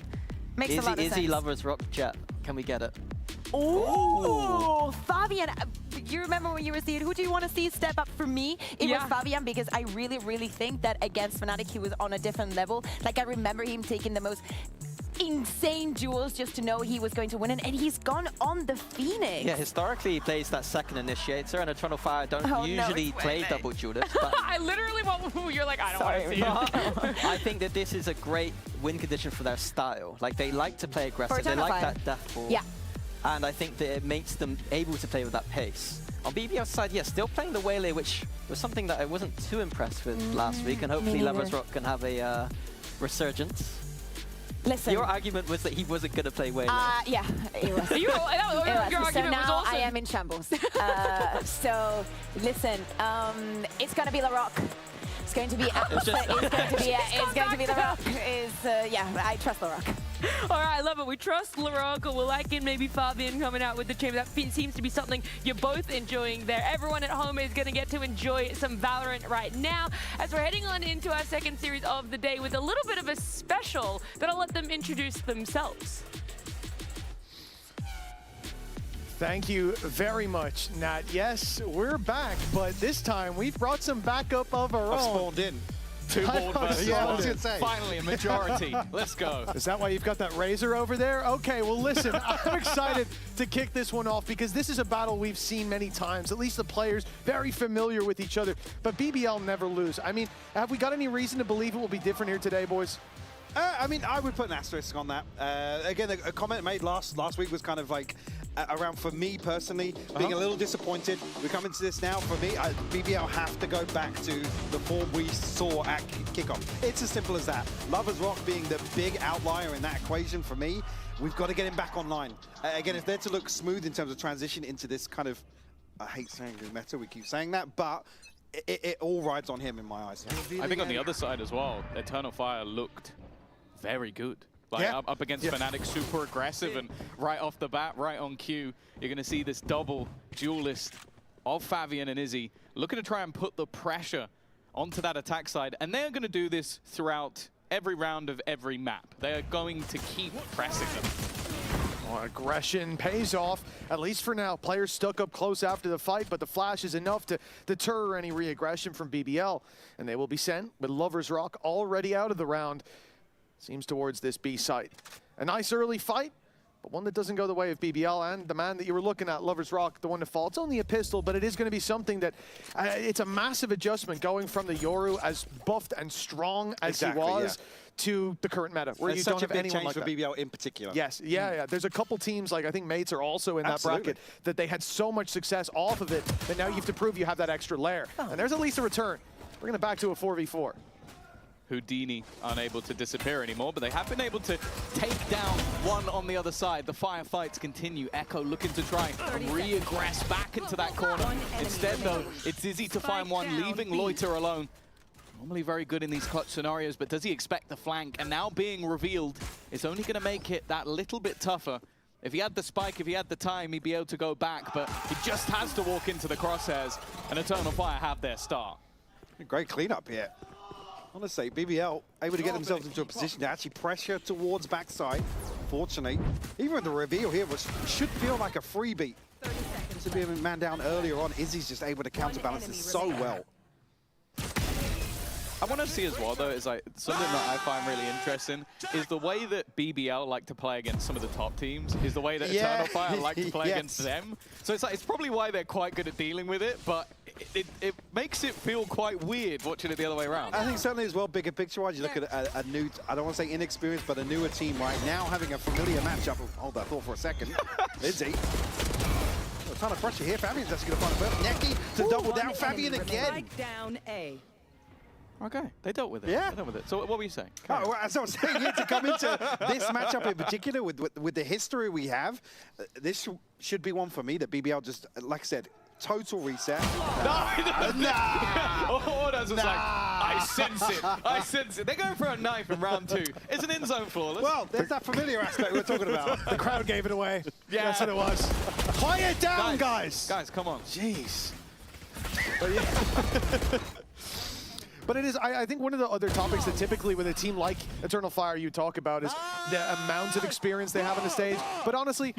Makes a lot of sense. Izzy, Lovers, Rock, Jet. Can we get it? Oh, Fabian, you remember when you were saying, who do you want to see step up? For me, it was Fabian, because I really, really think that against Fnatic, he was on a different level. Like, I remember him taking the most insane duels just to know he was going to win it, and he's gone on the Phoenix. Yeah, historically he plays that second initiator, and Eternal Fire don't usually play double duelist. But I literally you're like, I don't want to see it. I think that this is a great win condition for their style. Like, they like to play aggressive, they like that death ball. Yeah. And I think that it makes them able to play with that pace. On BBL's side, yeah, still playing the Waylay, which was something that I wasn't too impressed with last week, and hopefully Lovers Rock can have a resurgence. Listen. Your argument was that he wasn't going to play Waylay. Yeah, it was. Your argument so now was also... I am in shambles. So listen, it's going to be LaRock. It's going to be it's going to be LaRock. Yeah, I trust LaRock. All right, I love it. We trust LaRock. We'll like in maybe Fabian coming out with the chamber. That seems to be something you're both enjoying there. Everyone at home is going to get to enjoy some Valorant right now as we're heading on into our second series of the day with a little bit of a special, but I'll let them introduce themselves. Thank you very much, Nat. Yes, we're back, but this time we've brought some backup of our own. Spawned in. Two bold versus one. Finally, a majority. Let's go. Is that why you've got that razor over there? Okay, well, listen, I'm excited to kick this one off because this is a battle we've seen many times. At least the players very familiar with each other, but BBL never lose. I mean, have we got any reason to believe it will be different here today, boys? I mean, I would put an asterisk on that. Again, a comment made last week was kind of like around, for me personally, being a little disappointed. We come into this now. For me, BBL have to go back to the form we saw at kickoff. It's as simple as that. Lovers Rock being the big outlier in that equation for me. We've got to get him back online. Again, if they're to look smooth in terms of transition into this kind of, I hate saying the meta, we keep saying that, but it all rides on him in my eyes. I think on the other side as well, Eternal Fire looked very good. Like up against Fnatic, super aggressive, and right off the bat, right on cue, you're going to see this double duelist of Fabian and Izzy looking to try and put the pressure onto that attack side, and they're going to do this throughout every round of every map. They are going to keep pressing them. Oh, aggression pays off, at least for now. Players stuck up close after the fight, but the flash is enough to deter any re-aggression from BBL, and they will be sent with Lovers Rock already out of the round. Seems towards this B site. A nice early fight, but one that doesn't go the way of BBL, and the man that you were looking at, Lovers Rock, the one to fall. It's only a pistol, but it is going to be something that, it's a massive adjustment going from the Yoru as buffed and strong as he was to the current meta, where you don't have anyone like that. Such a big change for BBL in particular. Yes, yeah. There's a couple teams, like I think Mates are also in that bracket, that they had so much success off of it that now you have to prove you have that extra layer. And there's at least a return. Bringing it back to a 4v4. Houdini unable to disappear anymore, but they have been able to take down one on the other side. The firefights continue. Echo looking to try and re-aggress back into that corner. Instead, though, it's Izzy to find one, leaving Loiter alone. Normally very good in these clutch scenarios, but does he expect the flank? And now being revealed, it's only going to make it that little bit tougher. If he had the spike, if he had the time, he'd be able to go back, but he just has to walk into the crosshairs, and Eternal Fire have their start. Great cleanup here. Honestly, BBL able to get themselves into a position to actually pressure towards backside. Fortunately, even with the reveal here, which should feel like a freebie. To be a man down earlier on, Izzy's just able to counterbalance this so well. I want to see as well, though, is like something that I find really interesting is the way that BBL like to play against some of the top teams is the way that Eternal Fire like to play against them. So it's like it's probably why they're quite good at dealing with it, but it makes it feel quite weird watching it the other way around. I think certainly as well, bigger picture-wise, you look at a new, I don't want to say inexperienced, but a newer team right now having a familiar matchup. Hold that thought for a second. Izzy. A ton of pressure here. Fabian's actually going to find a perfect Neki to double down. Fabian again. Down A. Okay, they dealt with it. Yeah. They dealt with it. So what were you saying? Oh, well, as I was saying, to come into this matchup in particular with the history we have, this should be one for me that BBL just, like I said, total reset. Orders was like, I sense it. I sense it. They're going for a knife in round 2. It's an in-zone flawless. Well, there's that familiar aspect we were talking about. The crowd gave it away. Yeah. That's what it was. Quiet down, guys. Guys, come on. Jeez. But it is, I think one of the other topics that typically with a team like Eternal Fire you talk about is the amount of experience they have on the stage. But honestly,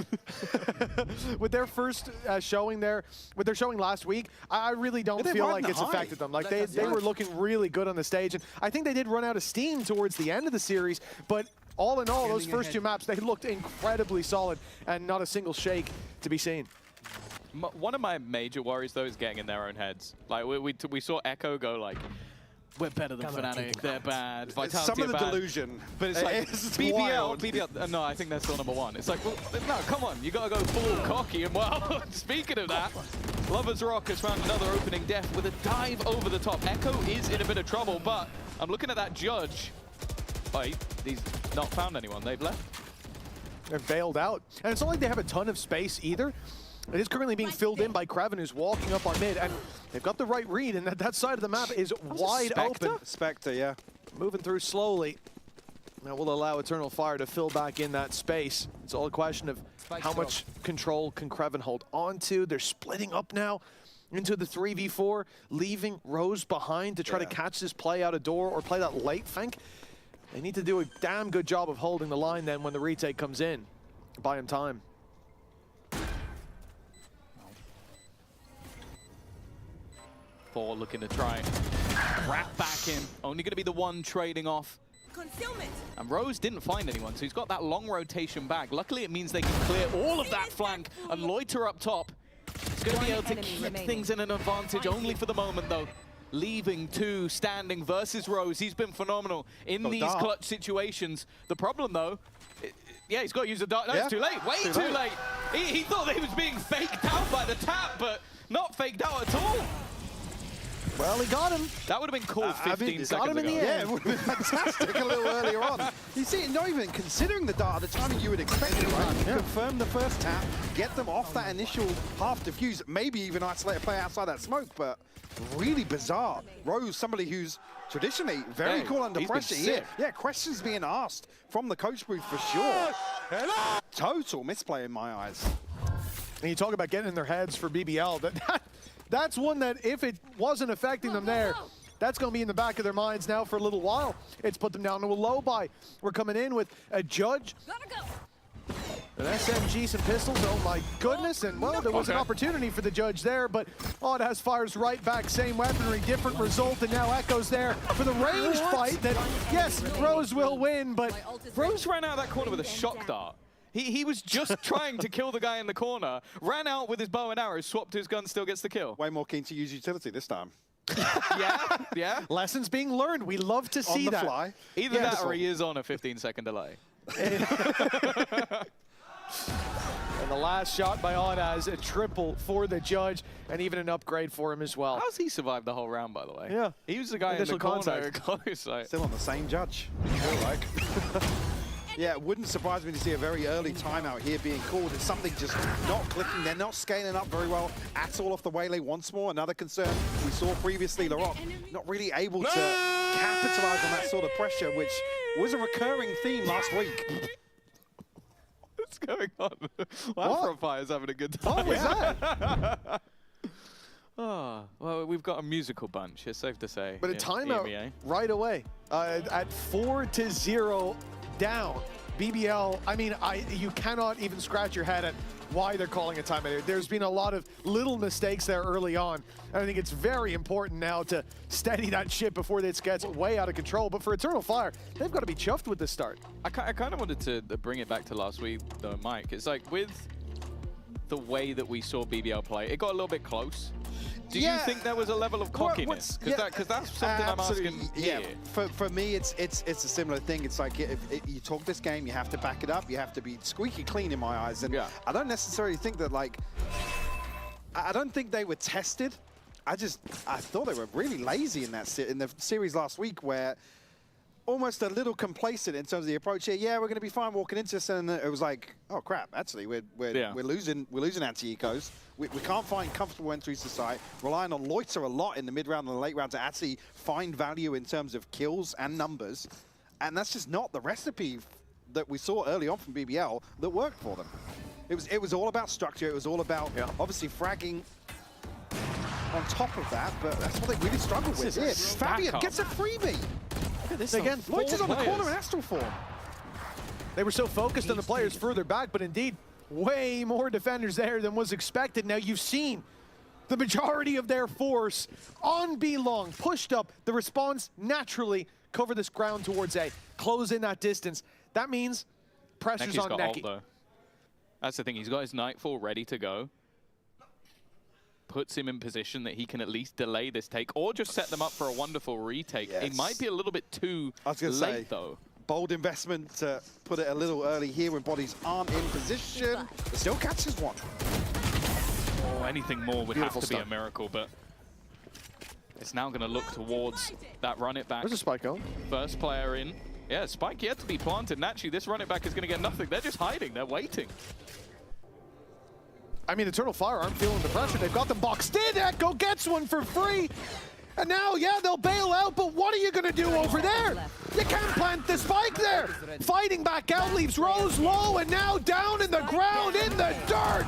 with their first showing there, with their showing last week, I really don't feel like it's affected them. Like they were looking really good on the stage. And I think they did run out of steam towards the end of the series, but all in all, those first 2 maps, they looked incredibly solid and not a single shake to be seen. One of my major worries, though, is getting in their own heads. Like, we saw Echo go like, we're better than Fnatic, they're bad, Vitality Some of the bad. delusion. But it's like, It's BBL, wild. no, I think they're still #1. It's like, well, no, come on, you gotta go full cocky. And well, speaking of that, Lovers Rock has found another opening death with a dive over the top. Echo is in a bit of trouble, but I'm looking at that judge. Oh, he's not found anyone, they've left. They're bailed out. And it's not like they have a ton of space either. It is currently being filled in by Kraven, who's walking up on mid, and they've got the right read, and that side of the map is wide open. Spectre, yeah. Moving through slowly. That will allow Eternal Fire to fill back in that space. It's all a question of how much control can Kraven hold onto. They're splitting up now into the 3v4, leaving Rose behind to try to catch this play out of door or play that late flank. They need to do a damn good job of holding the line then when the retake comes in. Buy him time. Looking to try and wrap back in. Only going to be the one trading off. Concealment. And Rose didn't find anyone, so he's got that long rotation back. Luckily, it means they can clear all of that flank and loiter up top. He's going to be able to keep things in an advantage only for the moment, though. Leaving 2 standing versus Rose. He's been phenomenal in these clutch situations. The problem, though, yeah, he's got to use a dart. No, it's too late. Way too late. He thought that he was being faked out by the tap, but not faked out at all. Well, he got him. That would have been cool 15 seconds got him in ago. the end. Yeah, it would have been fantastic a little earlier on. You see, not even considering the dart at the timing you would expect it, right? Confirm the first tap, get them off that initial half diffuse, maybe even isolate a play outside that smoke, but really bizarre. Rose, somebody who's traditionally very cool under pressure here. Yeah, questions being asked from the coach booth for sure. Total misplay in my eyes. And you talk about getting in their heads for BBL. That's one that if it wasn't affecting them there, that's going to be in the back of their minds now for a little while. It's put them down to a low buy. We're coming in with a judge. An SMG, some pistols, oh my goodness, and well, there was an opportunity for the judge there, but it has fires right back, same weaponry, different result, and now Echo's there for the ranged fight that, yes, Rose will win, but... Rose ran out of that corner with a shock dart. He was just trying to kill the guy in the corner, ran out with his bow and arrow, swapped his gun, still gets the kill. Way more keen to use utility this time. Yeah. Lessons being learned. We love to see that. On the fly. Either that or he is on a 15-second delay. And the last shot by Onaz, a triple for the judge, and even an upgrade for him as well. How's he survived the whole round, by the way? Yeah. He was the guy Initial in the corner contact. close. Like. Still on the same judge, I feel like. Yeah, it wouldn't surprise me to see a very early timeout here being called. It's something just not clicking. They're not scaling up very well at all off the waylay once more. Another concern we saw previously, LaRock not really able to capitalize on that sort of pressure, which was a recurring theme last week. What's going on? Afro Fire's having a good time. What was that? Oh, well, we've got a musical bunch, it's safe to say. But a timeout right away. At 4-0 down. BBL, I mean, you cannot even scratch your head at why they're calling a timeout. There's been a lot of little mistakes there early on. And I think it's very important now to steady that ship before this gets way out of control. But for Eternal Fire, they've got to be chuffed with this start. I kind of wanted to bring it back to last week, though, Mike. It's like with the way that we saw BBL play, it got a little bit close. Do you think there was a level of cockiness? Because that's something I'm asking here. For me, it's a similar thing. It's like if you talk this game, you have to back it up. You have to be squeaky clean in my eyes. And I don't necessarily think that, like, I don't think they were tested I thought they were really lazy in that in the series last week, where almost a little complacent in terms of the approach here. Yeah, we're going to be fine walking into this, and it was like, oh crap! Actually, we're losing anti-ecos. We can't find comfortable entries to site. Relying on Loiter a lot in the mid round and the late round to actually find value in terms of kills and numbers, and that's just not the recipe that we saw early on from BBL that worked for them. It was all about structure. It was all about obviously fragging on top of that, but that's what they really struggled with. Here, Fabian gets a freebie. Look at this again. Loiter's on the corner in players. Astral form. They were so focused on the players further back, but indeed, way more defenders there than was expected. Now you've seen the majority of their force on B long, pushed up. The response naturally cover this ground towards A, close in that distance. That means pressure's on Neki. Though. That's the thing, he's got his Nightfall ready to go. Puts him in position that he can at least delay this take or just set them up for a wonderful retake. It might be a little bit too late though. Bold investment to put it a little early here when bodies aren't in position. But still catches one. Oh, anything more would have to be a miracle, but it's now going to look towards that run it back. Where's the spike going? First player in. Yeah, spike yet to be planted. Naturally, this run it back is going to get nothing. They're just hiding. They're waiting. I mean, Eternal Fire aren't feeling the pressure. They've got them boxed in. Echo gets one for free. And now, yeah, they'll bail out, but what are you going to do over there? You can't plant the spike there. Fighting back out leaves Rose low and now down in the ground in the dirt.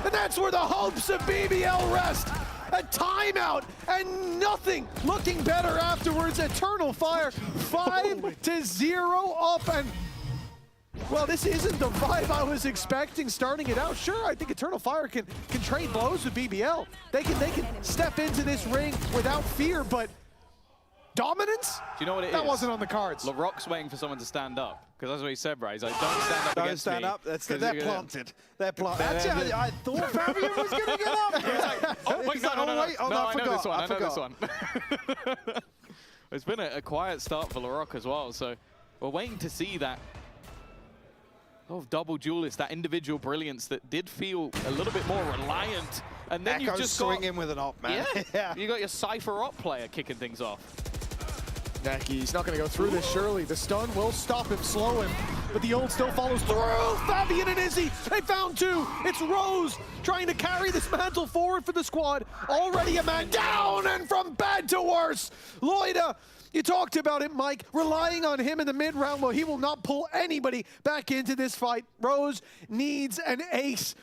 And that's where the hopes of BBL rest. A timeout and nothing looking better afterwards. Eternal Fire 5-0 up, and well, this isn't the vibe I was expecting starting it out. Sure, I think Eternal Fire can trade blows with BBL. They can step into this ring without fear, but dominance? Do you know what it is? That wasn't on the cards. LaRock's waiting for someone to stand up, because that's what he said, right? He's like, don't stand up against me. Don't stand up. They're planted. They're planted. Actually, I thought Fabian was going to get up. Like, oh, wait, no, I know this one. I know this one. It's been a quiet start for LaRock as well, so we're waiting to see that double duelist, that individual brilliance that did feel a little bit more reliant. And then you just swing in with an op, man. Yeah, you got your Cypher op player kicking things off. Neki's not going to go through this, surely. The stun will stop him, slow him, but the ult still follows through. Fabian and Izzy, they found two. It's Rose trying to carry this mantle forward for the squad. Already a man down, and from bad to worse. Loida, you talked about it, Mike, relying on him in the mid-round. Well, he will not pull anybody back into this fight. Rose needs an ace,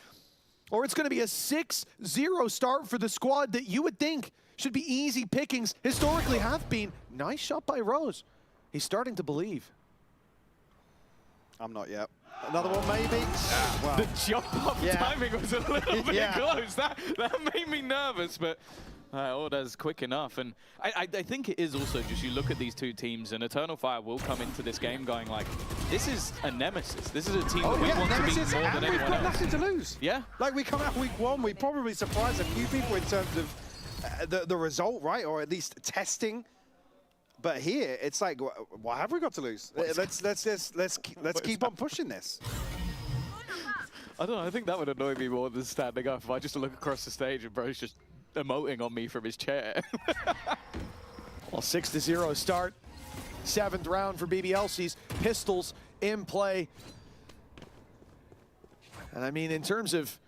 or it's going to be a 6-0 start for the squad that you would think should be easy pickings, historically have been. Nice shot by Rose. He's starting to believe. I'm not yet. Another one, maybe? Wow. The jump up timing was a little bit close. That made me nervous, but Orda's quick enough. And I think it is also just you look at these two teams, and Eternal Fire will come into this game going like, this is a nemesis. This is a team that we want to beat more than anyone else. We've got nothing to lose. Yeah. Like, we come out week one, we probably surprised a few people in terms of the result, right? Or at least testing. But here, it's like, what have we got to lose? Let's keep on pushing this. I don't know. I think that would annoy me more than standing up. If I just look across the stage and bro's just emoting on me from his chair. Well, 6-0 start. 7th round for BBLC's pistols in play. And I mean, in terms of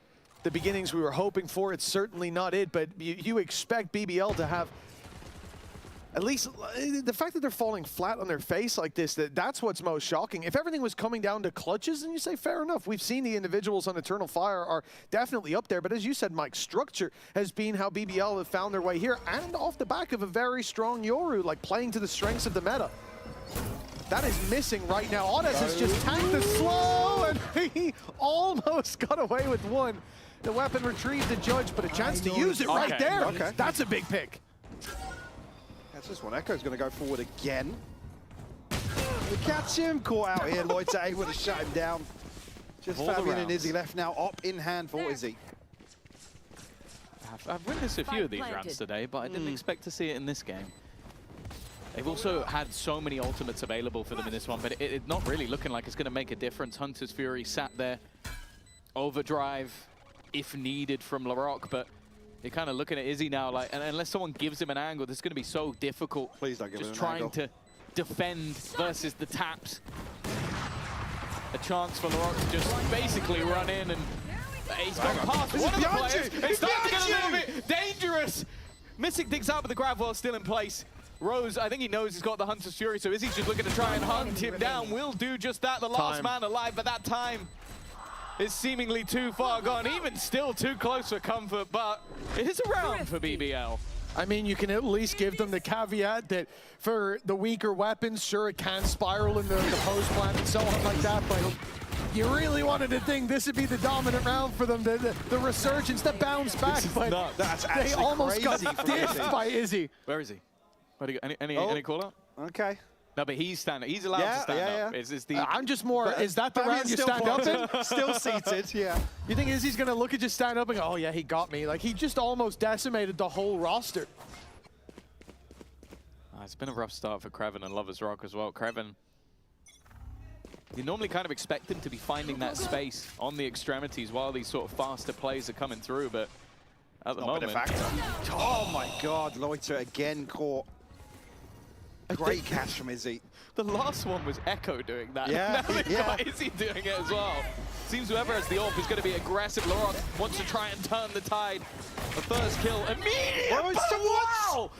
the beginnings we were hoping for, it's certainly not it, but you expect BBL to have at least the fact that they're falling flat on their face like this, that's what's most shocking. If everything was coming down to clutches, then you say, fair enough. We've seen the individuals on Eternal Fire are definitely up there. But as you said, Mike, structure has been how BBL have found their way here, and off the back of a very strong Yoru, like playing to the strengths of the meta. That is missing right now. Odes has just tanked the slow, and he almost got away with one. The weapon retrieved the judge, but a chance to use it right there. Okay. That's a big pick. That's this one. Echo's going to go forward again. We catch him. Caught out here. Loiter able to shut him down. Just Fabian and Izzy left now. Op in hand for Izzy. I've witnessed a few of these rounds today, but I didn't expect to see it in this game. They've also had so many ultimates available for them in this one, but it's not really looking like it's going to make a difference. Hunter's Fury sat there. Overdrive, if needed, from LaRock, but You're kind of looking at Izzy now, like, and unless someone gives him an angle, this is going to be so difficult. Please don't give him just an trying angle. to defend versus the taps. A chance for LAROC to just basically run in, and he's gone past one of the players. It's starting to get a little bit dangerous. Mystic digs out, but the grab wall's still in place. Rose, I think he knows he's got the Hunter's Fury, so Izzy's just looking to try and hunt him down. Will do just that. The last man alive at that time is seemingly too far gone, even still too close for comfort, but it is a round for BBL. I mean, you can at least give them the caveat that for the weaker weapons, sure, it can spiral in the post plant and so on like that, but you really wanted to think this would be the dominant round for them, the resurgence, the bounce back, but that's they almost got diffed by Izzy. Where is he? Where'd he go? Any call out? Okay. No, but he's standing. He's allowed to stand up. It's the I'm just more, is that the round you stand up in? Still seated, yeah. You think Izzy's going to look at just stand up and go, oh yeah, he got me. Like, he just almost decimated the whole roster. It's been a rough start for Kraven and Lovers Rock as well. Kraven, you normally kind of expect him to be finding that space on the extremities while these sort of faster plays are coming through, but at the moment... Oh my God, Loiter again caught. Great catch from Izzy. The last one was Echo doing that. Yeah, Now they've got Izzy doing it as well. Seems whoever has the AWP is going to be aggressive. LAROC wants to try and turn the tide. The first kill immediately. Wow!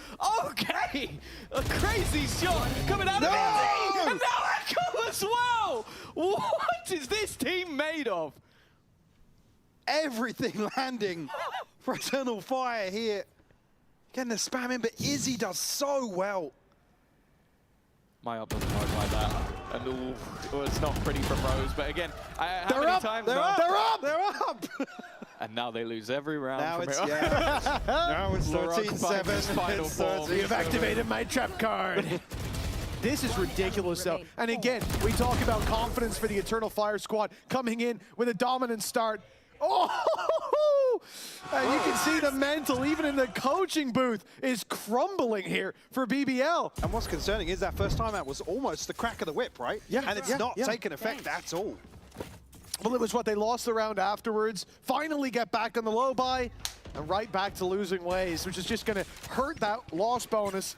Okay! A crazy shot coming out of Izzy! And now Echo as well! What is this team made of? Everything landing for Eternal Fire here. Getting the spam in, but Izzy does so well. My up doesn't work like that. And ooh, it's not pretty from Rose, but again, how many times? They're up! And now they lose every round. Now from it's, here. now it's LAROC 13-7. Final form. You've activated my trap card. This is ridiculous, though. And again, we talk about confidence for the Eternal Fire squad coming in with a dominant start. Oh! And you can see the mental, even in the coaching booth, is crumbling here for BBL. And what's concerning is that first time out was almost the crack of the whip, right? Yeah. And it's not taken effect at all. Well, it was what they lost the round afterwards. Finally get back on the low buy and right back to losing ways, which is just going to hurt that loss bonus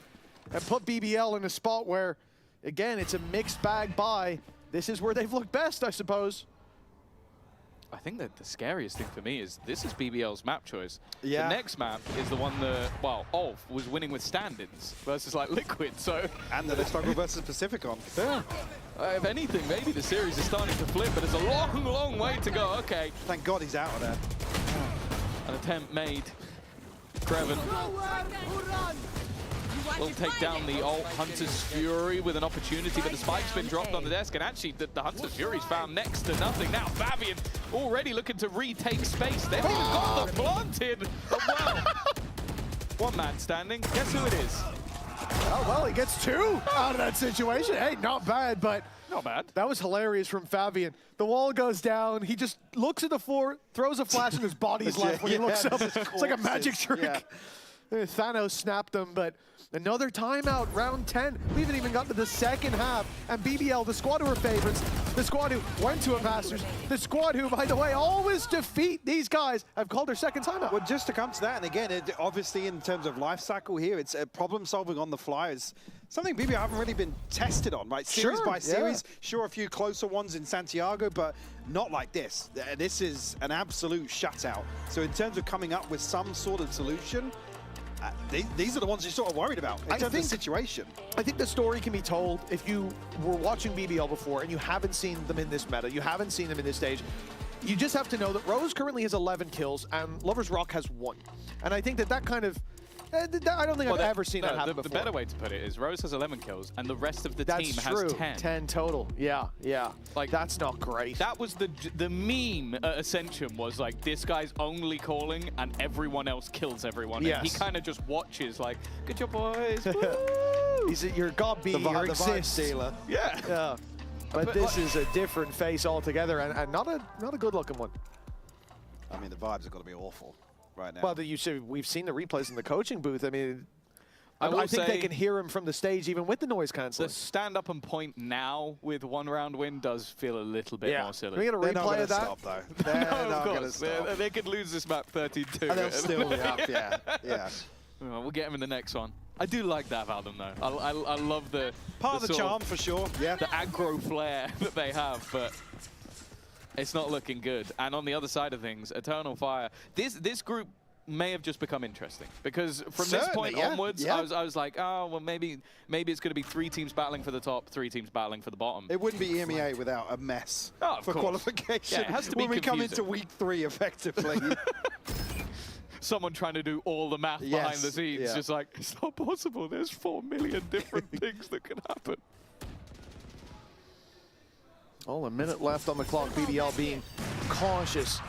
and put BBL in a spot where, again, it's a mixed bag buy. This is where they've looked best, I suppose. I think that the scariest thing for me is this is BBL's map choice. Yeah. The next map is the one that, well, Olf was winning with stand-ins versus like Liquid, so... And the struggle versus Pacificon. Yeah. If anything, maybe the series is starting to flip, but it's a long, long way to go. Okay. Thank God he's out of there. An attempt made. Kraven will take down the alt Hunter's Fury with an opportunity, but the spike's been dropped on the desk, and actually the Hunter's Fury's found next to nothing. Now Fabian already looking to retake space. They've even got them planted. But well, one man standing. Guess who it is? Oh, well, he gets two out of that situation. Hey, not bad, but... Not bad. That was hilarious from Fabian. The wall goes down. He just looks at the floor, throws a flash, and his body's left when he looks up. It's like a magic trick. Yeah. Thanos snapped them, but another timeout, round 10. We haven't even gotten to the second half. And BBL, the squad who are favorites, the squad who went to a Masters, the squad who, by the way, always defeat these guys, have called their second timeout. Well, just to come to that, and again, obviously in terms of life cycle here, it's problem solving on the fly is something BBL haven't really been tested on, right? Series by series, sure, a few closer ones in Santiago, but not like this. This is an absolute shutout. So in terms of coming up with some sort of solution, these are the ones you're sort of worried about in terms of the situation. I think the story can be told if you were watching BBL before and you haven't seen them in this meta, you haven't seen them in this stage. You just have to know that Rose currently has 11 kills and Lovers Rock has 1. And I think that kind of... I don't think I've ever seen that happen before. The better way to put it is Rose has 11 kills and the rest of the team has 10. 10 total. Yeah, yeah. Like, that's not great. That was the meme at Ascension was like, this guy's only calling and everyone else kills everyone. Yes. And he kind of just watches like, good job, boys. He's your God be, your exist. Yeah. Yeah. But this is a different face altogether and not a good looking one. I mean, the vibes are going to be awful right now. Well, we've seen the replays in the coaching booth. I mean, I think they can hear him from the stage even with the noise cancelling. The stand up and point now with 1 round win does feel a little bit more silly. Can we get a replay of that? Stop, though. They're No, not of gonna course. stop. They could lose this map 32. And they'll still be up, yeah. Well, we'll get him in the next one. I do like that about them, though. I love the part of the sort charm for sure. Yeah, the aggro flair that they have, but it's not looking good. And on the other side of things, Eternal Fire. This group may have just become interesting because from this point onwards, I was like, oh well, maybe it's going to be 3 teams battling for the top, 3 teams battling for the bottom. It wouldn't be EMEA without a mess for course. qualification. Yeah, it has to be when we come confusing. into week 3, effectively. Someone trying to do all the math behind the scenes, just like, it's not possible. There's 4 million different things that can happen. Oh, a minute left on the clock. BBL being cautious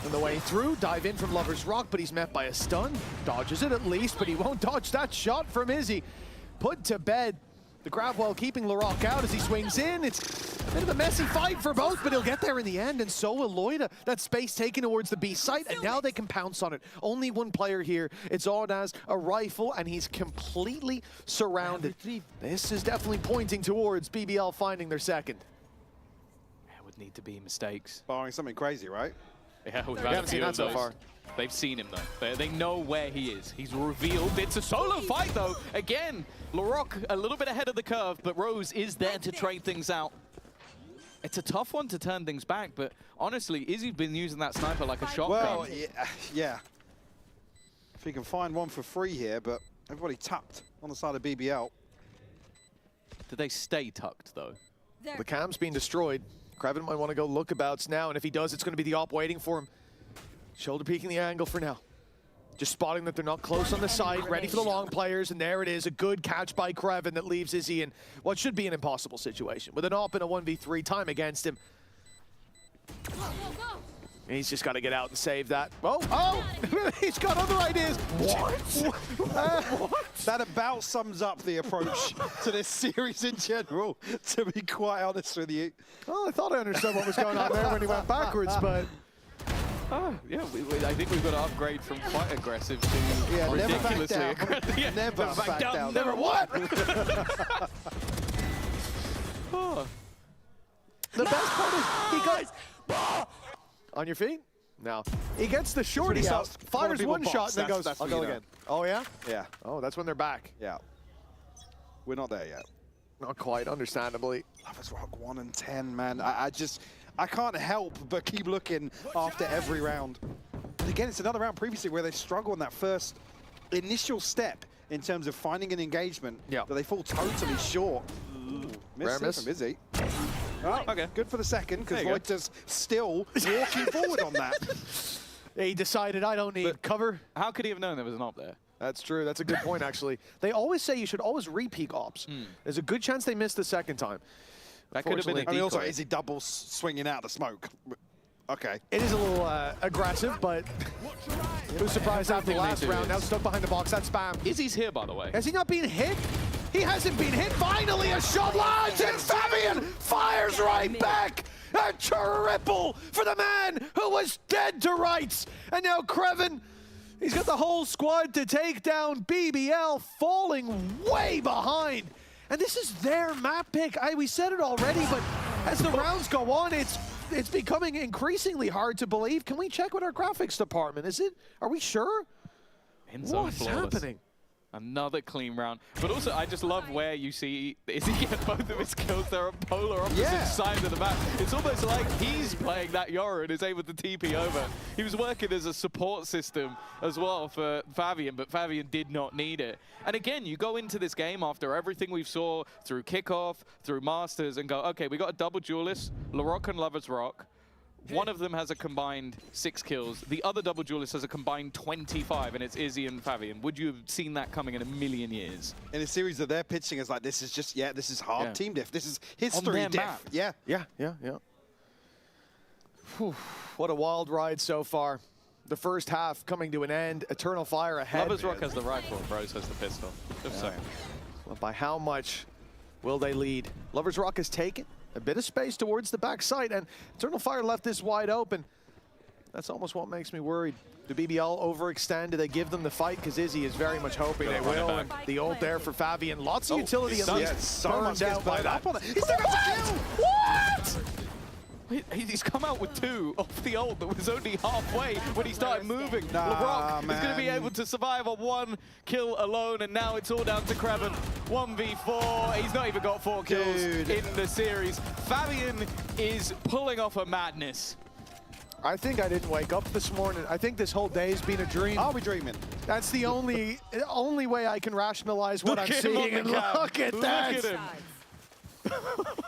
on the way through. Dive in from Lover's Rock, but he's met by a stun. Dodges it at least, but he won't dodge that shot from Izzy. Put to bed. The grab while keeping LaRock out as he swings in. It's a bit of a messy fight for both, but he'll get there in the end, and so will Loida. That space taken towards the B site, and now they can pounce on it. Only one player here. It's Ordaz, a rifle, and he's completely surrounded. This is definitely pointing towards BBL finding their second. Need to be mistakes. Barring something crazy, right? Yeah, we haven't seen that so far. They've seen him, though. They know where he is. He's revealed. It's a solo fight, though. Again, LaRock a little bit ahead of the curve, but Rose is there to trade things out. It's a tough one to turn things back, but honestly, Izzy's been using that sniper like a shotgun. Well, yeah. If he can find one for free here, but everybody tucked on the side of BBL. Did they stay tucked, though? The cam's being destroyed. Kraven might want to go lookabouts now, and if he does, it's going to be the op waiting for him. Shoulder peeking the angle for now. Just spotting that they're not close on the side, ready for the long players, and there it is, a good catch by Kraven that leaves Izzy in what should be an impossible situation. With an op and a 1v3 time against him. He's just got to get out and save that. Oh! He's got other ideas. What? That about sums up the approach to this series in general, to be quite honest with you. Oh, I thought I understood what was going on there when he went backwards, but... Yeah, I think we've got to upgrade from quite aggressive to ridiculously aggressive. Yeah, never back down. Never what? The best part is he goes... On your feet? No. He gets the shorty out, fires one shot, and then goes, I'll go again. Oh, yeah? Yeah. Oh, that's when they're back. Yeah. We're not there yet. Not quite, understandably. Lover's Rock 1 and 10, man. I can't help but keep looking after every round. And again, it's another round previously where they struggle on that first initial step in terms of finding an engagement, but they fall totally short. Miss from Izzy. Oh, okay. Good for the second, because Reuter's still walking forward on that. He decided, I don't need cover. How could he have known there was an op there? That's true. That's a good point, actually. They always say you should always re-peek ops. There's a good chance they missed the second time. That could have been a decoy. I mean, also, Izzy double swinging out the smoke. Okay. It is a little aggressive, but who's surprised after the last round? Now stuck behind the box. That's spam. Izzy's here, by the way. Has he not been hit? He hasn't been hit. Finally, a shot lands, and Fabian fires right back. A triple for the man who was dead to rights. And now Kraven, he's got the whole squad to take down BBL, falling way behind. And this is their map pick. We said it already, but as the rounds go on, it's becoming increasingly hard to believe. Can we check with our graphics department? Are we sure? What's happening? Another clean round. But also, I just love where you see Izzy get both of his kills. They're on polar opposite sides of the map. It's almost like he's playing that Yoru and is able to TP over. He was working as a support system as well for Fabian, but Fabian did not need it. And again, you go into this game after everything we've saw through kickoff, through Masters, and go, okay, we got a double duelist, LaRock and Lover's Rock. One of them has a combined 6 kills. The other double duelist has a combined 25, and it's Izzy and Fabian. Would you have seen that coming in a million years? In a series that they're pitching as like, this is just, this is hard team diff. This is history diff. Map. Yeah. Whew. What a wild ride so far. The first half coming to an end. Eternal Fire ahead. Lover's Rock has the rifle, Rose has the pistol. Just saying. Well, by how much will they lead? Lover's Rock is taken. A bit of space towards the back side, and Eternal Fire left this wide open. That's almost what makes me worried. Do BBL overextend? Do they give them the fight? Because Izzy is very much hoping they will. And the ult there for Fabian. Lots of utility at least. So much burned out by that. He's still got to kill! What? He's come out with 2 off the ult that was only halfway when he started moving. Nah, LeBrock is going to be man. able to survive on 1 kill alone, and now it's all down to Kraven. 1v4. He's not even got 4 kills in the series. Fabian is pulling off a madness. I think I didn't wake up this morning. I think this whole day's been a dream. Are we dreaming? That's the only way I can rationalize what I'm seeing. And look at that. Look at him.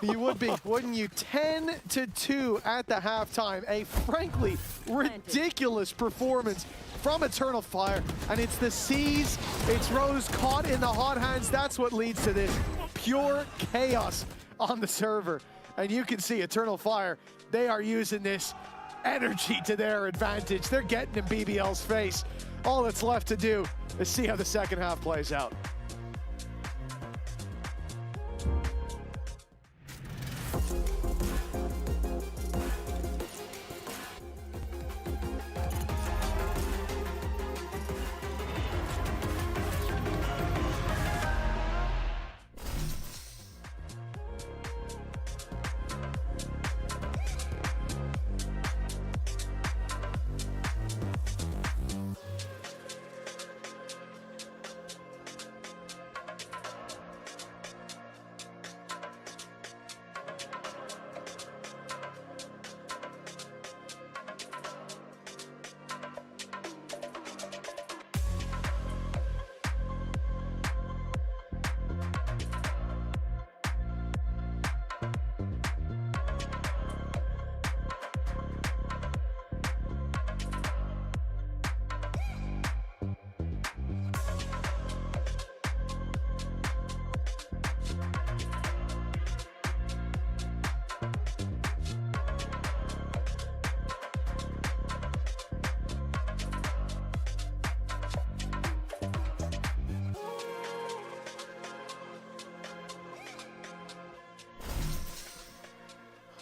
You would be, wouldn't you? 10-2 at the halftime. A frankly ridiculous performance from Eternal Fire. And it's the C's, it's Rose caught in the hot hands. That's what leads to this pure chaos on the server. And you can see Eternal Fire, they are using this energy to their advantage. They're getting in BBL's face. All that's left to do is see how the second half plays out.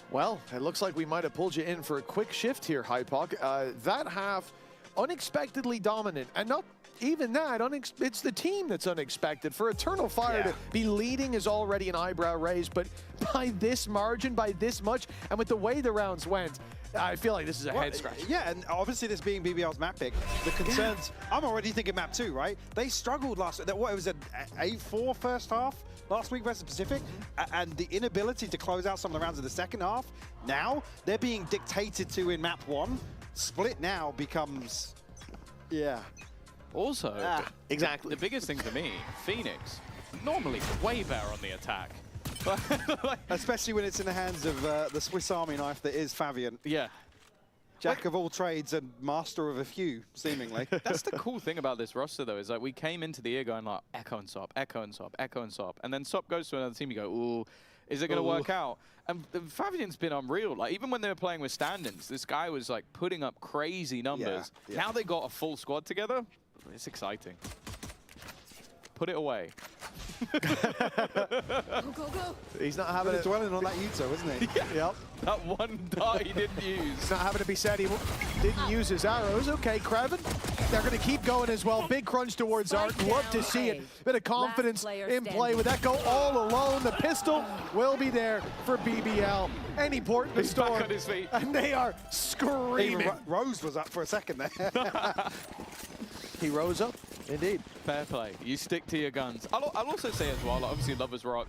Well, it looks like we might have pulled you in for a quick shift here, Hypok. That half, unexpectedly dominant. And not even that, it's the team that's unexpected. For Eternal Fire to be leading is already an eyebrow raise, but by this margin, by this much, and with the way the rounds went, I feel like this is a head scratch. Yeah, and obviously this being BBL's map pick, the concerns, I'm already thinking map 2, right? They struggled last, what, it was an 8-4 first half last week versus Pacific, and the inability to close out some of the rounds of the second half, now they're being dictated to in map 1. Split now becomes, Also, exactly. The biggest thing for me, Phoenix, normally way better on the attack. Especially when it's in the hands of the Swiss Army knife that is Fabian. Yeah. Jack of all trades and master of a few, seemingly. That's the cool thing about this roster, though, is like we came into the year going like Echo and Sop, Echo and Sop, Echo and Sop, and then Sop goes to another team, you go, ooh, is it going to work out? And Fabian's been unreal. Like even when they were playing with stand-ins, this guy was like putting up crazy numbers. Yeah. Now they got a full squad together. It's exciting. Put it away. Go. He's not having it. Dwelling on that Yuto, isn't he? Yep. That one dart he didn't use. It's not having to be said. He didn't use his arrows. Okay, Kraven. They're going to keep going as well. Big crunch towards Arc. Love to see it. Bit of confidence in play with that go all alone. The pistol will be there for BBL. Any port in the storm. Back on his feet. And they are screaming. Even Rose was up for a second there. He rose up, indeed. Fair play. You stick to your guns. I'll also say as well, like, obviously Lovers Rock,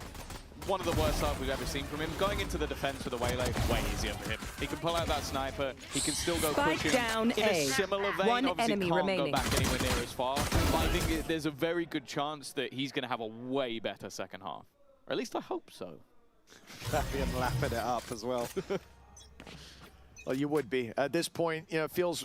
one of the worst stuff we've ever seen from him. Going into the defense with a waylay, way easier for him. He can pull out that sniper. He can still go pushing. Down in a similar vein, One obviously enemy can't remaining. go back anywhere near as far. But I think there's a very good chance that he's going to have a way better second half. Or at least I hope so. Fabian lapping it up as well. Well, you would be. At this point, you know, it feels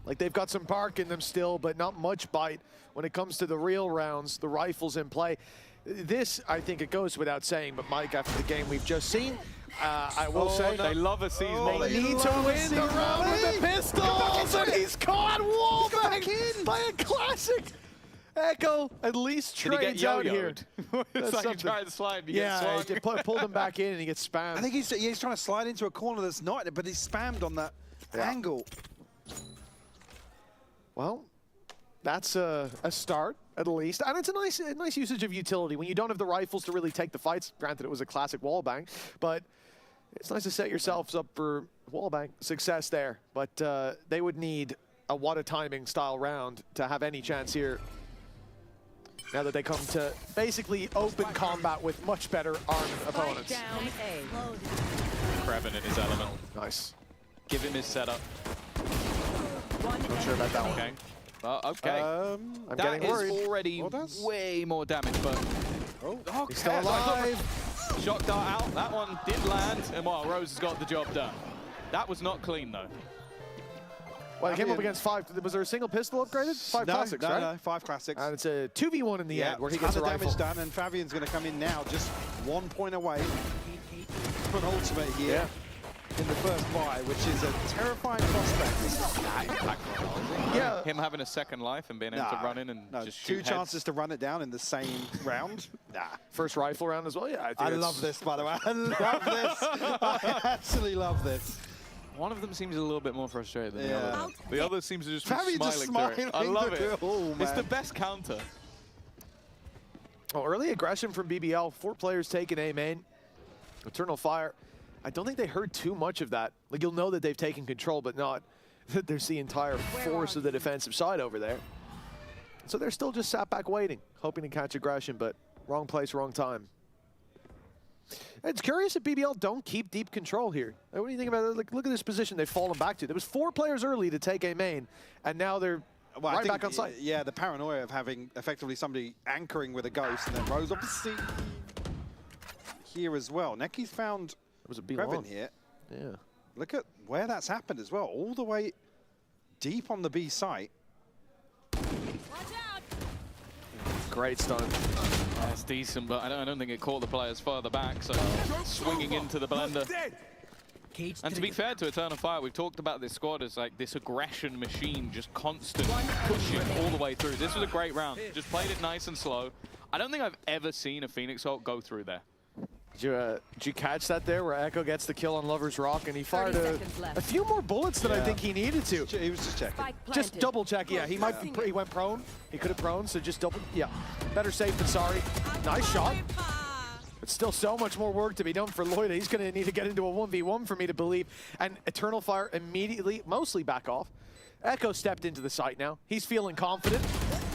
like they've got some bark in them still, but not much bite when it comes to the real rounds, the rifles in play. This, I think it goes without saying, but Mike, after the game we've just seen, I will say... They love a C's They need to win the round with the pistols, and he's caught wallbang by a classic. Echo at least trades out here. It's like you try to slide and you get yeah, swung. pulled him back in and he gets spammed. I think he's trying to slide into a corner that's not, but he's spammed on that angle. Well, that's a start, at least. And it's a nice usage of utility when you don't have the rifles to really take the fights. Granted, it was a classic wallbang, but it's nice to set yourselves up for wallbang success there. But they would need a what a timing style round to have any chance here. Now that they come to basically open combat with much better armed opponents. Kraven in his element. Nice. Give him his setup. Not sure about that one. Okay. Well, okay. I'm that getting worried. is already way more damage, but... Oh, he's still alive. Shock dart out. That one did land, and well, Rose has got the job done. That was not clean, though. Well, he came up against 5. Was there a single pistol upgraded? 5 classics, right? No, 5 classics. And it's a 2v1 in the end where he gets a rifle. damage done, and Fabian's going to come in now, just 1 point away from an ultimate here in the first buy, which is a terrifying prospect. Yeah. Him having a second life and being able to run in and just shoot 2 chances to run it down in the same round. First rifle round as well. Yeah, I love this, by the way. I love this. I actually love this. One of them seems a little bit more frustrated than the other. The other seems to just be Fabian's smiling through it. I love it. Oh, it's the best counter. Well, early aggression from BBL. 4 players taking A main. Eternal Fire. I don't think they heard too much of that. Like, you'll know that they've taken control, but not that there's the entire force of the defensive side over there. So they're still just sat back waiting, hoping to catch aggression, but wrong place, wrong time. It's curious that BBL don't keep deep control here. What do you think about it? Like, look at this position they've fallen back to. There was 4 players early to take A main, and now they're right back on site. Yeah, the paranoia of having effectively somebody anchoring with a ghost, and then Rose obviously here as well. Necky's found Kraven here. Yeah. Look at where that's happened as well. All the way deep on the B site. Great stun. That's decent, but I don't think it caught the players further back, so swinging into the blender. And to be fair to Eternal Fire, we've talked about this squad as like this aggression machine, just constant pushing all the way through. This was a great round. Just played it nice and slow. I don't think I've ever seen a Phoenix ult go through there. Did you catch that there where Echo gets the kill on Lover's Rock and he fired a few more bullets than I think he needed to. He was just checking. Just double check, yeah. He might be, he went prone. He could have prone, so just double, yeah. Better safe than sorry. Nice shot. But still so much more work to be done for Loida. He's gonna need to get into a 1v1 for me to believe. And Eternal Fire immediately, mostly back off. Echo stepped into the site now. He's feeling confident,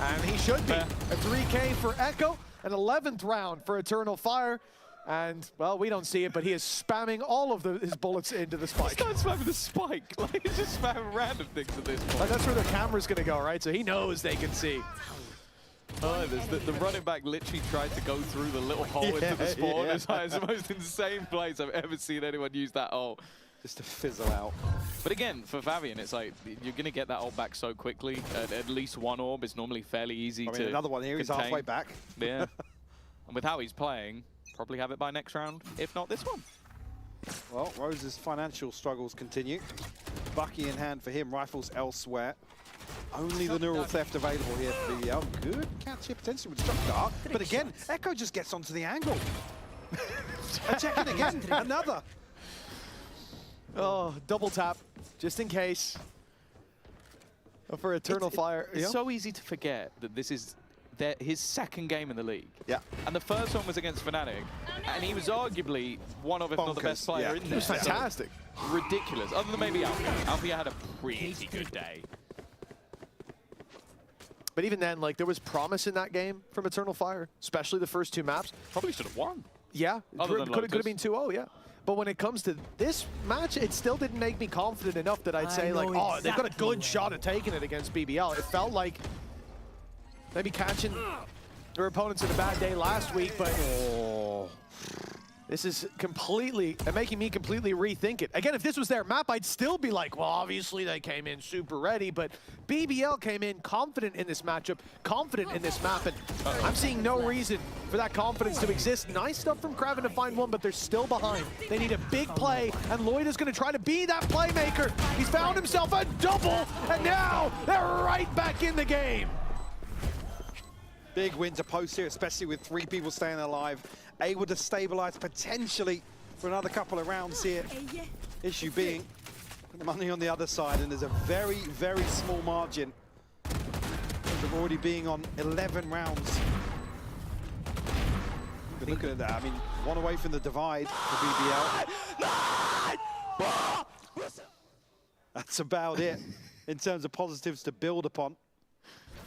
and he should be. A 3K for Echo, an 11th round for Eternal Fire. And, well, we don't see it, but he is spamming all of his bullets into the spike. He's not spamming the spike. Like, he's just spamming random things at this point. Like, that's where the camera's going to go, right? So he knows they can see. Oh, the running back literally tried to go through the little hole into the spawn. It's the most insane place I've ever seen anyone use that hole. Just to fizzle out. But again, for Fabian, it's like, you're going to get that ult back so quickly. At least 1 orb is normally fairly easy to another one here, contain. He's halfway back. Yeah. And with how he's playing, probably have it by next round, if not this one. Well, Rose's financial struggles continue. Bucky in hand for him, rifles elsewhere. Only the neural theft available here for BBL. Good catch here potentially with the shock dart. But again, Echo just gets onto the angle. And check it again, another. Oh, double tap, just in case. For Eternal Fire. It's so easy to forget that this is his second game in the league. Yeah. And the first one was against Fnatic, and he was arguably one of, if not the best player in there. He was fantastic. So, ridiculous. Other than maybe Alfia. Alfia had a pretty good day. But even then, like, there was promise in that game from Eternal Fire, especially the first 2 maps. Probably should have won. Yeah, could have been 2-0, yeah. But when it comes to this match, it still didn't make me confident enough that I'd say, like, oh, they've got a good shot at taking it against BBL. It felt like maybe catching their opponents in a bad day last week, but this is completely, making me completely rethink it. Again, if this was their map, I'd still be like, well, obviously they came in super ready, but BBL came in confident in this matchup, confident in this map, and I'm seeing no reason for that confidence to exist. Nice stuff from Kraven to find one, but they're still behind. They need a big play, and Lloyd is going to try to be that playmaker. He's found himself a double, and now they're right back in the game. Big win to post here, especially with 3 people staying alive. Able to stabilize potentially for another couple of rounds here. Issue being, The money on the other side, and there's a very, very small margin of already being on 11 rounds. But looking at that, I mean, one away from the divide for BBL. That's about it in terms of positives to build upon.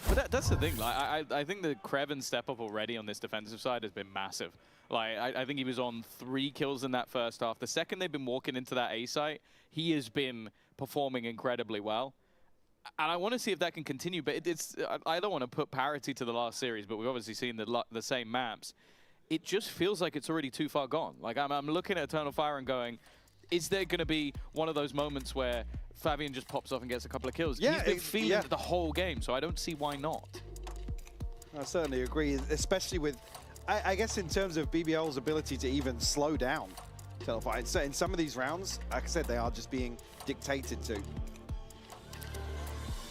But that's the thing. Like, I think the Kreven step up already on this defensive side has been massive. Like, I think he was on 3 kills in that first half. The second they've been walking into that A site, he has been performing incredibly well. And I want to see if that can continue. But I don't want to put parity to the last series, but we've obviously seen the same maps. It just feels like it's already too far gone. Like, I'm looking at Eternal Fire and going, is there going to be one of those moments where Fabian just pops off and gets a couple of kills? Yeah, he's been feeling it the whole game, so I don't see why not. I certainly agree, especially with, I guess, in terms of BBL's ability to even slow down Eternal Fire. So in some of these rounds, like I said, they are just being dictated to.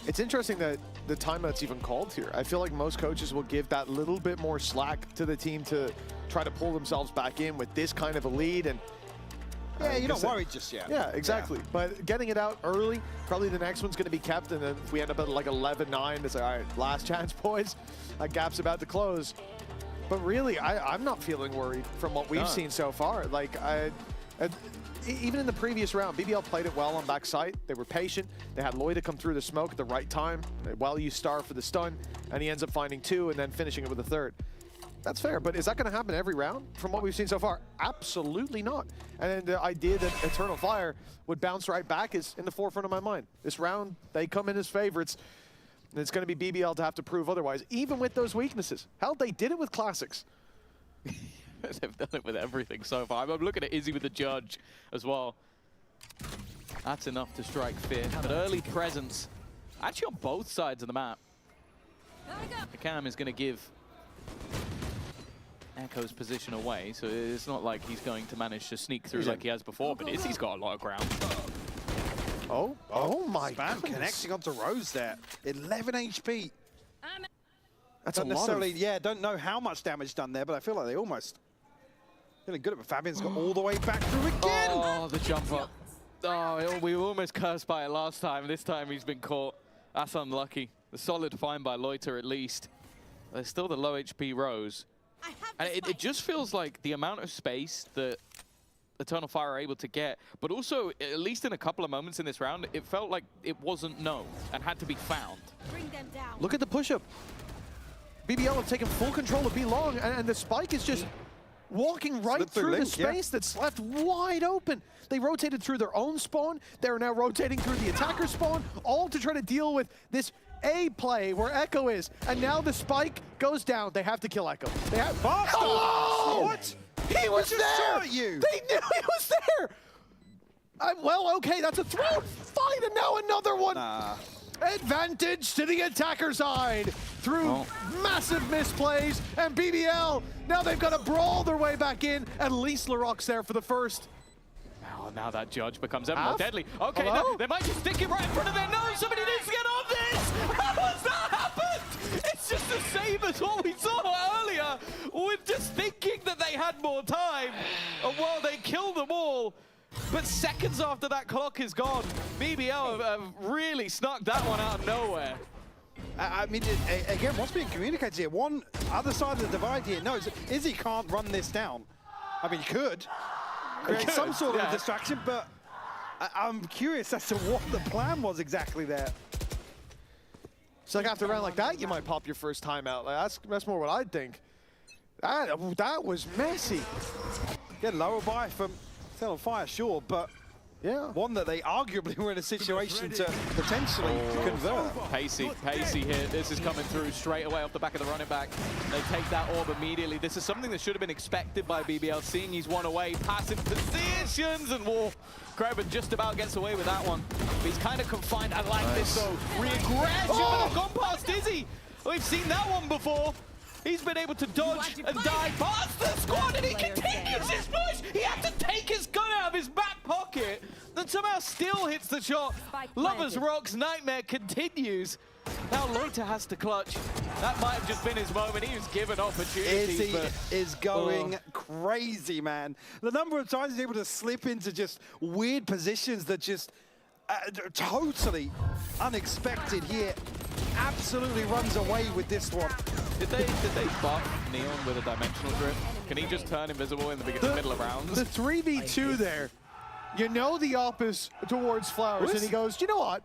It's interesting that the timeout's even called here. I feel like most coaches will give that little bit more slack to the team to try to pull themselves back in with this kind of a lead. And yeah, you're not worried just yet. Yeah, exactly. Yeah. But getting it out early, probably the next one's going to be kept. And then if we end up at like 11-9, it's like, all right, last chance, boys. That gap's about to close. But really, I'm not feeling worried from what we've seen so far. Like, even in the previous round, BBL played it well on backside. They were patient. They had Loida come through the smoke at the right time. Well, you star for the stun, and he ends up finding 2 and then finishing it with a 3rd. That's fair, but is that going to happen every round from what we've seen so far? Absolutely not. And the idea that Eternal Fire would bounce right back is in the forefront of my mind. This round, they come in as favorites, and it's going to be BBL to have to prove otherwise, even with those weaknesses. Hell, they did it with Classics. They've done it with everything so far. I'm looking at Izzy with the judge as well. That's enough to strike fear. But early presence, actually on both sides of the map. The cam is going to give Echo's position away, so it's not like he's going to manage to sneak through like he has before, but Izzy's got a lot of ground. Oh my God. Spam connecting onto Rose there. 11 HP. That's don't a lot necessarily, of... yeah, don't know how much damage done there, but I feel like they almost feeling good at it. Fabian's got all the way back through again. Oh, the jump up. Oh, we were almost cursed by it last time. This time he's been caught. That's unlucky. The solid find by Loiter at least. There's still the low HP Rose. And it just feels like the amount of space that Eternal Fire are able to get, but also, at least in a couple of moments in this round, it felt like it wasn't known and had to be found. Bring them down. Look at the push-up. BBL have taken full control of B-Long, and the spike is just walking right through the space that's left wide open. They rotated through their own spawn. They're now rotating through the attacker spawn, all to try to deal with this A play where Echo is. And now the spike goes down. They have to kill Echo. They have... Hello! What? He was there! They knew he was there! Well, okay, that's a throw. Fine, and now another one. Advantage to the attacker side through massive misplays, and BBL, now they've got to brawl their way back in. At least Laroc's there for the first. Oh, now that judge becomes ever more deadly. Okay, they might just stick it right in front of their nose. Somebody needs to get on this! How has that happened? It's just the same as what we saw earlier, with just thinking that they had more time. And while they killed them all, but seconds after that clock is gone, BBL have really snuck that one out of nowhere. I mean, again, what's being communicated here? One other side of the divide here knows Izzy can't run this down. I mean, he could create some sort of distraction, but I'm curious as to what the plan was exactly there. So like after a round like that, you might pop your first timeout. Like that's more what I'd think. That was messy. Get lower by from Eternal Fire, sure, but one that they arguably were in a situation to potentially convert. Pacey here. This is coming through straight away off the back of the running back. They take that orb immediately. This is something that should have been expected by BBL, seeing he's one away, passing positions, and Kreven just about gets away with that one. But he's kind of confined. I like this though. Reaggression, but I've gone past Izzy. We've seen that one before. He's been able to dodge and dive past the squad, and he continues his push! He had to take his gun out of his back pocket, then somehow still hits the shot. Lovers Rock's nightmare continues. Now Loiter has to clutch. That might have just been his moment. He was given opportunities. Izzy is going crazy, man. The number of times he's able to slip into just weird positions that just totally unexpected here. Absolutely runs away with this one. Did they buff Neon with a dimensional drift? Can he just turn invisible in the middle of rounds? The 3v2 there, you know the op is towards Flowers, and he goes, you know what?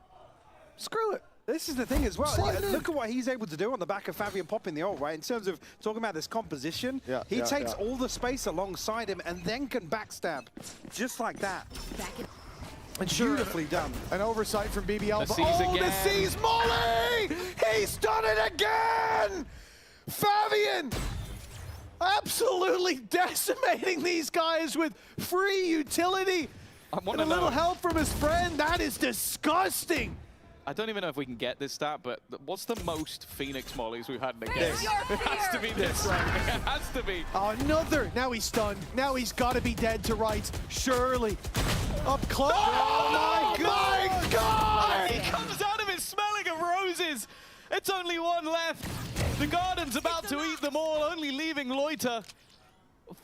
Screw it. This is the thing as well. Look at what he's able to do on the back of Fabian popping the ult, right? In terms of talking about this composition, he takes all the space alongside him and then can backstab just like that. And sure, beautifully done. An oversight from BBL. The C's again. The C's Molly! He's done it again! Fabian! Absolutely decimating these guys with free utility. And a little help from his friend. That is disgusting. I don't even know if we can get this stat, but what's the most Phoenix mollies we've had in a game? It has to be this, right? It has to be. Another. Now he's stunned. Now he's got to be dead to rights. Surely. Up close. Oh my God! He comes out of it smelling of roses. It's only one left. The Garden's about to eat them all, only leaving Loiter.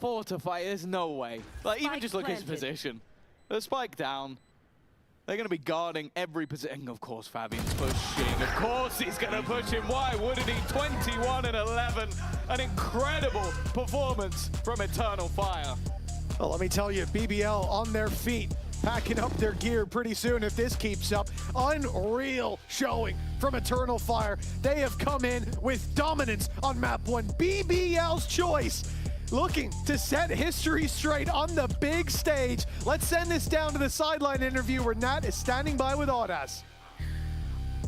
Fortify, there's no way. Like, even just look at his position. The spike down. They're going to be guarding every position. Of course, Fabian's pushing. Of course he's going to push him. Why wouldn't he? 21 and 11. An incredible performance from Eternal Fire. Well, let me tell you, BBL on their feet, packing up their gear pretty soon if this keeps up. Unreal showing from Eternal Fire. They have come in with dominance on map 1. BBL's choice. Looking to set history straight on the big stage. Let's send this down to the sideline interview where Nat is standing by with Audas.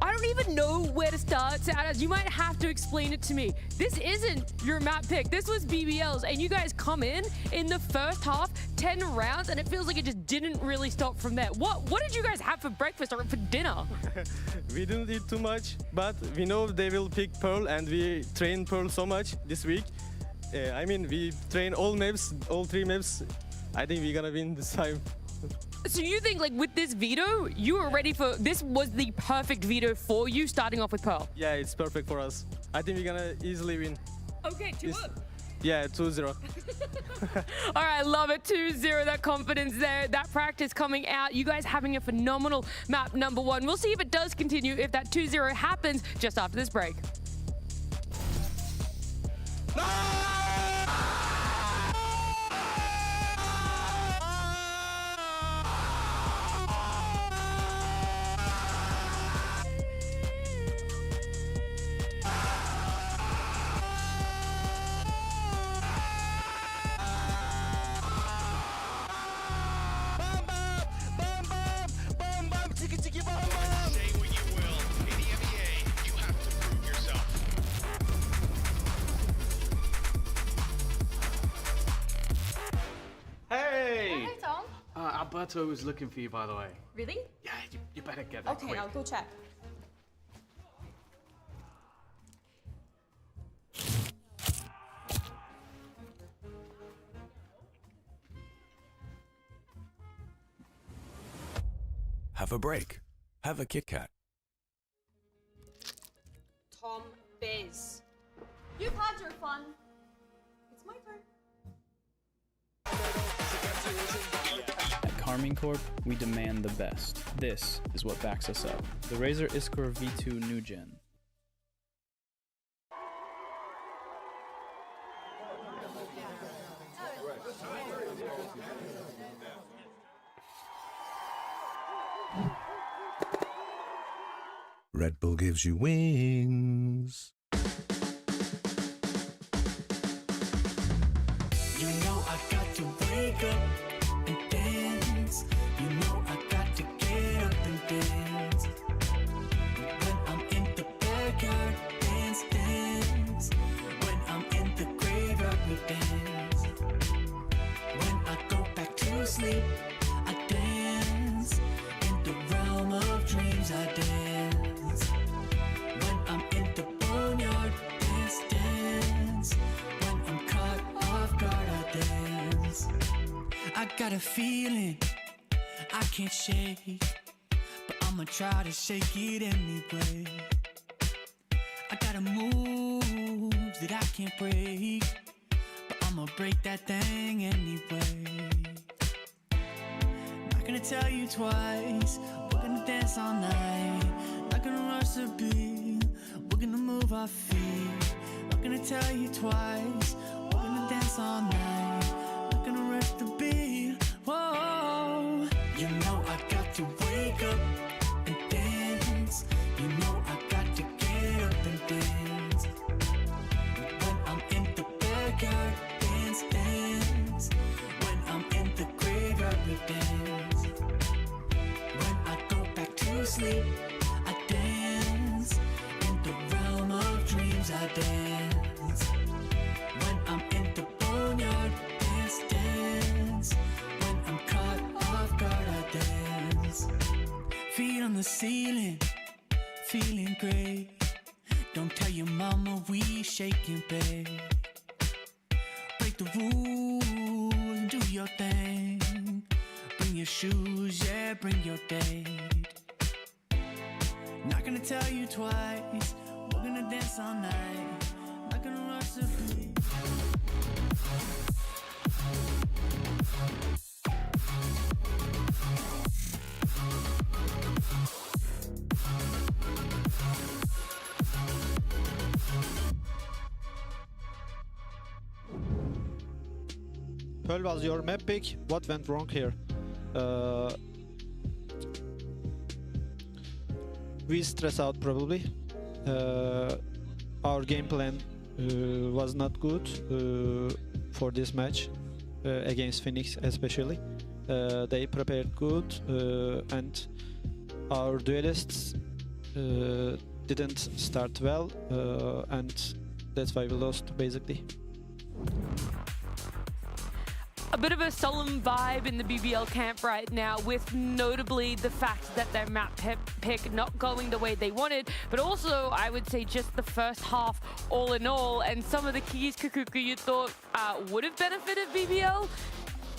I don't even know where to start, Audas. You might have to explain it to me. This isn't your map pick. This was BBL's, and you guys come in the first half, 10 rounds, and it feels like it just didn't really stop from there. What did you guys have for breakfast or for dinner? We didn't eat too much, but we know they will pick Pearl, and we train Pearl so much this week. I mean, we train all maps, all 3 maps. I think we're gonna win this time. So you think, like, with this veto, you were ready for... This was the perfect veto for you, starting off with Pearl? Yeah, it's perfect for us. I think we're gonna easily win. Okay, 2-up. Yeah, 2-0. All right, love it. 2-0, that confidence there. That practice coming out. You guys having a phenomenal map number 1. We'll see if it does continue, if that 2-0 happens just after this break. Hey! Hey, Tom. Alberto was looking for you, by the way. Really? Yeah, you better get there Okay, quick. I'll go check. Have a break. Have a Kit Kat. Tom Biz. You've had your fun. It's my turn. At Carmine Corp, we demand the best. This is what backs us up. The Razer Iskor V2 New Gen. Red Bull gives you wings. You know I got to wake up and dance. You know I got to get up and dance. When I'm in the backyard, dance, dance. When I'm in the graveyard, we dance. When I go back to sleep, I dance. In the realm of dreams, I dance. When I'm in the boneyard, dance, dance. When I'm caught off guard, I dance. I got a feeling I can't shake, but I'ma try to shake it anyway. I got a moves that I can't break, but I'ma break that thing anyway. Not gonna tell you twice, we're gonna dance all night. Not gonna rush the beat. We're gonna move our feet. Not gonna tell you twice. We're gonna dance all night. Not gonna rush the beat. Whoa. You know I got to wake up and dance. You know I got to get up and dance. When I'm in the backyard, dance, dance. When I'm in the graveyard, we dance. When I go back to sleep, I dance. In the realm of dreams, I dance. When I'm in the boneyard, dance, dance. When I'm caught off guard, I dance. Feet on the ceiling, feeling great. Don't tell your mama we shaking, babe. Break the rules and do your thing. Bring your shoes, yeah, bring your date. Not gonna tell you twice. We're gonna dance all night. Not gonna rush the beat. Pearl was your map pick. What went wrong here? We stress out probably. Our game plan was not good for this match against Phoenix especially. They prepared good and our duelists didn't start well and that's why we lost basically. A bit of a solemn vibe in the BBL camp right now, with notably the fact that their map pick not going the way they wanted, but also I would say just the first half all in all, and some of the keys Kukuku you thought would have benefited BBL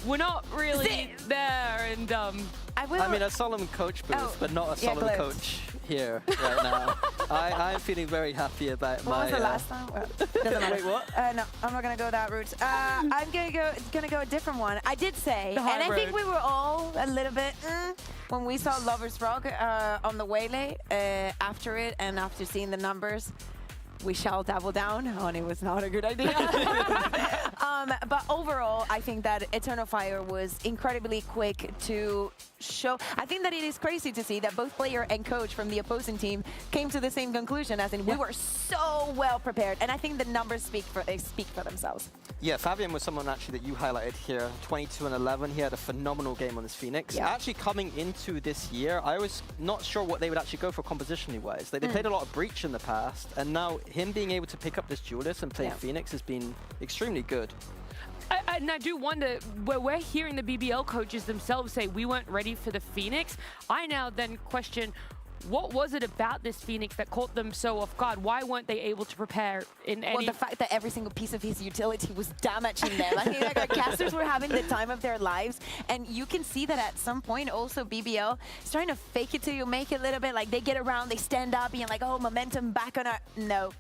were not really there. And I mean, a solemn coach booth, but not a solemn coach here right now. I'm feeling very happy about What my... was the last time? Well, doesn't matter. Wait, what? No, I'm not gonna go that route. I'm gonna go a different one. I did say, and I think we were all a little bit when we saw Lovers Rock on the Waylay after it, and after seeing the numbers. We shall double down on it was not a good idea. But overall, I think that Eternal Fire was incredibly quick to show. I think that it is crazy to see that both player and coach from the opposing team came to the same conclusion, as in we were so well prepared. And I think the numbers speak for themselves. Yeah, Fabian was someone actually that you highlighted here. 22 and 11. He had a phenomenal game on this Phoenix. Yeah. Actually, coming into this year, I was not sure what they would actually go for compositionally wise. They played a lot of Breach in the past, and now him being able to pick up this duelist and play Phoenix has been extremely good. And I do wonder, where we're hearing the BBL coaches themselves say we weren't ready for the Phoenix, I now then question, what was it about this Phoenix that caught them so off guard? Why weren't they able to prepare in any... Well, the fact that every single piece of his utility was damaging them. I think like our casters were having the time of their lives, and you can see that at some point also BBL is trying to fake it till you make it a little bit. Like they get around, they stand up, and like, oh, momentum back on our... No.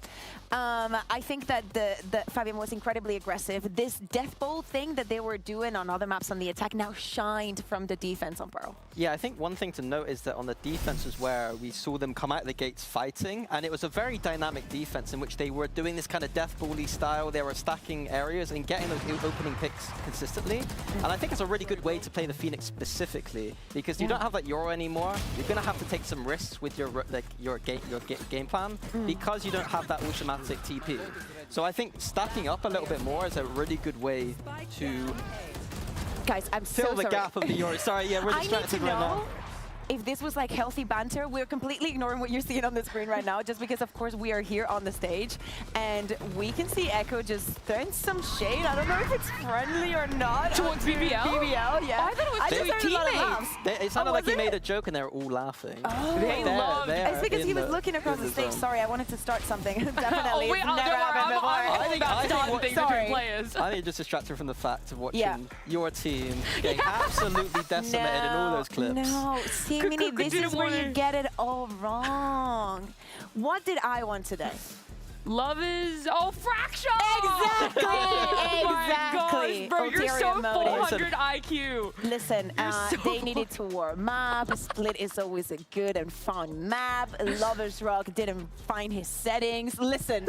I think that the Fabian was incredibly aggressive. This Death Bowl thing that they were doing on other maps on the attack now shined from the defense on Pearl. Yeah, I think one thing to note is that on the defense is where we saw them come out the gates fighting, and it was a very dynamic defense in which they were doing this kind of Death Ball-y style. They were stacking areas and getting those opening picks consistently. And I think it's a really good way to play the Phoenix specifically, because you don't have that Euro anymore. You're going to have to take some risks with your game plan because you don't have that automatic TP. So I think stacking up a little bit more is a really good way to Guys, I'm so fill the sorry. gap of the Euro. Sorry, yeah, we're distracted right now. If this was like healthy banter, we're completely ignoring what you're seeing on the screen right now, just because of course we are here on the stage and we can see Echo just throwing some shade. I don't know if it's friendly or not. Towards BBL? BBL, yeah. Oh, I thought it was teammates. It sounded like he made a joke and they were all laughing. Oh. They loved it. It's because he was looking across the stage. Sorry, I wanted to start something. Definitely. It's never happened before. I think about starting things between players. I think you're just distracted from the fact of watching your team getting absolutely decimated in all those clips. No, see, Mini, this is where you get it all wrong. What did I want today? Lovers. Oh, Fracture! Exactly! Oh my Exactly. gosh, bro, you're Ulterior so motive. 400 IQ. Listen, so they needed to warm up. Split is always a good and fun map. Lovers Rock didn't find his settings. Listen.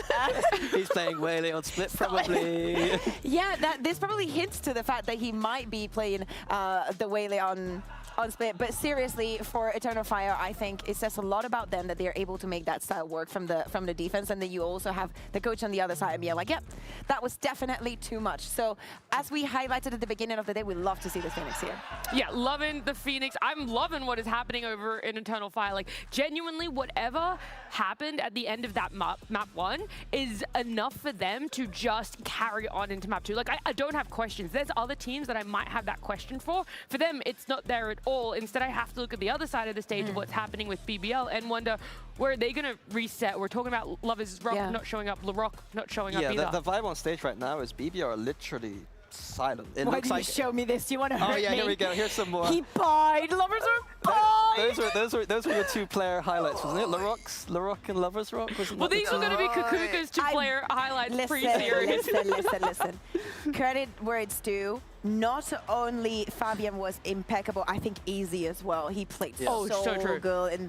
He's playing Whaley on Split, probably. Yeah, this probably hints to the fact that he might be playing the Whaley on Split. But seriously, for Eternal Fire, I think it says a lot about them that they're able to make that style work from the defense, and then you also have the coach on the other side and be like, yep, that was definitely too much. So as we highlighted at the beginning of the day, we love to see the Phoenix here. Yeah, loving the Phoenix. I'm loving what is happening over in Eternal Fire. Like, genuinely, whatever happened at the end of that map 1 is enough for them to just carry on into map 2. Like, I don't have questions. There's other teams that I might have that question for. For them, it's not there at all. Instead, I have to look at the other side of the stage of what's happening with BBL and wonder, where are they going to reset? We're talking about Lovers Rock not showing up, LaRock not showing up either. Yeah, the vibe on stage right now is BBL are literally silent. It Why looks do like you show me this? Do you want to hurt me? Oh yeah, here we go. Here's some more. He pied. Lovers Rock pied. Those were your 2-player highlights, wasn't it? LaRock and Lovers Rock. Well, these were going to be Kakuka's 2-player highlights pre-series. Listen. Credit where it's due. Not only Fabian was impeccable, I think Easy as well. He played so good in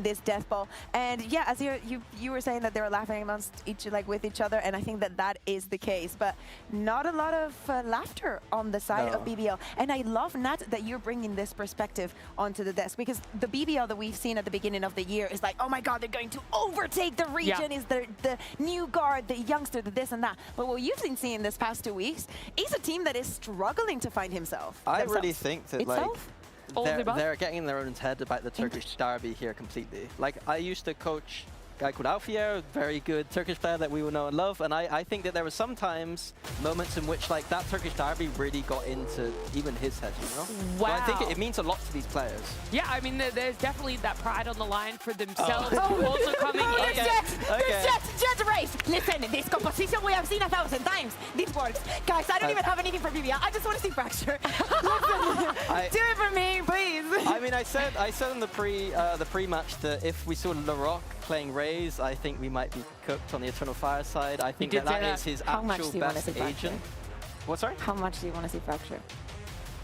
this death ball. And yeah, as you were saying that they were laughing amongst with each other, and I think that is the case. But not a lot of laughter on the side of BBL. And I love, Nat, that you're bringing this perspective onto the desk, because the BBL that we've seen at the beginning of the year is like, oh my God, they're going to overtake the region. Is the new guard, the youngster, the this and that. But what you've been seeing this past 2 weeks is a team that is struggling to find himself. I really think that they're getting in their own head about the Turkish derby here completely. Like, I used to coach a guy called Alfier, very good Turkish player that we will know and love, and I think that there were sometimes moments in which like that Turkish derby really got into even his head, you know? Wow. So I think it means a lot to these players. Yeah, I mean, there's definitely that pride on the line for themselves, also coming in. Jet race. Listen, this composition we have seen 1,000 times. This works. Guys, I don't even have anything for BBL. I just want to see Fracture. Do it for me, please. I mean, I said in the pre-match that if we saw LaRock playing Raze, I think we might be cooked on the Eternal Fire side. I think that is his actual best agent. What, sorry? How much do you want to see Fracture?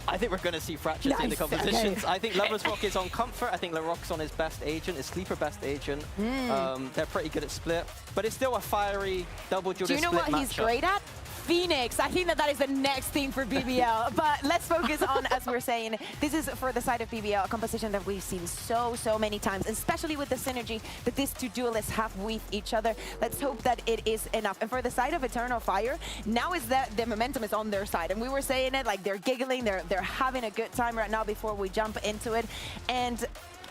I think we're going to see Fracture in the competitions. Okay. I think Lovers Rock is on Comfort. I think LaRock's on his best agent, his sleeper best agent. They're pretty good at Split, but it's still a fiery double duelist. Do you know what he's great at? Phoenix. I think that is the next thing for BBL. But let's focus on, as we're saying, this is for the side of BBL, a composition that we've seen so many times, especially with the synergy that these two duelists have with each other. Let's hope that it is enough. And for the side of Eternal Fire, now is that the momentum is on their side. And we were saying it, like, they're giggling, they're having a good time right now before we jump into it. And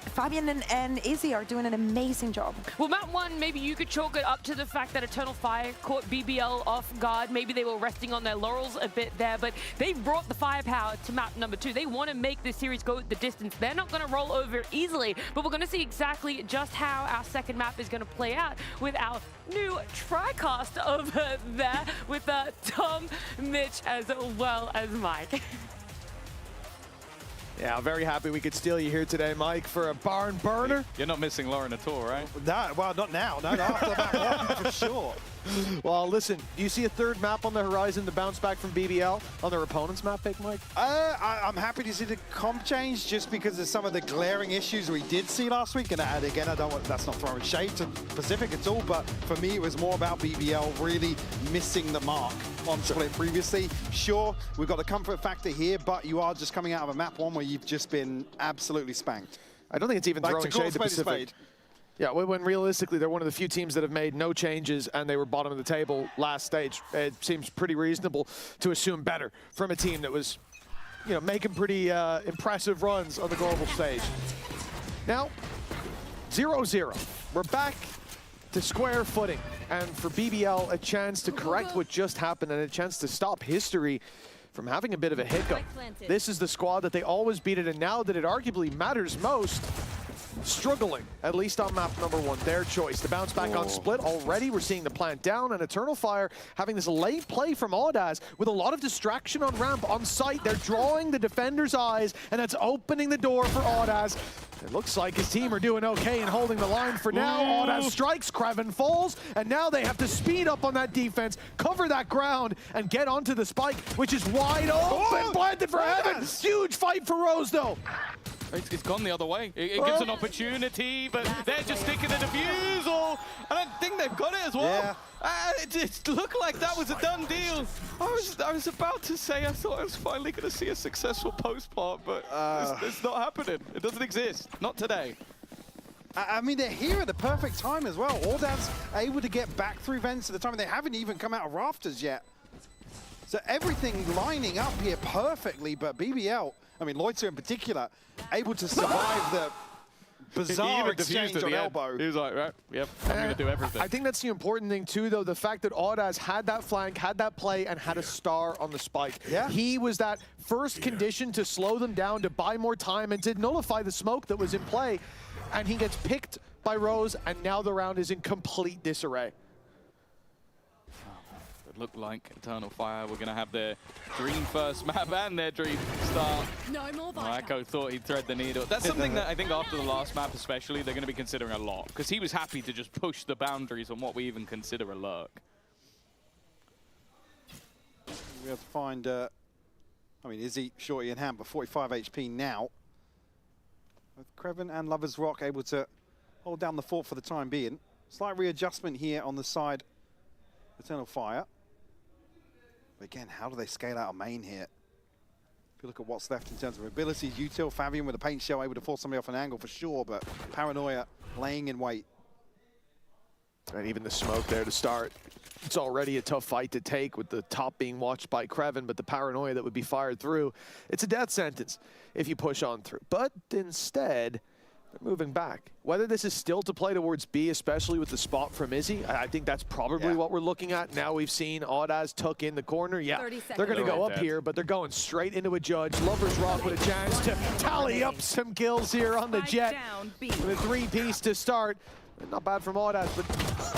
Fabian and Izzy are doing an amazing job. Well, map 1, maybe you could chalk it up to the fact that Eternal Fire caught BBL off guard. Maybe they were resting on their laurels a bit there, but they've brought the firepower to map number 2. They want to make this series go the distance. They're not going to roll over easily, but we're going to see exactly just how our second map is going to play out with our new TriCast over there with Tom, Mitch, as well as Mike. Yeah, very happy we could steal you here today, Mike, for a barn burner. You're not missing Lauren at all, right? No, well, not now. No, after that one, for sure. Well, listen, do you see a third map on the horizon to bounce back from BBL on their opponent's map pick, Mike? I'm happy to see the comp change just because of some of the glaring issues we did see last week. And again, that's not throwing shade to Pacific at all, but for me, it was more about BBL really missing the mark on Split previously. Sure, we've got the comfort factor here, but you are just coming out of a map 1 where you've just been absolutely spanked. I don't think it's even throwing shade to Pacific. Yeah, when realistically, they're one of the few teams that have made no changes and they were bottom of the table last stage. It seems pretty reasonable to assume better from a team that was, you know, making pretty impressive runs on the global stage. Now, 0-0. We're back to square footing. And for BBL, a chance to correct what just happened and a chance to stop history from having a bit of a hiccup. This is the squad that they always beat it, and now that it arguably matters most, struggling, at least on map number 1. Their choice. The bounce back on split. Already we're seeing the plant down, and Eternal Fire having this late play from Audaz with a lot of distraction on ramp, on site. They're drawing the defender's eyes, and that's opening the door for Audaz. It looks like his team are doing okay and holding the line for now. Audaz strikes, Kraven falls, and now they have to speed up on that defense, cover that ground, and get onto the spike, which is wide open. Planted for Heaven. Huge fight for Rose, though. It's gone the other way. It gives an opportunity, but they're just sticking the defusal. And I think they've got it as well. It just looked like that was a done deal. I was about to say I thought I was finally going to see a successful post plant, but it's not happening. It doesn't exist. Not today. I mean, they're here at the perfect time as well. Audaz able to get back through vents at the time, and they haven't even come out of rafters yet. So everything lining up here perfectly, but BBL, I mean, Loiter in particular, able to survive the bizarre exchange on elbow. He was like, right, yep, I'm going to do everything. I think that's the important thing too, though, the fact that Audaz had that flank, had that play, and had a star on the spike. Yeah. He was that first condition to slow them down, to buy more time, and to nullify the smoke that was in play. And he gets picked by Rose, and now the round is in complete disarray. Look like Eternal Fire were going to have their dream first map and their dream start. No more Echo thought he'd thread the needle. That's something that I think after the last map especially, they're going to be considering a lot, because he was happy to just push the boundaries on what we even consider a lurk. We have to find, I mean, Izzy, Shorty in hand, but 45 HP now. With Kraven and Lover's Rock able to hold down the fort for the time being. Slight readjustment here on the side of Eternal Fire. But again, how do they scale out a main here? If you look at what's left in terms of abilities, Util, Fabian with a paint shell able to force somebody off an angle for sure, but Paranoia laying in wait. And even the smoke there to start. It's already a tough fight to take with the top being watched by Kraven, but the Paranoia that would be fired through, it's a death sentence if you push on through. But instead, they're moving back. Whether this is still to play towards B, especially with the spot from Izzy, I think that's probably what we're looking at. Now we've seen Audaz tuck in the corner. Yeah, they're going to go up here, but they're going straight into a judge. Lover's Rock with a chance to tally up some kills here on the Jet with a 3-piece to start. Not bad from Audaz, but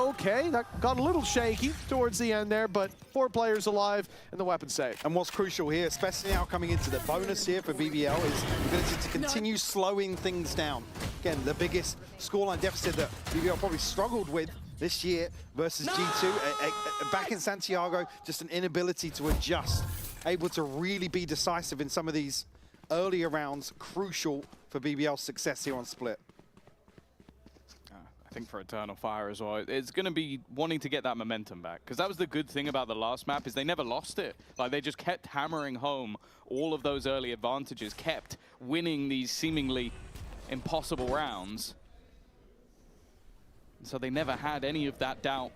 okay, that got a little shaky towards the end there, but 4 players alive and the weapon safe. And what's crucial here, especially now coming into the bonus here for BBL, is the ability to continue slowing things down. Again, the biggest scoreline deficit that BBL probably struggled with this year versus G2. Back in Santiago, just an inability to adjust, able to really be decisive in some of these earlier rounds, crucial for BBL's success here on Split. I think for Eternal Fire as well, it's going to be wanting to get that momentum back, because that was the good thing about the last map, is they never lost it. Like, they just kept hammering home all of those early advantages, kept winning these seemingly impossible rounds. So they never had any of that doubt,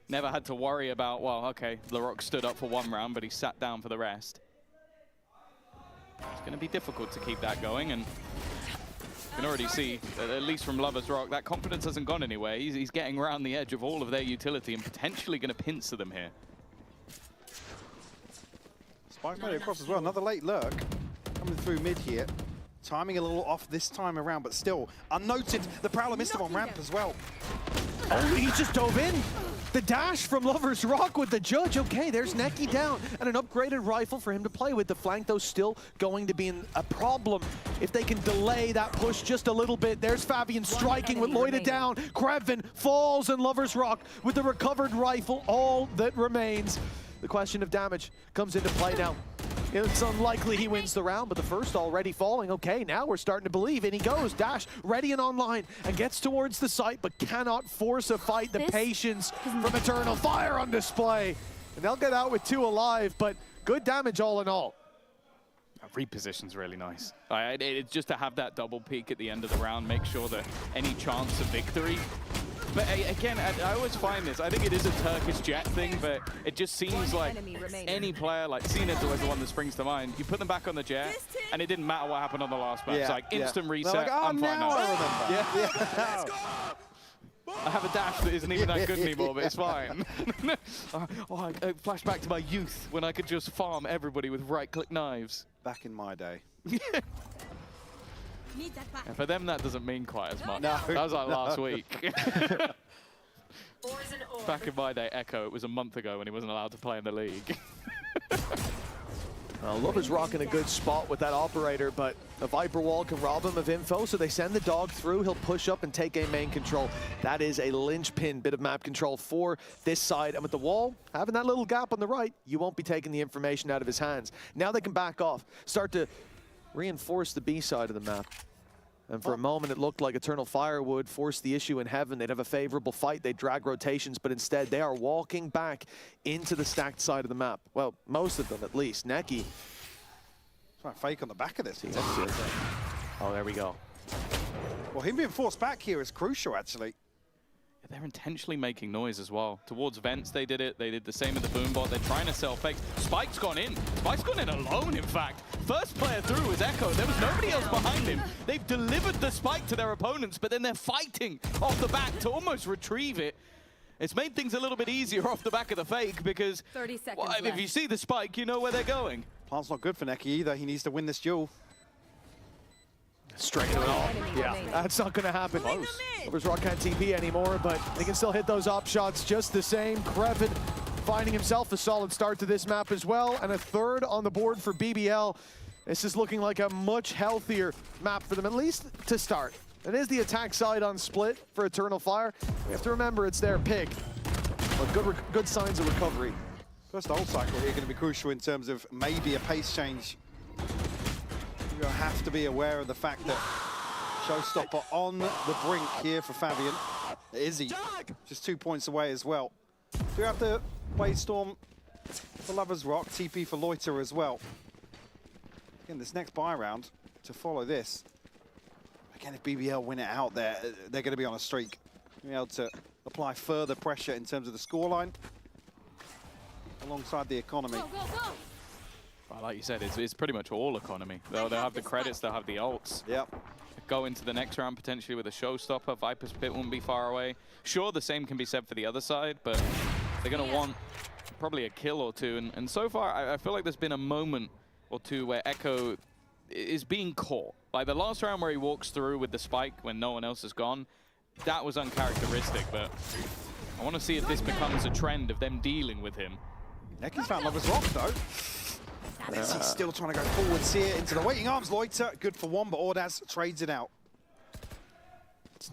never had to worry about, well, okay, LaRock stood up for one round, but he sat down for the rest. It's going to be difficult to keep that going, and you can already see, at least from Lover's Rock, that confidence hasn't gone anywhere. He's getting around the edge of all of their utility and potentially going to pincer them here. Spike made it across as well. Another late lurk coming through mid here. Timing a little off this time around, but still unnoted. The Prowler missed him on ramp as well. Oh, he just dove in. The dash from Lover's Rock with the judge. Okay, there's Neki down, and an upgraded rifle for him to play with. The flank, though, still going to be a problem if they can delay that push just a little bit. There's Fabian striking with Loida down. Kraven falls, and Lover's Rock with the recovered rifle, all that remains. The question of damage comes into play now. It's unlikely he wins the round, but the first already falling. Okay, now we're starting to believe, and he goes. Dash ready and online, and gets towards the site, but cannot force a fight. The patience from Eternal Fire on display. And they'll get out with 2 alive, but good damage all in all. Reposition's really nice. It's just to have that double peek at the end of the round, make sure that any chance of victory. But again, I always find this, I think it is a Turkish Jet thing, but it just seems like any player, like Zenith's always the one that springs to mind. You put them back on the Jet, and it didn't matter what happened on the last match. It's like instant reset, like, oh, I'm fine now. I remember. I have a dash that isn't even that good anymore, but it's fine. I flash back to my youth when I could just farm everybody with right-click knives. Back in my day. And for them, that doesn't mean quite as much. No, That was like no. last week. Back in my day, Echo, it was a month ago when he wasn't allowed to play in the league. Lover's rocking a good spot with that operator, but a Viper wall can rob him of info, so they send the dog through. He'll push up and take a main control. That is a linchpin bit of map control for this side. And with the wall having that little gap on the right, you won't be taking the information out of his hands. Now they can back off, start to reinforce the B side of the map. And for a moment, it looked like Eternal Fire would force the issue in heaven. They'd have a favorable fight. They'd drag rotations, but instead they are walking back into the stacked side of the map. Well, most of them, at least. Neki. Trying to fake on the back of this. Oh, there we go. Well, him being forced back here is crucial, actually. They're intentionally making noise as well. Towards vents, they did it. They did the same in the boom bot. They're trying to sell fakes. Spike's gone in. Spike's gone in alone, in fact. First player through was Echo. There was nobody else behind him. They've delivered the spike to their opponents, but then they're fighting off the back to almost retrieve it. It's made things a little bit easier off the back of the fake because 30 seconds if you see the spike, you know where they're going. Plant's not good for Neki either. He needs to win this duel. Straight to it all. Yeah, that's not going to happen. Lovers Rock can't TP anymore, but they can still hit those op shots just the same. Krevin finding himself a solid start to this map as well, and a third on the board for BBL. This is looking like a much healthier map for them, at least to start. It is the attack side on split for Eternal Fire. We have to remember it's their pick, but good signs of recovery. First ult cycle here going to be crucial in terms of maybe a pace change. You have to be aware of the fact that Showstopper on the brink here for Fabian. Izzy, just 2 points away as well. Do you have the Blade Storm for Lovers Rock, TP for Loiter as well. Again, this next buy round to follow this. Again, if BBL win it out there, they're going to be on a streak. Be able to apply further pressure in terms of the scoreline alongside the economy. Go, go, go. Well, like you said, it's pretty much all economy. They'll have the credits, they'll have the ults. Yep. Go into the next round potentially with a showstopper. Viper's Pit won't be far away. Sure, the same can be said for the other side, but they're going to want probably a kill or two. And so far, I feel like there's been a moment or two where Echo is being caught. Like the last round where he walks through with the spike when no one else has gone, that was uncharacteristic, but I want to see if this becomes a trend of them dealing with him. Neki's found Lovers Rock, though. He's still trying to go forwards here into the waiting arms. Loiter, good for one, but Ordaz trades it out.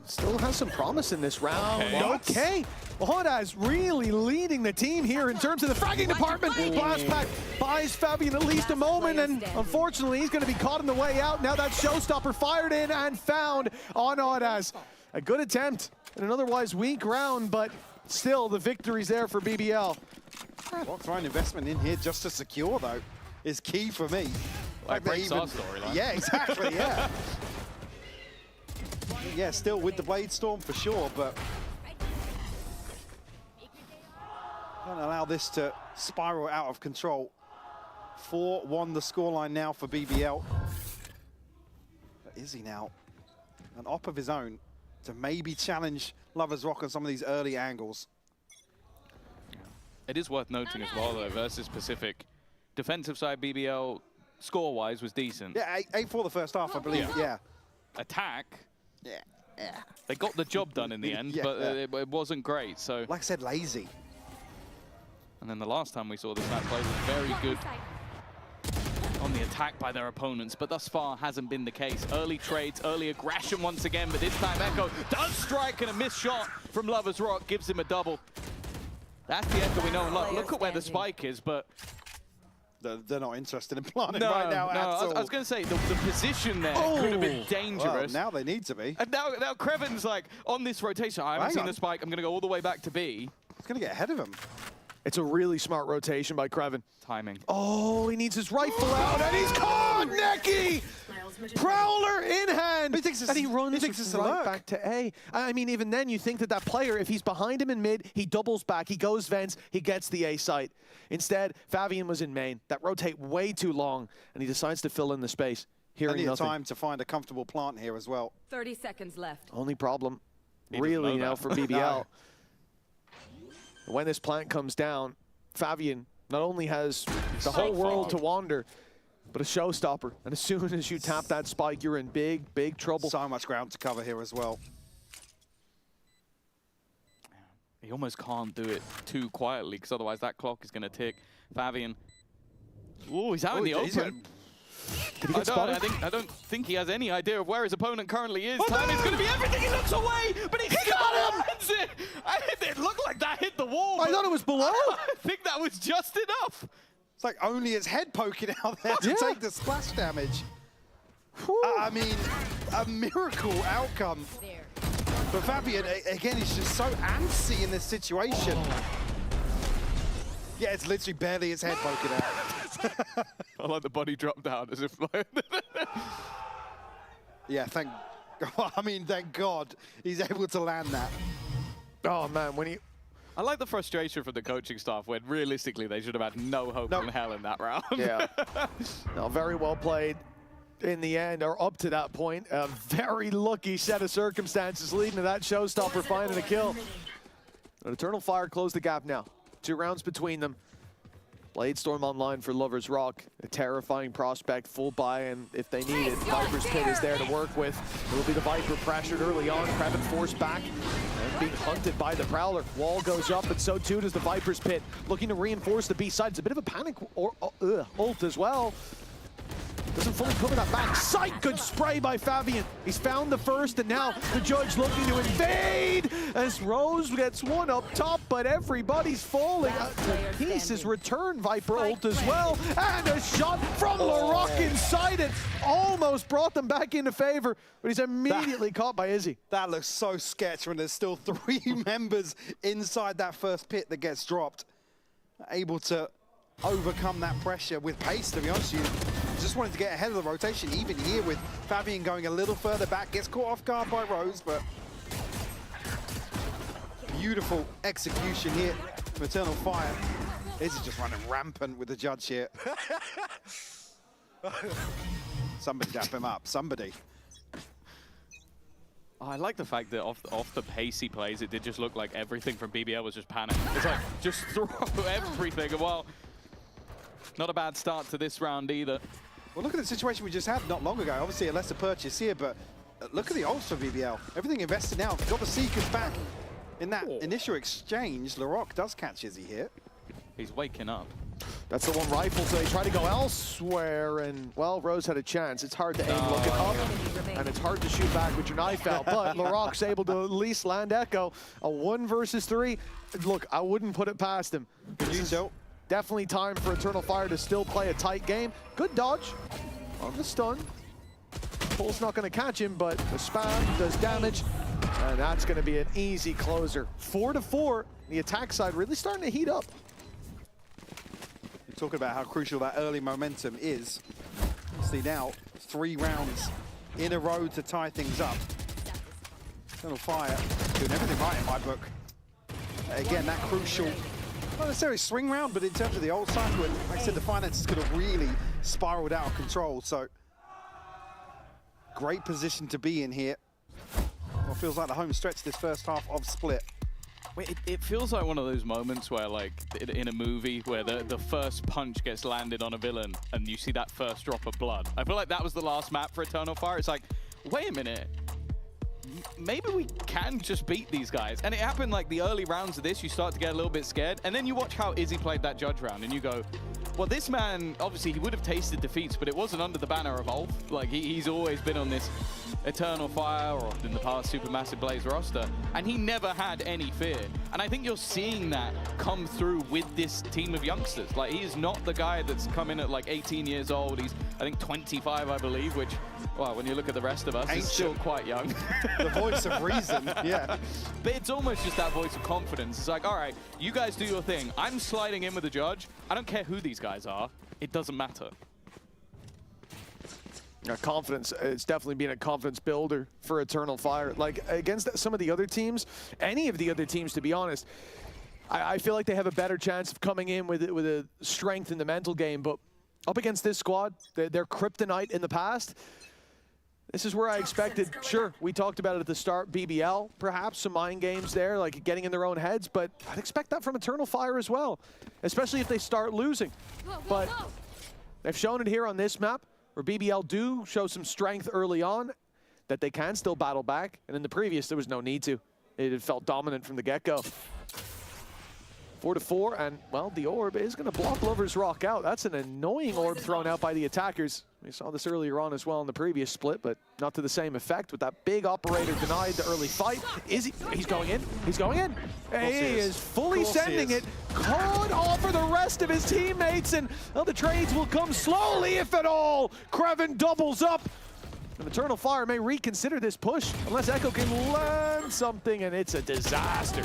Still has some promise in this round. Okay. Well, Ordaz really leading the team here in terms of the fragging department. Blast Pack buys Fabian at least a moment, and unfortunately, he's going to be caught on the way out. Now that Showstopper fired in and found on Ordaz. A good attempt in an otherwise weak round, but still the victory's there for BBL. Well, throwing investment in here just to secure, though, is key for me. Like breaks our storyline. Yeah, exactly, yeah. Yeah, still with the Blade Storm for sure, but don't allow this to spiral out of control. 4-1 the scoreline now for BBL. But is he now an op of his own to maybe challenge Lovers Rock on some of these early angles? It is worth noting as well, though, versus Pacific, defensive side BBL, score-wise, was decent. Yeah, 8-4 the first half, I believe, yeah. Attack, yeah. They got the job done in the end, Yeah. but it wasn't great, so... Like I said, lazy. And then the last time we saw this match play was very good on the attack by their opponents, but thus far hasn't been the case. Early trades, early aggression once again, but this time Echo does strike, and a missed shot from Lovers Rock gives him a double. That's the Echo we know and love. Look at where the spike is, but... They're not interested in planting right now at all. I was going to say, the position there could have been dangerous. Well, now they need to be. And now Krevin's like, on this rotation, I haven't seen the spike, I'm going to go all the way back to B. He's going to get ahead of him. It's a really smart rotation by Krevin. Timing. Oh, he needs his rifle out, and he's caught! Neki! Prowler in hand! And he runs right back to A. I mean, even then, you think that that player, if he's behind him in mid, he doubles back, he goes vents, he gets the A site. Instead, Fabian was in main. That rotate way too long, and he decides to fill in the space. Hearing nothing. Time to find a comfortable plant here as well. 30 seconds left. Only problem, really, now for BBL. When this plant comes down, Fabian not only has the whole world to wander, but a showstopper. And as soon as you tap that spike, you're in big, big trouble. So much ground to cover here as well. He almost can't do it too quietly, because otherwise that clock is going to tick. Fabian. Oh, he's out in the open. I don't think he has any idea of where his opponent currently is. Time is going to be everything. He looks away, but he got him. It looked like that hit the wall. I thought it was below. I think that was just enough. It's like only his head poking out there to take the splash damage. I mean, a miracle outcome. But Fabian, again, he's just so antsy in this situation. Yeah, it's literally barely his head poking out. I like the body drop down as if like... Yeah, thank God he's able to land that. Oh, man, when he... I like the frustration from the coaching staff when realistically they should have had no hope in hell in that round. Yeah. No, very well played in the end, or up to that point. A very lucky set of circumstances leading to that showstopper finding a kill. But Eternal Fire closed the gap now. 2 rounds between them. Bladestorm online for Lover's Rock. A terrifying prospect, full buy-in if they need it. Viper's Pit is there to work with. It will be the Viper pressured early on. Kraven forced back and being hunted by the Prowler. Wall goes up, and so too does the Viper's Pit. Looking to reinforce the B side. It's a bit of a panic ult as well. Doesn't fully cover that back. Sight, good spray by Fabian. He's found the first, and now the Judge looking to invade as Rose gets one up top, but everybody's falling to pieces. Return Viper ult as well, and a shot from LaRock inside it. Almost brought them back into favor, but he's immediately caught by Izzy. That looks so sketch when there's still 3 members inside that first pit that gets dropped. Able to overcome that pressure with pace, to be honest with you. Just wanted to get ahead of the rotation, even here with Fabian going a little further back. Gets caught off guard by Rose, but beautiful execution here from Eternal Fire. This is just running rampant with the Judge here. Somebody dap him up, somebody. Oh, I like the fact that off the pace he plays, it did just look like everything from BBL was just panic. It's like, just throw everything. And well, not a bad start to this round either. Well, look at the situation we just had not long ago. Obviously, a lesser purchase here, but look at the ults for BBL. Everything invested now. Got the Seekers back in that initial exchange. LaRock does catch Izzy here. He's waking up. That's the one rifle, so they try to go elsewhere, and, well, Rose had a chance. It's hard to aim looking up, and it's hard to shoot back with your knife out, but LaRock's able to at least land Echo. A 1 versus 3. Look, I wouldn't put it past him. Definitely time for Eternal Fire to still play a tight game. Good dodge on the stun. Pull's not going to catch him, but the spam does damage, and that's going to be an easy closer. 4-4. The attack side really starting to heat up. Talking about how crucial that early momentum is. See now, 3 rounds in a row to tie things up. Eternal Fire doing everything right in my book. Again, that crucial, not necessarily swing round, but in terms of the old cycle, like I said, the finances could have really spiraled out of control. So, great position to be in here. Well, feels like the home stretch this first half of Split. Wait, it feels like one of those moments where, like, in a movie where the first punch gets landed on a villain and you see that first drop of blood. I feel like that was the last map for Eternal Fire. It's like, wait a minute. Maybe we can just beat these guys. And it happened like the early rounds of this, you start to get a little bit scared. And then you watch how Izzy played that Judge round and you go, well, this man, obviously he would have tasted defeats, but it wasn't under the banner of Ulf. Like he's always been on this Eternal Fire or in the past Supermassive Blaze roster. And he never had any fear. And I think you're seeing that come through with this team of youngsters. Like he is not the guy that's come in at like 18 years old. He's, I think, 25, I believe, which, well, when you look at the rest of us, is still quite young. The voice of reason, yeah. But it's almost just that voice of confidence. It's like, all right, you guys do your thing. I'm sliding in with the Judge. I don't care who these guys are. It doesn't matter. Confidence, it's definitely been a confidence builder for Eternal Fire. Like, against some of the other teams, any of the other teams, to be honest, I feel like they have a better chance of coming in with a strength in the mental game. But up against this squad, they're kryptonite in the past. This is where I expected, sure, we talked about it at the start, BBL, perhaps some mind games there, like getting in their own heads, but I'd expect that from Eternal Fire as well, especially if they start losing. But They've shown it here on this map, where BBL do show some strength early on, that they can still battle back. And in the previous, there was no need to. It had felt dominant from the get-go. 4-4, and, well, the orb is going to block Lover's Rock out. That's an annoying orb thrown out by the attackers. We saw this earlier on as well in the previous split, but not to the same effect with that big operator denied the early fight. Is he? He's going in. He's going in. He is fully sending it. Could offer the rest of his teammates, and well, the trades will come slowly, if at all. Kreven doubles up. And Eternal Fire may reconsider this push unless Echo can land something, and it's a disaster.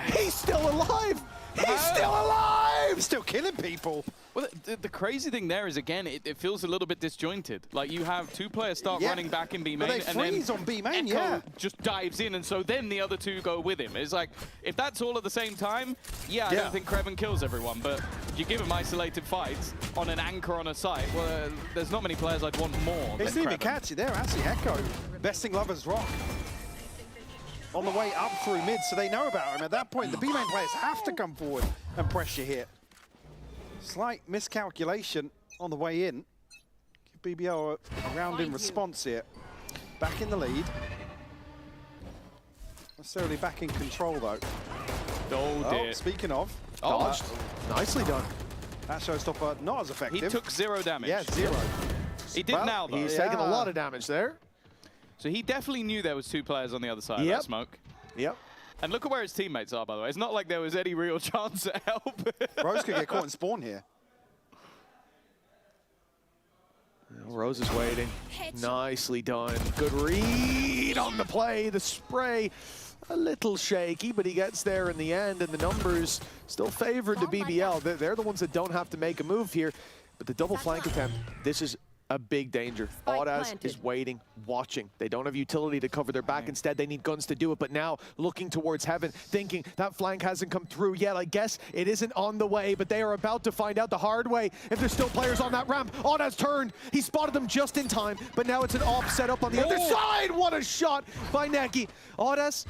He's still alive! He's still alive! Still killing people. Well, the crazy thing there is, again, it feels a little bit disjointed. Like, you have two players start running back in B main, and then on B main, Echo just dives in, and so then the other two go with him. It's like, if that's all at the same time, I don't think Kreven kills everyone, but you give him isolated fights on an anchor on a site, well, there's not many players I'd want more. They didn't even catch it there, actually. Echo besting Lover's Rock on the way up through mid, so they know about him. At that point, the B main players have to come forward and pressure here. Slight miscalculation on the way in. Give BBL a round in response here. Back in the lead. Necessarily back in control though. Oh dear. Speaking of, dodged. Nicely done. That showstopper not as effective. He took 0 damage. Yeah, 0. He did now though. He's taking a lot of damage there. So he definitely knew there was two players on the other side of that smoke. Yep. And look at where his teammates are, by the way. It's not like there was any real chance at help. Rose could get caught in spawn here. Rose is waiting. Nicely done. Good read on the play. The spray a little shaky, but he gets there in the end, and the numbers still favored to BBL. They're the ones that don't have to make a move here. But the double flank attempt, this is a big danger. Audaz is waiting, watching. They don't have utility to cover their back. Instead, they need guns to do it. But now, looking towards heaven, thinking that flank hasn't come through yet. I guess it isn't on the way, but they are about to find out the hard way if there's still players on that ramp. Audaz turned. He spotted them just in time, but now it's an op set up on the other side. What a shot by Neki. Audaz,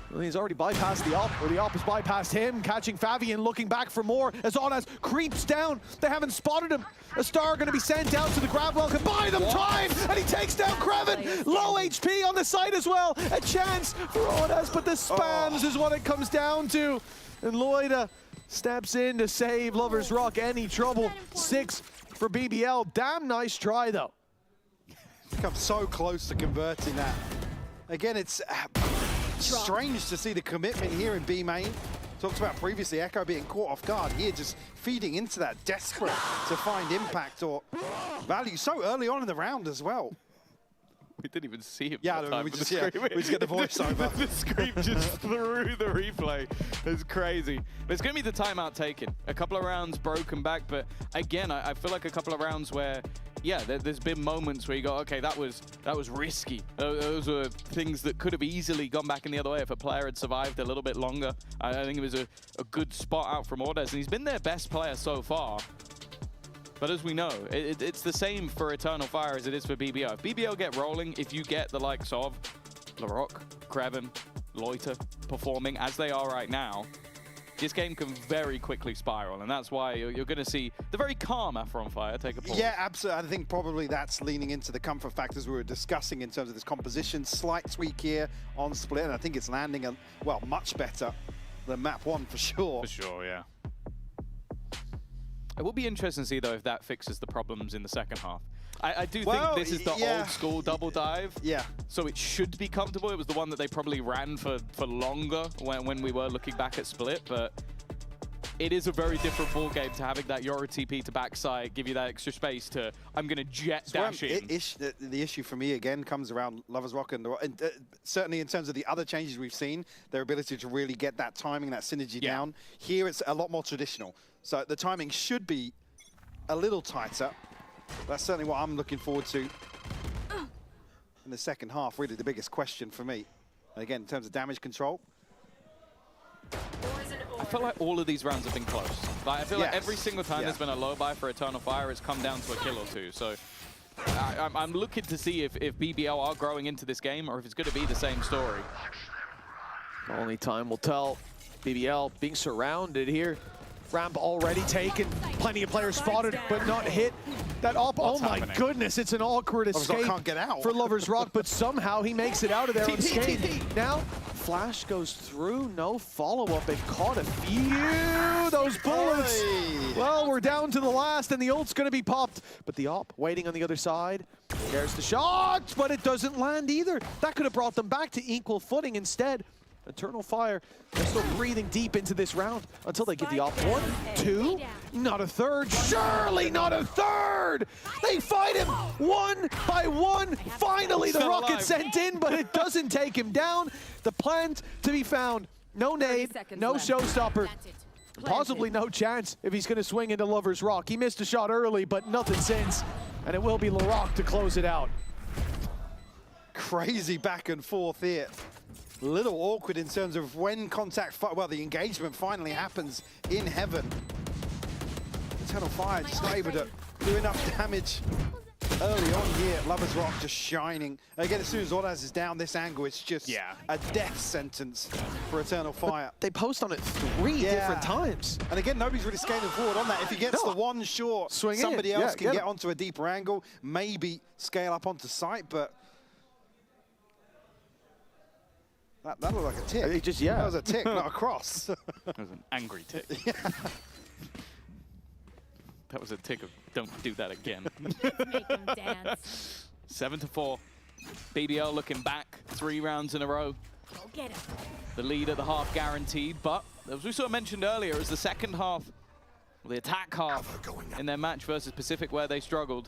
well, he's already bypassed the op, or the op has bypassed him, catching Favian, looking back for more as Audaz creeps down. They haven't spotted him. A star going to be sent down to the grab well, can buy them time, and he takes down Kreven. Low HP on the side as well. A chance for Audaz, but the spams is what it comes down to. And Loida steps in to save Lover's Rock any trouble. 6 for BBL. Damn nice try, though. Come so close to converting that. Again, it's strange to see the commitment here in B main. Talked about previously, Echo being caught off guard here, just feeding into that, desperate to find impact or value so early on in the round as well. We didn't even see him. Yeah, we just get the voiceover. The scream just through the replay. It's crazy. But it's going to be the timeout taken. A couple of rounds broken back, but again, I feel like a couple of rounds where, yeah, there's been moments where you go, okay, that was risky. Those were things that could have easily gone back in the other way if a player had survived a little bit longer. I think it was a good spot out from Audaz, and he's been their best player so far. But as we know, it's the same for Eternal Fire as it is for BBL. If BBL get rolling, if you get the likes of Larocque, Kreven, Loiter performing as they are right now, this game can very quickly spiral, and that's why you're going to see the very calm Aphron Fire take a pause. Yeah, absolutely. I think probably that's leaning into the comfort factors we were discussing in terms of this composition. Slight tweak here on split, and I think it's landing, well, much better than map 1 for sure. For sure, yeah. It will be interesting to see, though, if that fixes the problems in the second half. I do think this is the old school double dive. Yeah. So it should be comfortable. It was the one that they probably ran for longer when we were looking back at Split, but it is a very different ball game to having that Yoru TP to backside, give you that extra space to, I'm going to jet dash in. The issue for me, again, comes around Lover's Rock and certainly in terms of the other changes we've seen, their ability to really get that timing, that synergy down. Here it's a lot more traditional. So the timing should be a little tighter. That's certainly what I'm looking forward to in the second half. Really the biggest question for me. And again, in terms of damage control. I feel like all of these rounds have been close. Like, I feel like every single time there's been a low buy for Eternal Fire, it's come down to a kill or two. So I'm looking to see if BBL are growing into this game or if it's going to be the same story. Only time will tell. BBL being surrounded here. Ramp already taken. Plenty of players spotted, but not hit. That op, oh What's my happening? goodness, it's an awkward Lovers Rock escape can't get out. for Lovers Rock, but somehow he makes it out of there TP, unscathed. TP. Now, Flash goes through, no follow-up, and caught a few, those bullets. Oy. Well, we're down to the last, and the ult's gonna be popped. But the op, waiting on the other side, there's the shot, but it doesn't land either. That could have brought them back to equal footing instead. Eternal Fire, they're still breathing deep into this round until they give the op 1, 2, not a third, surely not a third! They fight him 1 by 1. Finally, the Still rocket alive. sent in, but it doesn't take him down. The plant to be found. No nade, no showstopper. Possibly no chance if he's going to swing into Lover's Rock. He missed a shot early, but nothing since. And it will be LaRock to close it out. Crazy back and forth here. A little awkward in terms of when contact, well, the engagement finally happens in heaven. Eternal Fire just not able to do enough damage early on here. Lovers Rock just shining. Again, as soon as Ordaz is down this angle, it's just a death sentence for Eternal Fire. But they post on it 3 different times. And again, nobody's really scaling forward on that. If he gets the one short, Swing somebody in. else Yeah, can get get him. onto a deeper angle, maybe scale up onto site, but that looked like a tick. It just, yeah. That was a tick, not a cross. That was an angry tick. That was a tick of don't do that again. Make him dance. 7-4. BBL looking back 3 rounds in a row. Go get him. The lead at the half guaranteed, but as we sort of mentioned earlier, as the second half, the attack half in their match versus Pacific where they struggled,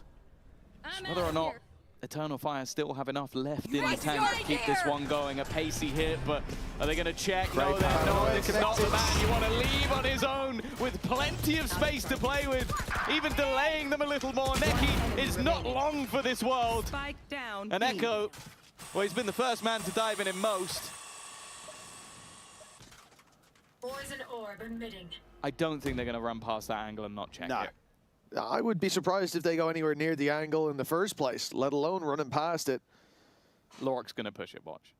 whether or not Eternal Fire still have enough left in the tank to keep this one going. A pacey hit, but are they going to check? No, they're not. This is not the man you want to leave on his own with plenty of space to play with, even delaying them a little more. Neki is not long for this world. Spike down. And Echo, well, he's been the first man to dive in most. Poison orb emitting. I don't think they're going to run past that angle and not check it. I would be surprised if they go anywhere near the angle in the first place, let alone running past it. Lorik's going to push it, watch.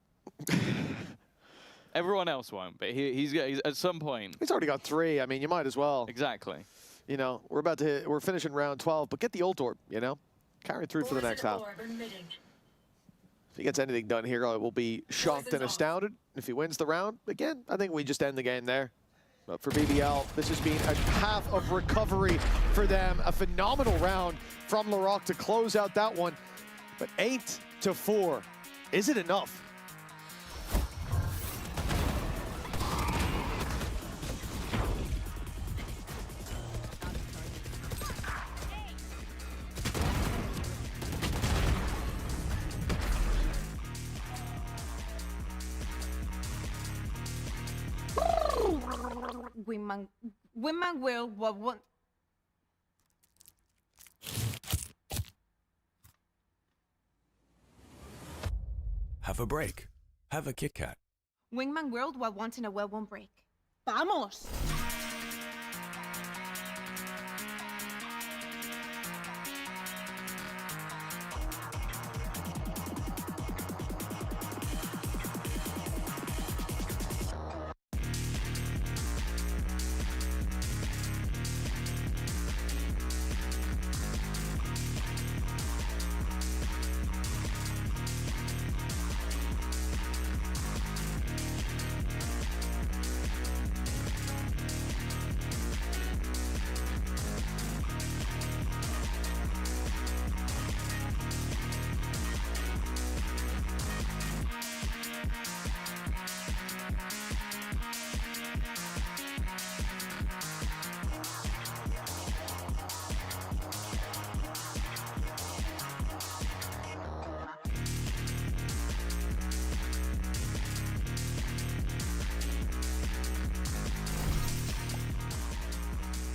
Everyone else won't, but he's at some point. He's already got 3. I mean, you might as well. Exactly. You know, we're finishing round 12, but get the ult orb, you know? Carry through for the next half. If he gets anything done here, I will be shocked and astounded. If he wins the round, again, I think we just end the game there. But for BBL, this has been a half of recovery for them. A phenomenal round from LaRock to close out that one. But 8-4, is it enough? Women will want. Have a break. Have a Kit Kat. Wingman World while wanting a well-won break. Vamos!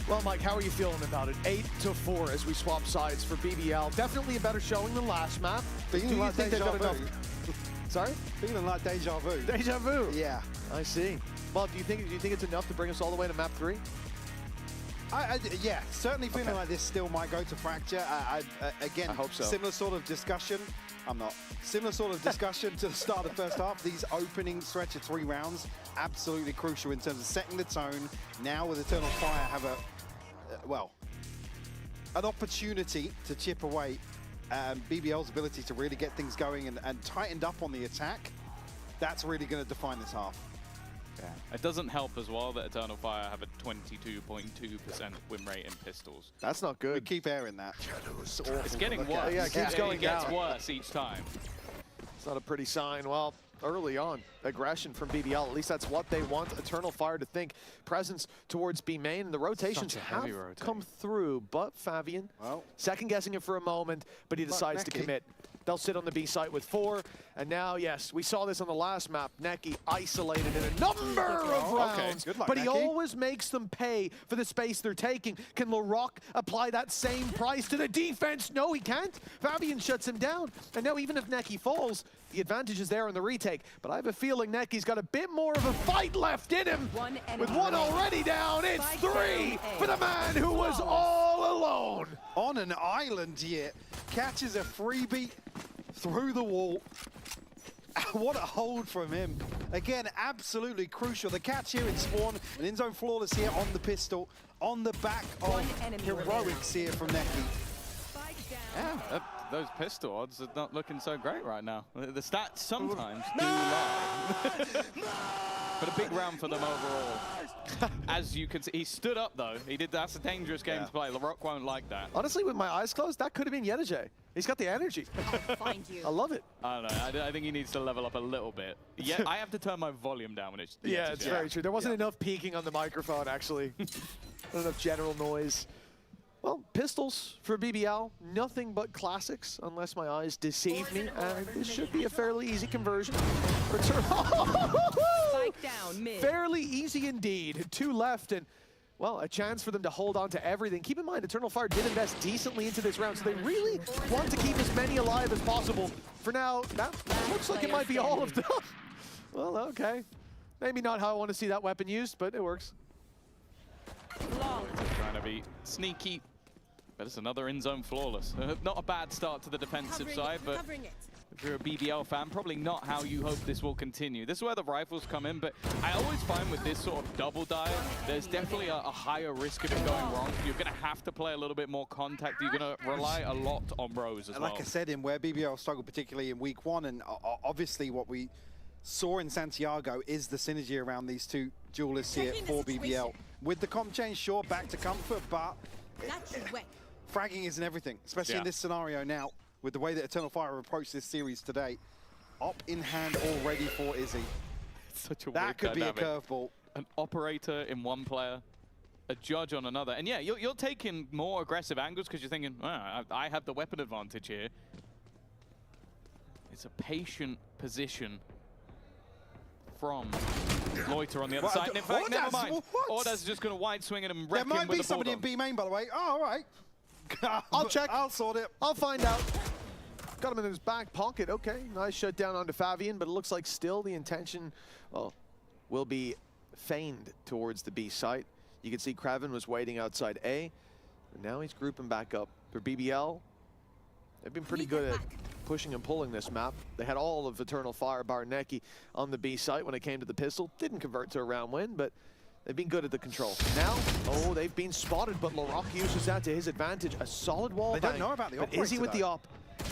Well, Mike, how are you feeling about it? 8-4 as we swap sides for BBL. Definitely a better showing than last map. Do you think they've got enough? Sorry? Feeling like deja vu. Deja vu? Yeah. I see. Well, do you think it's enough to bring us all the way to map 3? Yeah, certainly feeling like this still might go to Fracture. Again, I hope so. Similar sort of discussion. I'm not. Similar sort of discussion to the start of the first half. These opening stretch of 3 rounds, absolutely crucial in terms of setting the tone. Now with Eternal Fire have a, well, an opportunity to chip away BBL's ability to really get things going and tightened up on the attack. That's really going to define this half. Yeah. It doesn't help as well that Eternal Fire have a 22.2% win rate in pistols. That's not good. We keep airing that. It's awful. It's getting worse. Yeah, it keeps going It gets down. worse each time. It's not a pretty sign. Well, early on, aggression from BBL. At least that's what they want Eternal Fire to think. Presence towards B main, and the rotations have come through. But Fabian, second guessing it for a moment, but he decides to commit. They'll sit on the B site with 4, and now, yes, we saw this on the last map. Neki isolated in a number of rounds, Good luck, but he Neki. always makes them pay for the space they're taking. Can LaRock apply that same price to the defense? No, he can't. Fabian shuts him down, and now even if Neki falls, the advantage is there in the retake. But I have a feeling Neki's got a bit more of a fight left in him. With one already down, it's 3 for the man who was all alone. On an island here, catches a freebie through the wall. What a hold from him. Again, absolutely crucial. The catch here in Spawn, an in-zone flawless here on the pistol, on the back of heroics here from Neki. Yeah, those pistol odds are not looking so great right now. The stats sometimes do lie. But a big round for them overall. As you can see, he stood up though. That's a dangerous game to play. LaRock won't like that. Honestly, with my eyes closed, that could have been Yetajay. He's got the energy. Find you. I love it. I don't know. I think he needs to level up a little bit. Yeah, I have to turn my volume down when it's. Yeah, it's very true. There wasn't enough peaking on the microphone, actually. Not enough general noise. Well, pistols for BBL, nothing but classics, unless my eyes deceive me. And this should be a fairly easy conversion. Spike down mid. Fairly easy indeed. 2 left, and well, a chance for them to hold on to everything. Keep in mind, Eternal Fire did invest decently into this round, so they really want to keep as many alive as possible. For now, that looks like it might be all of them. Well, okay. Maybe not how I want to see that weapon used, but it works. Trying to be sneaky, but it's another in-zone flawless. Not a bad start to the defensive side, but if you're a BBL fan, probably not how you hope this will continue. This is where the rifles come in, but I always find with this sort of double dive, there's definitely a higher risk of it going wrong. You're going to have to play a little bit more contact. You're going to rely a lot on Rose as well. Like I said, in where BBL struggled, particularly in week 1, and obviously what we saw in Santiago is the synergy around these two duelists here for BBL. With the comp change, sure, back to comfort, but fragging isn't everything, especially in this scenario now, with the way that Eternal Fire approached this series today. Op in hand already for Izzy. It's such a that weird could dynamic. be a curveball. An operator in one player, a judge on another. And yeah, you're taking more aggressive angles because you're thinking, I have the weapon advantage here. It's a patient position from Loiter on the other side. And in fact, never mind. Orda's just going to wide swing at him, wreck There him might with be the somebody in bulldog. B main, by the way. Oh, all right. I'll check. I'll sort it. I'll find out. Got him in his back pocket. Okay, nice shutdown onto Fabian, but it looks like still the intention, well, will be feigned towards the B site. You can see Kraven was waiting outside A, and now he's grouping back up. For BBL, they've been pretty good at pushing and pulling this map. They had all of Eternal Fire bar Neki on the B site when it came to the pistol. Didn't convert to a round win, but they've been good at the control. Now, they've been spotted, but LaRock uses that to his advantage. A solid wall They bang. don't know about the But operator, Izzy with though. the op.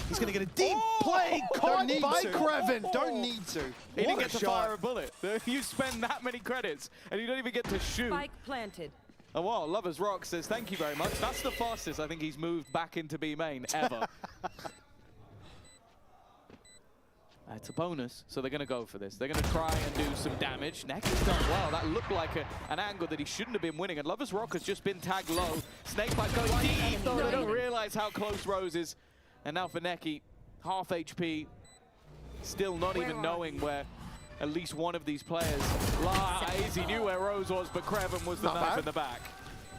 He's going to get a deep play caught by Kraven. Don't need to. He didn't What a get to shot. fire a bullet. You spend that many credits, and you don't even get to shoot. Spike planted. Oh, wow, Lovers Rock says, thank you very much. That's the fastest I think he's moved back into B main ever. It's a bonus, so they're going to go for this. They're going to try and do some damage. Neki's done well. That looked like an angle that he shouldn't have been winning. And Lovers Rock has just been tagged low. Snakebite going deep, though they don't realize how close Rose is. And now for Neki, half HP, still not even knowing where at least one of these players lies. He knew where Rose was, but Kraven was the knife in the back.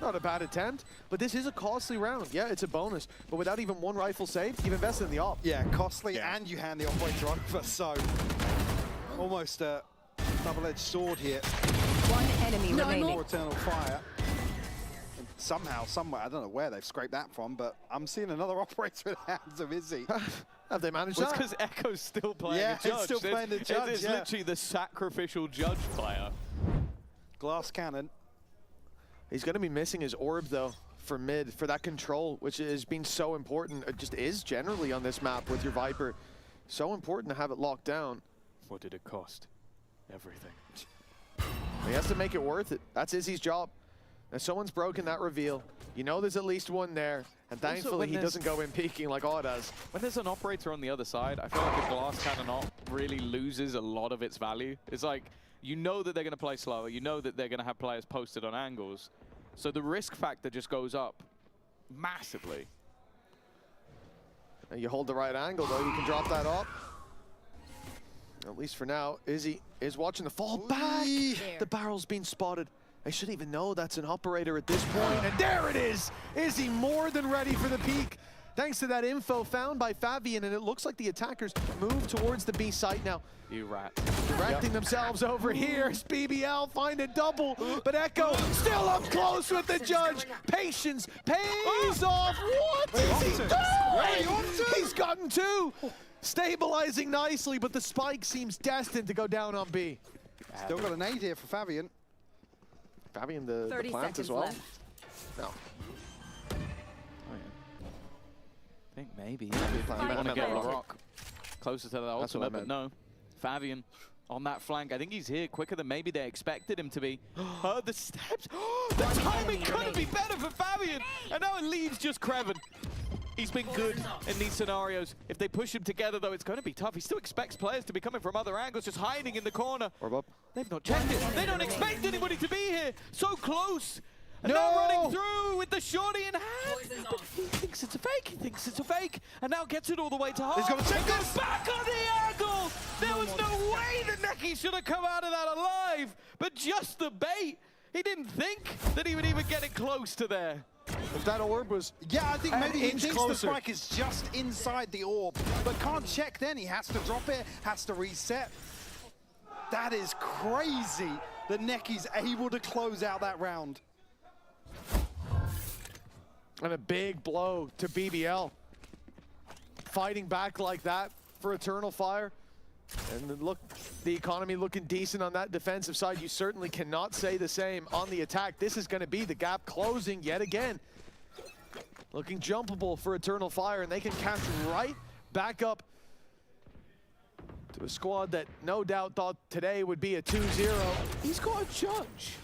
Not a bad attempt, but this is a costly round. Yeah, it's a bonus, but without even one rifle saved, you've invested in the op. Yeah, costly, and you hand the operator over, so almost a double-edged sword here. One enemy remaining. For Eternal Fire. And somehow, somewhere, I don't know where they've scraped that from, but I'm seeing another operator in the hands of Izzy. Have they managed Well, that? it's because Echo's still playing Yeah, the judge. he's still playing the judge, It's literally the sacrificial judge player. Glass cannon. He's going to be missing his orb, though. for mid, for that control, which has been so important. It just is generally on this map with your Viper. So important to have it locked down. What did it cost? Everything. He has to make it worth it. That's Izzy's job. If someone's broken that reveal, you know there's at least one there. And thankfully he doesn't go in peeking like Aw does. When there's an operator on the other side, I feel like a glass cannon op really loses a lot of its value. It's like, you know that they're going to play slower. You know that they're going to have players posted on angles. So the risk factor just goes up massively. And you hold the right angle though, you can drop that up. At least for now, Izzy is watching the fall back. The barrel's been spotted. I shouldn't even know that's an operator at this point. And there it is! Izzy more than ready for the peak. Thanks to that info found by Fabian, and it looks like the attackers move towards the B site now. You rat. Directing themselves over here as BBL find a double, but Echo still up close with the judge. Patience pays off. What is he doing? He's gotten two. Stabilizing nicely, but the spike seems destined to go down on B. Still got an 8 here for Fabian. Fabian the 30 plant as seconds well. left. No. I think maybe you want to get Rock closer to the ultimate, but no. Fabian on that flank. I think he's here quicker than maybe they expected him to be. Heard the steps. The timing couldn't be better for Fabian. And now it leaves just Kreven. He's been good in these scenarios. If they push him together, though, it's going to be tough. He still expects players to be coming from other angles, just hiding in the corner. They've not checked it. They don't expect anybody to be here. So close. And now running through with the shorty in hand. But he thinks it's a fake. He thinks it's a fake. And now gets it all the way to half. He's got to check this. Back on the angle. There was no way that Neki should have come out of that alive. But just the bait. He didn't think that he would even get it close to there. If that orb was I think maybe he thinks closer. the spike is just inside the orb, but can't check then. He has to drop it, has to reset. That is crazy that Neki's able to close out that round. And a big blow to BBL. Fighting back like that for Eternal Fire. And then look, the economy looking decent on that defensive side. You certainly cannot say the same on the attack. This is going to be the gap closing yet again. Looking jumpable for Eternal Fire, and they can catch right back up to a squad that no doubt thought today would be a 2-0. He's got a judge.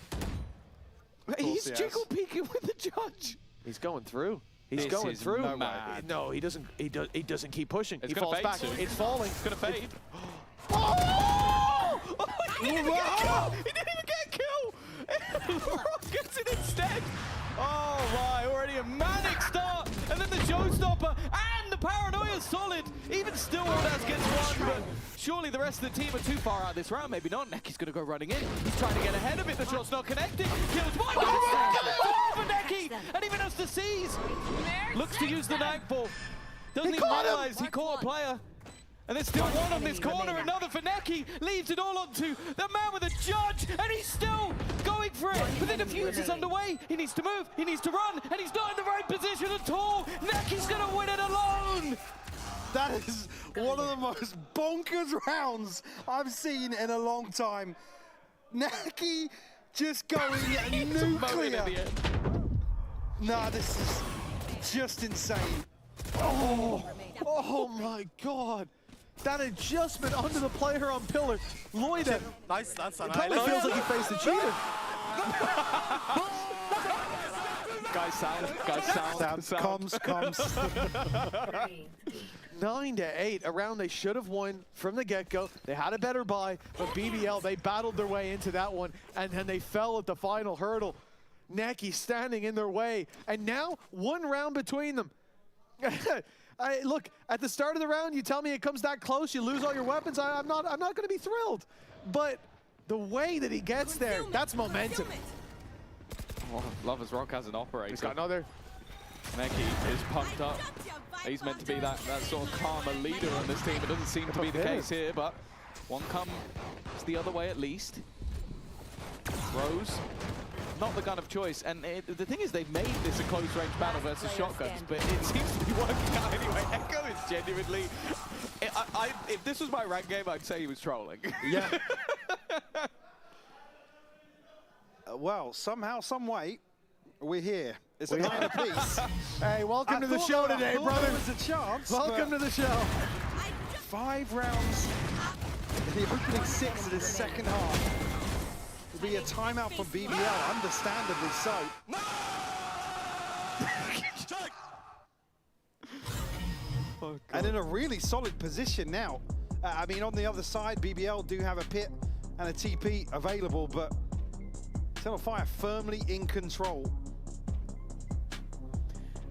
He's jiggle peeking with the judge. He's going through. He's This going is through. mad. No, he doesn't. He doesn't keep pushing. It's He gonna falls fade back. soon. It's falling. It's gonna fade. Oh! He didn't even get a kill! He didn't even get a kill! Rock gets it instead! Oh my, already a manic start! And then the showstopper and the paranoia solid! Even still, Ordas gets one, but surely the rest of the team are too far out this round. Maybe not. Neki's gonna go running in. He's trying to get ahead of it. The shot's not connecting. Kills one. For Neki! And even has to seize! Looks to use the nightfall. Doesn't even realize he caught a player. And there's still one on this corner, another for Neki, leaves it all onto the man with a judge, and he's still going for it. But the defuse is underway. He needs to move, he needs to run, and he's not in the right position at all. Neki's gonna win it alone. That is one of the most bonkers rounds I've seen in a long time. Neki just going nuclear. Nah, this is just insane. Oh my God. That adjustment onto the player on pillar. Loida. Nice, that's It probably feels like he faced a cheater. Guys sound. Comms. 9-8, a round they should have won from the get-go. They had a better buy, but BBL, they battled their way into that one, and then they fell at the final hurdle. Neki standing in their way, and now one round between them. Look, at the start of the round, you tell me it comes that close, you lose all your weapons, I'm not going to be thrilled. But the way that he gets there, that's momentum. Oh, Lovers Rock has an operator. He's got another. Neki is pumped up. He's meant to be that sort of calmer leader on this team. It doesn't seem to be the case here, but one comes the other way at least. Rose. Not the gun of choice, and the thing is they've made this a close-range battle versus shotguns, but it seems to be working out anyway. Echo is genuinely... if this was my rank game, I'd say he was trolling. Yeah. Well, somehow, some way, we're here. It's a 9 apiece. Hey, welcome to the thought show there- today, I thought brother. there was a chance. Welcome to the show. 5 rounds in the opening 6 of the second half. Will be a timeout from BBL, understandably so. And in a really solid position now. I mean, on the other side, BBL do have a pit and a TP available, but Eternal Fire firmly in control.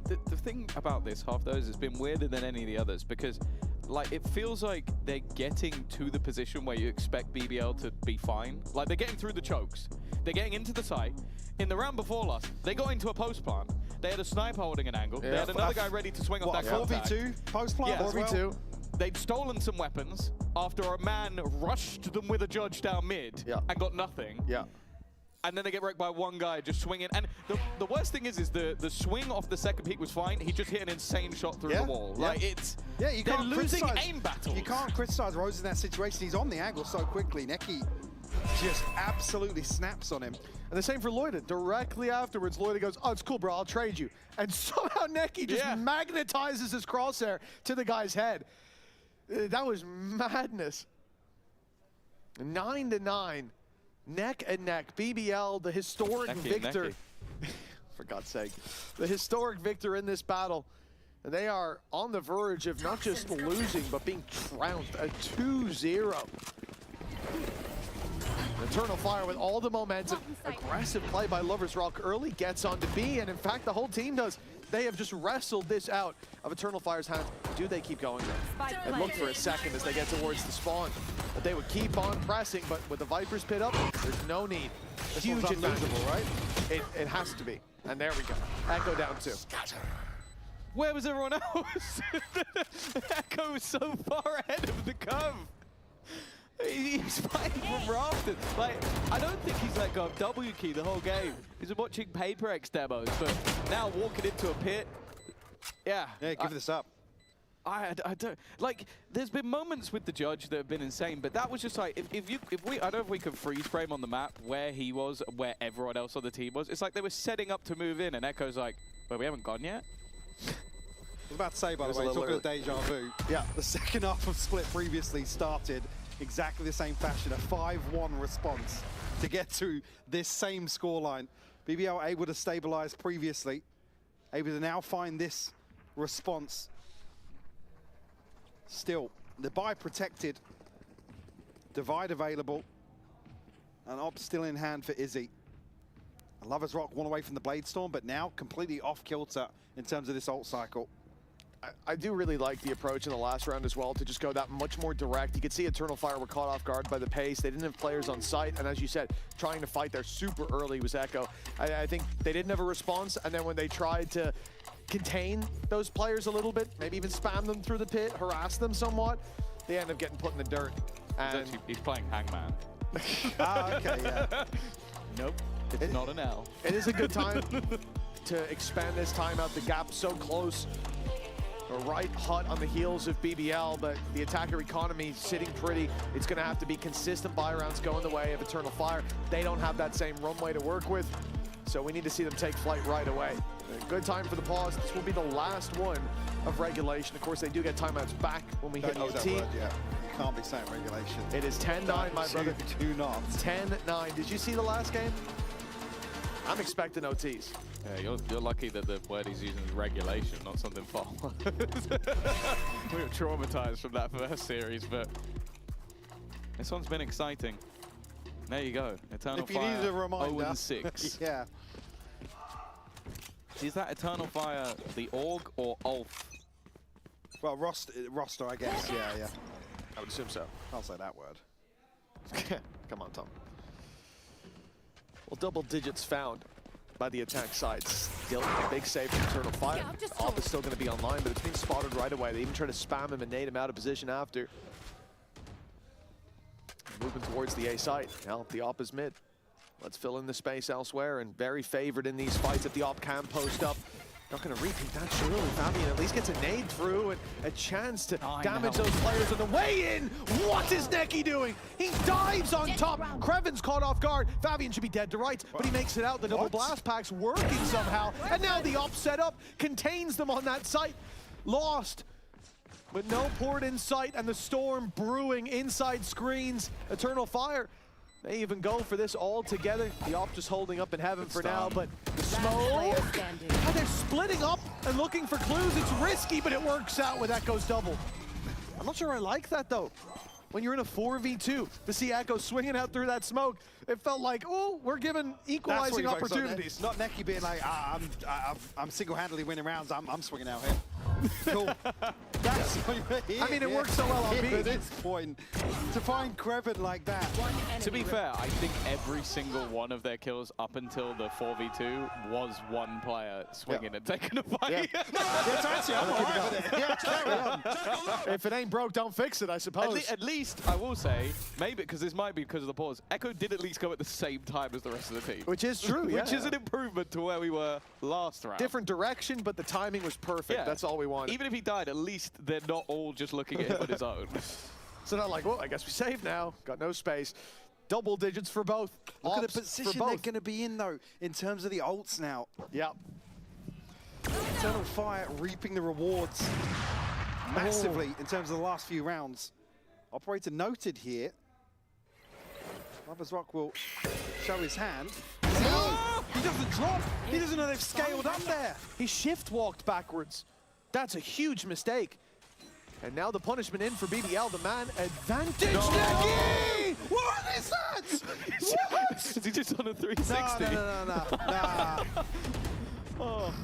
The thing about this half, though, is it's been weirder than any of the others because, like, it feels like they're getting to the position where you expect BBL to be fine. Like, they're getting through the chokes. They're getting into the site. In the round before last, they got into a post plant. They had a sniper holding an angle. They had another guy ready to swing off that contact. 4v2 post plant as well? 4v2. They'd stolen some weapons after a man rushed them with a judge down mid and got nothing. And then they get wrecked by one guy just swinging. And the worst thing is the swing off the second peak was fine. He just hit an insane shot through the wall. Like, it's... Yeah, you they're can't losing criticize, aim battles. You can't criticize Rose in that situation. He's on the angle so quickly. Neki just absolutely snaps on him. And the same for Loida. Directly afterwards, Loida goes, oh, it's cool, bro, I'll trade you. And somehow Neki just magnetizes his crosshair to the guy's head. That was madness. 9-9. Neck and neck. BBL, the historic victor. For God's sake. The historic victor in this battle. And they are on the verge of not just losing, but being trounced. A 2-0. Eternal Fire with all the momentum. Aggressive play by Lovers Rock early. Gets onto B. And in fact, the whole team does. They have just wrestled this out of Eternal Fire's hands. Do they keep going there? And look for a second as they get towards the spawn. But they would keep on pressing, but with the Viper's pit up, there's no need. Huge advantage, right? It has to be. And there we go. Echo down 2. Where was everyone else? Echo was so far ahead of the curve. He's fighting from rafters. Like, I don't think he's let go of W key the whole game. He's been watching Paper X demos, but now walking into a pit. Yeah. Yeah, give this up. I don't like. There's been moments with the judge that have been insane, but that was just like if we I don't know if we could freeze frame on the map where he was, where everyone else on the team was. It's like they were setting up to move in, and Echo's like, "Well, we haven't gone yet." I was about to say, by the way, talking of deja vu. Yeah, the second half of Split previously started exactly the same fashion, a 5-1 response to get to this same scoreline. BBL able to stabilize previously, able to now find this response. Still, the buy protected, divide available, and op still in hand for Izzy. Lovers Rock one away from the Blade Storm, but now completely off kilter in terms of this ult cycle. I do really like the approach in the last round as well, to just go that much more direct. You could see Eternal Fire were caught off guard by the pace. They didn't have players on site, and as you said, trying to fight there super early was Echo. I think they didn't have a response, and then when they tried to contain those players a little bit, maybe even spam them through the pit, harass them somewhat, they end up getting put in the dirt. And He's playing Hangman. Okay, yeah. Nope, it's not an L. It is a good time to expand this timeout. The gap so close. Right hot on the heels of BBL, but the attacker economy sitting pretty. It's going to have to be consistent buy rounds going the way of Eternal Fire. They don't have that same runway to work with, so we need to see them take flight right away. A good time for the pause. This will be the last one of regulation. Of course, they do get timeouts back when we hit OT. Yeah. You can't be saying regulation. It is 10-9, my brother. Do not. 10-9. Did you see the last game? I'm expecting OTs. Yeah, you're lucky that the word he's using is regulation, not something far worse. We were traumatized from that first series, but this one's been exciting. There you go. Eternal Fire. If you needed a reminder. 0-6. Yeah. Is that Eternal Fire the Org or Ulf? Well, roster, I guess. Yeah. I would assume so. I'll say that word. Come on, Tom. Well, double digits found by the attack side. Still a big save from Eternal Fire. Op is still going to be online, but it's being spotted right away. They even try to spam him and nade him out of position after. Moving towards the A site. Now the Op is mid. Let's fill in the space elsewhere, and very favored in these fights if the Op can post up. Not going to repeat that, surely. Fabian at least gets a nade through and a chance to damage those players on the way in. What is Neki doing? He dives on top. Kreven's caught off guard. Fabian should be dead to rights, but he makes it out. The double blast pack's working somehow. And now the op setup contains them on that site. Lost, but no port in sight, and the storm brewing inside screens. Eternal Fire. They even go for this all together. The op just holding up in heaven for now, but the smoke. And they're splitting up and looking for clues. It's risky, but it works out with Echo's double. I'm not sure I like that though. When you're in a 4v2, to see Echo swinging out through that smoke, it felt like, oh, we're given equalizing opportunities. Not Neki being like, I'm single-handedly winning rounds. I'm swinging out here. Cool. That's I mean, it works so well on B. At this point, to find Kreven like that. To be fair, I think every single one of their kills up until the 4v2 was one player swinging and taking a fight. If it ain't broke, don't fix it, I suppose. At least, I will say, maybe, because this might be because of the pause, Echo did at least go at the same time as the rest of the team. Which is true, Which is an improvement to where we were last round. Different direction, but the timing was perfect. Yeah. That's all we wanted. Even if he died, at least they're not all just looking at him on his own. So not like, well, I guess we save now. Got no space. Double digits for both. Look at the position they're going to be in, though, in terms of the ults now. Yep. Eternal Fire reaping the rewards massively in terms of the last few rounds. Operator noted here. Lovers Rock will show his hand. He doesn't drop. He doesn't know they've scaled up there. He shift walked backwards. That's a huge mistake. And now the punishment in for BBL, the man advantage. Neki! What is that? What? Is he just on a 360? No. Oh.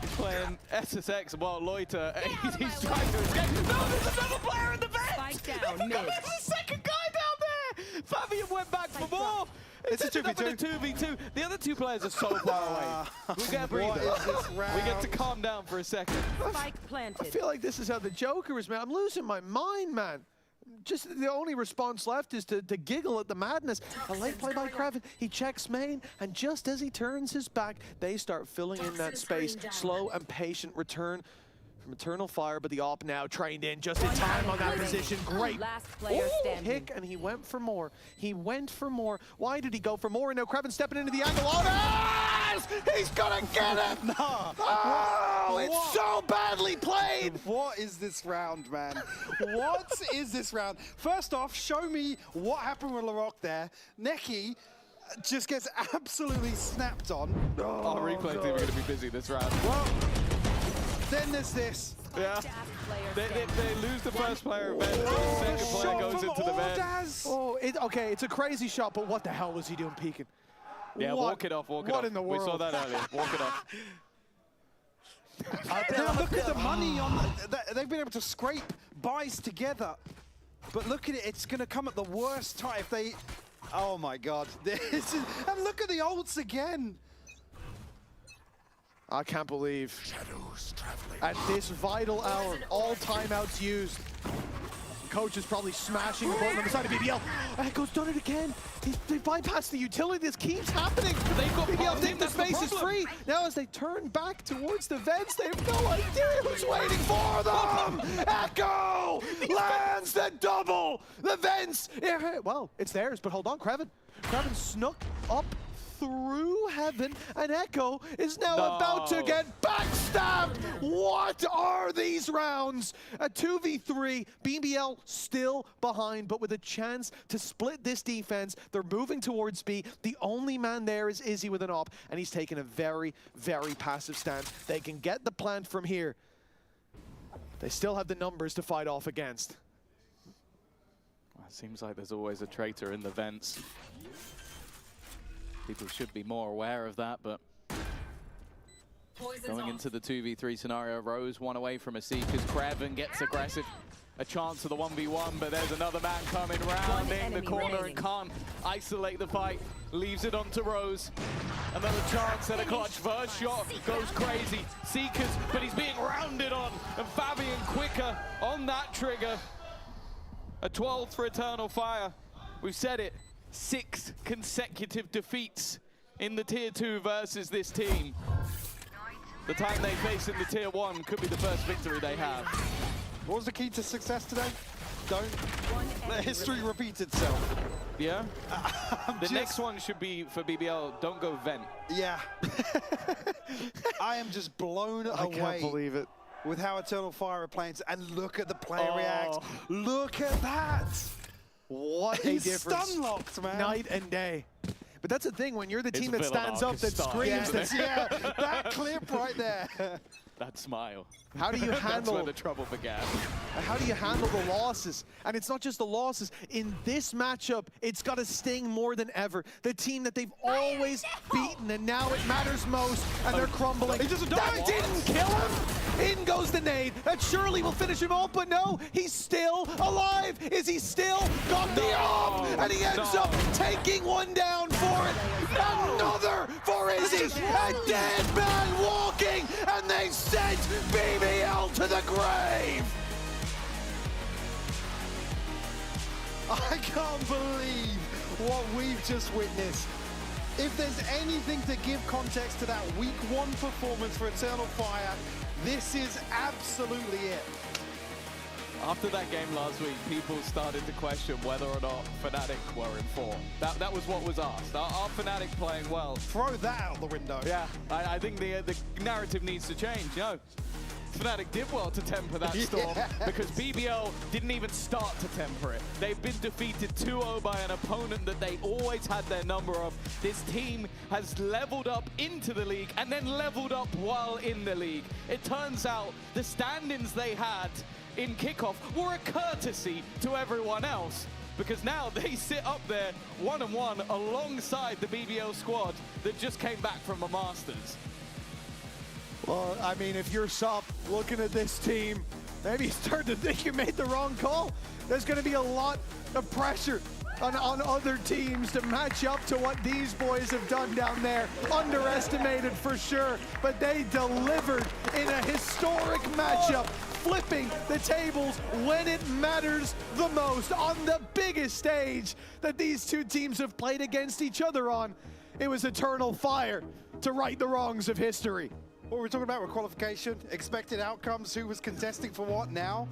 He's playing SSX while Loiter, he's trying to escape. No, there's another player in the vent! Spike down, mid. There's a second guy down there! Fabian went back for more! It's a 2v2. 2v2. The other two players are so far away. We'll get a breather. We get to calm down for a second. Spike planted. I feel like this is how the Joker is, man. I'm losing my mind, man. Just the only response left is to giggle at the madness. A late play by Kreven. He checks main, and just as he turns his back, they start filling in that space. Slow and patient return from Eternal Fire, but the op now trained in just in time on that position. Great. Last player standing. Pick, and he went for more. He went for more. Why did he go for more? And now Kreven stepping into the angle. Oh, he's gonna get it! No. Oh, it's so badly played! What is this round, man? What is this round? First off, show me what happened with LaRock there. Neki just gets absolutely snapped on. Our replay team are going to be busy this round. Well, then there's this. Yeah. They lose the first player event, the second player goes into the vent. Oh, okay, it's a crazy shot, but what the hell was he doing peeking? Yeah, walk it off. What in the world? We saw that earlier. Walk it off. Now look at the money on they've been able to scrape buys together. But look at it, it's going to come at the worst time if they... Oh my god. And look at the ults again. I can't believe at this vital hour, all timeouts used. Coach is probably smashing the button on the side of BBL. Echo's done it again. They bypassed the utility. This keeps happening. They've got BBL think the space is free. Now as they turn back towards the vents, they have no idea who's waiting for them. Echo lands the double. The vents. Well, it's theirs, but hold on, Kreven. Kreven snuck up through heaven, and Echo is now about to get backstabbed. What are these rounds? A 2v3, BBL still behind, but with a chance to split this defense. They're moving towards B. The only man there is Izzy with an op, and he's taken a very, very passive stance. They can get the plant from here. They still have the numbers to fight off against. Well, it seems like there's always a traitor in the vents. People should be more aware of that, but going into the 2v3 scenario, Rose one away from a seek as Kreven gets aggressive. A chance for the 1v1, but there's another man coming rounding the corner and can't isolate the fight. Leaves it on to Rose. Another chance at a clutch. First shot goes crazy. Seekers, but he's being rounded on. And Fabian quicker on that trigger. A 12th for Eternal Fire. We've said it. 6 consecutive defeats in the Tier 2 versus this team. The time they face in the Tier 1 could be the first victory they have. What was the key to success today? Don't let history repeat itself. Yeah? The next one should be for BBL, don't go vent. Yeah. I am just blown away. I can't believe it. With how Eternal Fire are playing. And look at the player react. Look at that. What a He's difference. stun-locked, man. Night and day. But that's the thing, when you're the team that Villain stands up, that Arc screams, style, isn't it? Yeah, that clip right there. That smile. How do you That's handle... where the trouble began. How do you handle the losses? And it's not just the losses. In this matchup, it's got to sting more than ever. The team that they've always beaten, and now it matters most, and they're crumbling. He doesn't die. That didn't kill him! In goes the nade. That surely will finish him off, but no, he's still alive. Is he still got the op? And he ends up taking one down for it. Another for Izzy. A dead man walking, and they sent BBL to the grave. I can't believe what we've just witnessed. If there's anything to give context to that Week 1 performance for Eternal Fire, this is absolutely it. After that game last week, people started to question whether or not Fnatic were in form. That was what was asked. Are Fnatic playing well? Throw that out the window. Yeah, I think the narrative needs to change. You know, Fnatic did well to temper that storm because BBL didn't even start to temper it. They've been defeated 2-0 by an opponent that they always had their number of. This team has leveled up into the league and then leveled up while in the league. It turns out the stand-ins they had in kickoff were a courtesy to everyone else, because now they sit up there 1-1 alongside the BBL squad that just came back from a Masters. Well, I mean, if you're Sup looking at this team, maybe you start to think you made the wrong call. There's going to be a lot of pressure on other teams to match up to what these boys have done down there. Underestimated for sure, but they delivered in a historic matchup, flipping the tables when it matters the most on the biggest stage that these two teams have played against each other on. It was Eternal Fire to right the wrongs of history. What we're talking about with qualification, expected outcomes, who was contesting for what now.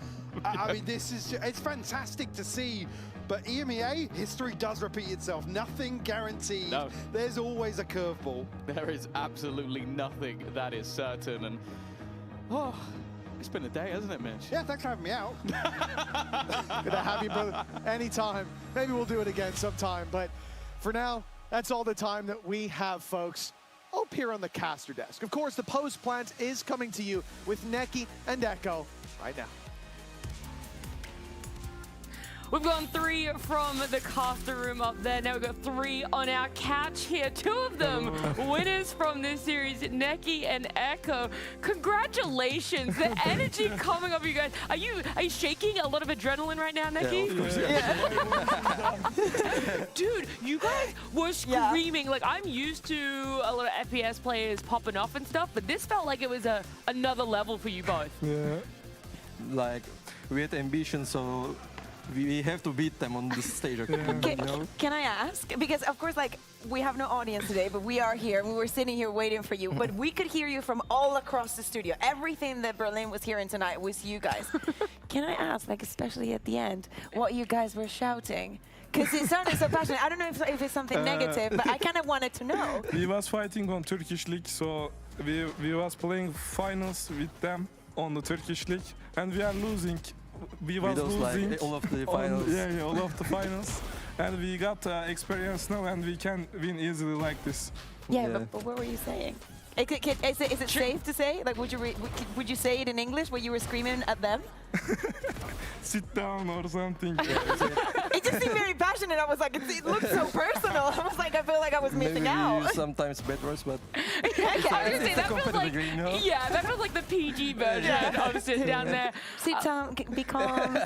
I mean, it's fantastic to see, but EMEA, history does repeat itself. Nothing guaranteed. No. There's always a curveball. There is absolutely nothing that is certain, and oh, it's been a day, hasn't it, Mitch? Yeah, thanks for having me out. Good to have you, brother. Anytime. Maybe we'll do it again sometime, but for now, that's all the time that we have, folks. Up here on the caster desk. Of course, the post plant is coming to you with Neki and Echo right now. We've gone 3 from the caster room up there. Now we've got 3 on our couch here. 2 of them winners from this series, Neki and Echo. Congratulations. The energy coming off you guys. Are you shaking a lot of adrenaline right now, Neki? Yeah, of course, Dude, you guys were screaming. Like, I'm used to a lot of FPS players popping off and stuff, but this felt like it was another level for you both. Yeah. Like, we had ambition, so we have to beat them on this stage. You know? Can I ask? Because of course, like, we have no audience today, but we are here. We were sitting here waiting for you, but we could hear you from all across the studio. Everything that Berlin was hearing tonight was you guys. Can I ask, like, especially at the end, what you guys were shouting? Because it sounded so passionate. I don't know if it's something negative, but I kind of wanted to know. We was fighting on Turkish League, so we was playing finals with them on the Turkish League, and we are losing. We was losing like all of the finals. all of the finals, and we got experience now, and we can win easily like this. Yeah. But what were you saying? Is it safe to say? Like, would you say it in English where you were screaming at them? Sit down or something. It just seemed very passionate. I was like, it looked so personal. I was like, I feel like I was missing Maybe out. we use sometimes bad words, but that feels like, yeah, that feels like the PG version of sitting down there. Sit down, be calm,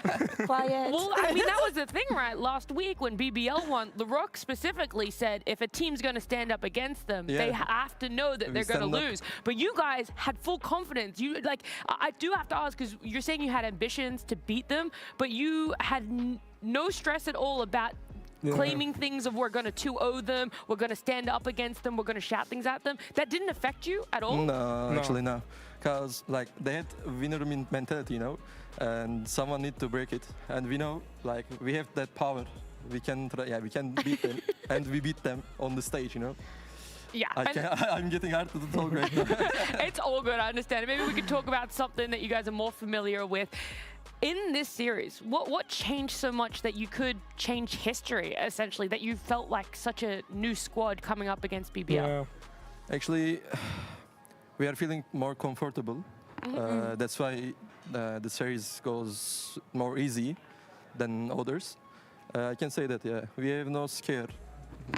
quiet. Well, I mean, that was the thing, right? Last week when BBL won, LaRock specifically said if a team's going to stand up against them, they have to know that they're going to lose. But you guys had full confidence. You like, I do have to ask, because you're saying you had ambitions to beat them, but you had no stress at all about claiming things of we're going to 2-0 them, we're going to stand up against them, we're going to shout things at them. That didn't affect you at all? No, actually no. Because like they had winner mentality, you know, and someone need to break it. And we know, like we have that power. We can we can beat them, and we beat them on the stage, you know. Yeah. I'm getting hard to talk right now. It's all good, I understand. Maybe we could talk about something that you guys are more familiar with. In this series, what changed so much that you could change history, essentially, that you felt like such a new squad coming up against BBL? Yeah. Actually, we are feeling more comfortable. That's why the series goes more easy than others. I can say that, yeah. We have no scare.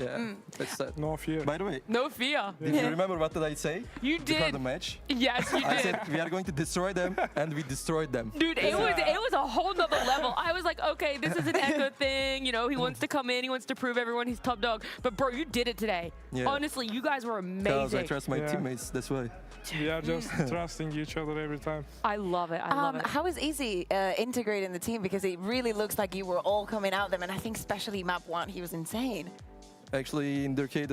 Yeah, that's that. No fear. By the way, no fear. Did you remember what did I say? You did. Before the match? Yes, you did. I said we are going to destroy them, and we destroyed them. Dude, it was a whole nother level. I was like, okay, this is an Echo thing. You know, he wants to come in, he wants to prove everyone he's top dog. But bro, you did it today. Yeah. Honestly, you guys were amazing. Because I trust my teammates. That's why. We are just trusting each other every time. I love it. I love it. How is Easy integrating the team? Because it really looks like you were all coming out them, and I think especially map 1, he was insane. Actually, in the arcade,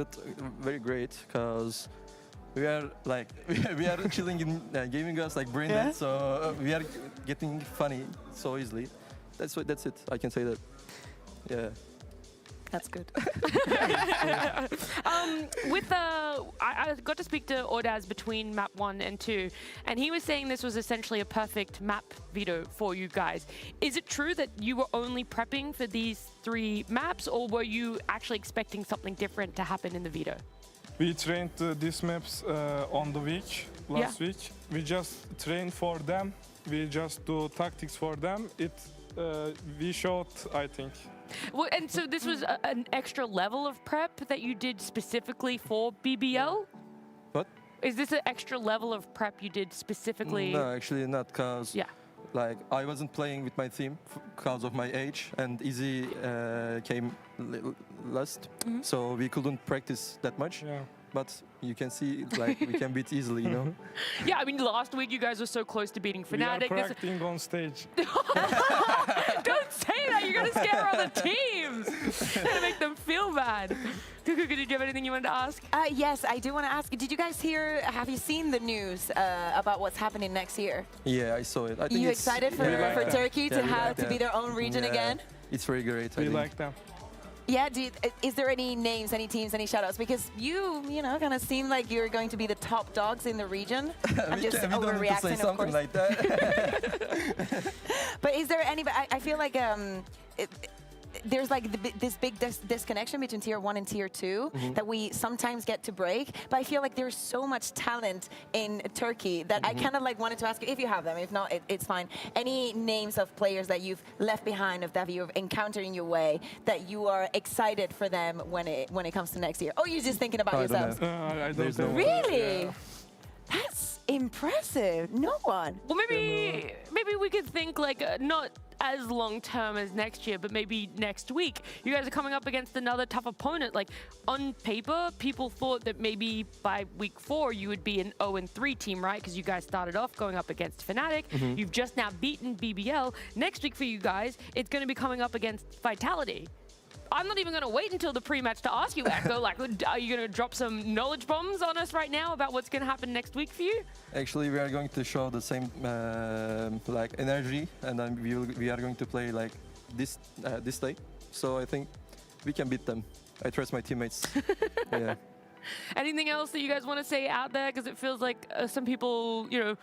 very great, because we are like we are chilling in gaming us like brain dead, so we are getting funny so easily. That's it. I can say that. Yeah. That's good. I got to speak to Ordaz between map 1 and 2, and he was saying this was essentially a perfect map veto for you guys. Is it true that you were only prepping for these 3 maps, or were you actually expecting something different to happen in the veto? We trained these maps on the week, last week. We just trained for them. We just do tactics for them. We showed, I think. Well, and so this was an extra level of prep that you did specifically for BBL? What? Is this an extra level of prep you did specifically? No, actually not, because like I wasn't playing with my team because of my age, and Easy came last, so we couldn't practice that much. Yeah. But you can see, like, we can beat easily, you know? Yeah, I mean, last week you guys were so close to beating Fnatic. We are practicing on stage. Don't say that, you're going to scare other teams. You're going to make them feel bad. Kuku, did you have anything you wanted to ask? Yes, I do want to ask, did you guys have you seen the news about what's happening next year? Yeah, I saw it. I think you excited for Turkey to be their own region again? It's very great. We like them. Yeah, is there any names, any teams, any shoutouts? Because you know, kind of seem like you're going to be the top dogs in the region. I'm just overreacting, of course. Like that. But is there any? I feel like there's like this big disconnection between tier 1 and tier 2 that we sometimes get to break. But I feel like there's so much talent in Turkey that I kind of like wanted to ask you, if you have them, if not, it's fine. Any names of players that you've left behind, that you've encountered in your way, that you are excited for them when it comes to next year? Oh, you're just thinking about yourselves? I don't know. Really? Yeah. That's impressive. No one. Well, maybe we could think like not as long term as next year, but maybe next week. You guys are coming up against another tough opponent. Like on paper, people thought that maybe by week 4 you would be an 0-3 team, right? Because you guys started off going up against Fnatic. You've just now beaten BBL. Next week for you guys, it's going to be coming up against Vitality. I'm not even going to wait until the pre-match to ask you, Echo. Like, are you going to drop some knowledge bombs on us right now about what's going to happen next week for you? Actually, we are going to show the same like energy, and then we are going to play like this day. So I think we can beat them. I trust my teammates. Yeah. Anything else that you guys want to say out there? Because it feels like some people, you know,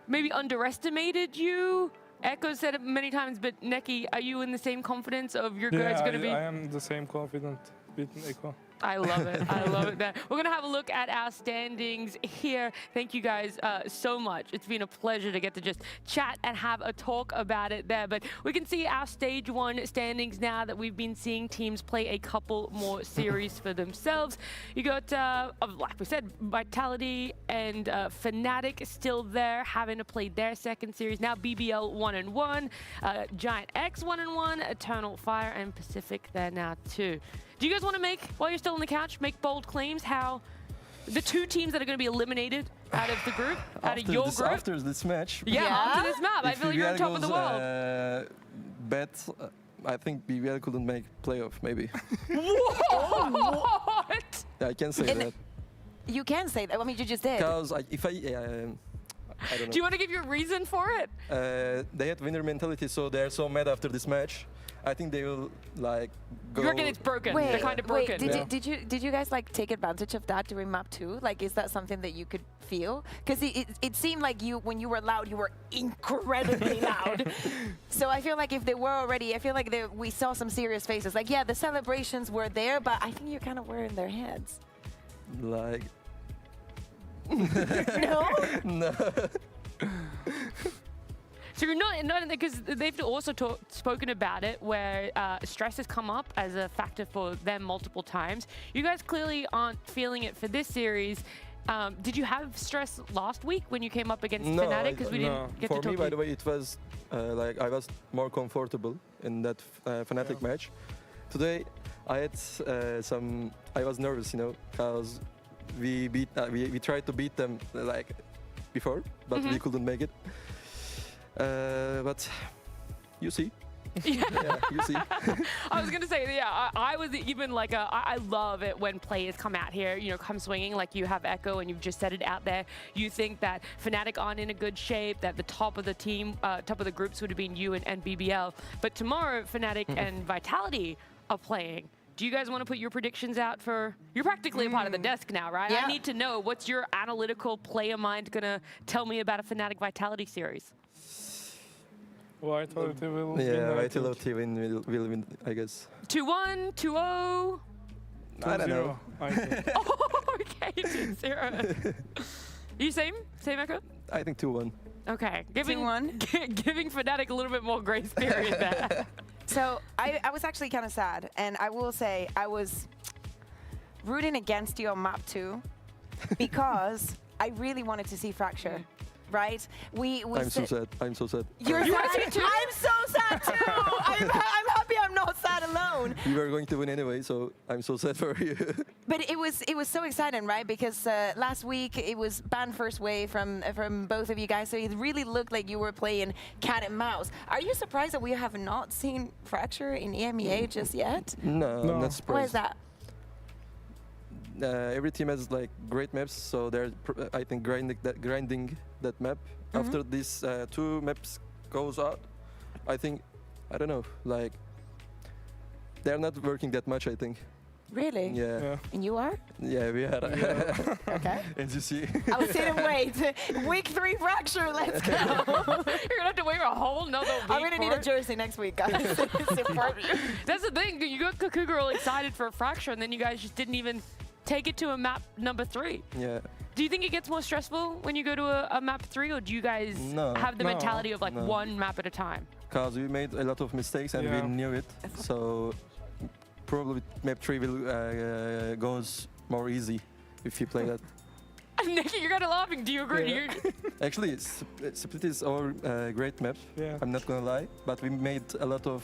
maybe underestimated you. Echo said it many times, but Neki, are you in the same confidence of your guys going to be? I am the same confident with Echo. I love it. I love it. We're going to have a look at our standings here. Thank you guys so much. It's been a pleasure to get to just chat and have a talk about it there. But we can see our stage 1 standings now that we've been seeing teams play a couple more series for themselves. You got, like we said, Vitality and Fnatic still there, having to play their second series. Now BBL 1-1, Giant X 1-1, Eternal Fire, and Pacific there now too. Do you guys want to make, while you're still on the couch, make bold claims how the 2 teams that are going to be eliminated out of the group, out of your group? After this match. Yeah, after this map. I feel like you're on top of the world. Bet I think BBL couldn't make playoff, maybe. What? Yeah, I can say that. You can say that. I mean, you just did. Because if I don't know. Do you want to give your reason for it? They had winner mentality, so they're so mad after this match. I think they will like go. You reckon it's broken? Wait, They're kind of broken. Wait, did you guys like take advantage of that during map 2? Like, is that something that you could feel? Because it seemed like when you were loud, you were incredibly loud. So I feel like if they were already, I feel like we saw some serious faces. Like, yeah, the celebrations were there, but I think you kind of were in their heads. Like. No. No. So you're not because they've also spoken about it, where stress has come up as a factor for them multiple times. You guys clearly aren't feeling it for this series. Did you have stress last week when you came up against Fnatic? Because we didn't get to talk For me, to by you. the way, it was like I was more comfortable in that Fnatic match. Today, I had I was nervous, you know, because we tried to beat them like before, but we couldn't make it. But you see. Yeah, you see. I was gonna say, yeah, I was even like, I love it when players come out here, you know, come swinging. Like you have Echo, and you've just said it out there. You think that Fnatic aren't in a good shape, that the top of the team, top of the groups would have been you and BBL. But tomorrow, Fnatic and Vitality are playing. Do you guys want to put your predictions out for? You're practically a part of the desk now, right? Yeah. I need to know, what's your analytical player mind gonna tell me about a Fnatic Vitality series? Vitality will win. Yeah, Vitality will win, I guess. 2-1, 2-0. I don't know. Oh, okay, 2-0. You same Echo? I think 2-1. Okay, giving 2-1. Giving Fnatic a little bit more grace period there. So I was actually kind of sad, and I will say I was rooting against you on map 2 because I really wanted to see Fracture, right? I'm so sad. I'm so sad. You're sad too? I'm so sad too. I'm happy I'm not sad alone. We were going to win anyway, so I'm so sad for you. But it was so exciting, right? Because last week it was banned first wave from both of you guys, so it really looked like you were playing cat and mouse. Are you surprised that we have not seen Fracture in EMEA just yet? No, I'm not surprised. Why is that? Every team has like great maps, so they're I think grinding that map. After these 2 maps goes out, I think, I don't know, like they're not working that much, I think. Really? Yeah. And you are? Yeah, we are. Yeah. Okay. As you see. I'll sit and wait. Week 3 Fracture, let's go. You're gonna have to wait a whole nother week. I'm gonna need a jersey next week, guys. That's the thing. You got Kakuga all excited for a Fracture, and then you guys just didn't even take it to a map number 3. Yeah. Do you think it gets more stressful when you go to a map 3, or do you guys have the mentality of like one map at a time? Because we made a lot of mistakes and we knew it, so probably map 3 will goes more easy if you play that. Nicky, you're kind of laughing. Do you agree? Yeah. Actually, Split is our great map. Yeah. I'm not gonna lie, but we made a lot of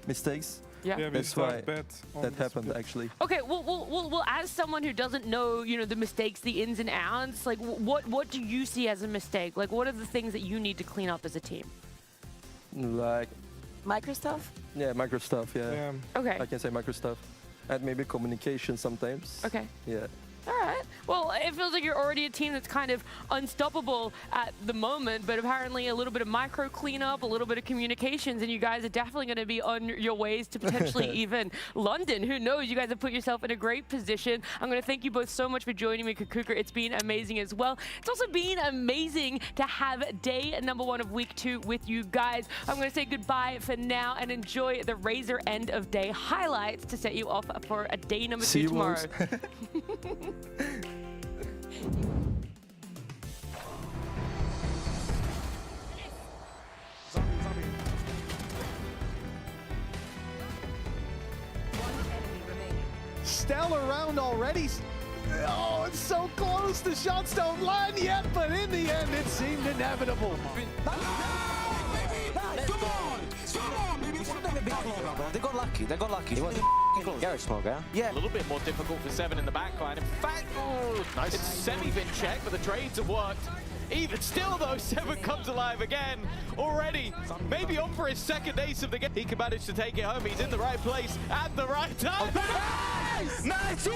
mistakes. Yeah. That's why that happened actually. Okay, well, as someone who doesn't know, you know, the mistakes, the ins and outs, like what do you see as a mistake? Like, what are the things that you need to clean up as a team? Like micro stuff? Yeah, micro stuff. Yeah. Okay. I can say micro stuff, and maybe communication sometimes. Okay. Yeah. All right. Well, it feels like you're already a team that's kind of unstoppable at the moment, but apparently a little bit of micro cleanup, a little bit of communications, and you guys are definitely going to be on your ways to potentially even London. Who knows? You guys have put yourself in a great position. I'm going to thank you both so much for joining me, Kakuka. It's been amazing as well. It's also been amazing to have day number 1 of week 2 with you guys. I'm going to say goodbye for now and enjoy the Razor end of day highlights to set you off for a day number 2 tomorrow. Stellar round already. Oh, it's so close. The shots don't land yet, but in the end, it seemed inevitable. They got lucky. They got lucky. It was garage smoke, huh? Yeah. A little bit more difficult for 7 in the backline. In fact, it's semi-been checked, but the trades have worked. Even still though, 7 comes alive again already. Maybe on for his second ace of the game. He can manage to take it home. He's in the right place at the right time. Nice!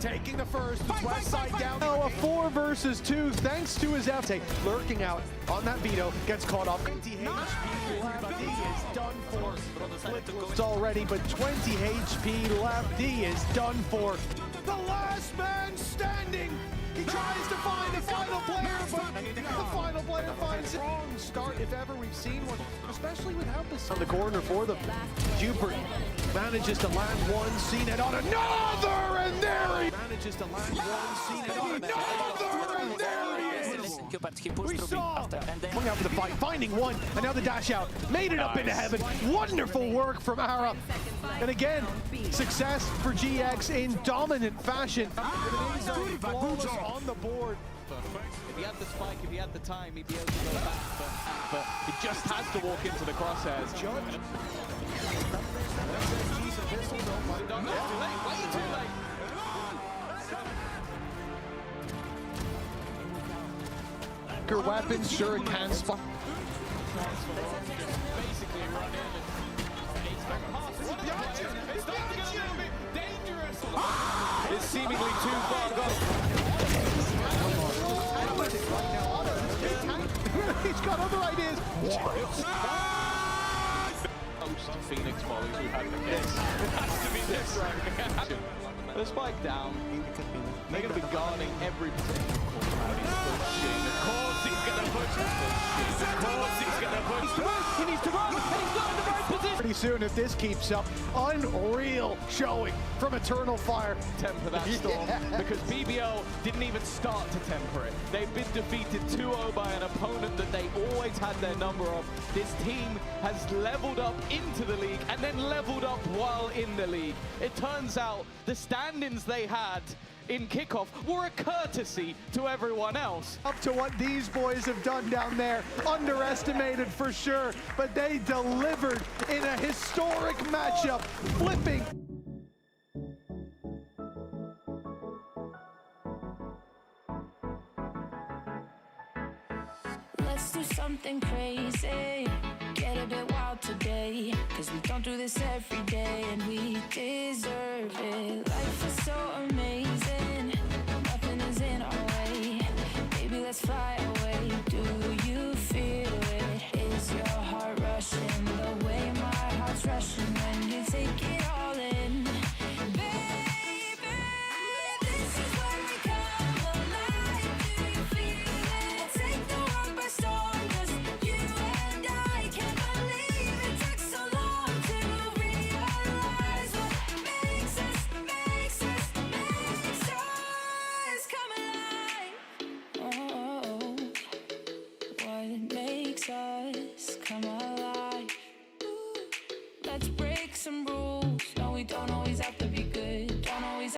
Taking the first, West side down. Now a 4 versus 2 thanks to his FT. Lurking out on that veto, gets caught off. 20 HP left, D is done for. It's already, but 20 HP left, D is done for. The last man standing. He tries to find the final player, but the final player finds it. Strong start, if ever we've seen one, especially with Hampus on the corner for them. Jupert manages to land one, seen it on another, and there he manages to land one, seen it on another, and there he is. We saw coming out for the fight, finding one, and now the dash out, made it up into heaven. Wonderful work from Ara, and again, success for GX in dominant fashion. On the board. If he had the spike, if he had the time, he'd be able to go back, but he just has to walk into the crosshairs. Way too late. Weapons, sure it can spot. Basically run in and it's back past. It's starting to get a little bit dangerous. It's seemingly too far gone. He's got other ideas. Most Phoenix mollies we've had in the game. It has to be this right. The spike down. They're going to be guarding every particular corner. Of course he's going to push. Of course he's going to push. He needs to run. He's not in the right position. Pretty soon, if this keeps up, unreal showing from Eternal Fire. Temper that storm, because BBL didn't even start to temper it. They've been defeated 2-0 by an opponent that they always had their number of. This team has leveled up into the league and then leveled up while in the league. It turns out the stand-ins they had in kickoff were a courtesy to everyone else. Up to what these boys have done down there, underestimated for sure, but they delivered in a historic matchup, flipping. Let's do something crazy, get a bit wild today, cause we don't do this every day and we deserve it. Life is so amazing, nothing is in our way. Baby, let's fly away. Do you feel it? Is your heart rushing the way my heart's rushing when you take it all in? Baby, this is when we come alive. Do you feel it? Take the world by storm, just you and I. Can't believe it took so long to realize what makes us come alive. Oh, what makes us come alive? Let's break some rules.